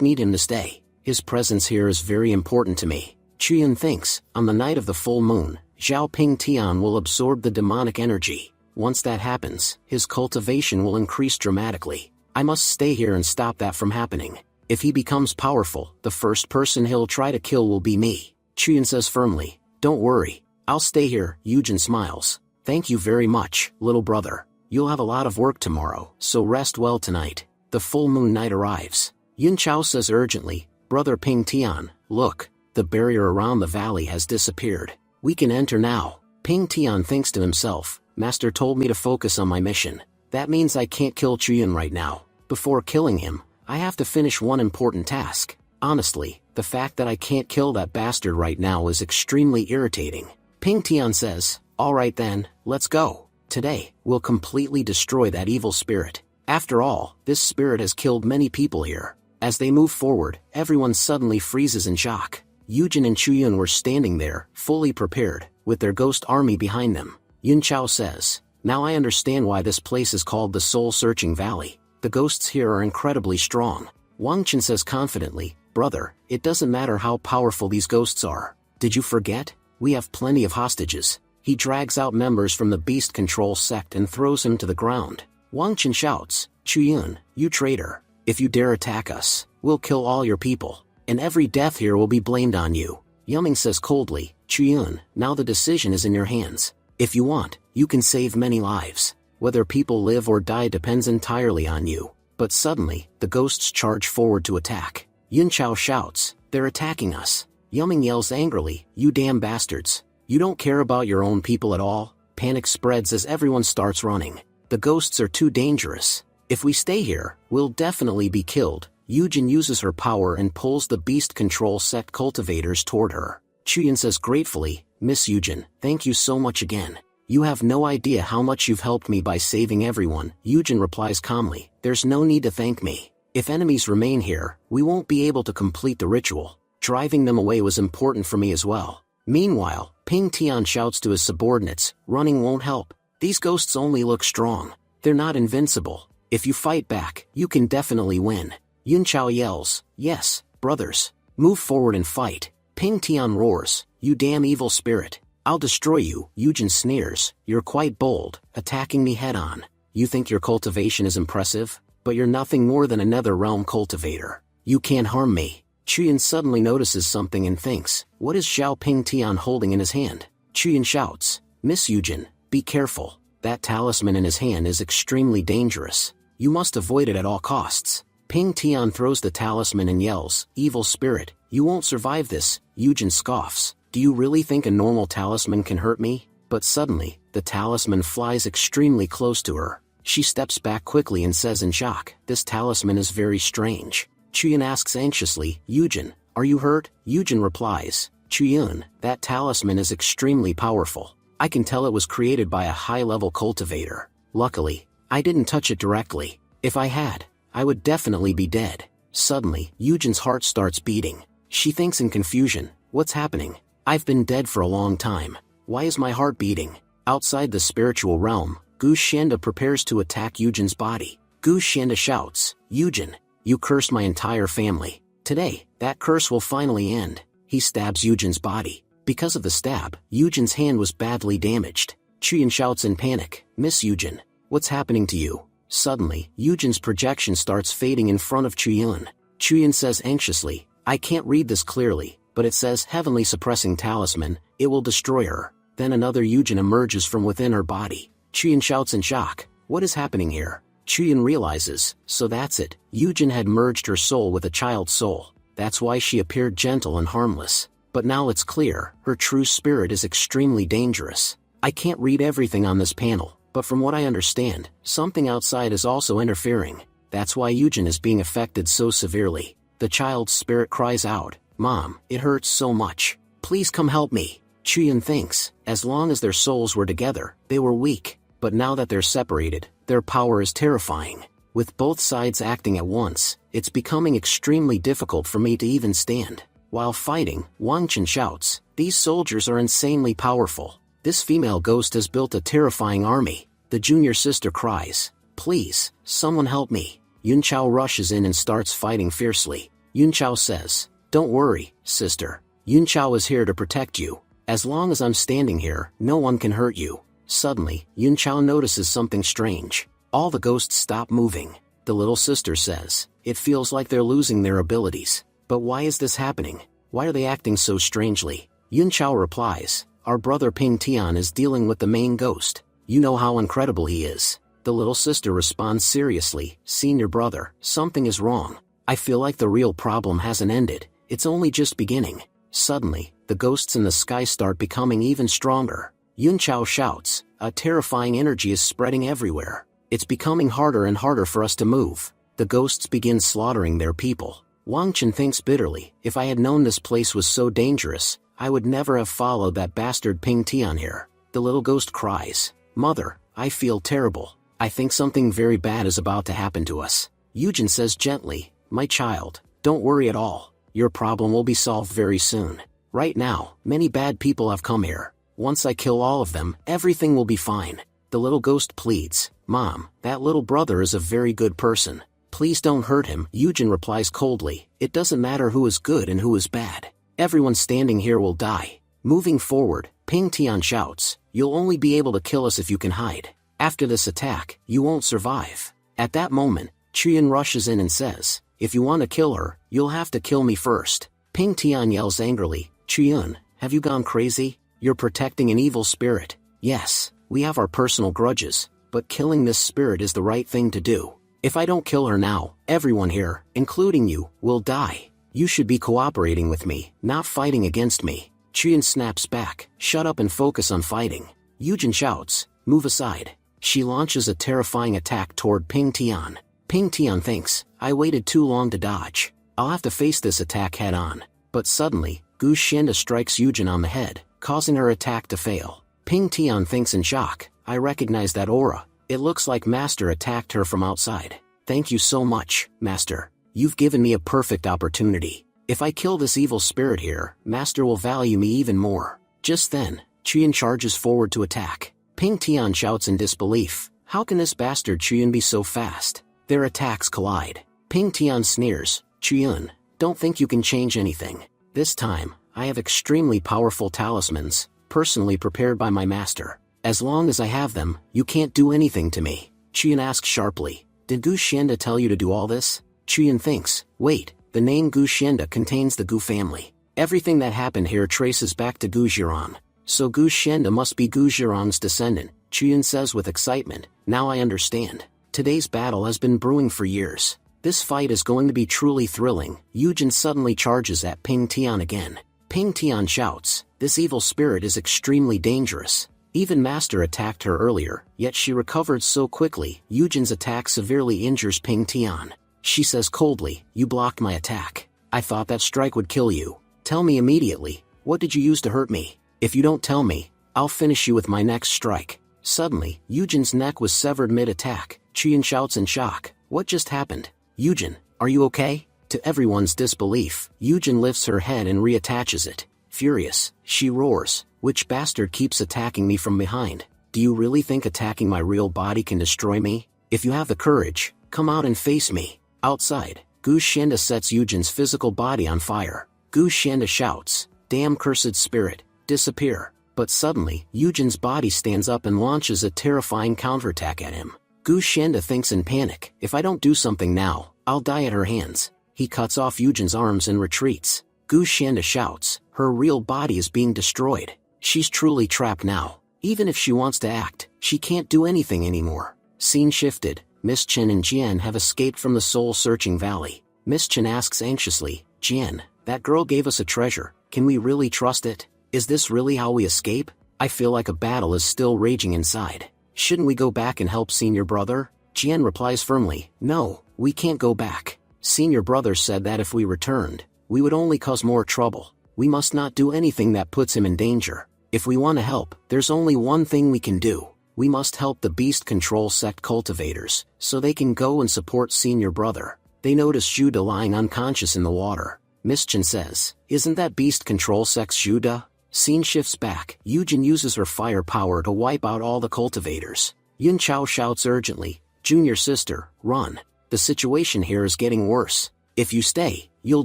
need him to stay. His presence here is very important to me. Chiyun thinks, on the night of the full moon, Zhao Ping Tian will absorb the demonic energy. Once that happens, his cultivation will increase dramatically. I must stay here and stop that from happening. If he becomes powerful, the first person he'll try to kill will be me. Chiyun says firmly, don't worry, I'll stay here. Yujin smiles. Thank you very much, little brother. You'll have a lot of work tomorrow, so rest well tonight. The full moon night arrives. Yun Chao says urgently, brother Ping Tian, look, the barrier around the valley has disappeared. We can enter now. Ping Tian thinks to himself, Master told me to focus on my mission. That means I can't kill Chiyun right now. Before killing him, I have to finish one important task. Honestly, the fact that I can't kill that bastard right now is extremely irritating. Ping Tian says, alright then, let's go. Today, we'll completely destroy that evil spirit. After all, this spirit has killed many people here. As they move forward, everyone suddenly freezes in shock. Yujin and Chuyun were standing there, fully prepared, with their ghost army behind them. Yun Chao says, now I understand why this place is called the Soul-Searching Valley. The ghosts here are incredibly strong. Wang Chen says confidently, brother, it doesn't matter how powerful these ghosts are. Did you forget? We have plenty of hostages. He drags out members from the Beast Control sect and throws him to the ground. Wang Chen shouts, Chuyun, you traitor. If you dare attack us, we'll kill all your people, and every death here will be blamed on you. Yuming says coldly, Chuyun, now the decision is in your hands. If you want, you can save many lives. Whether people live or die depends entirely on you. But suddenly, the ghosts charge forward to attack. Yun Chao shouts, they're attacking us. Yuming yells angrily, you damn bastards. You don't care about your own people at all? Panic spreads as everyone starts running. The ghosts are too dangerous. If we stay here, we'll definitely be killed. Yujin uses her power and pulls the Beast Control sect cultivators toward her. Chuyun says gratefully, Miss Yujin, thank you so much again. You have no idea how much you've helped me by saving everyone. Yujin replies calmly, there's no need to thank me. If enemies remain here, we won't be able to complete the ritual. Driving them away was important for me as well. Meanwhile, Ping Tian shouts to his subordinates, running won't help. These ghosts only look strong. They're not invincible. If you fight back, you can definitely win. Yun Chao yells, yes, brothers, move forward and fight. Ping Tian roars, you damn evil spirit. I'll destroy you, Yujin sneers. You're quite bold, attacking me head-on. You think your cultivation is impressive? But you're nothing more than another realm cultivator. You can't harm me. Chuyin suddenly notices something and thinks, what is Xiao Ping Tian holding in his hand? Chuyin shouts, Miss Yujin, be careful. That talisman in his hand is extremely dangerous. You must avoid it at all costs. Ping Tian throws the talisman and yells, evil spirit, you won't survive this. Yujin scoffs, do you really think a normal talisman can hurt me? But suddenly, the talisman flies extremely close to her. She steps back quickly and says in shock, this talisman is very strange. Chuyin asks anxiously, Yujin, are you hurt? Yujin replies, Chuyin, that talisman is extremely powerful. I can tell it was created by a high-level cultivator. Luckily, I didn't touch it directly. If I had, I would definitely be dead. Suddenly, Yujin's heart starts beating. She thinks in confusion, what's happening? I've been dead for a long time. Why is my heart beating? Outside the spiritual realm, Gu Xianda prepares to attack Yujin's body. Gu Xianda shouts, Yujin, you cursed my entire family. Today, that curse will finally end. He stabs Yujin's body. Because of the stab, Yujin's hand was badly damaged. Chuyin shouts in panic, Miss Yujin, what's happening to you? Suddenly, Yujin's projection starts fading in front of Chuyin. Chuyin says anxiously, I can't read this clearly, but it says heavenly suppressing talisman, it will destroy her. Then another Yujin emerges from within her body. Chuyin shouts in shock, what is happening here? Chuyin realizes, so that's it, Yujin had merged her soul with a child's soul. That's why she appeared gentle and harmless. But now it's clear, her true spirit is extremely dangerous. I can't read everything on this panel, but from what I understand, something outside is also interfering. That's why Yujin is being affected so severely. The child's spirit cries out, Mom, it hurts so much. Please come help me. Chuyin thinks, as long as their souls were together, they were weak. But now that they're separated, their power is terrifying. With both sides acting at once, it's becoming extremely difficult for me to even stand. While fighting, Wang Chen shouts, these soldiers are insanely powerful. This female ghost has built a terrifying army. The junior sister cries, please, someone help me. Yun Chao rushes in and starts fighting fiercely. Yun Chao says, don't worry, sister. Yun Chao is here to protect you. As long as I'm standing here, no one can hurt you. Suddenly, Yun Chao notices something strange. All the ghosts stop moving. The little sister says, it feels like they're losing their abilities. But why is this happening? Why are they acting so strangely? Yun Chao replies, our brother Ping Tian is dealing with the main ghost. You know how incredible he is. The little sister responds seriously, senior brother, something is wrong. I feel like the real problem hasn't ended, it's only just beginning. Suddenly, the ghosts in the sky start becoming even stronger. Yun Chao shouts, a terrifying energy is spreading everywhere. It's becoming harder and harder for us to move. The ghosts begin slaughtering their people. Wang Chen thinks bitterly, if I had known this place was so dangerous, I would never have followed that bastard Ping Tian here. The little ghost cries, Mother, I feel terrible. I think something very bad is about to happen to us. Yujin says gently, my child, don't worry at all. Your problem will be solved very soon. Right now, many bad people have come here. Once I kill all of them, everything will be fine. The little ghost pleads, Mom, that little brother is a very good person. Please don't hurt him. Yujin replies coldly, it doesn't matter who is good and who is bad. Everyone standing here will die. Moving forward, Ping Tian shouts, you'll only be able to kill us if you can hide. After this attack, you won't survive. At that moment, Chuyin rushes in and says, if you want to kill her, you'll have to kill me first. Ping Tian yells angrily, Chuyin, have you gone crazy? You're protecting an evil spirit. Yes, we have our personal grudges, but killing this spirit is the right thing to do. If I don't kill her now, everyone here, including you, will die. You should be cooperating with me, not fighting against me. Chuyin snaps back, shut up and focus on fighting. Yujin shouts, move aside. She launches a terrifying attack toward Ping Tian. Ping Tian thinks, I waited too long to dodge. I'll have to face this attack head on. But suddenly, Gu Xianda strikes Yujin on the head, causing her attack to fail. Ping Tian thinks in shock, I recognize that aura. It looks like Master attacked her from outside. Thank you so much, Master. You've given me a perfect opportunity. If I kill this evil spirit here, Master will value me even more. Just then, Chuyin charges forward to attack. Ping Tian shouts in disbelief, how can this bastard Chuyin be so fast? Their attacks collide. Ping Tian sneers, Chuyin, don't think you can change anything. This time, I have extremely powerful talismans. personally prepared by my master. As long as I have them, you can't do anything to me. Chuyin asks sharply, did Gu Xianda tell you to do all this? Chuyin thinks, wait, the name Gu Xianda contains the Gu family. Everything that happened here traces back to Gu Zhiran. So Gu Xianda must be Gu Zhiran's descendant, Chuyin says with excitement. Now I understand. Today's battle has been brewing for years. This fight is going to be truly thrilling. Yujin suddenly charges at Ping Tian again. Ping Tian shouts, this evil spirit is extremely dangerous. Even Master attacked her earlier, yet she recovered so quickly. Yujin's attack severely injures Ping Tian. She says coldly, you blocked my attack. I thought that strike would kill you. Tell me immediately, what did you use to hurt me? If you don't tell me, I'll finish you with my next strike. Suddenly, Yujin's neck was severed mid-attack. Chuyin shouts in shock, what just happened? Yujin, are you okay? To everyone's disbelief, Yujin lifts her head and reattaches it. Furious, she roars, which bastard keeps attacking me from behind? Do you really think attacking my real body can destroy me? If you have the courage, come out and face me. Outside, Gu Xianda sets Yujin's physical body on fire. Gu Xianda shouts, damn cursed spirit, disappear. But suddenly, Yujin's body stands up and launches a terrifying counterattack at him. Gu Xianda thinks in panic, if I don't do something now, I'll die at her hands. He cuts off Yujin's arms and retreats. Gu Xianda shouts, her real body is being destroyed. She's truly trapped now. Even if she wants to act, she can't do anything anymore. Scene shifted. Miss Chen and Jian have escaped from the soul-searching valley. Miss Chen asks anxiously, Jian, that girl gave us a treasure. Can we really trust it? Is this really how we escape? I feel like a battle is still raging inside. Shouldn't we go back and help senior brother? Jian replies firmly, no, we can't go back. Senior brother said that if we returned, we would only cause more trouble. We must not do anything that puts him in danger. If we want to help, there's only one thing we can do. We must help the beast control sect cultivators, so they can go and support senior brother. They notice Judah lying unconscious in the water. Miss Chen says, isn't that beast control sect's Judah? Scene shifts back. Yujin uses her firepower to wipe out all the cultivators. Yun Chao shouts urgently, junior sister, run. The situation here is getting worse. If you stay, you'll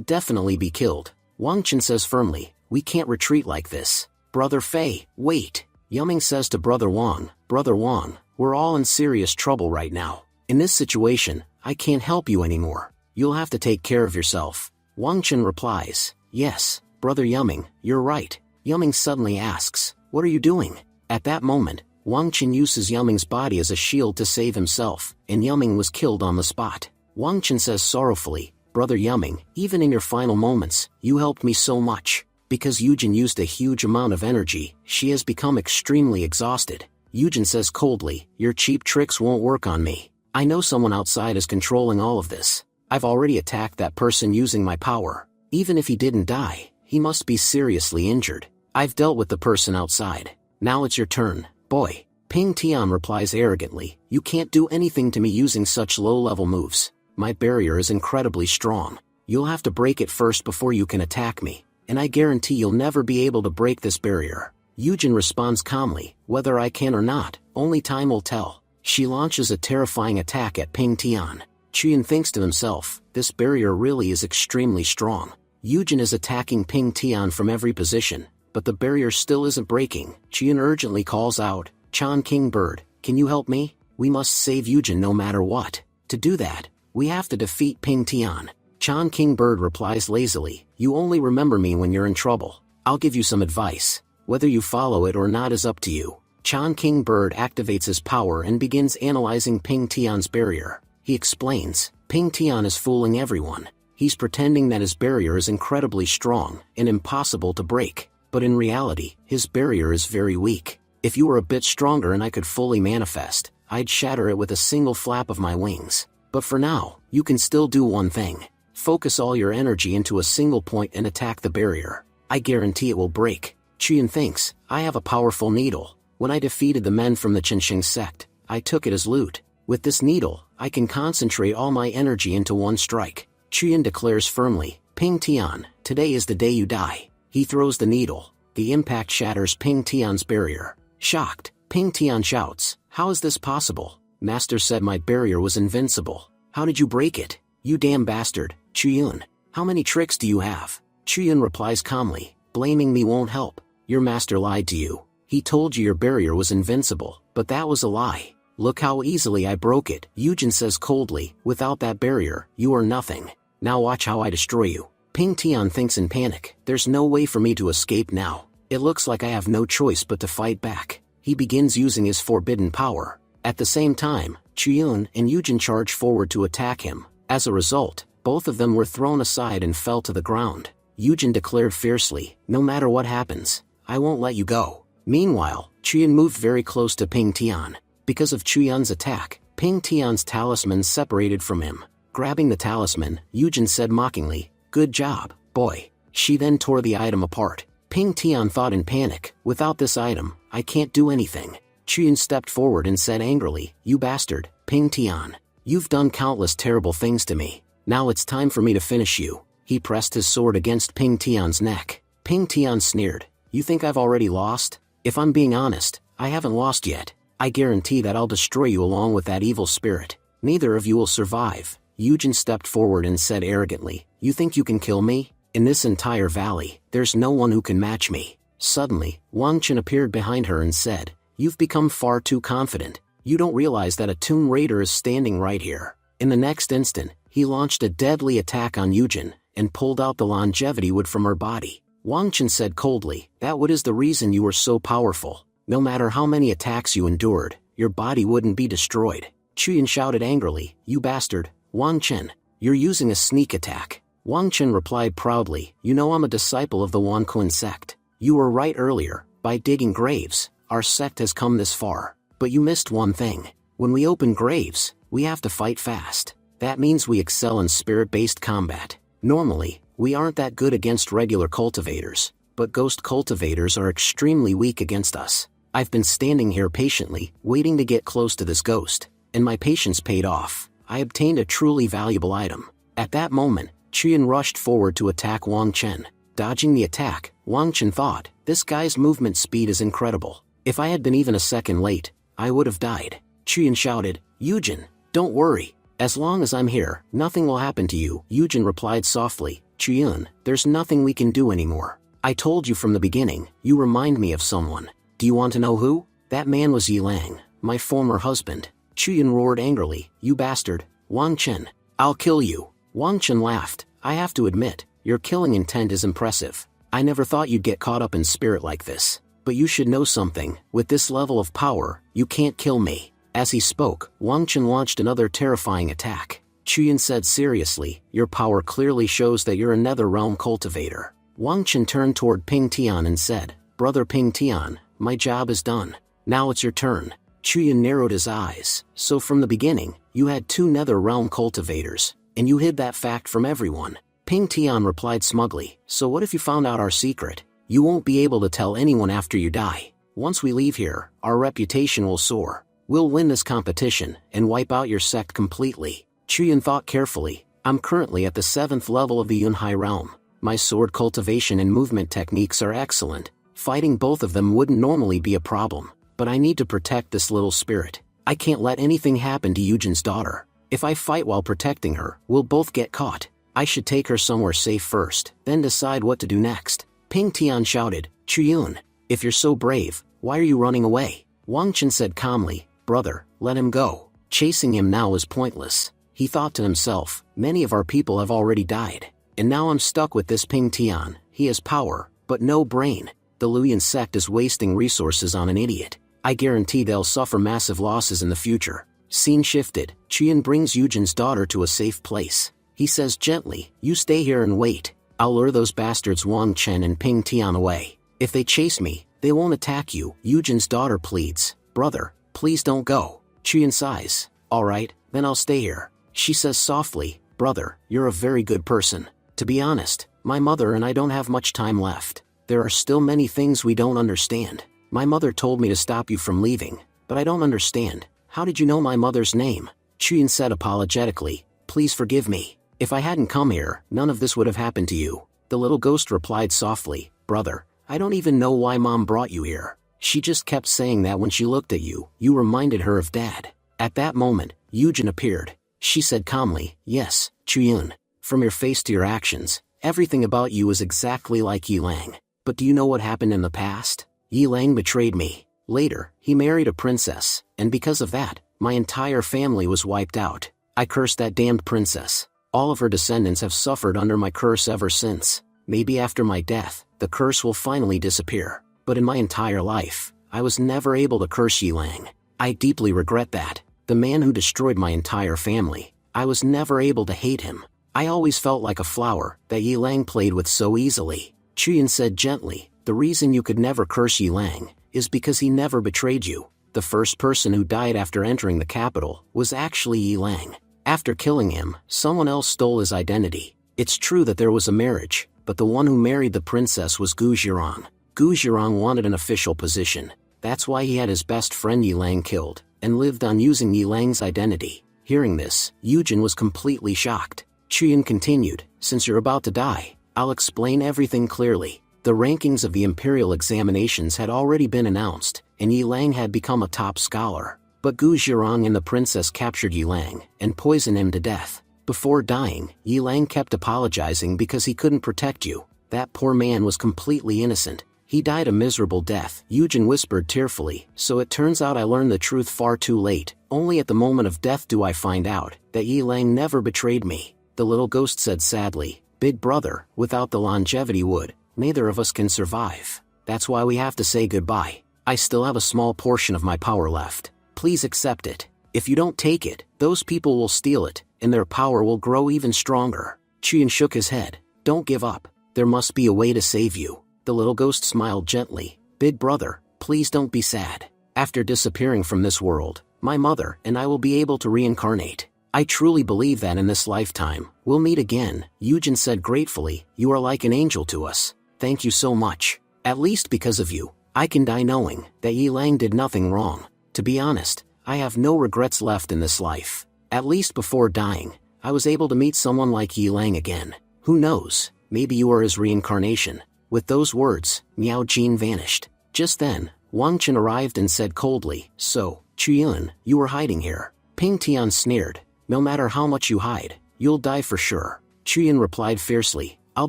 definitely be killed. Wang Chen says firmly, we can't retreat like this. Brother Fei, wait. Yuming says to Brother Wang, Brother Wang, we're all in serious trouble right now. In this situation, I can't help you anymore. You'll have to take care of yourself. Wang Chen replies, yes, Brother Yuming, you're right. Yuming suddenly asks, what are you doing? At that moment, Wang Chen uses Yuming's body as a shield to save himself, and Yuming was killed on the spot. Wang Chen says sorrowfully, Brother Yuming, even in your final moments, you helped me so much. Because Yujin used a huge amount of energy, she has become extremely exhausted. Yujin says coldly, your cheap tricks won't work on me. I know someone outside is controlling all of this. I've already attacked that person using my power. Even if he didn't die, he must be seriously injured. I've dealt with the person outside. Now it's your turn, boy. Ping Tian replies arrogantly, you can't do anything to me using such low-level moves. My barrier is incredibly strong. You'll have to break it first before you can attack me. And I guarantee you'll never be able to break this barrier. Yujin responds calmly, whether I can or not, only time will tell. She launches a terrifying attack at Ping Tian. Chuyin thinks to himself, this barrier really is extremely strong. Yujin is attacking Ping Tian from every position, but the barrier still isn't breaking. Chuyin urgently calls out, Chan King Bird, can you help me? We must save Yujin no matter what. To do that, we have to defeat Ping Tian. Chan King Bird replies lazily, you only remember me when you're in trouble. I'll give you some advice. Whether you follow it or not is up to you. Chan King Bird activates his power and begins analyzing Ping Tian's barrier. He explains, Ping Tian is fooling everyone. He's pretending that his barrier is incredibly strong and impossible to break. But in reality, his barrier is very weak. If you were a bit stronger and I could fully manifest, I'd shatter it with a single flap of my wings. But for now, you can still do one thing. Focus all your energy into a single point and attack the barrier. I guarantee it will break. Chuyin thinks, I have a powerful needle. When I defeated the men from the Qinsheng sect, I took it as loot. With this needle, I can concentrate all my energy into one strike. Chuyin declares firmly, Ping Tian, today is the day you die. He throws the needle. The impact shatters Ping Tian's barrier. Shocked, Ping Tian shouts, how is this possible? Master said my barrier was invincible. How did you break it? You damn bastard, Chuyin. How many tricks do you have? Chuyin replies calmly, blaming me won't help. Your master lied to you. He told you your barrier was invincible, but that was a lie. Look how easily I broke it, Yujin says coldly. Without that barrier, you are nothing. Now watch how I destroy you. Ping Tian thinks in panic. There's no way for me to escape now. It looks like I have no choice but to fight back. He begins using his forbidden power. At the same time, Chuyun and Yujin charge forward to attack him. As a result, both of them were thrown aside and fell to the ground. Yujin declared fiercely, no matter what happens, I won't let you go. Meanwhile, Chuyun moved very close to Ping Tian. Because of Chuyun's attack, Ping Tian's talisman separated from him. Grabbing the talisman, Yujin said mockingly, good job, boy. She then tore the item apart. Ping Tian thought in panic, without this item, I can't do anything. Chuyun stepped forward and said angrily, you bastard, Ping Tian. You've done countless terrible things to me. Now it's time for me to finish you. He pressed his sword against Ping Tian's neck. Ping Tian sneered, you think I've already lost? If I'm being honest, I haven't lost yet. I guarantee that I'll destroy you along with that evil spirit. Neither of you will survive. Yujin stepped forward and said arrogantly, you think you can kill me? In this entire valley, there's no one who can match me. Suddenly, Wang Chen appeared behind her and said, you've become far too confident. You don't realize that a Tomb Raider is standing right here. In the next instant, he launched a deadly attack on Yujin, and pulled out the longevity wood from her body. Wang Chen said coldly, that wood is the reason you were so powerful. No matter how many attacks you endured, your body wouldn't be destroyed. Chuyun shouted angrily, you bastard, Wang Chen, you're using a sneak attack. Wang Chen replied proudly, you know I'm a disciple of the Wan Kun sect. You were right earlier, by digging graves, our sect has come this far. But you missed one thing. When we open graves, we have to fight fast. That means we excel in spirit-based combat. Normally, we aren't that good against regular cultivators, but ghost cultivators are extremely weak against us. I've been standing here patiently, waiting to get close to this ghost, and my patience paid off. I obtained a truly valuable item. At that moment, Chuyun rushed forward to attack Wang Chen. Dodging the attack, Wang Chen thought, this guy's movement speed is incredible. If I had been even a second late, I would have died. Chuyun shouted, Yujin, don't worry. As long as I'm here, nothing will happen to you. Yujin replied softly, Chuyun, there's nothing we can do anymore. I told you from the beginning, you remind me of someone. Do you want to know who? That man was Yilang, my former husband. Chuyun roared angrily, you bastard, Wang Chen. I'll kill you. Wang Chen laughed, I have to admit, your killing intent is impressive. I never thought you'd get caught up in spirit like this. But you should know something, with this level of power, you can't kill me. As he spoke, Wang Chen launched another terrifying attack. Chuyun said seriously, your power clearly shows that you're a nether-realm cultivator. Wang Chen turned toward Ping Tian and said, brother Ping Tian, my job is done. Now it's your turn. Chuyun narrowed his eyes, so from the beginning, you had two nether-realm cultivators, and you hid that fact from everyone. Ping Tian replied smugly, so what if you found out our secret? You won't be able to tell anyone after you die. Once we leave here, our reputation will soar. We'll win this competition, and wipe out your sect completely. Chuyun thought carefully, I'm currently at the 7th level of the Yunhai realm. My sword cultivation and movement techniques are excellent. Fighting both of them wouldn't normally be a problem, but I need to protect this little spirit. I can't let anything happen to Yujin's daughter. If I fight while protecting her, we'll both get caught. I should take her somewhere safe first, then decide what to do next. Ping Tian shouted, Chuyun, if you're so brave, why are you running away? Wang Chen said calmly, brother, let him go. Chasing him now is pointless. He thought to himself, many of our people have already died, and now I'm stuck with this Ping Tian. He has power, but no brain. The Luyan sect is wasting resources on an idiot. I guarantee they'll suffer massive losses in the future. Scene shifted. Chuyun brings Yujin's daughter to a safe place. He says gently, you stay here and wait. I'll lure those bastards Wang Chen and Ping Tian away. If they chase me, they won't attack you. Yujin's daughter pleads, brother, please don't go. Chuyun sighs, alright, then I'll stay here. She says softly, brother, you're a very good person. To be honest, my mother and I don't have much time left. There are still many things we don't understand. My mother told me to stop you from leaving, but I don't understand. How did you know my mother's name? Chuyun said apologetically, please forgive me. If I hadn't come here, none of this would have happened to you. The little ghost replied softly, brother, I don't even know why mom brought you here. She just kept saying that when she looked at you, you reminded her of dad. At that moment, Yujin appeared. She said calmly, yes, Chuyun. From your face to your actions, everything about you is exactly like Yilang. But do you know what happened in the past? Yi Lang betrayed me. Later, he married a princess, and because of that, my entire family was wiped out. I cursed that damned princess. All of her descendants have suffered under my curse ever since. Maybe after my death, the curse will finally disappear. But in my entire life, I was never able to curse Yi Lang. I deeply regret that. The man who destroyed my entire family, I was never able to hate him. I always felt like a flower that Yi Lang played with so easily. Chuyin said gently, the reason you could never curse Yi Lang is because he never betrayed you. The first person who died after entering the capital was actually Yi Lang. After killing him, someone else stole his identity. It's true that there was a marriage, but the one who married the princess was Gu Zhirong. Gu Zhirong wanted an official position. That's why he had his best friend Yi Lang killed, and lived on using Yi Lang's identity. Hearing this, Yujin was completely shocked. Chuyin continued, since you're about to die, I'll explain everything clearly. The rankings of the imperial examinations had already been announced, and Yi Lang had become a top scholar. But Gu Zhirong and the princess captured Yi Lang, and poisoned him to death. Before dying, Yi Lang kept apologizing because he couldn't protect you. That poor man was completely innocent. He died a miserable death, Yujin whispered tearfully, so it turns out I learned the truth far too late. Only at the moment of death do I find out that Yi Lang never betrayed me. The little ghost said sadly, Big brother, without the longevity wood, neither of us can survive. That's why we have to say goodbye. I still have a small portion of my power left. Please accept it. If you don't take it, those people will steal it, and their power will grow even stronger. Chuyin shook his head. Don't give up. There must be a way to save you. The little ghost smiled gently. Big brother, please don't be sad. After disappearing from this world, my mother and I will be able to reincarnate. I truly believe that in this lifetime, we'll meet again, Yujin said gratefully. You are like an angel to us. Thank you so much. At least because of you, I can die knowing that Yi Lang did nothing wrong. To be honest, I have no regrets left in this life. At least before dying, I was able to meet someone like Yi Lang again. Who knows, maybe you are his reincarnation. With those words, Miao Jin vanished. Just then, Wang Chen arrived and said coldly, So, Chuyun, you were hiding here. Ping Tian sneered. No matter how much you hide, you'll die for sure. Chuyun replied fiercely, I'll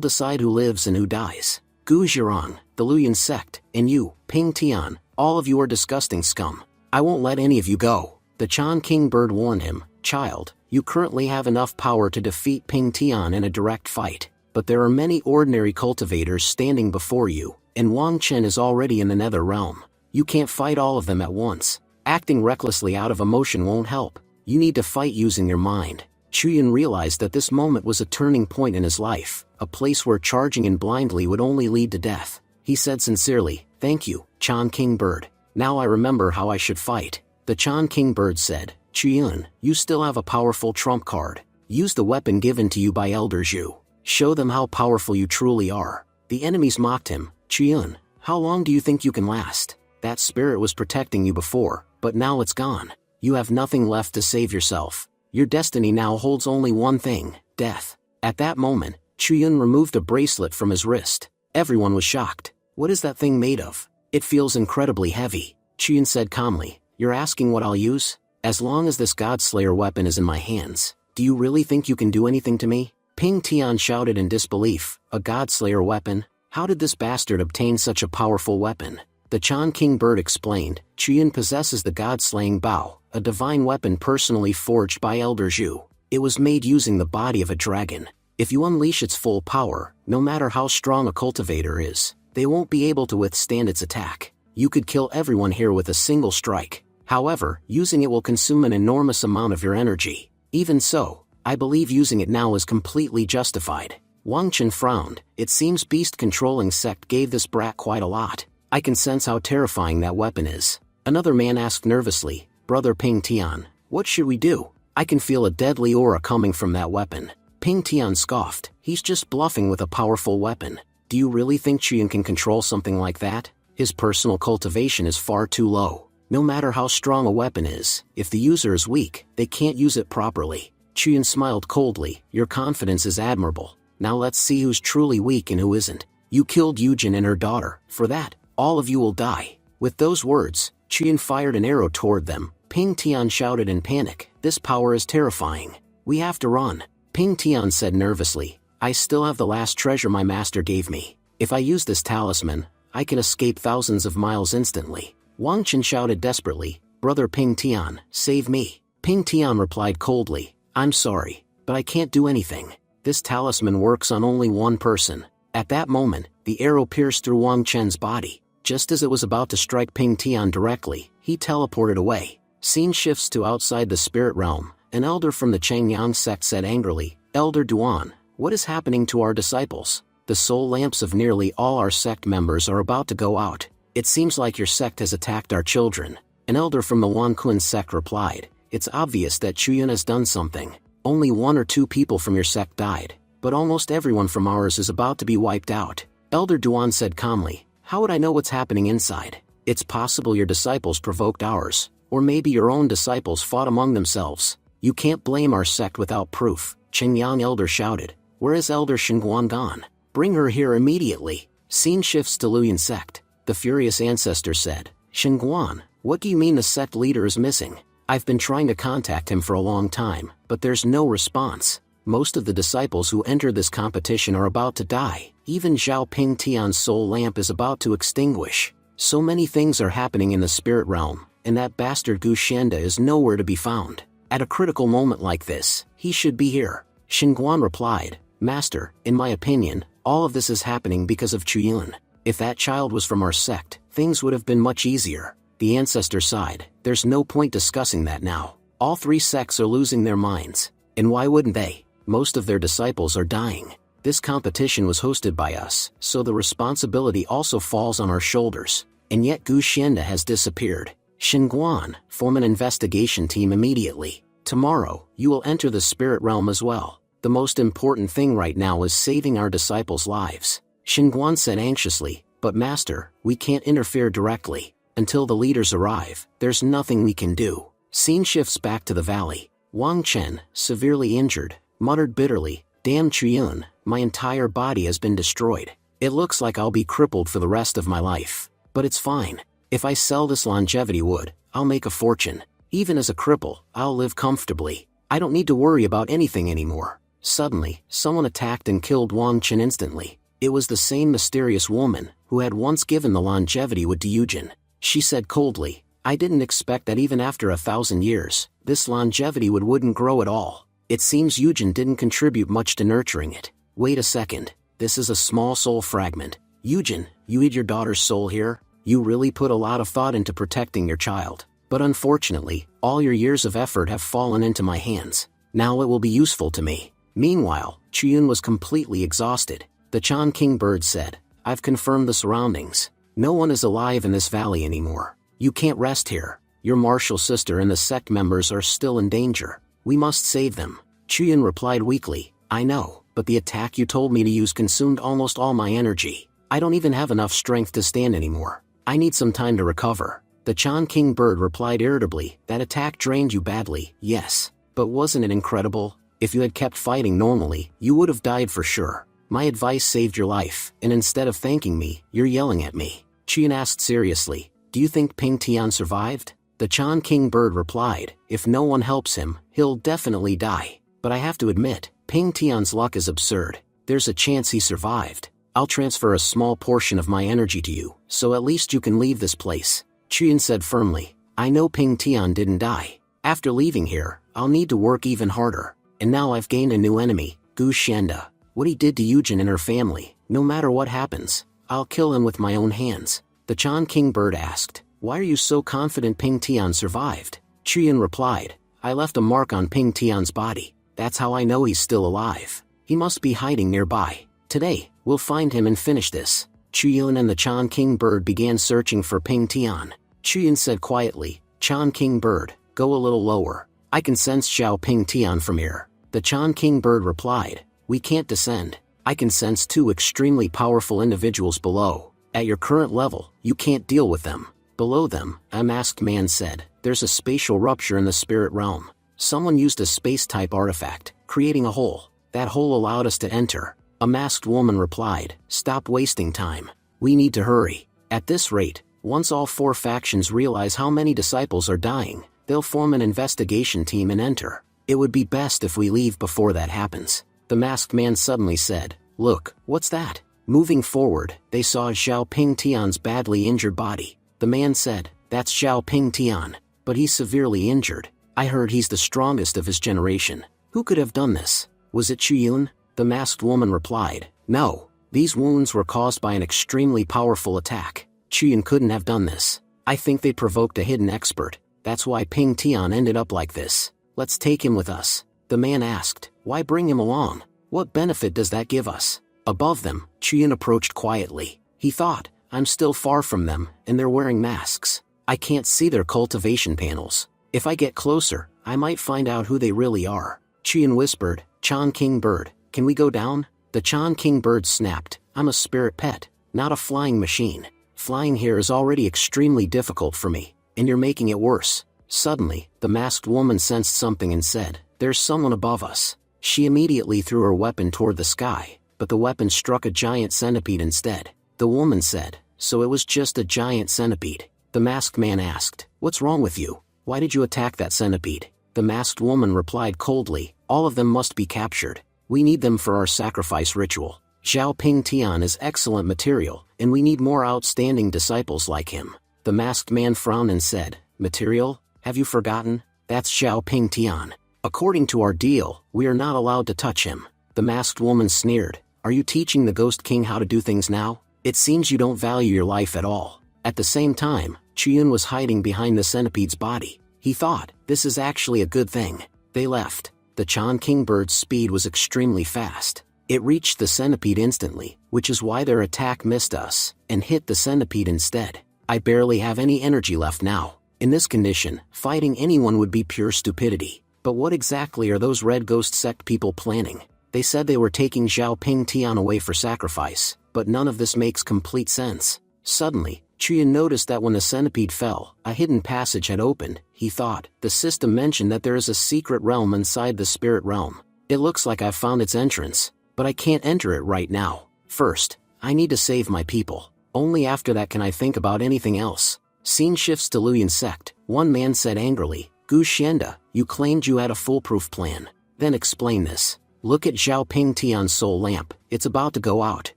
decide who lives and who dies. Gu Zhirong, the Luyan sect, and you, Ping Tian, all of you are disgusting scum. I won't let any of you go. The Chan King Bird warned him, Child, you currently have enough power to defeat Ping Tian in a direct fight. But there are many ordinary cultivators standing before you, and Wang Chen is already in the nether realm. You can't fight all of them at once. Acting recklessly out of emotion won't help. You need to fight using your mind. Chuyin realized that this moment was a turning point in his life, a place where charging in blindly would only lead to death. He said sincerely, Thank you, Chan King Bird. Now I remember how I should fight. The Chan King Bird said, Chuyun, you still have a powerful trump card. Use the weapon given to you by Elder Zhu. Show them how powerful you truly are. The enemies mocked him. Chuyun, how long do you think you can last? That spirit was protecting you before, but now it's gone. You have nothing left to save yourself. Your destiny now holds only one thing, death. At that moment, Chuyun removed a bracelet from his wrist. Everyone was shocked. What is that thing made of? It feels incredibly heavy. Chuyun said calmly, You're asking what I'll use? As long as this Godslayer weapon is in my hands, do you really think you can do anything to me? Ping Tian shouted in disbelief, A Godslayer weapon? How did this bastard obtain such a powerful weapon? The Chan King Bird explained, Chuyun possesses the God-slaying bow, a divine weapon personally forged by Elder Zhu. It was made using the body of a dragon. If you unleash its full power, no matter how strong a cultivator is, they won't be able to withstand its attack. You could kill everyone here with a single strike. However, using it will consume an enormous amount of your energy. Even so, I believe using it now is completely justified. Wang Chen frowned. It seems beast-controlling sect gave this brat quite a lot. I can sense how terrifying that weapon is. Another man asked nervously, Brother Ping Tian, what should we do? I can feel a deadly aura coming from that weapon. Ping Tian scoffed. He's just bluffing with a powerful weapon. Do you really think Chuyun can control something like that? His personal cultivation is far too low. No matter how strong a weapon is, if the user is weak, they can't use it properly. Chuyun smiled coldly. Your confidence is admirable. Now let's see who's truly weak and who isn't. You killed Yujin and her daughter. For that, all of you will die. With those words, Chuyun fired an arrow toward them. Ping Tian shouted in panic. This power is terrifying. We have to run. Ping Tian said nervously. I still have the last treasure my master gave me. If I use this talisman, I can escape thousands of miles instantly. Wang Chen shouted desperately, "Brother Ping Tian, save me." Ping Tian replied coldly, "I'm sorry, but I can't do anything. This talisman works on only one person." At that moment, the arrow pierced through Wang Chen's body. Just as it was about to strike Ping Tian directly, he teleported away. Scene shifts to outside the spirit realm. An elder from the Changyang sect said angrily, "Elder Duan, what is happening to our disciples? The soul lamps of nearly all our sect members are about to go out. It seems like your sect has attacked our children." An elder from the Wanquan sect replied, "It's obvious that Chuyun has done something. Only 1 or 2 people from your sect died, but almost everyone from ours is about to be wiped out." Elder Duan said calmly, "How would I know what's happening inside? It's possible your disciples provoked ours, or maybe your own disciples fought among themselves. You can't blame our sect without proof." Qingyang elder shouted, "Where is Elder Shenguan gone? Bring her here immediately." Scene shifts to Luyan sect. The furious ancestor said, "Shenguan, what do you mean the sect leader is missing? I've been trying to contact him for a long time, but there's no response. Most of the disciples who enter this competition are about to die. Even Zhao Ping Tian's soul lamp is about to extinguish. So many things are happening in the spirit realm, and that bastard Gu Shenda is nowhere to be found. At a critical moment like this, he should be here." Shenguan replied, "Master, in my opinion, all of this is happening because of Chuyun. If that child was from our sect, things would have been much easier." The ancestor sighed, "There's no point discussing that now. All 3 sects are losing their minds. And why wouldn't they? Most of their disciples are dying. This competition was hosted by us, so the responsibility also falls on our shoulders. And yet Gu Xianda has disappeared. Shenguan, form an investigation team immediately. Tomorrow, you will enter the spirit realm as well. The most important thing right now is saving our disciples' lives." Shenguan said anxiously, "But Master, we can't interfere directly. Until the leaders arrive, there's nothing we can do." Scene shifts back to the valley. Wang Chen, severely injured, muttered bitterly, "Damn Chuyun, my entire body has been destroyed. It looks like I'll be crippled for the rest of my life. But it's fine. If I sell this longevity wood, I'll make a fortune. Even as a cripple, I'll live comfortably. I don't need to worry about anything anymore." Suddenly, someone attacked and killed Wang Chen instantly. It was the same mysterious woman who had once given the longevity wood to Yujin. She said coldly, "I didn't expect that even after 1,000 years, this longevity wood wouldn't grow at all. It seems Yujin didn't contribute much to nurturing it. Wait a second, this is a small soul fragment. Yujin, you hid your daughter's soul here? You really put a lot of thought into protecting your child. But unfortunately, all your years of effort have fallen into my hands. Now it will be useful to me." Meanwhile, Chuyun was completely exhausted. The Chan King bird said, "I've confirmed the surroundings. No one is alive in this valley anymore. You can't rest here. Your martial sister and the sect members are still in danger. We must save them." Chuyun replied weakly, "I know, but the attack you told me to use consumed almost all my energy. I don't even have enough strength to stand anymore. I need some time to recover." The Chan King bird replied irritably, "That attack drained you badly, yes. But wasn't it incredible? If you had kept fighting normally, you would have died for sure. My advice saved your life, and instead of thanking me, you're yelling at me." Chuyun asked seriously, "Do you think Ping Tian survived?" The Chan King bird replied, "If no one helps him, he'll definitely die. But I have to admit, Ping Tian's luck is absurd. There's a chance he survived. I'll transfer a small portion of my energy to you, so at least you can leave this place." Chuyun said firmly, "I know Ping Tian didn't die. After leaving here, I'll need to work even harder. And now I've gained a new enemy, Gu Xianda. What he did to Yujin and her family, no matter what happens, I'll kill him with my own hands." The Chan King bird asked, "Why are you so confident Ping Tian survived?" Chuyun replied, "I left a mark on Ping Tian's body. That's how I know he's still alive. He must be hiding nearby. Today, we'll find him and finish this." Chuyun and the Chan King bird began searching for Ping Tian. Chuyun said quietly, "Chan King bird, go a little lower. I can sense Xiao Ping Tian from here." The Chan King bird replied, "We can't descend. I can sense 2 extremely powerful individuals below. At your current level, you can't deal with them." Below them, a masked man said, "There's a spatial rupture in the spirit realm. Someone used a space-type artifact, creating a hole. That hole allowed us to enter." A masked woman replied, "Stop wasting time. We need to hurry. At this rate, once all 4 factions realize how many disciples are dying, they'll form an investigation team and enter. It would be best if we leave before that happens." The masked man suddenly said, "Look, what's that?" Moving forward, they saw Xiao Ping Tian's badly injured body. The man said, "That's Xiao Ping Tian, but he's severely injured. I heard he's the strongest of his generation. Who could have done this? Was it Chuyun?" The masked woman replied, "No. These wounds were caused by an extremely powerful attack. Chuyun couldn't have done this. I think they provoked a hidden expert. That's why Ping Tian ended up like this. Let's take him with us." The man asked, "Why bring him along? What benefit does that give us?" Above them, Chuyun approached quietly. He thought, "I'm still far from them, and they're wearing masks. I can't see their cultivation panels. If I get closer, I might find out who they really are." Chuyun whispered, "Chan King Bird, can we go down?" The Chan King Bird snapped, "I'm a spirit pet, not a flying machine. Flying here is already extremely difficult for me, and you're making it worse." Suddenly, the masked woman sensed something and said, "There's someone above us." She immediately threw her weapon toward the sky, but the weapon struck a giant centipede instead. The woman said, "So it was just a giant centipede?" The masked man asked, "What's wrong with you? Why did you attack that centipede?" The masked woman replied coldly, "All of them must be captured. We need them for our sacrifice ritual. Xiao Ping Tian is excellent material, and we need more outstanding disciples like him." The masked man frowned and said, "Material? Have you forgotten? That's Xiao Ping Tian. According to our deal, we are not allowed to touch him." The masked woman sneered, "Are you teaching the Ghost King how to do things now? It seems you don't value your life at all." At the same time, Chuyun was hiding behind the centipede's body. He thought, "This is actually a good thing." They left. The Chan King Bird's speed was extremely fast. It reached the centipede instantly, which is why their attack missed us, and hit the centipede instead. "I barely have any energy left now. In this condition, fighting anyone would be pure stupidity. But what exactly are those Red Ghost sect people planning? They said they were taking Xiao Ping Tian away for sacrifice, but none of this makes complete sense." Suddenly, Chuyun noticed that when the centipede fell, a hidden passage had opened. He thought, "The system mentioned that there is a secret realm inside the spirit realm. It looks like I've found its entrance, but I can't enter it right now. First, I need to save my people. Only after that can I think about anything else." Scene shifts to Luyan sect. One man said angrily, "Gu Xianda, you claimed you had a foolproof plan. Then explain this. Look at Xiao Ping Tian's soul lamp, it's about to go out.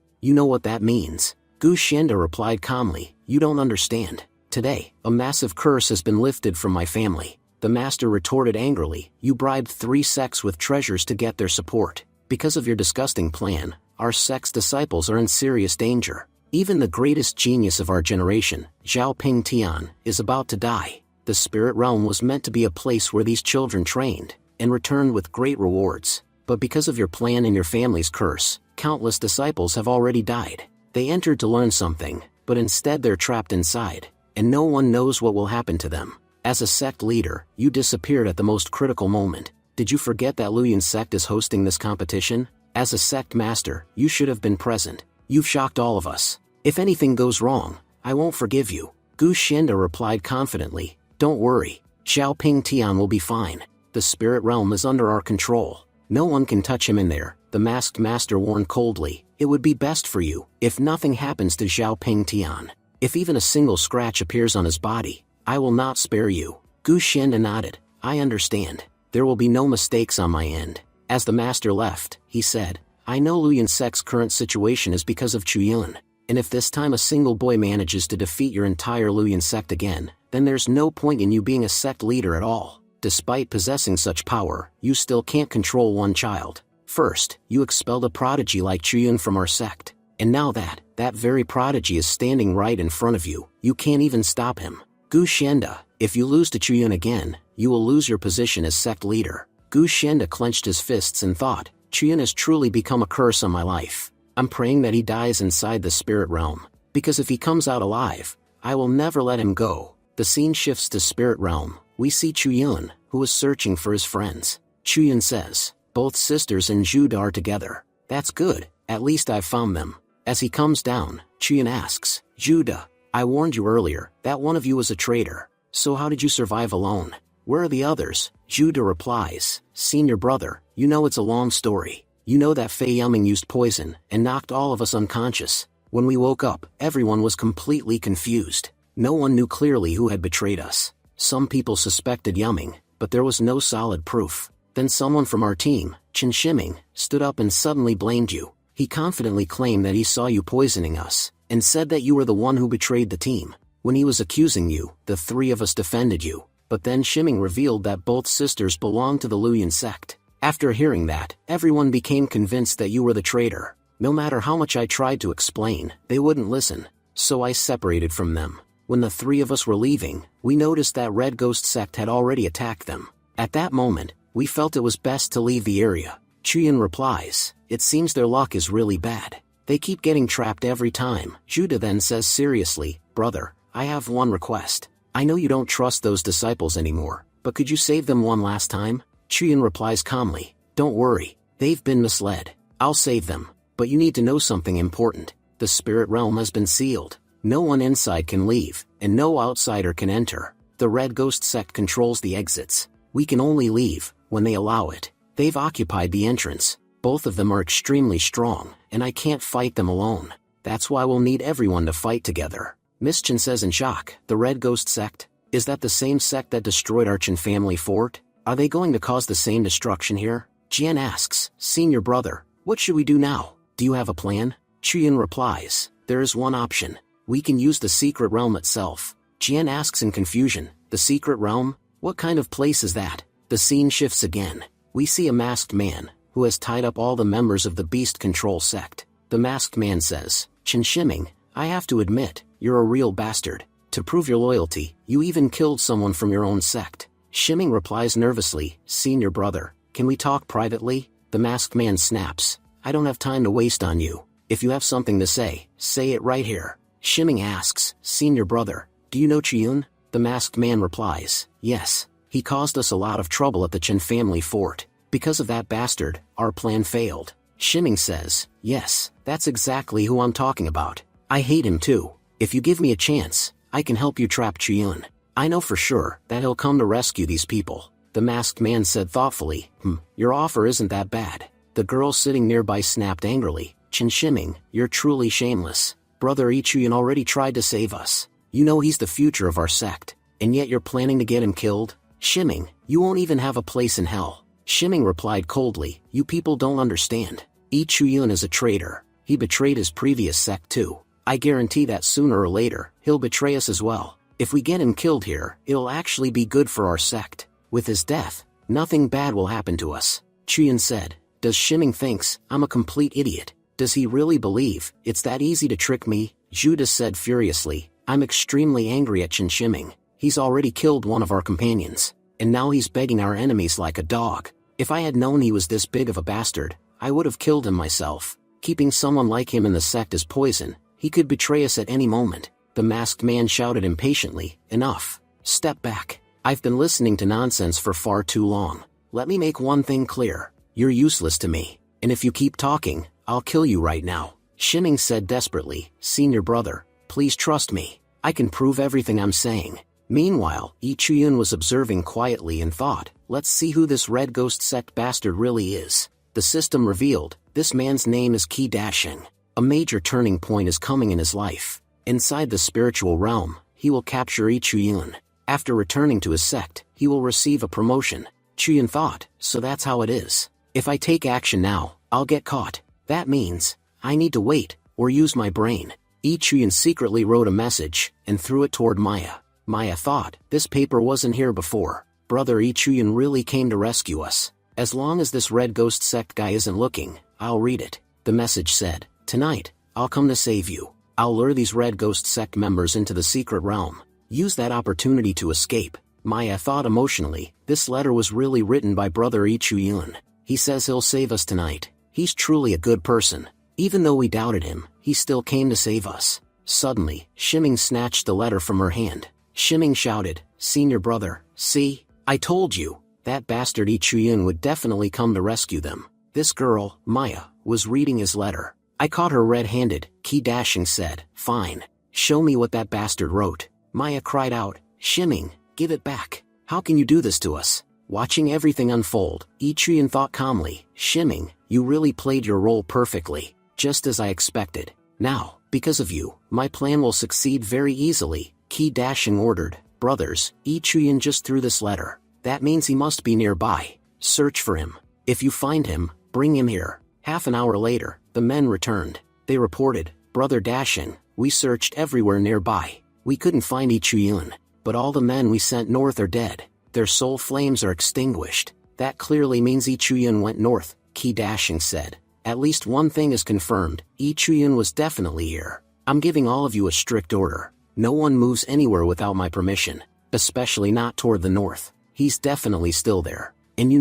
You know what that means." Gu Xianda replied calmly, "You don't understand. Today, a massive curse has been lifted from my family." The master retorted angrily, "You bribed 3 sects with treasures to get their support. Because of your disgusting plan, our sect's disciples are in serious danger. Even the greatest genius of our generation, Xiao Ping Tian, is about to die. The spirit realm was meant to be a place where these children trained, and returned with great rewards. But because of your plan and your family's curse, countless disciples have already died. They entered to learn something, but instead they're trapped inside, and no one knows what will happen to them. As a sect leader, you disappeared at the most critical moment. Did you forget that Luyan sect is hosting this competition? As a sect master, you should have been present. You've shocked all of us. If anything goes wrong, I won't forgive you." Gu Xianda replied confidently, "Don't worry, Xiao Ping Tian will be fine. The spirit realm is under our control. No one can touch him in there." The masked master warned coldly, "It would be best for you if nothing happens to Xiao Ping Tian. If even a single scratch appears on his body, I will not spare you." Gu Xianda nodded, "I understand. There will be no mistakes on my end." As the master left, he said, "I know Luyan sect's current situation is because of Chuyun, and if this time a single boy manages to defeat your entire Luyan sect again, then there's no point in you being a sect leader at all. Despite possessing such power, you still can't control one child. First, you expelled a prodigy like Chuyun from our sect, and now that very prodigy is standing right in front of you, you can't even stop him. Gu Xianda, if you lose to Chuyun again, you will lose your position as sect leader." Gu Xianda clenched his fists and thought, "Chuyun has truly become a curse on my life. I'm praying that he dies inside the spirit realm, because if he comes out alive, I will never let him go." The scene shifts to spirit realm. We see Chuyun, who is searching for his friends. Chuyun says, "Both sisters and Jude are together. That's good, at least I've found them." As he comes down, Chuyun asks, "Judah, I warned you earlier that one of you was a traitor. So how did you survive alone? Where are the others?" Judah replies, "Senior brother, you know it's a long story. You know that Fei Yuming used poison and knocked all of us unconscious. When we woke up, everyone was completely confused. No one knew clearly who had betrayed us. Some people suspected Yuming, but there was no solid proof. Then someone from our team, Chen Shiming, stood up and suddenly blamed you. He confidently claimed that he saw you poisoning us, and said that you were the one who betrayed the team. When he was accusing you, the three of us defended you, but then Shimming revealed that both sisters belonged to the Luyan sect. After hearing that, everyone became convinced that you were the traitor. No matter how much I tried to explain, they wouldn't listen, so I separated from them. When the three of us were leaving, we noticed that Red Ghost sect had already attacked them. At that moment, we felt it was best to leave the area. Chuyin replies, it seems their luck is really bad. They keep getting trapped every time. Judah then says seriously, brother, I have one request. I know you don't trust those disciples anymore, but could you save them one last time? Chuyin replies calmly, don't worry, they've been misled. I'll save them, but you need to know something important. The spirit realm has been sealed. No one inside can leave, and no outsider can enter. The Red Ghost sect controls the exits. We can only leave when they allow it. They've occupied the entrance. Both of them are extremely strong, and I can't fight them alone. That's why we'll need everyone to fight together. Mischin says in shock, the Red Ghost sect? Is that the same sect that destroyed our Chen family fort? Are they going to cause the same destruction here? Jian asks, senior brother, what should we do now? Do you have a plan? Chuyin replies, there is one option. We can use the secret realm itself. Jian asks in confusion, the secret realm? What kind of place is that? The scene shifts again. We see a masked man, who has tied up all the members of the Beast Control sect. The masked man says, Chen Shimming, I have to admit, you're a real bastard. To prove your loyalty, you even killed someone from your own sect. Shimming replies nervously, senior brother, can we talk privately? The masked man snaps, I don't have time to waste on you. If you have something to say it right here. Shimming asks, senior brother, do you know Chiyun? The masked man replies, yes. He caused us a lot of trouble at the Chen family fort. Because of that bastard, our plan failed. Shimming says, yes, that's exactly who I'm talking about. I hate him too. If you give me a chance, I can help you trap Chiyun. I know for sure that he'll come to rescue these people. The masked man said thoughtfully, your offer isn't that bad. The girl sitting nearby snapped angrily, Chen Shimming, you're truly shameless. Brother Ichuyun already tried to save us. You know he's the future of our sect, and yet you're planning to get him killed? Shimming, you won't even have a place in hell. Shimming replied coldly, you people don't understand. Ichuyun is a traitor. He betrayed his previous sect too. I guarantee that sooner or later, he'll betray us as well. If we get him killed here, it'll actually be good for our sect. With his death, nothing bad will happen to us. Chuyun said, does Shimming thinks I'm a complete idiot? Does he really believe it's that easy to trick me? Judas said furiously, I'm extremely angry at Chen Shimming. He's already killed one of our companions, and now he's begging our enemies like a dog. If I had known he was this big of a bastard, I would have killed him myself. Keeping someone like him in the sect is poison. He could betray us at any moment. The masked man shouted impatiently, enough. Step back. I've been listening to nonsense for far too long. Let me make one thing clear. You're useless to me, and if you keep talking, I'll kill you right now. Shimming said desperately, senior brother, please trust me. I can prove everything I'm saying. Meanwhile, Ichuyun was observing quietly and thought, let's see who this Red Ghost sect bastard really is. The system revealed, this man's name is Qi Dashing. A major turning point is coming in his life. Inside the spiritual realm, he will capture Ichuyun. After returning to his sect, he will receive a promotion. Chuyun thought, so that's how it is. If I take action now, I'll get caught. That means, I need to wait, or use my brain. Ichuyun secretly wrote a message, and threw it toward Maya. Maya thought, this paper wasn't here before. Brother Ichuyun really came to rescue us. As long as this Red Ghost sect guy isn't looking, I'll read it. The message said, tonight, I'll come to save you. I'll lure these Red Ghost sect members into the secret realm. Use that opportunity to escape. Maya thought emotionally, this letter was really written by Brother Ichuyun. He says he'll save us tonight. He's truly a good person. Even though we doubted him, he still came to save us. Suddenly, Shimming snatched the letter from her hand. Shimming shouted, senior brother, see? I told you, that bastard Ichuyun would definitely come to rescue them. This girl, Maya, was reading his letter. I caught her red-handed, Qi Dashing said, fine. Show me what that bastard wrote. Maya cried out, Shimming, give it back. How can you do this to us? Watching everything unfold, Ichuyun thought calmly, Shimming, you really played your role perfectly, just as I expected. Now, because of you, my plan will succeed very easily, Qi Dashing ordered. Brothers, Ichuyun just threw this letter. That means he must be nearby. Search for him. If you find him, bring him here. Half an hour later, the The men returned. They reported, "Brother Dashing, we searched everywhere nearby. We couldn't find Ichuyun, but all the men we sent north are dead. Their soul flames are extinguished. That clearly means Ichuyun went north," Ki Dashing said. "At least one thing is confirmed, Ichuyun was definitely here. I'm giving all of you a strict order. No one moves anywhere without my permission, especially not toward the north. He's definitely still there. And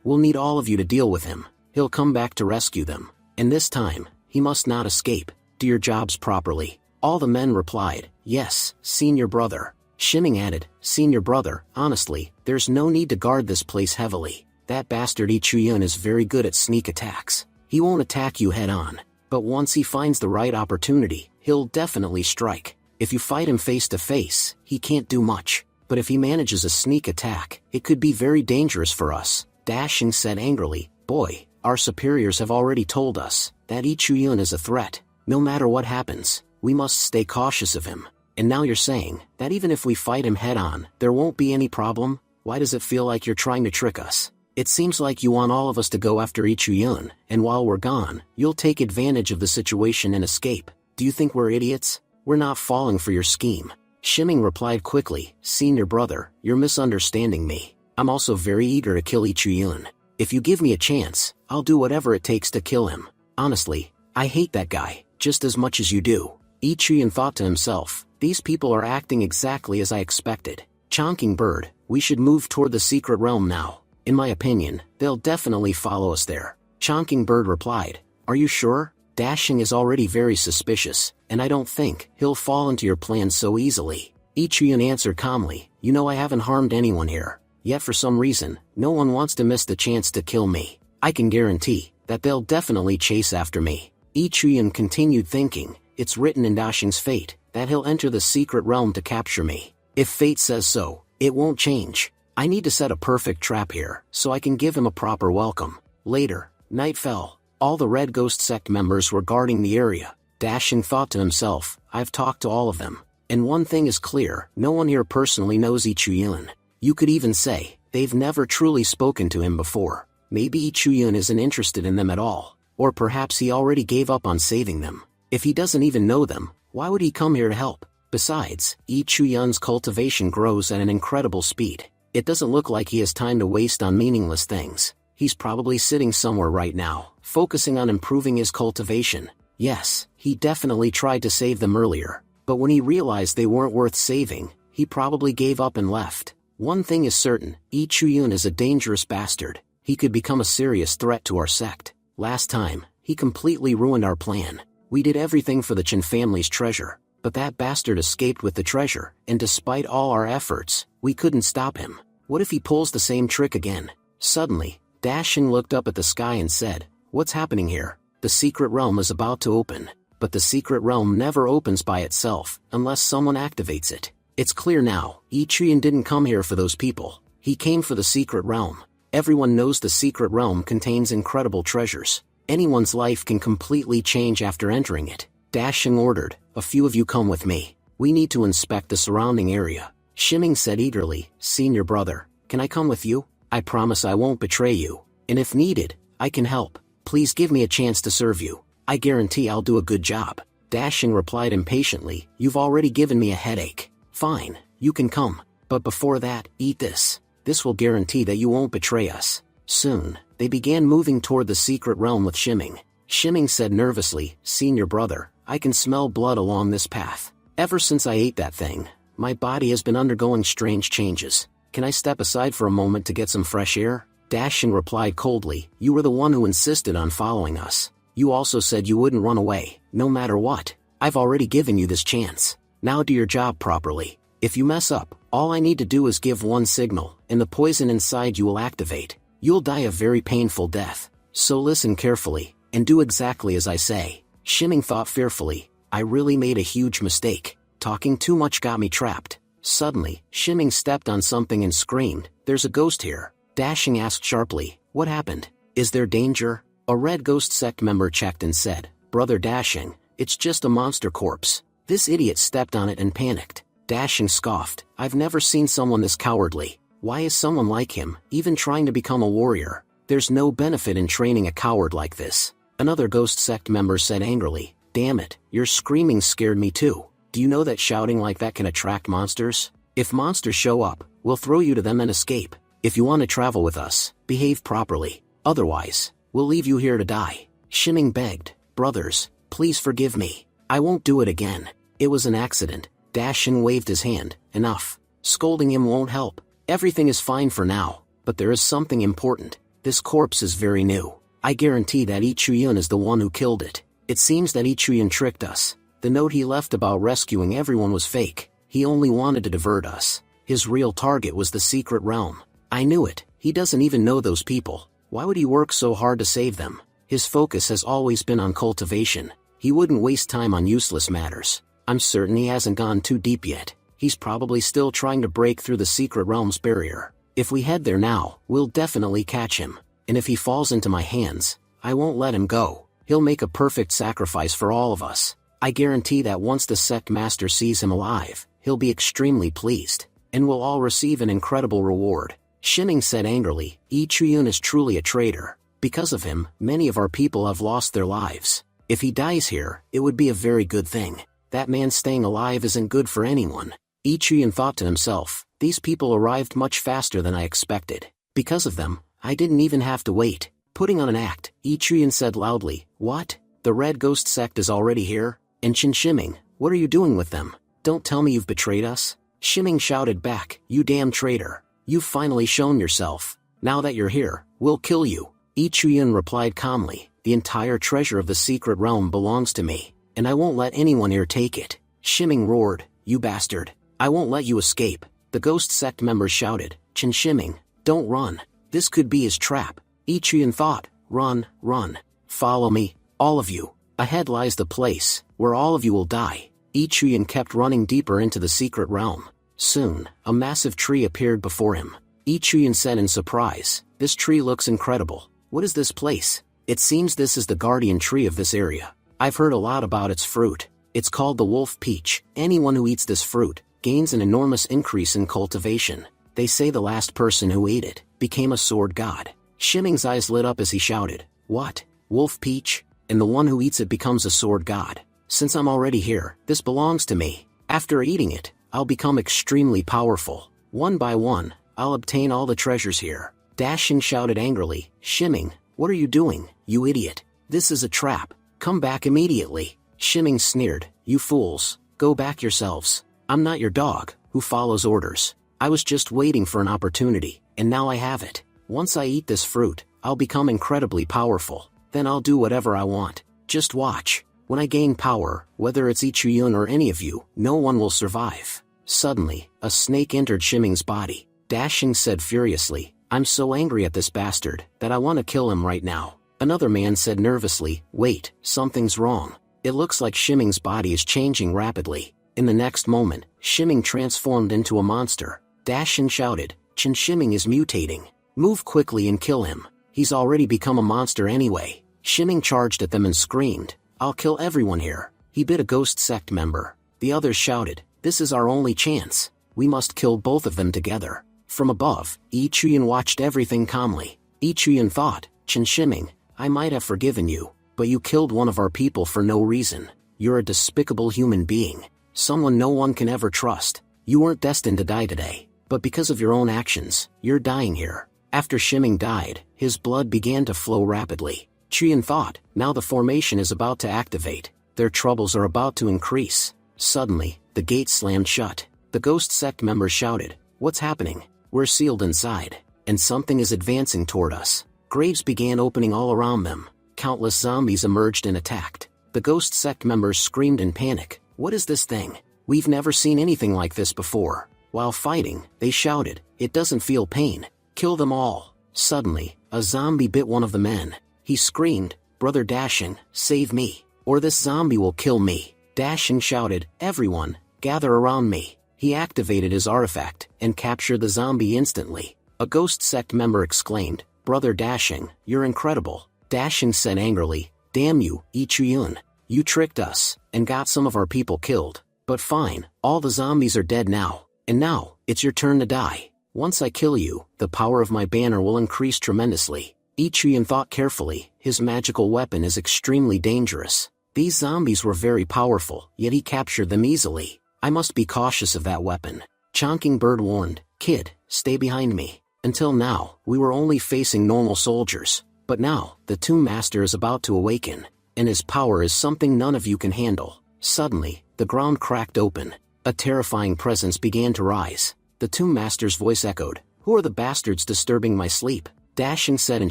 we'll need all of you to deal with him. He'll come back to rescue them. And this time, he must not escape. Do your jobs properly." All the men replied, "Yes, senior brother." Shimming added, "Senior brother, honestly, there's no need to guard this place heavily. That bastard Ichuyun is very good at sneak attacks. He won't attack you head on, but once he finds the right opportunity, he'll definitely strike. If you fight him face to face, he can't do much. But if he manages a sneak attack, it could be very dangerous for us." Dashing said angrily, "Boy, our superiors have already told us that Ichuyun is a threat. No matter what happens, we must stay cautious of him. And now you're saying that even if we fight him head on, there won't be any problem? Why does it feel like you're trying to trick us? It seems like you want all of us to go after Ichuyun, and while we're gone, you'll take advantage of the situation and escape. Do you think we're idiots? We're not falling for your scheme." Shimming replied quickly, "Senior brother, you're misunderstanding me. I'm also very eager to kill Ichuyun. If you give me a chance, I'll do whatever it takes to kill him. Honestly, I hate that guy, just as much as you do." Ichuyun thought to himself, "These people are acting exactly as I expected. Chonking Bird, we should move toward the secret realm now. In my opinion, they'll definitely follow us there." Chonking Bird replied, "Are you sure? Dashing is already very suspicious, and I don't think he'll fall into your plans so easily." Ichuyun answered calmly, I haven't harmed anyone here. Yet for some reason, no one wants to miss the chance to kill me. I can guarantee that they'll definitely chase after me." Ichuyun continued thinking, "It's written in Dashing's fate that he'll enter the secret realm to capture me. If fate says so, it won't change. I need to set a perfect trap here, so I can give him a proper welcome." Later, night fell. All the Red Ghost Sect members were guarding the area. Dashing thought to himself, "I've talked to all of them. And one thing is clear, no one here personally knows Ichuyun. You could even say, they've never truly spoken to him before. Maybe Ichuyun isn't interested in them at all. Or perhaps he already gave up on saving them. If he doesn't even know them, why would he come here to help? Besides, Ichuyun's cultivation grows at an incredible speed. It doesn't look like he has time to waste on meaningless things. He's probably sitting somewhere right now, focusing on improving his cultivation. Yes, he definitely tried to save them earlier. But when he realized they weren't worth saving, he probably gave up and left. One thing is certain, Ichuyun is a dangerous bastard. He could become a serious threat to our sect. Last time, he completely ruined our plan. We did everything for the Chen family's treasure, but that bastard escaped with the treasure, and despite all our efforts, we couldn't stop him. What if he pulls the same trick again?" Suddenly, Dashing looked up at the sky and said, "What's happening here? The secret realm is about to open. But the secret realm never opens by itself, unless someone activates it. It's clear now, Ichuyun didn't come here for those people. He came for the secret realm. Everyone knows the secret realm contains incredible treasures. Anyone's life can completely change after entering it." Dashing ordered, "A few of you come with me. We need to inspect the surrounding area." Shimming said eagerly, "Senior brother, can I come with you? I promise I won't betray you. And if needed, I can help. Please give me a chance to serve you. I guarantee I'll do a good job." Dashing replied impatiently, "You've already given me a headache. Fine, you can come. But before that, eat this. This will guarantee that you won't betray us." Soon, they began moving toward the secret realm with Shimming. Shimming said nervously, "Senior brother, I can smell blood along this path. Ever since I ate that thing, my body has been undergoing strange changes. Can I step aside for a moment to get some fresh air?" Dashing replied coldly, "You were the one who insisted on following us. You also said you wouldn't run away, no matter what. I've already given you this chance. Now do your job properly. If you mess up, all I need to do is give one signal, and the poison inside you will activate. You'll die a very painful death. So listen carefully, and do exactly as I say." Shimming thought fearfully, "I really made a huge mistake. Talking too much got me trapped." Suddenly, Shimming stepped on something and screamed, "There's a ghost here." Dashing asked sharply, "What happened? Is there danger?" A Red Ghost Sect member checked and said, "Brother Dashing, it's just a monster corpse. This idiot stepped on it and panicked." Dashing scoffed, "I've never seen someone this cowardly. Why is someone like him even trying to become a warrior? There's no benefit in training a coward like this." Another ghost sect member said angrily, "Damn it, your screaming scared me too. Do you know that shouting like that can attract monsters? If monsters show up, we'll throw you to them and escape. If you want to travel with us, behave properly. Otherwise, we'll leave you here to die." Shimming begged, "Brothers, please forgive me. I won't do it again. It was an accident." Dashin waved his hand, "Enough. Scolding him won't help. Everything is fine for now, but there is something important. This corpse is very new. I guarantee that Ichuyun is the one who killed it. It seems that Ichuyun tricked us. The note he left about rescuing everyone was fake. He only wanted to divert us. His real target was the secret realm. I knew it. He doesn't even know those people. Why would he work so hard to save them? His focus has always been on cultivation. He wouldn't waste time on useless matters. I'm certain he hasn't gone too deep yet. He's probably still trying to break through the secret realm's barrier. If we head there now, we'll definitely catch him. And if he falls into my hands, I won't let him go. He'll make a perfect sacrifice for all of us. I guarantee that once the sect master sees him alive, he'll be extremely pleased, and we'll all receive an incredible reward." Shimming said angrily, "Ichuyun is truly a traitor. Because of him, many of our people have lost their lives. If he dies here, it would be a very good thing. That man staying alive isn't good for anyone." Ichuyun thought to himself, "These people arrived much faster than I expected. Because of them, I didn't even have to wait." Putting on an act, Ichuyun said loudly, "What? The Red Ghost sect is already here? And Shimming, what are you doing with them? Don't tell me you've betrayed us?" Shimming shouted back, "You damn traitor. You've finally shown yourself. Now that you're here, we'll kill you." Ichuyun replied calmly, "The entire treasure of the secret realm belongs to me, and I won't let anyone here take it." Shimming roared, "You bastard. I won't let you escape." The ghost sect members shouted, Shimming, don't run. This could be his trap." Ichuyun thought, "Run, run. Follow me, all of you. Ahead lies the place, where all of you will die." Ichuyun kept running deeper into the secret realm. Soon, a massive tree appeared before him. Ichuyun said in surprise, "This tree looks incredible. What is this place? It seems this is the guardian tree of this area. I've heard a lot about its fruit. It's called the wolf peach. Anyone who eats this fruit gains an enormous increase in cultivation. They say the last person who ate it became a sword god." Shimming's eyes lit up as he shouted, "What? Wolf peach? And the one who eats it becomes a sword god? Since I'm already here, this belongs to me. After eating it, I'll become extremely powerful. One by one, I'll obtain all the treasures here." Dashin shouted angrily, "Shimming, what are you doing, you idiot? This is a trap. Come back immediately." Shimming sneered, "You fools, go back yourselves. I'm not your dog, who follows orders. I was just waiting for an opportunity, and now I have it. Once I eat this fruit, I'll become incredibly powerful. Then I'll do whatever I want. Just watch. When I gain power, whether it's Ichuyun or any of you, no one will survive." Suddenly, a snake entered Shimming's body. Dashin said furiously, "I'm so angry at this bastard, that I want to kill him right now." Another man said nervously, "Wait, something's wrong. It looks like Shimming's body is changing rapidly." In the next moment, Shimming transformed into a monster. Dashin shouted, Shimming is mutating. Move quickly and kill him. He's already become a monster anyway." Shimming charged at them and screamed, "I'll kill everyone here." He bit a ghost sect member. The others shouted, "This is our only chance. We must kill both of them together." From above, Ichuyun watched everything calmly. Ichuyun thought, Shimming, I might have forgiven you, but you killed one of our people for no reason. You're a despicable human being. Someone no one can ever trust. You weren't destined to die today, but because of your own actions, you're dying here." After Shimming died, his blood began to flow rapidly. Chiyun thought, now the formation is about to activate. Their troubles are about to increase. Suddenly, the gate slammed shut. The ghost sect members shouted, "What's happening? We're sealed inside, and something is advancing toward us." Graves began opening all around them. Countless zombies emerged and attacked. The ghost sect members screamed in panic, "What is this thing? We've never seen anything like this before." While fighting, they shouted, "It doesn't feel pain. Kill them all." Suddenly, a zombie bit one of the men. He screamed, "Brother Dashin, save me, or this zombie will kill me." Dashin shouted, "Everyone, gather around me." He activated his artifact and captured the zombie instantly. A ghost sect member exclaimed, "Brother Dashin, you're incredible." Dashin said angrily, "Damn you, Ichuyun. You tricked us, and got some of our people killed. But fine, all the zombies are dead now, and now, it's your turn to die. Once I kill you, the power of my banner will increase tremendously. Ichiran thought carefully, his magical weapon is extremely dangerous. These zombies were very powerful, yet he captured them easily. I must be cautious of that weapon. Chonking Bird warned, "Kid, stay behind me." Until now, we were only facing normal soldiers, but now, the Tomb Master is about to awaken, and his power is something none of you can handle. Suddenly, the ground cracked open. A terrifying presence began to rise. The Tomb Master's voice echoed, "Who are the bastards disturbing my sleep?" Dashing said in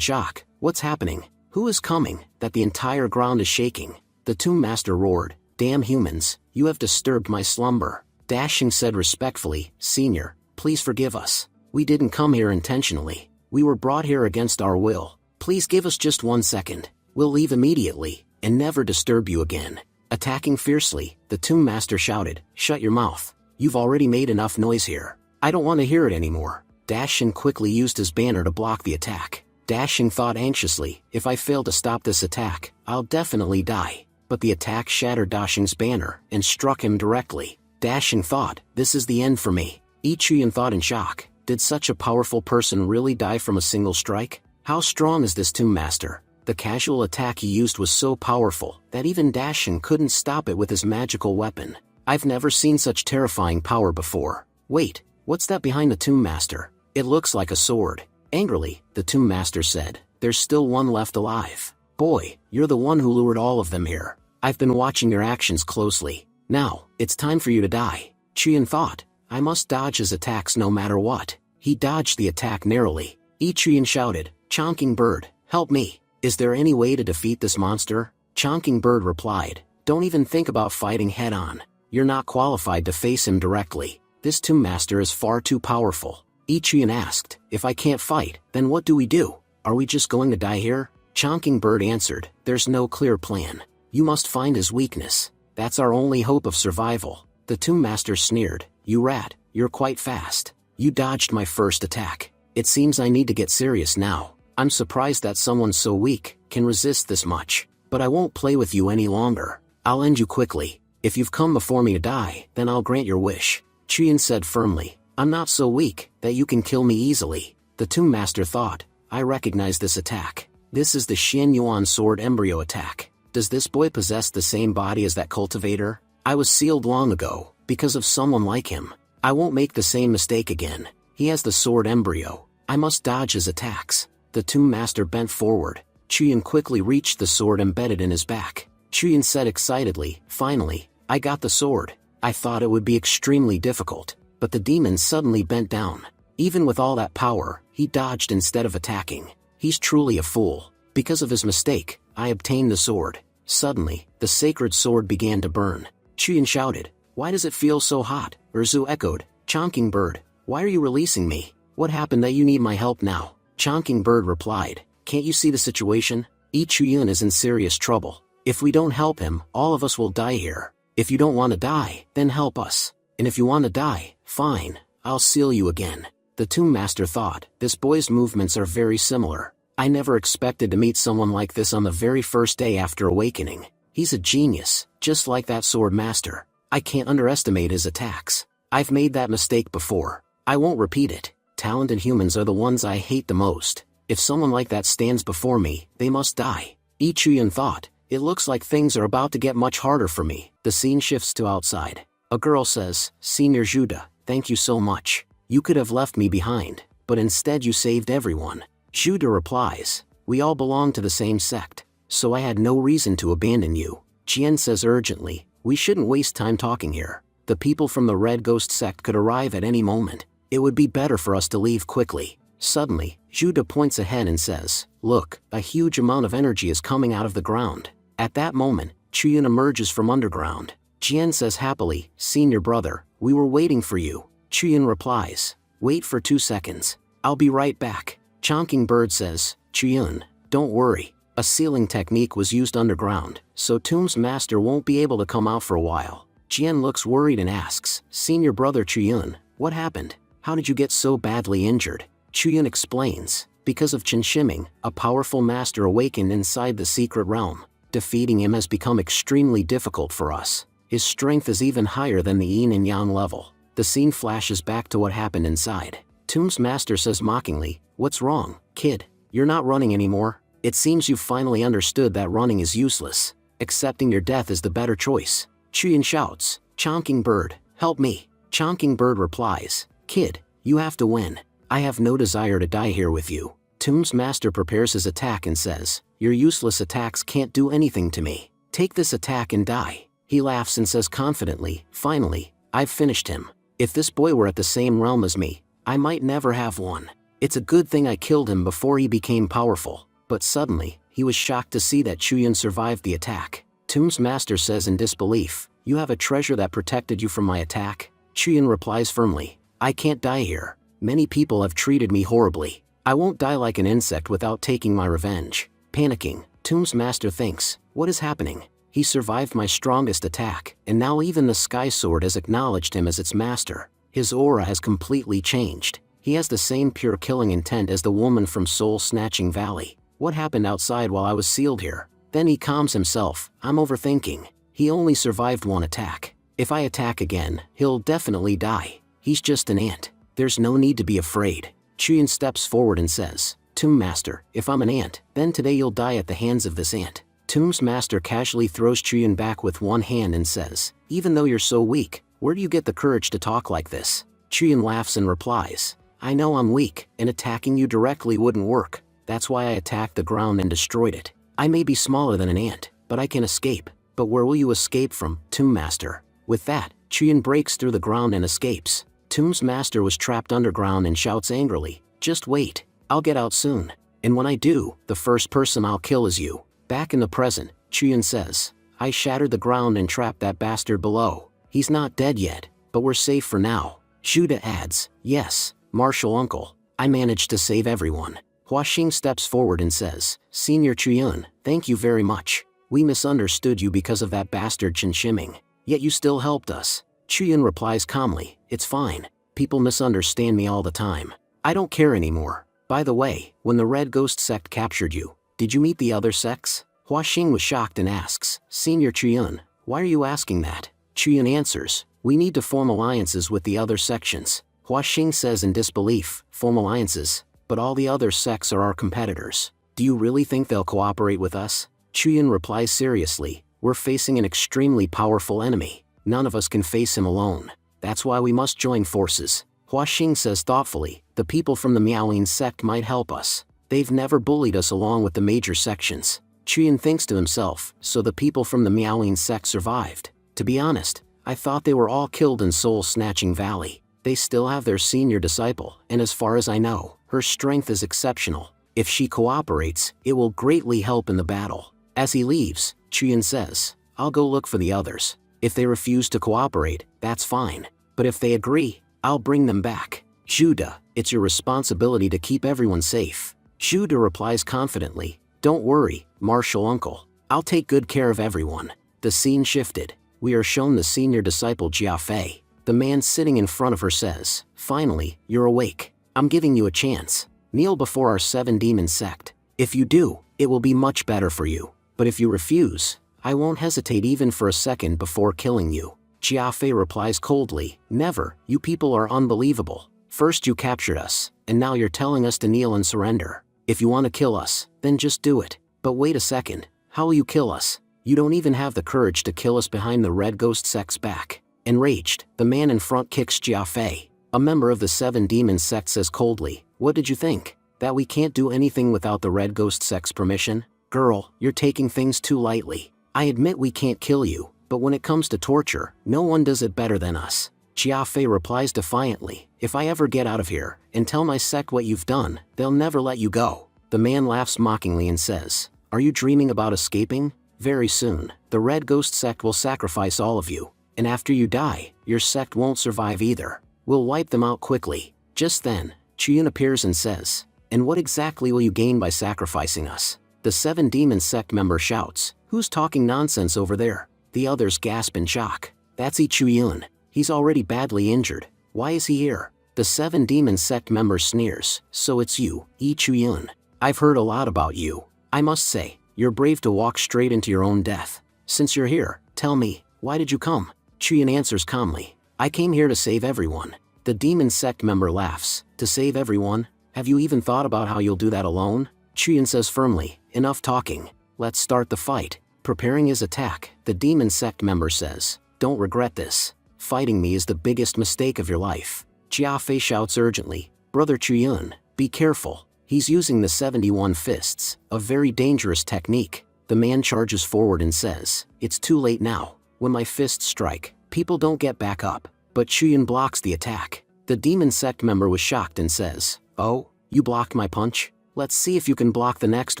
shock, "What's happening? Who is coming?" That the entire ground is shaking. The Tomb Master roared, "Damn humans, you have disturbed my slumber." Dashing said respectfully, "Senior, please forgive us. We didn't come here intentionally. We were brought here against our will. Please give us just 1 second. We'll leave immediately, and never disturb you again." Attacking fiercely, the Tomb Master shouted, "Shut your mouth. You've already made enough noise here. I don't want to hear it anymore." Dashing quickly used his banner to block the attack. Dashing thought anxiously, "If I fail to stop this attack, I'll definitely die." But the attack shattered Dashing's banner and struck him directly. Dashing thought, "This is the end for me." Ichiran thought in shock, did such a powerful person really die from a single strike? How strong is this Tomb Master? The casual attack he used was so powerful that even Dashing couldn't stop it with his magical weapon. I've never seen such terrifying power before. Wait, what's that behind the Tomb Master? It looks like a sword. Angrily, the Tomb Master said, "There's still one left alive. Boy, you're the one who lured all of them here. I've been watching your actions closely. Now, it's time for you to die." Chian thought, "I must dodge his attacks no matter what." He dodged the attack narrowly. Ichiran shouted, "Chonking Bird, help me. Is there any way to defeat this monster?" Chonking Bird replied, "Don't even think about fighting head-on. You're not qualified to face him directly. This Tomb Master is far too powerful." Ichiran asked, "If I can't fight, then what do we do? Are we just going to die here?" Chonking Bird answered, "There's no clear plan. You must find his weakness. That's our only hope of survival." The Tomb Master sneered, "You rat, you're quite fast. You dodged my first attack. It seems I need to get serious now. I'm surprised that someone so weak can resist this much. But I won't play with you any longer. I'll end you quickly. If you've come before me to die, then I'll grant your wish." Chian said firmly, "I'm not so weak that you can kill me easily." The Tomb Master thought, "I recognize this attack. This is the Xian Yuan Sword Embryo attack. Does this boy possess the same body as that cultivator? I was sealed long ago, because of someone like him. I won't make the same mistake again. He has the sword embryo. I must dodge his attacks." The Tomb Master bent forward. Chian quickly reached the sword embedded in his back. Chian said excitedly, "Finally, I got the sword. I thought it would be extremely difficult." But the demon suddenly bent down. Even with all that power, he dodged instead of attacking. He's truly a fool. Because of his mistake, I obtained the sword. Suddenly, the sacred sword began to burn. Chian shouted, "Why does it feel so hot?" Urzu echoed, "Chonking Bird, why are you releasing me? What happened that you need my help now?" Chonking Bird replied, "Can't you see the situation? Ichiyun is in serious trouble. If we don't help him, all of us will die here. If you don't want to die, then help us. And if you want to die, fine, I'll seal you again." The Tomb Master thought, this boy's movements are very similar. I never expected to meet someone like this on the very first day after awakening. He's a genius, just like that sword master. I can't underestimate his attacks. I've made that mistake before. I won't repeat it. Talented humans are the ones I hate the most. If someone like that stands before me, they must die. Ichiran thought, it looks like things are about to get much harder for me. The scene shifts to outside. A girl says, "Senior Judah, thank you so much. You could have left me behind, but instead you saved everyone." Judah replies, "We all belong to the same sect, so I had no reason to abandon you." Jian says urgently, "We shouldn't waste time talking here. The people from the Red Ghost sect could arrive at any moment. It would be better for us to leave quickly." Suddenly, Judah points ahead and says, "Look, a huge amount of energy is coming out of the ground." At that moment, Chiyun emerges from underground. Jian says happily, "Senior brother, we were waiting for you." Chiyun replies, "Wait for 2 seconds. I'll be right back." Chonking Bird says, "Chiyun, don't worry. A sealing technique was used underground, so Tomb's master won't be able to come out for a while." Jian looks worried and asks, "Senior brother Chiyun, what happened? How did you get so badly injured?" Chiyun explains, "Because of Chinshiming, a powerful master awakened inside the secret realm. Defeating him has become extremely difficult for us. His strength is even higher than the yin and yang level." The scene flashes back to what happened inside. Tomb's master says mockingly, "What's wrong, kid? You're not running anymore? It seems you've finally understood that running is useless. Accepting your death is the better choice. Chuyin shouts, Chonking Bird, help me. Chonking Bird replies, Kid, you have to win. I have no desire to die here with you. Toon's master prepares his attack and says, your useless attacks can't do anything to me. Take this attack and die. He laughs and says confidently, finally, I've finished him. If this boy were at the same realm as me, I might never have won. It's a good thing I killed him before he became powerful. But suddenly, he was shocked to see that Chuyin survived the attack. Toon's master says in disbelief, you have a treasure that protected you from my attack? Chuyin replies firmly, I can't die here. Many people have treated me horribly. I won't die like an insect without taking my revenge. Panicking, Toon's master thinks, what is happening? He survived my strongest attack, and now even the Sky Sword has acknowledged him as its master. His aura has completely changed. He has the same pure killing intent as the woman from Soul Snatching Valley. What happened outside while I was sealed here? Then he calms himself, I'm overthinking. He only survived one attack. If I attack again, he'll definitely die. He's just an ant. There's no need to be afraid. Chuyin steps forward and says, Tomb Master, if I'm an ant, then today you'll die at the hands of this ant. Tomb's master casually throws Chuyin back with one hand and says, even though you're so weak, where do you get the courage to talk like this? Chuyin laughs and replies, I know I'm weak, and attacking you directly wouldn't work. That's why I attacked the ground and destroyed it. I may be smaller than an ant, but I can escape. But where will you escape from, Tomb Master? With that, Chuyin breaks through the ground and escapes. Tomb's master was trapped underground and shouts angrily, just wait, I'll get out soon. And when I do, the first person I'll kill is you. Back in the present, Chuyin says, I shattered the ground and trapped that bastard below. He's not dead yet, but we're safe for now. Judah adds, yes, Martial Uncle, I managed to save everyone. Huaxing steps forward and says, Senior Chuyin, thank you very much. We misunderstood you because of that bastard Chen Shiming. Yet you still helped us. Chuyin replies calmly, it's fine. People misunderstand me all the time. I don't care anymore. By the way, when the Red Ghost sect captured you, did you meet the other sects? Huaxing was shocked and asks, Senior Chuyin, why are you asking that? Chuyin answers, we need to form alliances with the other sections. Huaxing says in disbelief, form alliances? But all the other sects are our competitors. Do you really think they'll cooperate with us? Chuyin replies seriously, we're facing an extremely powerful enemy. None of us can face him alone. That's why we must join forces. Huaxing says thoughtfully, the people from the Miaoing sect might help us. They've never bullied us along with the major sections. Chuyin thinks to himself, so the people from the Miaoing sect survived. To be honest, I thought they were all killed in Soul Snatching Valley. They still have their senior disciple, and as far as I know, her strength is exceptional. If she cooperates, it will greatly help in the battle. As he leaves, Chuyin says, I'll go look for the others. If they refuse to cooperate, that's fine. But if they agree, I'll bring them back. Judah, it's your responsibility to keep everyone safe. Judah replies confidently, don't worry, Martial Uncle. I'll take good care of everyone. The scene shifted. We are shown the senior disciple Jiafei. The man sitting in front of her says, finally, you're awake. I'm giving you a chance. Kneel before our 7 demon sect. If you do, it will be much better for you. But if you refuse, I won't hesitate even for a second before killing you. Jiafei replies coldly, never, you people are unbelievable. First you captured us, and now you're telling us to kneel and surrender. If you want to kill us, then just do it. But wait a second, how will you kill us? You don't even have the courage to kill us behind the Red Ghost sect's back. Enraged, the man in front kicks Jiafei. A member of the 7 demon sect says coldly, what did you think? That we can't do anything without the Red Ghost sect's permission? Girl, you're taking things too lightly. I admit we can't kill you, but when it comes to torture, no one does it better than us. Jiafei replies defiantly, if I ever get out of here, and tell my sect what you've done, they'll never let you go. The man laughs mockingly and says, are you dreaming about escaping? Very soon, the Red Ghost sect will sacrifice all of you, and after you die, your sect won't survive either. We'll wipe them out quickly. Just then, Chuyin appears and says, and what exactly will you gain by sacrificing us? The 7 demon sect member shouts, who's talking nonsense over there? The others gasp in shock. That's Chuyin. He's already badly injured. Why is he here? The 7 demon sect member sneers, so it's you, Chuyin. I've heard a lot about you. I must say, you're brave to walk straight into your own death. Since you're here, tell me, why did you come? Chuyin answers calmly, I came here to save everyone. The demon sect member laughs, to save everyone? Have you even thought about how you'll do that alone? Chuyin says firmly, enough talking. Let's start the fight. Preparing his attack, the demon sect member says, don't regret this. Fighting me is the biggest mistake of your life. Jiafei shouts urgently, Brother Chuyin, be careful. He's using the 71 fists, a very dangerous technique. The man charges forward and says, it's too late now. When my fists strike, people don't get back up. But Chuyin blocks the attack. The demon sect member was shocked and says, oh, you blocked my punch? Let's see if you can block the next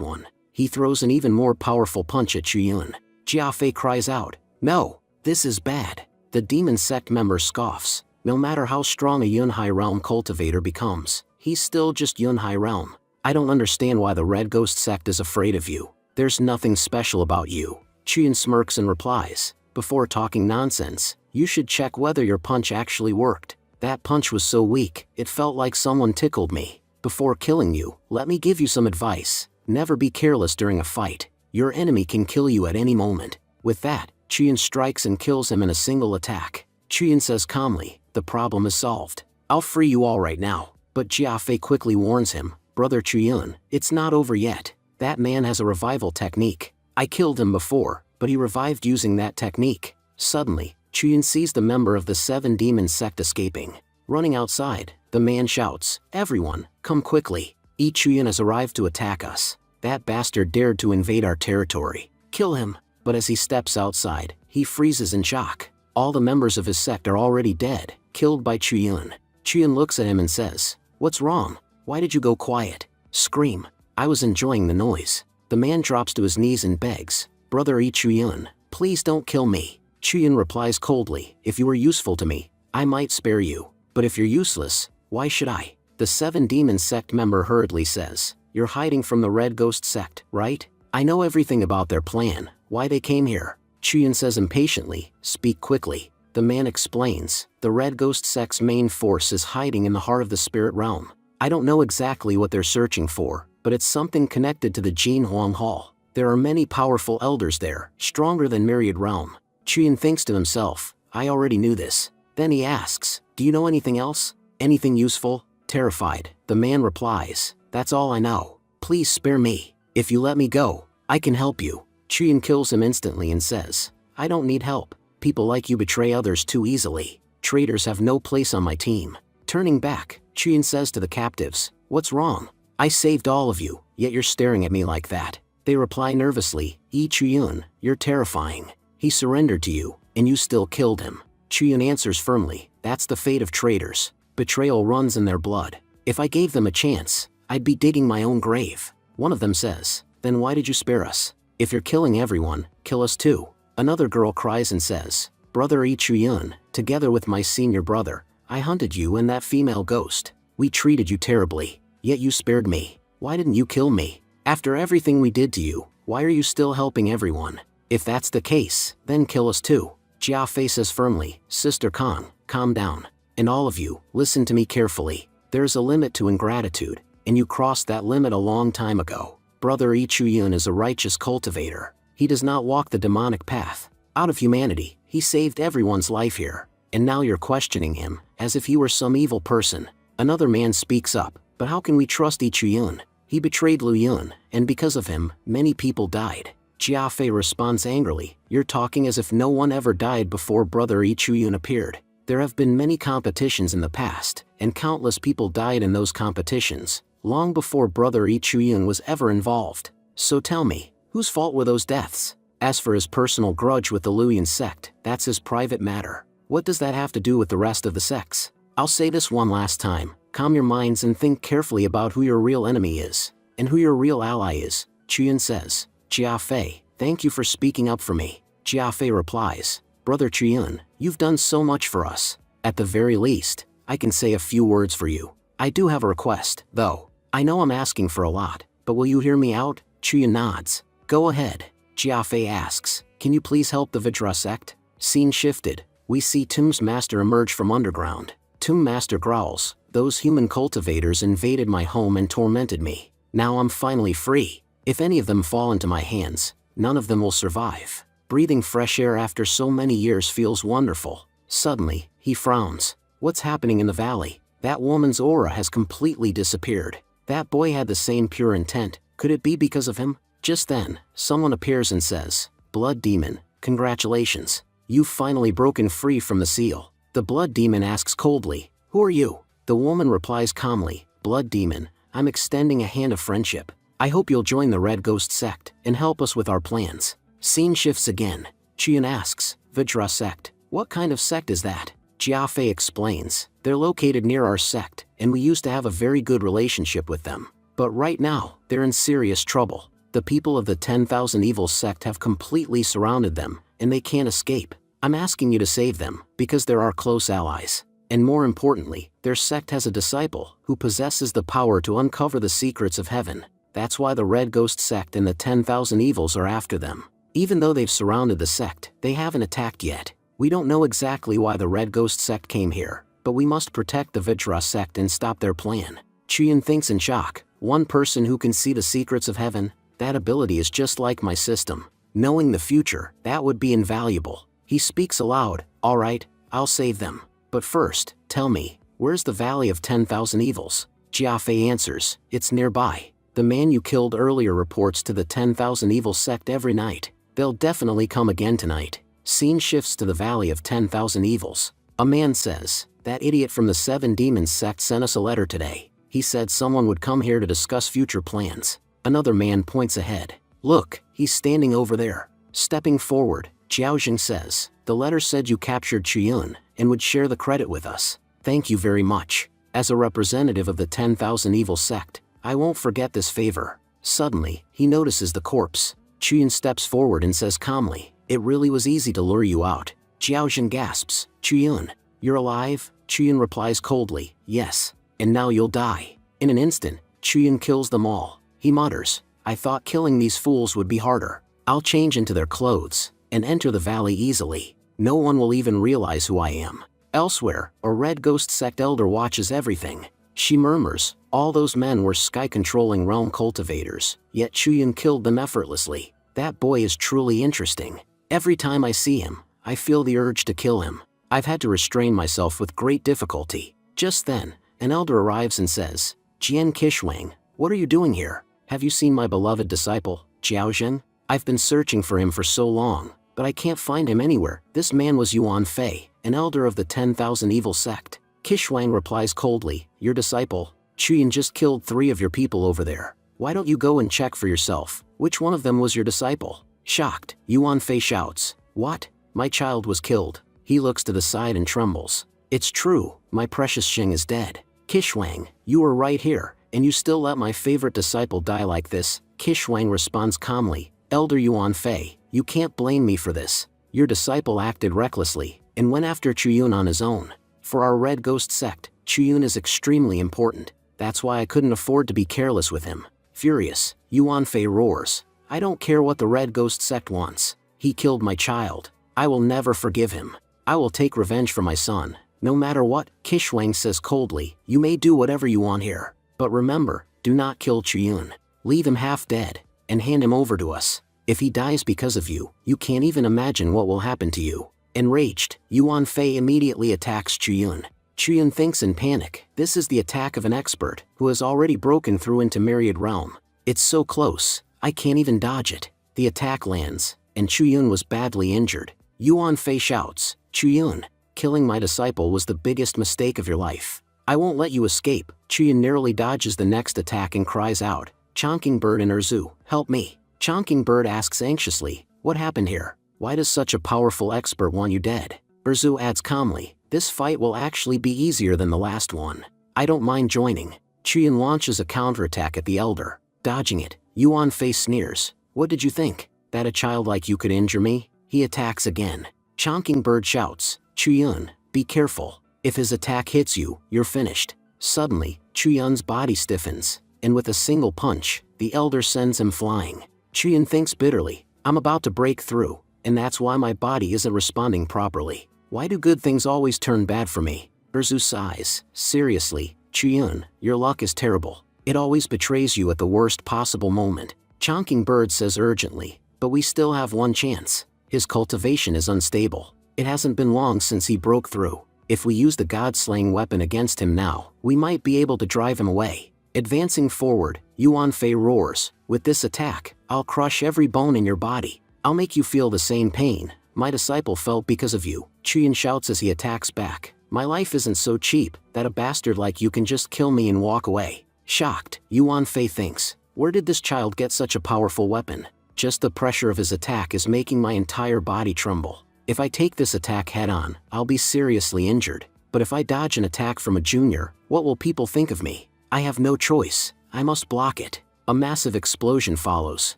one. He throws an even more powerful punch at Chuyin. Jiafei cries out, no, this is bad. The demon sect member scoffs. No matter how strong a Yunhai realm cultivator becomes, he's still just Yunhai realm. I don't understand why the Red Ghost sect is afraid of you. There's nothing special about you. Chuyin smirks and replies, before talking nonsense, you should check whether your punch actually worked. That punch was so weak, it felt like someone tickled me. Before killing you, let me give you some advice. Never be careless during a fight. Your enemy can kill you at any moment. With that, Chuyin strikes and kills him in a single attack. Chuyin says calmly, the problem is solved. I'll free you all right now. But Jiafei quickly warns him, Brother Chuyin, it's not over yet. That man has a revival technique. I killed him before, but he revived using that technique. Suddenly, Chuyin sees the member of the 7 demon sect escaping. Running outside, the man shouts, everyone, come quickly. Chuyin has arrived to attack us. That bastard dared to invade our territory. Kill him. But as he steps outside, he freezes in shock. All the members of his sect are already dead, killed by Chuyin. Chuyin looks at him and says, what's wrong? Why did you go quiet? Scream. I was enjoying the noise. The man drops to his knees and begs, Brother Chuyin, please don't kill me. Chuyin replies coldly, if you were useful to me, I might spare you. But if you're useless, why should I? The 7 demon sect member hurriedly says, you're hiding from the Red Ghost sect, right? I know everything about their plan, why they came here. Chuyin says impatiently, speak quickly. The man explains, the Red Ghost sect's main force is hiding in the heart of the spirit realm. I don't know exactly what they're searching for, but it's something connected to the Jin Huang Hall. There are many powerful elders there, stronger than Myriad Realm. Chuyin thinks to himself, I already knew this. Then he asks, do you know anything else? Anything useful? Terrified, the man replies, that's all I know. Please spare me. If you let me go, I can help you. Chuyin kills him instantly and says, I don't need help. People like you betray others too easily. Traitors have no place on my team. Turning back, Chuyin says to the captives, what's wrong? I saved all of you, yet you're staring at me like that. They reply nervously, Chuyin, you're terrifying. He surrendered to you, and you still killed him. Chuyin answers firmly, that's the fate of traitors. Betrayal runs in their blood. If I gave them a chance, I'd be digging my own grave. One of them says, then why did you spare us? If you're killing everyone, kill us too. Another girl cries and says, Brother Chuyin, together with my senior brother, I hunted you and that female ghost. We treated you terribly, yet you spared me. Why didn't you kill me? After everything we did to you, why are you still helping everyone? If that's the case, then kill us too. Jiafei says firmly, Sister Kong, calm down. And all of you, listen to me carefully. There's a limit to ingratitude, and you crossed that limit a long time ago. Brother Chuyin is a righteous cultivator. He does not walk the demonic path. Out of humanity, he saved everyone's life here. And now you're questioning him, as if he were some evil person. Another man speaks up, but how can we trust Chuyin? He betrayed Lu Yun, and because of him, many people died. Jiafei responds angrily, you're talking as if no one ever died before Brother Chuyin appeared. There have been many competitions in the past, and countless people died in those competitions, long before Brother Chuyin was ever involved. So tell me, whose fault were those deaths? As for his personal grudge with the Luyan sect, that's his private matter. What does that have to do with the rest of the sects? I'll say this one last time, calm your minds and think carefully about who your real enemy is, and who your real ally is. Chuyin says, Jiafei, thank you for speaking up for me. Jiafei replies, Brother Chuyin, you've done so much for us. At the very least, I can say a few words for you. I do have a request, though. I know I'm asking for a lot, but will you hear me out? Chuyin nods. Go ahead. Jiafei asks, can you please help the Vajra sect? Scene shifted. We see Tim's master emerge from underground. Tim master growls, those human cultivators invaded my home and tormented me. Now I'm finally free. If any of them fall into my hands, none of them will survive. Breathing fresh air after so many years feels wonderful. Suddenly, he frowns. What's happening in the valley? That woman's aura has completely disappeared. That boy had the same pure intent, Could it be because of him? Just then, someone appears and says, "Blood Demon, congratulations. You've finally broken free from the seal." The Blood Demon asks coldly, "Who are you?" The woman replies calmly, "Blood Demon, I'm extending a hand of friendship. I hope you'll join the Red Ghost sect and help us with our plans." Scene shifts again. Chiyun asks, "Vajra sect? What kind of sect is that?" Jiafei explains, "They're located near our sect, and we used to have a very good relationship with them. But right now, they're in serious trouble. The people of the 10,000 Evil sect have completely surrounded them, and they can't escape. I'm asking you to save them, because they're our close allies. And more importantly, their sect has a disciple who possesses the power to uncover the secrets of heaven. That's why the Red Ghost sect and the 10,000 Evils are after them. Even though they've surrounded the sect, they haven't attacked yet. We don't know exactly why the Red Ghost sect came here, but we must protect the Vajra sect and stop their plan." Chiyun thinks in shock. One person who can see the secrets of heaven? That ability is just like my system. Knowing the future, that would be invaluable. He speaks aloud, "All right, I'll save them. But first, tell me, where's the Valley of 10,000 Evils?" Jiafei answers, "It's nearby. The man you killed earlier reports to the 10,000 Evil sect every night. They'll definitely come again tonight." Scene shifts to the Valley of 10,000 Evils. A man says, "That idiot from the 7 Demons sect sent us a letter today. He said someone would come here to discuss future plans." Another man points ahead. "Look, he's standing over there." Stepping forward, Jiaojing says, "The letter said you captured Chiyun and would share the credit with us. Thank you very much. As a representative of the 10,000 Evil sect, I won't forget this favor." Suddenly, he notices the corpse. Chiyun steps forward and says calmly, "It really was easy to lure you out." Jiaojing gasps, "Chiyun, you're alive?" Chiyun replies coldly, "Yes, and now you'll die." In an instant, Chiyun kills them all. He mutters, "I thought killing these fools would be harder. I'll change into their clothes and enter the valley easily. No one will even realize who I am." Elsewhere, a Red Ghost sect elder watches everything. She murmurs, "All those men were sky-controlling realm cultivators, yet Chiyun killed them effortlessly. That boy is truly interesting. Every time I see him, I feel the urge to kill him. I've had to restrain myself with great difficulty." Just then, an elder arrives and says, "Jian Qishuang, what are you doing here? Have you seen my beloved disciple, Jiaozhen? I've been searching for him for so long, but I can't find him anywhere." This man was Yuan Fei, an elder of the 10,000 Evil sect. Qishuang replies coldly, "Your disciple? Chiyun just killed 3 of your people over there. Why don't you go and check for yourself? Which one of them was your disciple?" Shocked, Yuan Fei shouts, "What? My child was killed." He looks to the side and trembles. "It's true, my precious Xing is dead." "Qishuang, you were right here, and you still let my favorite disciple die like this." Qishuang responds calmly, "Elder Yuan Fei, you can't blame me for this. Your disciple acted recklessly and went after Chiyun on his own. For our Red Ghost sect, Chiyun is extremely important. That's why I couldn't afford to be careless with him." Furious, Yuan Fei roars, "I don't care what the Red Ghost sect wants. He killed my child. I will never forgive him. I will take revenge for my son, no matter what." Qishuang says coldly, "You may do whatever you want here, but remember, do not kill Chiyun. Leave him half dead, and hand him over to us. If he dies because of you, you can't even imagine what will happen to you." Enraged, Yuan Fei immediately attacks Chiyun. Chiyun thinks in panic, this is the attack of an expert who has already broken through into Myriad Realm. It's so close, I can't even dodge it. The attack lands, and Chiyun was badly injured. Yuan Fei shouts, "Chiyun, killing my disciple was the biggest mistake of your life. I won't let you escape." Chiyun narrowly dodges the next attack and cries out, "Chongqing Bird and Erzu, help me." Chongqing Bird asks anxiously, "What happened here? Why does such a powerful expert want you dead?" Erzu adds calmly, "This fight will actually be easier than the last one. I don't mind joining." Chiyun launches a counterattack at the elder. Dodging it, Yuan Fei sneers, "What did you think? That a child like you could injure me?" He attacks again. Chongqing Bird shouts, "Chiyun, be careful. If his attack hits you, you're finished." Suddenly, Chiyun's body stiffens, and with a single punch, the elder sends him flying. Chiyun thinks bitterly, "I'm about to break through, and that's why my body isn't responding properly. Why do good things always turn bad for me?" Erzu sighs, "Seriously, Chiyun, your luck is terrible. It always betrays you at the worst possible moment." Chongqing Bird says urgently, "But we still have one chance. His cultivation is unstable. It hasn't been long since he broke through. If we use the god-slaying weapon against him now, we might be able to drive him away." Advancing forward, Yuan Fei roars, "With this attack, I'll crush every bone in your body. I'll make you feel the same pain my disciple felt because of you." Chuyan shouts as he attacks back. "My life isn't so cheap that a bastard like you can just kill me and walk away." Shocked, Yuan Fei thinks, where did this child get such a powerful weapon? Just the pressure of his attack is making my entire body tremble. If I take this attack head on, I'll be seriously injured. But if I dodge an attack from a junior, what will people think of me? I have no choice, I must block it. A massive explosion follows.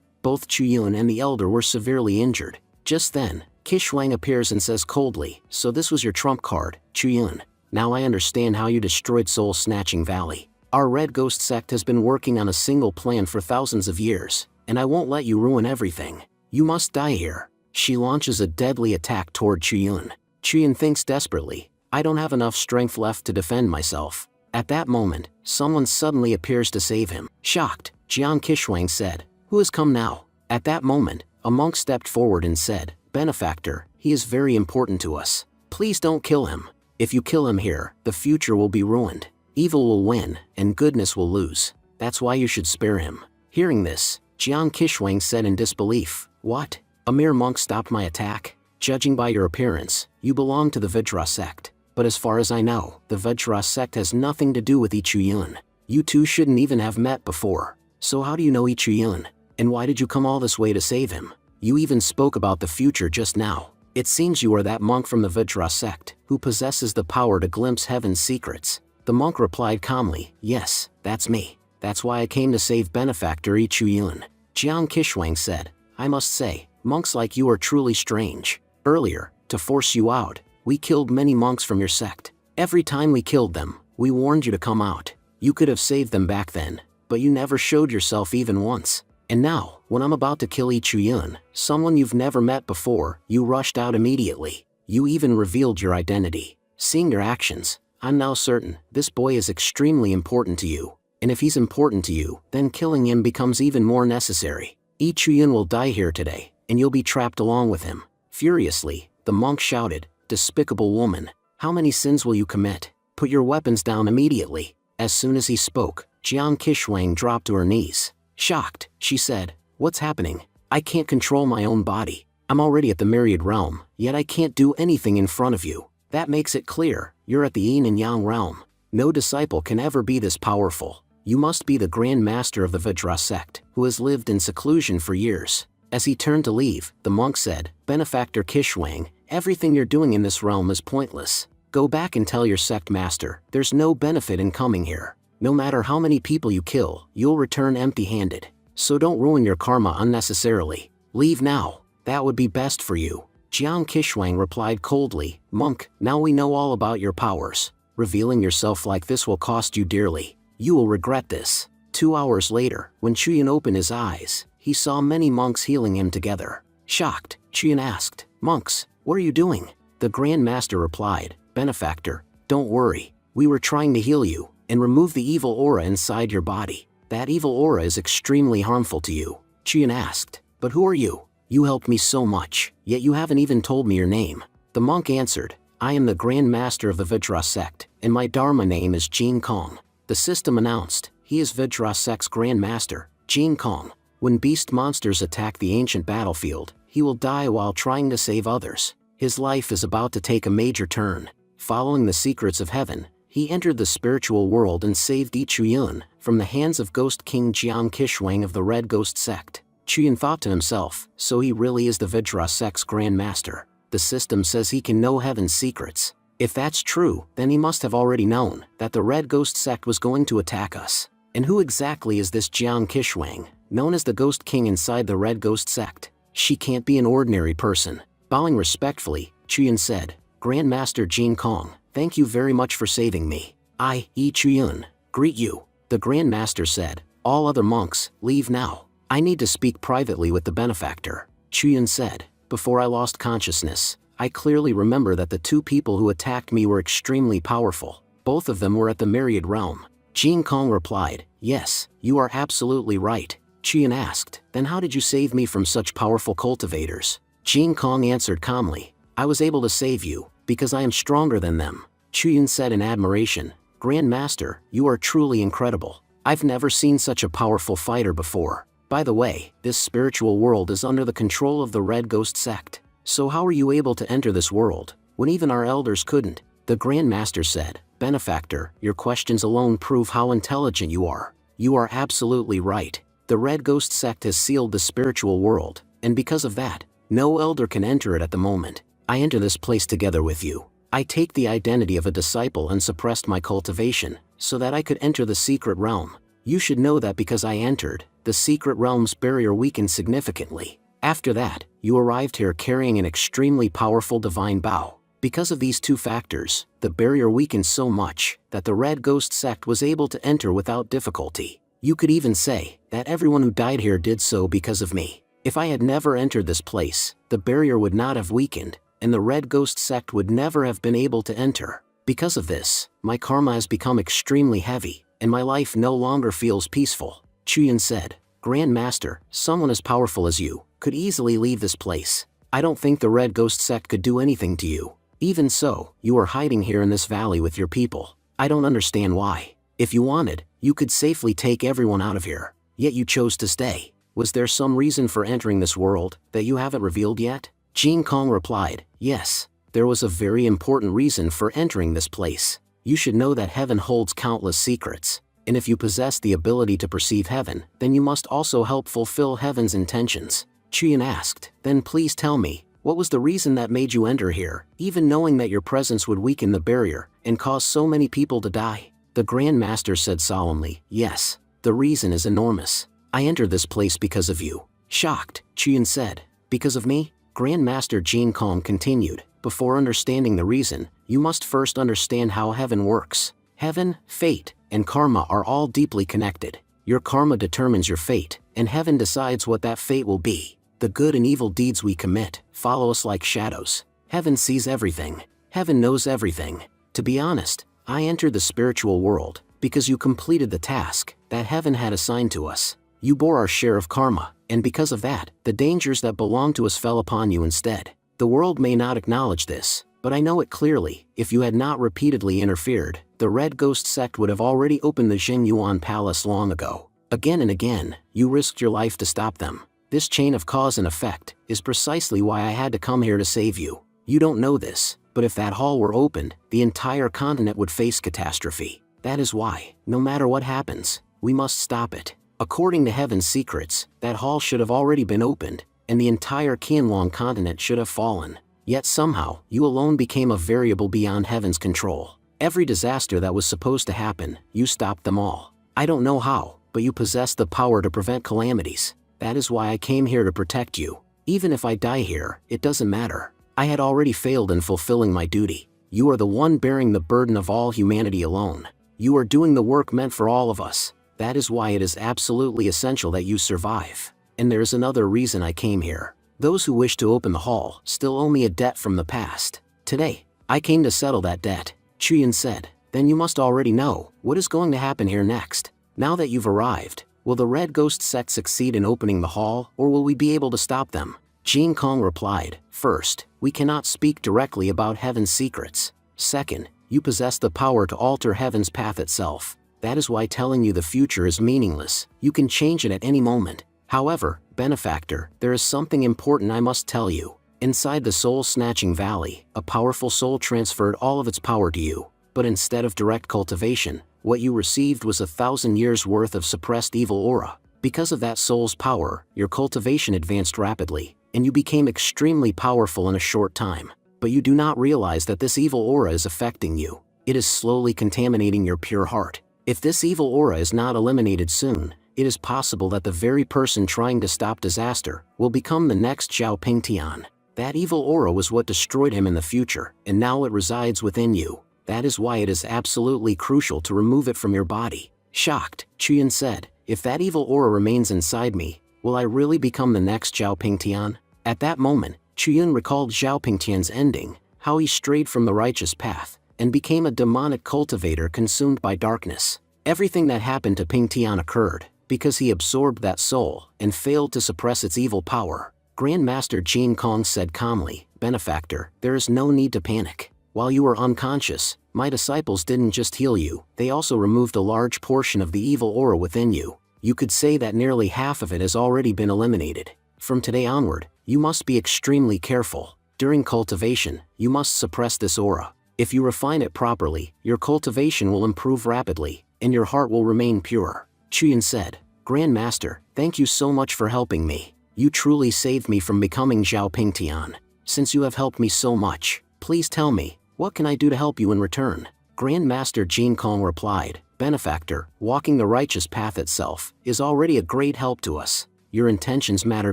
Both Chuyun and the elder were severely injured. Just then, Kishwang appears and says coldly, "So this was your trump card, Chuyun. Now I understand how you destroyed Soul Snatching Valley. Our Red Ghost sect has been working on a single plan for thousands of years, and I won't let you ruin everything. You must die here." She launches a deadly attack toward Chuyun. Chuyun thinks desperately, "I don't have enough strength left to defend myself." At that moment, someone suddenly appears to save him. Shocked, Jiang Kishwang said, "Who has come now?" At that moment, a monk stepped forward and said, "Benefactor, he is very important to us. Please don't kill him. If you kill him here, the future will be ruined. Evil will win, and goodness will lose. That's why you should spare him." Hearing this, Jiang Kishwang said in disbelief, "What? A mere monk stopped my attack? Judging by your appearance, you belong to the Vajra sect. But as far as I know, the Vajra sect has nothing to do with Ichuyun. You two shouldn't even have met before. So how do you know Ichuyun? And why did you come all this way to save him? You even spoke about the future just now. It seems you are that monk from the Vajra sect, who possesses the power to glimpse heaven's secrets." The monk replied calmly, "Yes, that's me. That's why I came to save Benefactor Ichuyun." Jiang Kishwang said, "I must say, monks like you are truly strange. Earlier, to force you out, we killed many monks from your sect. Every time we killed them, we warned you to come out. You could have saved them back then, but you never showed yourself even once. And now, when I'm about to kill Ichuyun, someone you've never met before, you rushed out immediately. You even revealed your identity. Seeing your actions, I'm now certain this boy is extremely important to you. And if he's important to you, then killing him becomes even more necessary. Ichuyun will die here today, and you'll be trapped along with him." Furiously, the monk shouted, "Despicable woman, how many sins will you commit? Put your weapons down immediately." As soon as he spoke, Jiang Kishwang dropped to her knees. Shocked, she said, "What's happening? I can't control my own body. I'm already at the myriad realm, yet I can't do anything in front of you. That makes it clear, you're at the yin and yang realm. No disciple can ever be this powerful. You must be the Grand Master of the Vajra sect, who has lived in seclusion for years." As he turned to leave, the monk said, "Benefactor Kishwang, everything you're doing in this realm is pointless. Go back and tell your sect master, there's no benefit in coming here. No matter how many people you kill, you'll return empty-handed. So don't ruin your karma unnecessarily. Leave now, that would be best for you." Jiang Kishwang replied coldly, "Monk, now we know all about your powers. Revealing yourself like this will cost you dearly. You will regret this." 2 hours later, when Chuyan opened his eyes, he saw many monks healing him together. Shocked, Chuyan asked, "Monks, what are you doing?" The Grand Master replied, "Benefactor, don't worry. We were trying to heal you and remove the evil aura inside your body. That evil aura is extremely harmful to you." Chuyan asked, "But who are you? You helped me so much, yet you haven't even told me your name." The monk answered, "I am the Grand Master of the Vajra sect, and my Dharma name is Jin Kong." The system announced, "He is Vajra sect's Grand Master, Jin Kong. When beast monsters attack the ancient battlefield, he will die while trying to save others. His life is about to take a major turn. Following the secrets of heaven, he entered the spiritual world and saved Ichuyun from the hands of Ghost King Jiang Kishwang of the Red Ghost sect." Chuyan thought to himself, so he really is the Vajra sect's Grand Master. The system says he can know heaven's secrets. If that's true, then he must have already known that the Red Ghost sect was going to attack us. And who exactly is this Jiang Kishwang, known as the Ghost King inside the Red Ghost sect? She can't be an ordinary person. Bowing respectfully, Chuyan said, "Grand Master Jin Kong, thank you very much for saving me. I, Ichuyun, greet you." The Grand Master said, "All other monks, leave now. I need to speak privately with the benefactor." Chuyan said, "Before I lost consciousness, I clearly remember that the 2 people who attacked me were extremely powerful. Both of them were at the myriad realm." Jin Kong replied, "Yes, you are absolutely right." Chuyan asked, "Then how did you save me from such powerful cultivators?" Jin Kong answered calmly, "I was able to save you, because I am stronger than them." Chuyan said in admiration, "Grand Master, you are truly incredible. I've never seen such a powerful fighter before. By the way, this spiritual world is under the control of the Red Ghost sect. So how are you able to enter this world, when even our elders couldn't? The Grand Master said, Benefactor, your questions alone prove how intelligent you are. You are absolutely right. The Red Ghost sect has sealed the spiritual world, and because of that, no elder can enter it at the moment. I enter this place together with you. I take the identity of a disciple and suppressed my cultivation, so that I could enter the secret realm. You should know that because I entered, the secret realm's barrier weakened significantly. After that, you arrived here carrying an extremely powerful divine bow. Because of these two factors, the barrier weakened so much that the Red Ghost sect was able to enter without difficulty. You could even say that everyone who died here did so because of me. If I had never entered this place, the barrier would not have weakened, and the Red Ghost sect would never have been able to enter. Because of this, my karma has become extremely heavy, and my life no longer feels peaceful. Chuyin said, Grand Master, someone as powerful as you could easily leave this place. I don't think the Red Ghost sect could do anything to you. Even so, you are hiding here in this valley with your people. I don't understand why. If you wanted, you could safely take everyone out of here. Yet you chose to stay. Was there some reason for entering this world that you haven't revealed yet? Jin Kong replied, Yes, there was a very important reason for entering this place. You should know that heaven holds countless secrets, and if you possess the ability to perceive heaven, then you must also help fulfill heaven's intentions. Chuyin asked, Then please tell me, what was the reason that made you enter here, even knowing that your presence would weaken the barrier and cause so many people to die? The Grand Master said solemnly, Yes, the reason is enormous. I entered this place because of you. Shocked, Chuyin said, Because of me? Grand Master Jin Kong continued, Before understanding the reason, you must first understand how heaven works. Heaven, fate, and karma are all deeply connected. Your karma determines your fate, and heaven decides what that fate will be. The good and evil deeds we commit follow us like shadows. Heaven sees everything. Heaven knows everything. To be honest, I entered the spiritual world because you completed the task that heaven had assigned to us. You bore our share of karma, and because of that, the dangers that belong to us fell upon you instead. The world may not acknowledge this, but I know it clearly. If you had not repeatedly interfered, the Red Ghost sect would have already opened the Jing Yuan Palace long ago. Again and again, you risked your life to stop them. This chain of cause and effect is precisely why I had to come here to save you. You don't know this, but if that hall were opened, the entire continent would face catastrophe. That is why, no matter what happens, we must stop it. According to heaven's secrets, that hall should have already been opened, and the entire Qianlong continent should have fallen. Yet somehow, you alone became a variable beyond heaven's control. Every disaster that was supposed to happen, you stopped them all. I don't know how, but you possess the power to prevent calamities. That is why I came here to protect you. Even if I die here, it doesn't matter. I had already failed in fulfilling my duty. You are the one bearing the burden of all humanity alone. You are doing the work meant for all of us. That is why it is absolutely essential that you survive. And there is another reason I came here. Those who wish to open the hall still owe me a debt from the past. Today, I came to settle that debt. Chuyin said, Then you must already know what is going to happen here next. Now that you've arrived, will the Red Ghost sect succeed in opening the hall, or will we be able to stop them? Jin Kong replied, First, we cannot speak directly about heaven's secrets. Second, you possess the power to alter heaven's path itself. That is why telling you the future is meaningless. You can change it at any moment. However, Benefactor, there is something important I must tell you. Inside the soul-snatching valley, a powerful soul transferred all of its power to you. But instead of direct cultivation, what you received was 1,000 years' worth of suppressed evil aura. Because of that soul's power, your cultivation advanced rapidly, and you became extremely powerful in a short time. But you do not realize that this evil aura is affecting you. It is slowly contaminating your pure heart. If this evil aura is not eliminated soon, it is possible that the very person trying to stop disaster will become the next Zhao Pingtian. That evil aura was what destroyed him in the future, and now it resides within you. That is why it is absolutely crucial to remove it from your body. Shocked, Chuyin said, If that evil aura remains inside me, will I really become the next Zhao Pingtian? At that moment, Chuyin recalled Zhao Pingtian's ending, how he strayed from the righteous path, and became a demonic cultivator consumed by darkness. Everything that happened to Pingtian occurred because he absorbed that soul and failed to suppress its evil power. Grand Master Jin Kong said calmly, Benefactor, there is no need to panic. While you were unconscious, my disciples didn't just heal you, they also removed a large portion of the evil aura within you. You could say that nearly half of it has already been eliminated. From today onward, you must be extremely careful. During cultivation, you must suppress this aura. If you refine it properly, your cultivation will improve rapidly, and your heart will remain pure. Chuyin said, Grand Master, thank you so much for helping me. You truly saved me from becoming Zhao Pingtian. Since you have helped me so much, please tell me, what can I do to help you in return? Grand Master Jin Kong replied, Benefactor, walking the righteous path itself is already a great help to us. Your intentions matter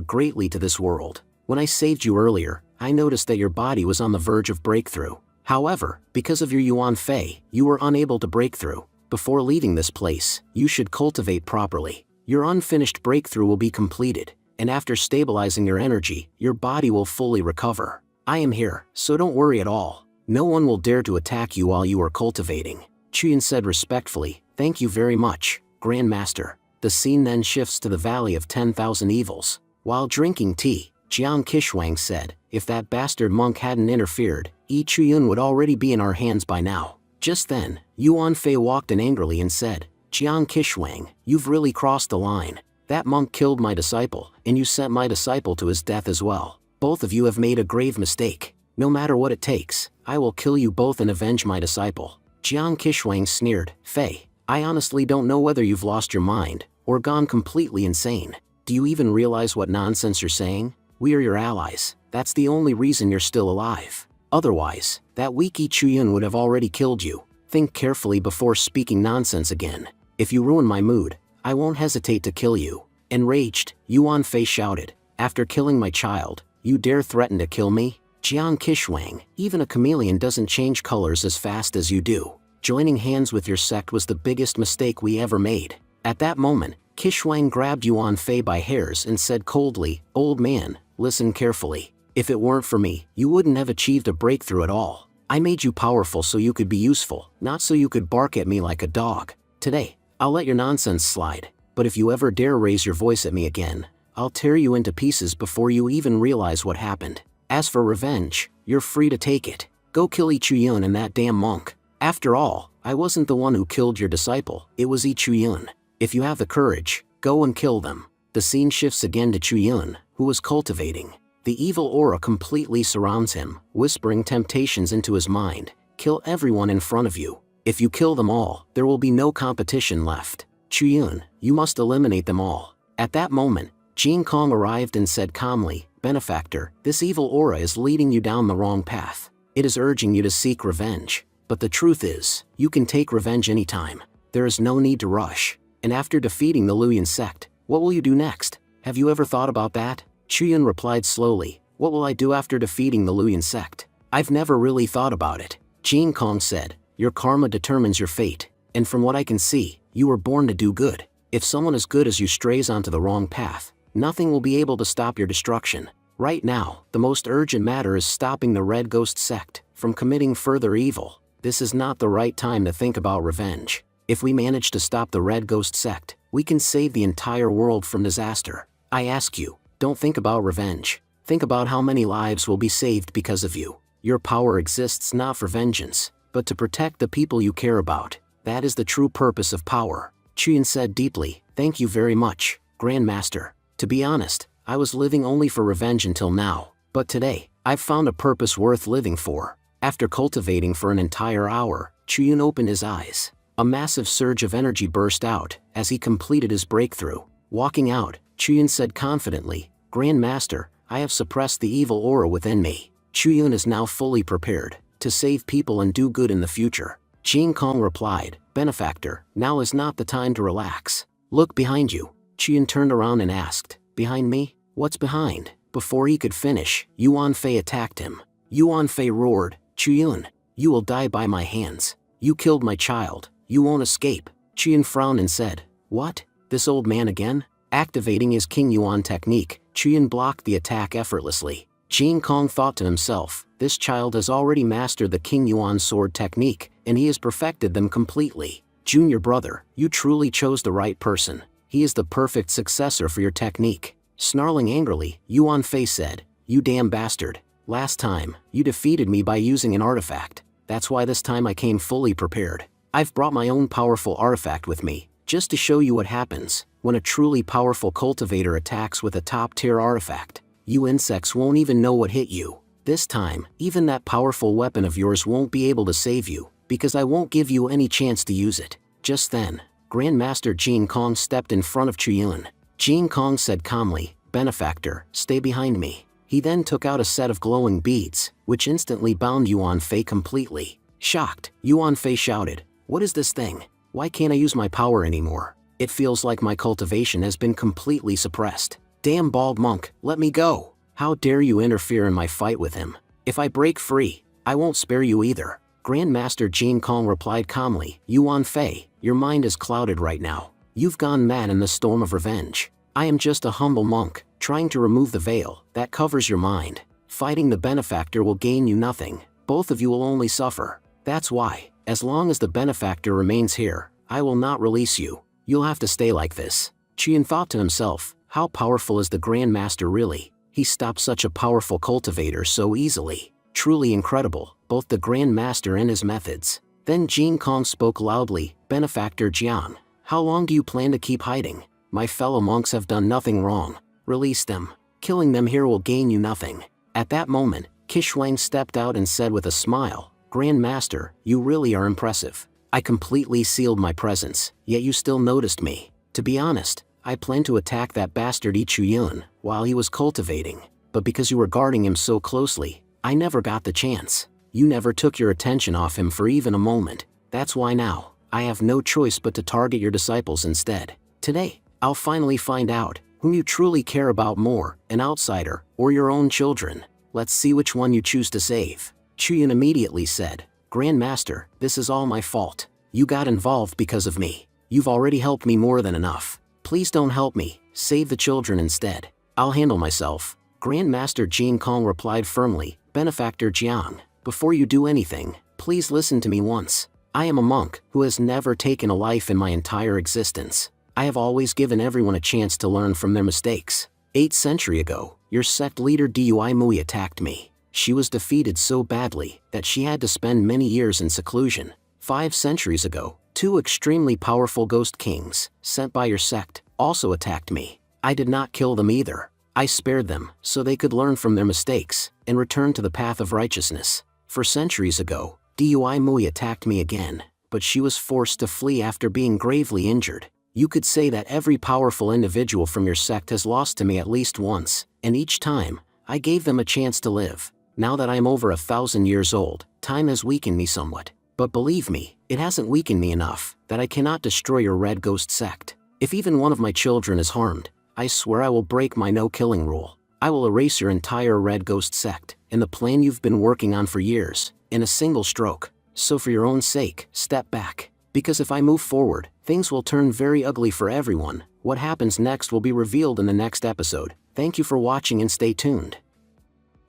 greatly to this world. When I saved you earlier, I noticed that your body was on the verge of breakthrough. However, because of your Yuan Fei, you were unable to break through. Before leaving this place, you should cultivate properly. Your unfinished breakthrough will be completed, and after stabilizing your energy, your body will fully recover. I am here, so don't worry at all. No one will dare to attack you while you are cultivating. Chuyin said respectfully, Thank you very much, Grand Master. The scene then shifts to the Valley of 10,000 Evils. While drinking tea, Jiang Qishuang said, If that bastard monk hadn't interfered, Yi Chuyun would already be in our hands by now. Just then, Yuan Fei walked in angrily and said, Jiang Qishuang, you've really crossed the line. That monk killed my disciple, and you sent my disciple to his death as well. Both of you have made a grave mistake. No matter what it takes, I will kill you both and avenge my disciple. Jiang Qishuang sneered, Fei, I honestly don't know whether you've lost your mind, or gone completely insane. Do you even realize what nonsense you're saying? We are your allies, that's the only reason you're still alive. Otherwise, that weak Yi Chuyun would have already killed you. Think carefully before speaking nonsense again. If you ruin my mood, I won't hesitate to kill you. Enraged, Yuan Fei shouted, After killing my child, you dare threaten to kill me? Jiang Qishuang, even a chameleon doesn't change colors as fast as you do. Joining hands with your sect was the biggest mistake we ever made. At that moment, Qishuang grabbed Yuan Fei by hairs and said coldly, Old man, listen carefully. If it weren't for me, you wouldn't have achieved a breakthrough at all. I made you powerful so you could be useful, not so you could bark at me like a dog. Today, I'll let your nonsense slide, but if you ever dare raise your voice at me again, I'll tear you into pieces before you even realize what happened. As for revenge, you're free to take it. Go kill Yi Chuyun and that damn monk. After all, I wasn't the one who killed your disciple, it was Yi Chuyun. If you have the courage, go and kill them. The scene shifts again to Chuyun, who was cultivating. The evil aura completely surrounds him, whispering temptations into his mind. Kill everyone in front of you. If you kill them all, there will be no competition left. Chuyun, you must eliminate them all. At that moment, Jin Kong arrived and said calmly, Benefactor, this evil aura is leading you down the wrong path. It is urging you to seek revenge. But the truth is, you can take revenge anytime. There is no need to rush. And after defeating the Luyan sect, what will you do next? Have you ever thought about that? Chuyun replied slowly, What will I do after defeating the Luyan sect? I've never really thought about it. Jin Kong said, Your karma determines your fate, and from what I can see, you were born to do good. If someone as good as you strays onto the wrong path, nothing will be able to stop your destruction. Right now, the most urgent matter is stopping the Red Ghost sect from committing further evil. This is not the right time to think about revenge. If we manage to stop the Red Ghost sect, we can save the entire world from disaster. I ask you, don't think about revenge. Think about how many lives will be saved because of you. Your power exists not for vengeance, but to protect the people you care about. That is the true purpose of power. Chuyun said deeply, Thank you very much, Grand Master. To be honest, I was living only for revenge until now, but today, I've found a purpose worth living for. After cultivating for an entire hour, Chuyun opened his eyes. A massive surge of energy burst out as he completed his breakthrough. Walking out, Chuyun said confidently, Grand Master, I have suppressed the evil aura within me. Chuyun is now fully prepared to save people and do good in the future. Jin Kong replied, Benefactor, now is not the time to relax. Look behind you. Chuyun turned around and asked, Behind me? What's behind? Before he could finish, Yuan Fei attacked him. Yuan Fei roared, Chuyun, you will die by my hands. You killed my child. You won't escape. Chuyun frowned and said, What? This old man again? Activating his King Yuan technique, Chuyun blocked the attack effortlessly. Jin Kong thought to himself, this child has already mastered the King Yuan sword technique, and he has perfected them completely. Junior brother, you truly chose the right person. He is the perfect successor for your technique. Snarling angrily, Yuan Fei said, You damn bastard. Last time, you defeated me by using an artifact. That's why this time I came fully prepared. I've brought my own powerful artifact with me, just to show you what happens when a truly powerful cultivator attacks with a top-tier artifact. You insects won't even know what hit you. This time, even that powerful weapon of yours won't be able to save you, because I won't give you any chance to use it. Just then, Grandmaster Jin Kong stepped in front of Chuyun. Jin Kong said calmly, "Benefactor, stay behind me." He then took out a set of glowing beads, which instantly bound Yuan Fei completely. Shocked, Yuan Fei shouted, "What is this thing? Why can't I use my power anymore? It feels like my cultivation has been completely suppressed. Damn bald monk, let me go! How dare you interfere in my fight with him? If I break free, I won't spare you either." Grandmaster Jin Kong replied calmly, "Yuan Fei, your mind is clouded right now. You've gone mad in the storm of revenge. I am just a humble monk, trying to remove the veil that covers your mind. Fighting the benefactor will gain you nothing. Both of you will only suffer. That's why, as long as the benefactor remains here, I will not release you. You'll have to stay like this." Chien thought to himself, how powerful is the Grandmaster really? He stopped such a powerful cultivator so easily. Truly incredible, both the Grandmaster and his methods. Then Jin Kong spoke loudly, "Benefactor Jiang, how long do you plan to keep hiding? My fellow monks have done nothing wrong. Release them. Killing them here will gain you nothing." At that moment, Kishwang stepped out and said with a smile, "Grandmaster, you really are impressive. I completely sealed my presence, yet you still noticed me. To be honest, I planned to attack that bastard Ichuyun while he was cultivating, but because you were guarding him so closely, I never got the chance. You never took your attention off him for even a moment. That's why now, I have no choice but to target your disciples instead. Today, I'll finally find out whom you truly care about more, an outsider, or your own children. Let's see which one you choose to save." Chuyun immediately said, "Grandmaster, this is all my fault. You got involved because of me. You've already helped me more than enough. Please don't help me, save the children instead. I'll handle myself." Grandmaster Jin Kong replied firmly, "Benefactor Jiang, before you do anything, please listen to me once. I am a monk who has never taken a life in my entire existence. I have always given everyone a chance to learn from their mistakes. 8 centuries ago, your sect leader Dui Mui attacked me. She was defeated so badly that she had to spend many years in seclusion. 5 centuries ago, 2 extremely powerful ghost kings, sent by your sect, also attacked me. I did not kill them either. I spared them so they could learn from their mistakes and return to the path of righteousness. 4 centuries ago, Dui Mui attacked me again, but she was forced to flee after being gravely injured. You could say that every powerful individual from your sect has lost to me at least once, and each time, I gave them a chance to live. Now that I am over 1,000 years old, time has weakened me somewhat. But believe me, it hasn't weakened me enough that I cannot destroy your Red Ghost sect. If even one of my children is harmed, I swear I will break my no-killing rule. I will erase your entire Red Ghost sect and the plan you've been working on for years, in a single stroke. So for your own sake, step back. Because if I move forward, things will turn very ugly for everyone. What happens next will be revealed in the next episode. Thank you for watching and stay tuned."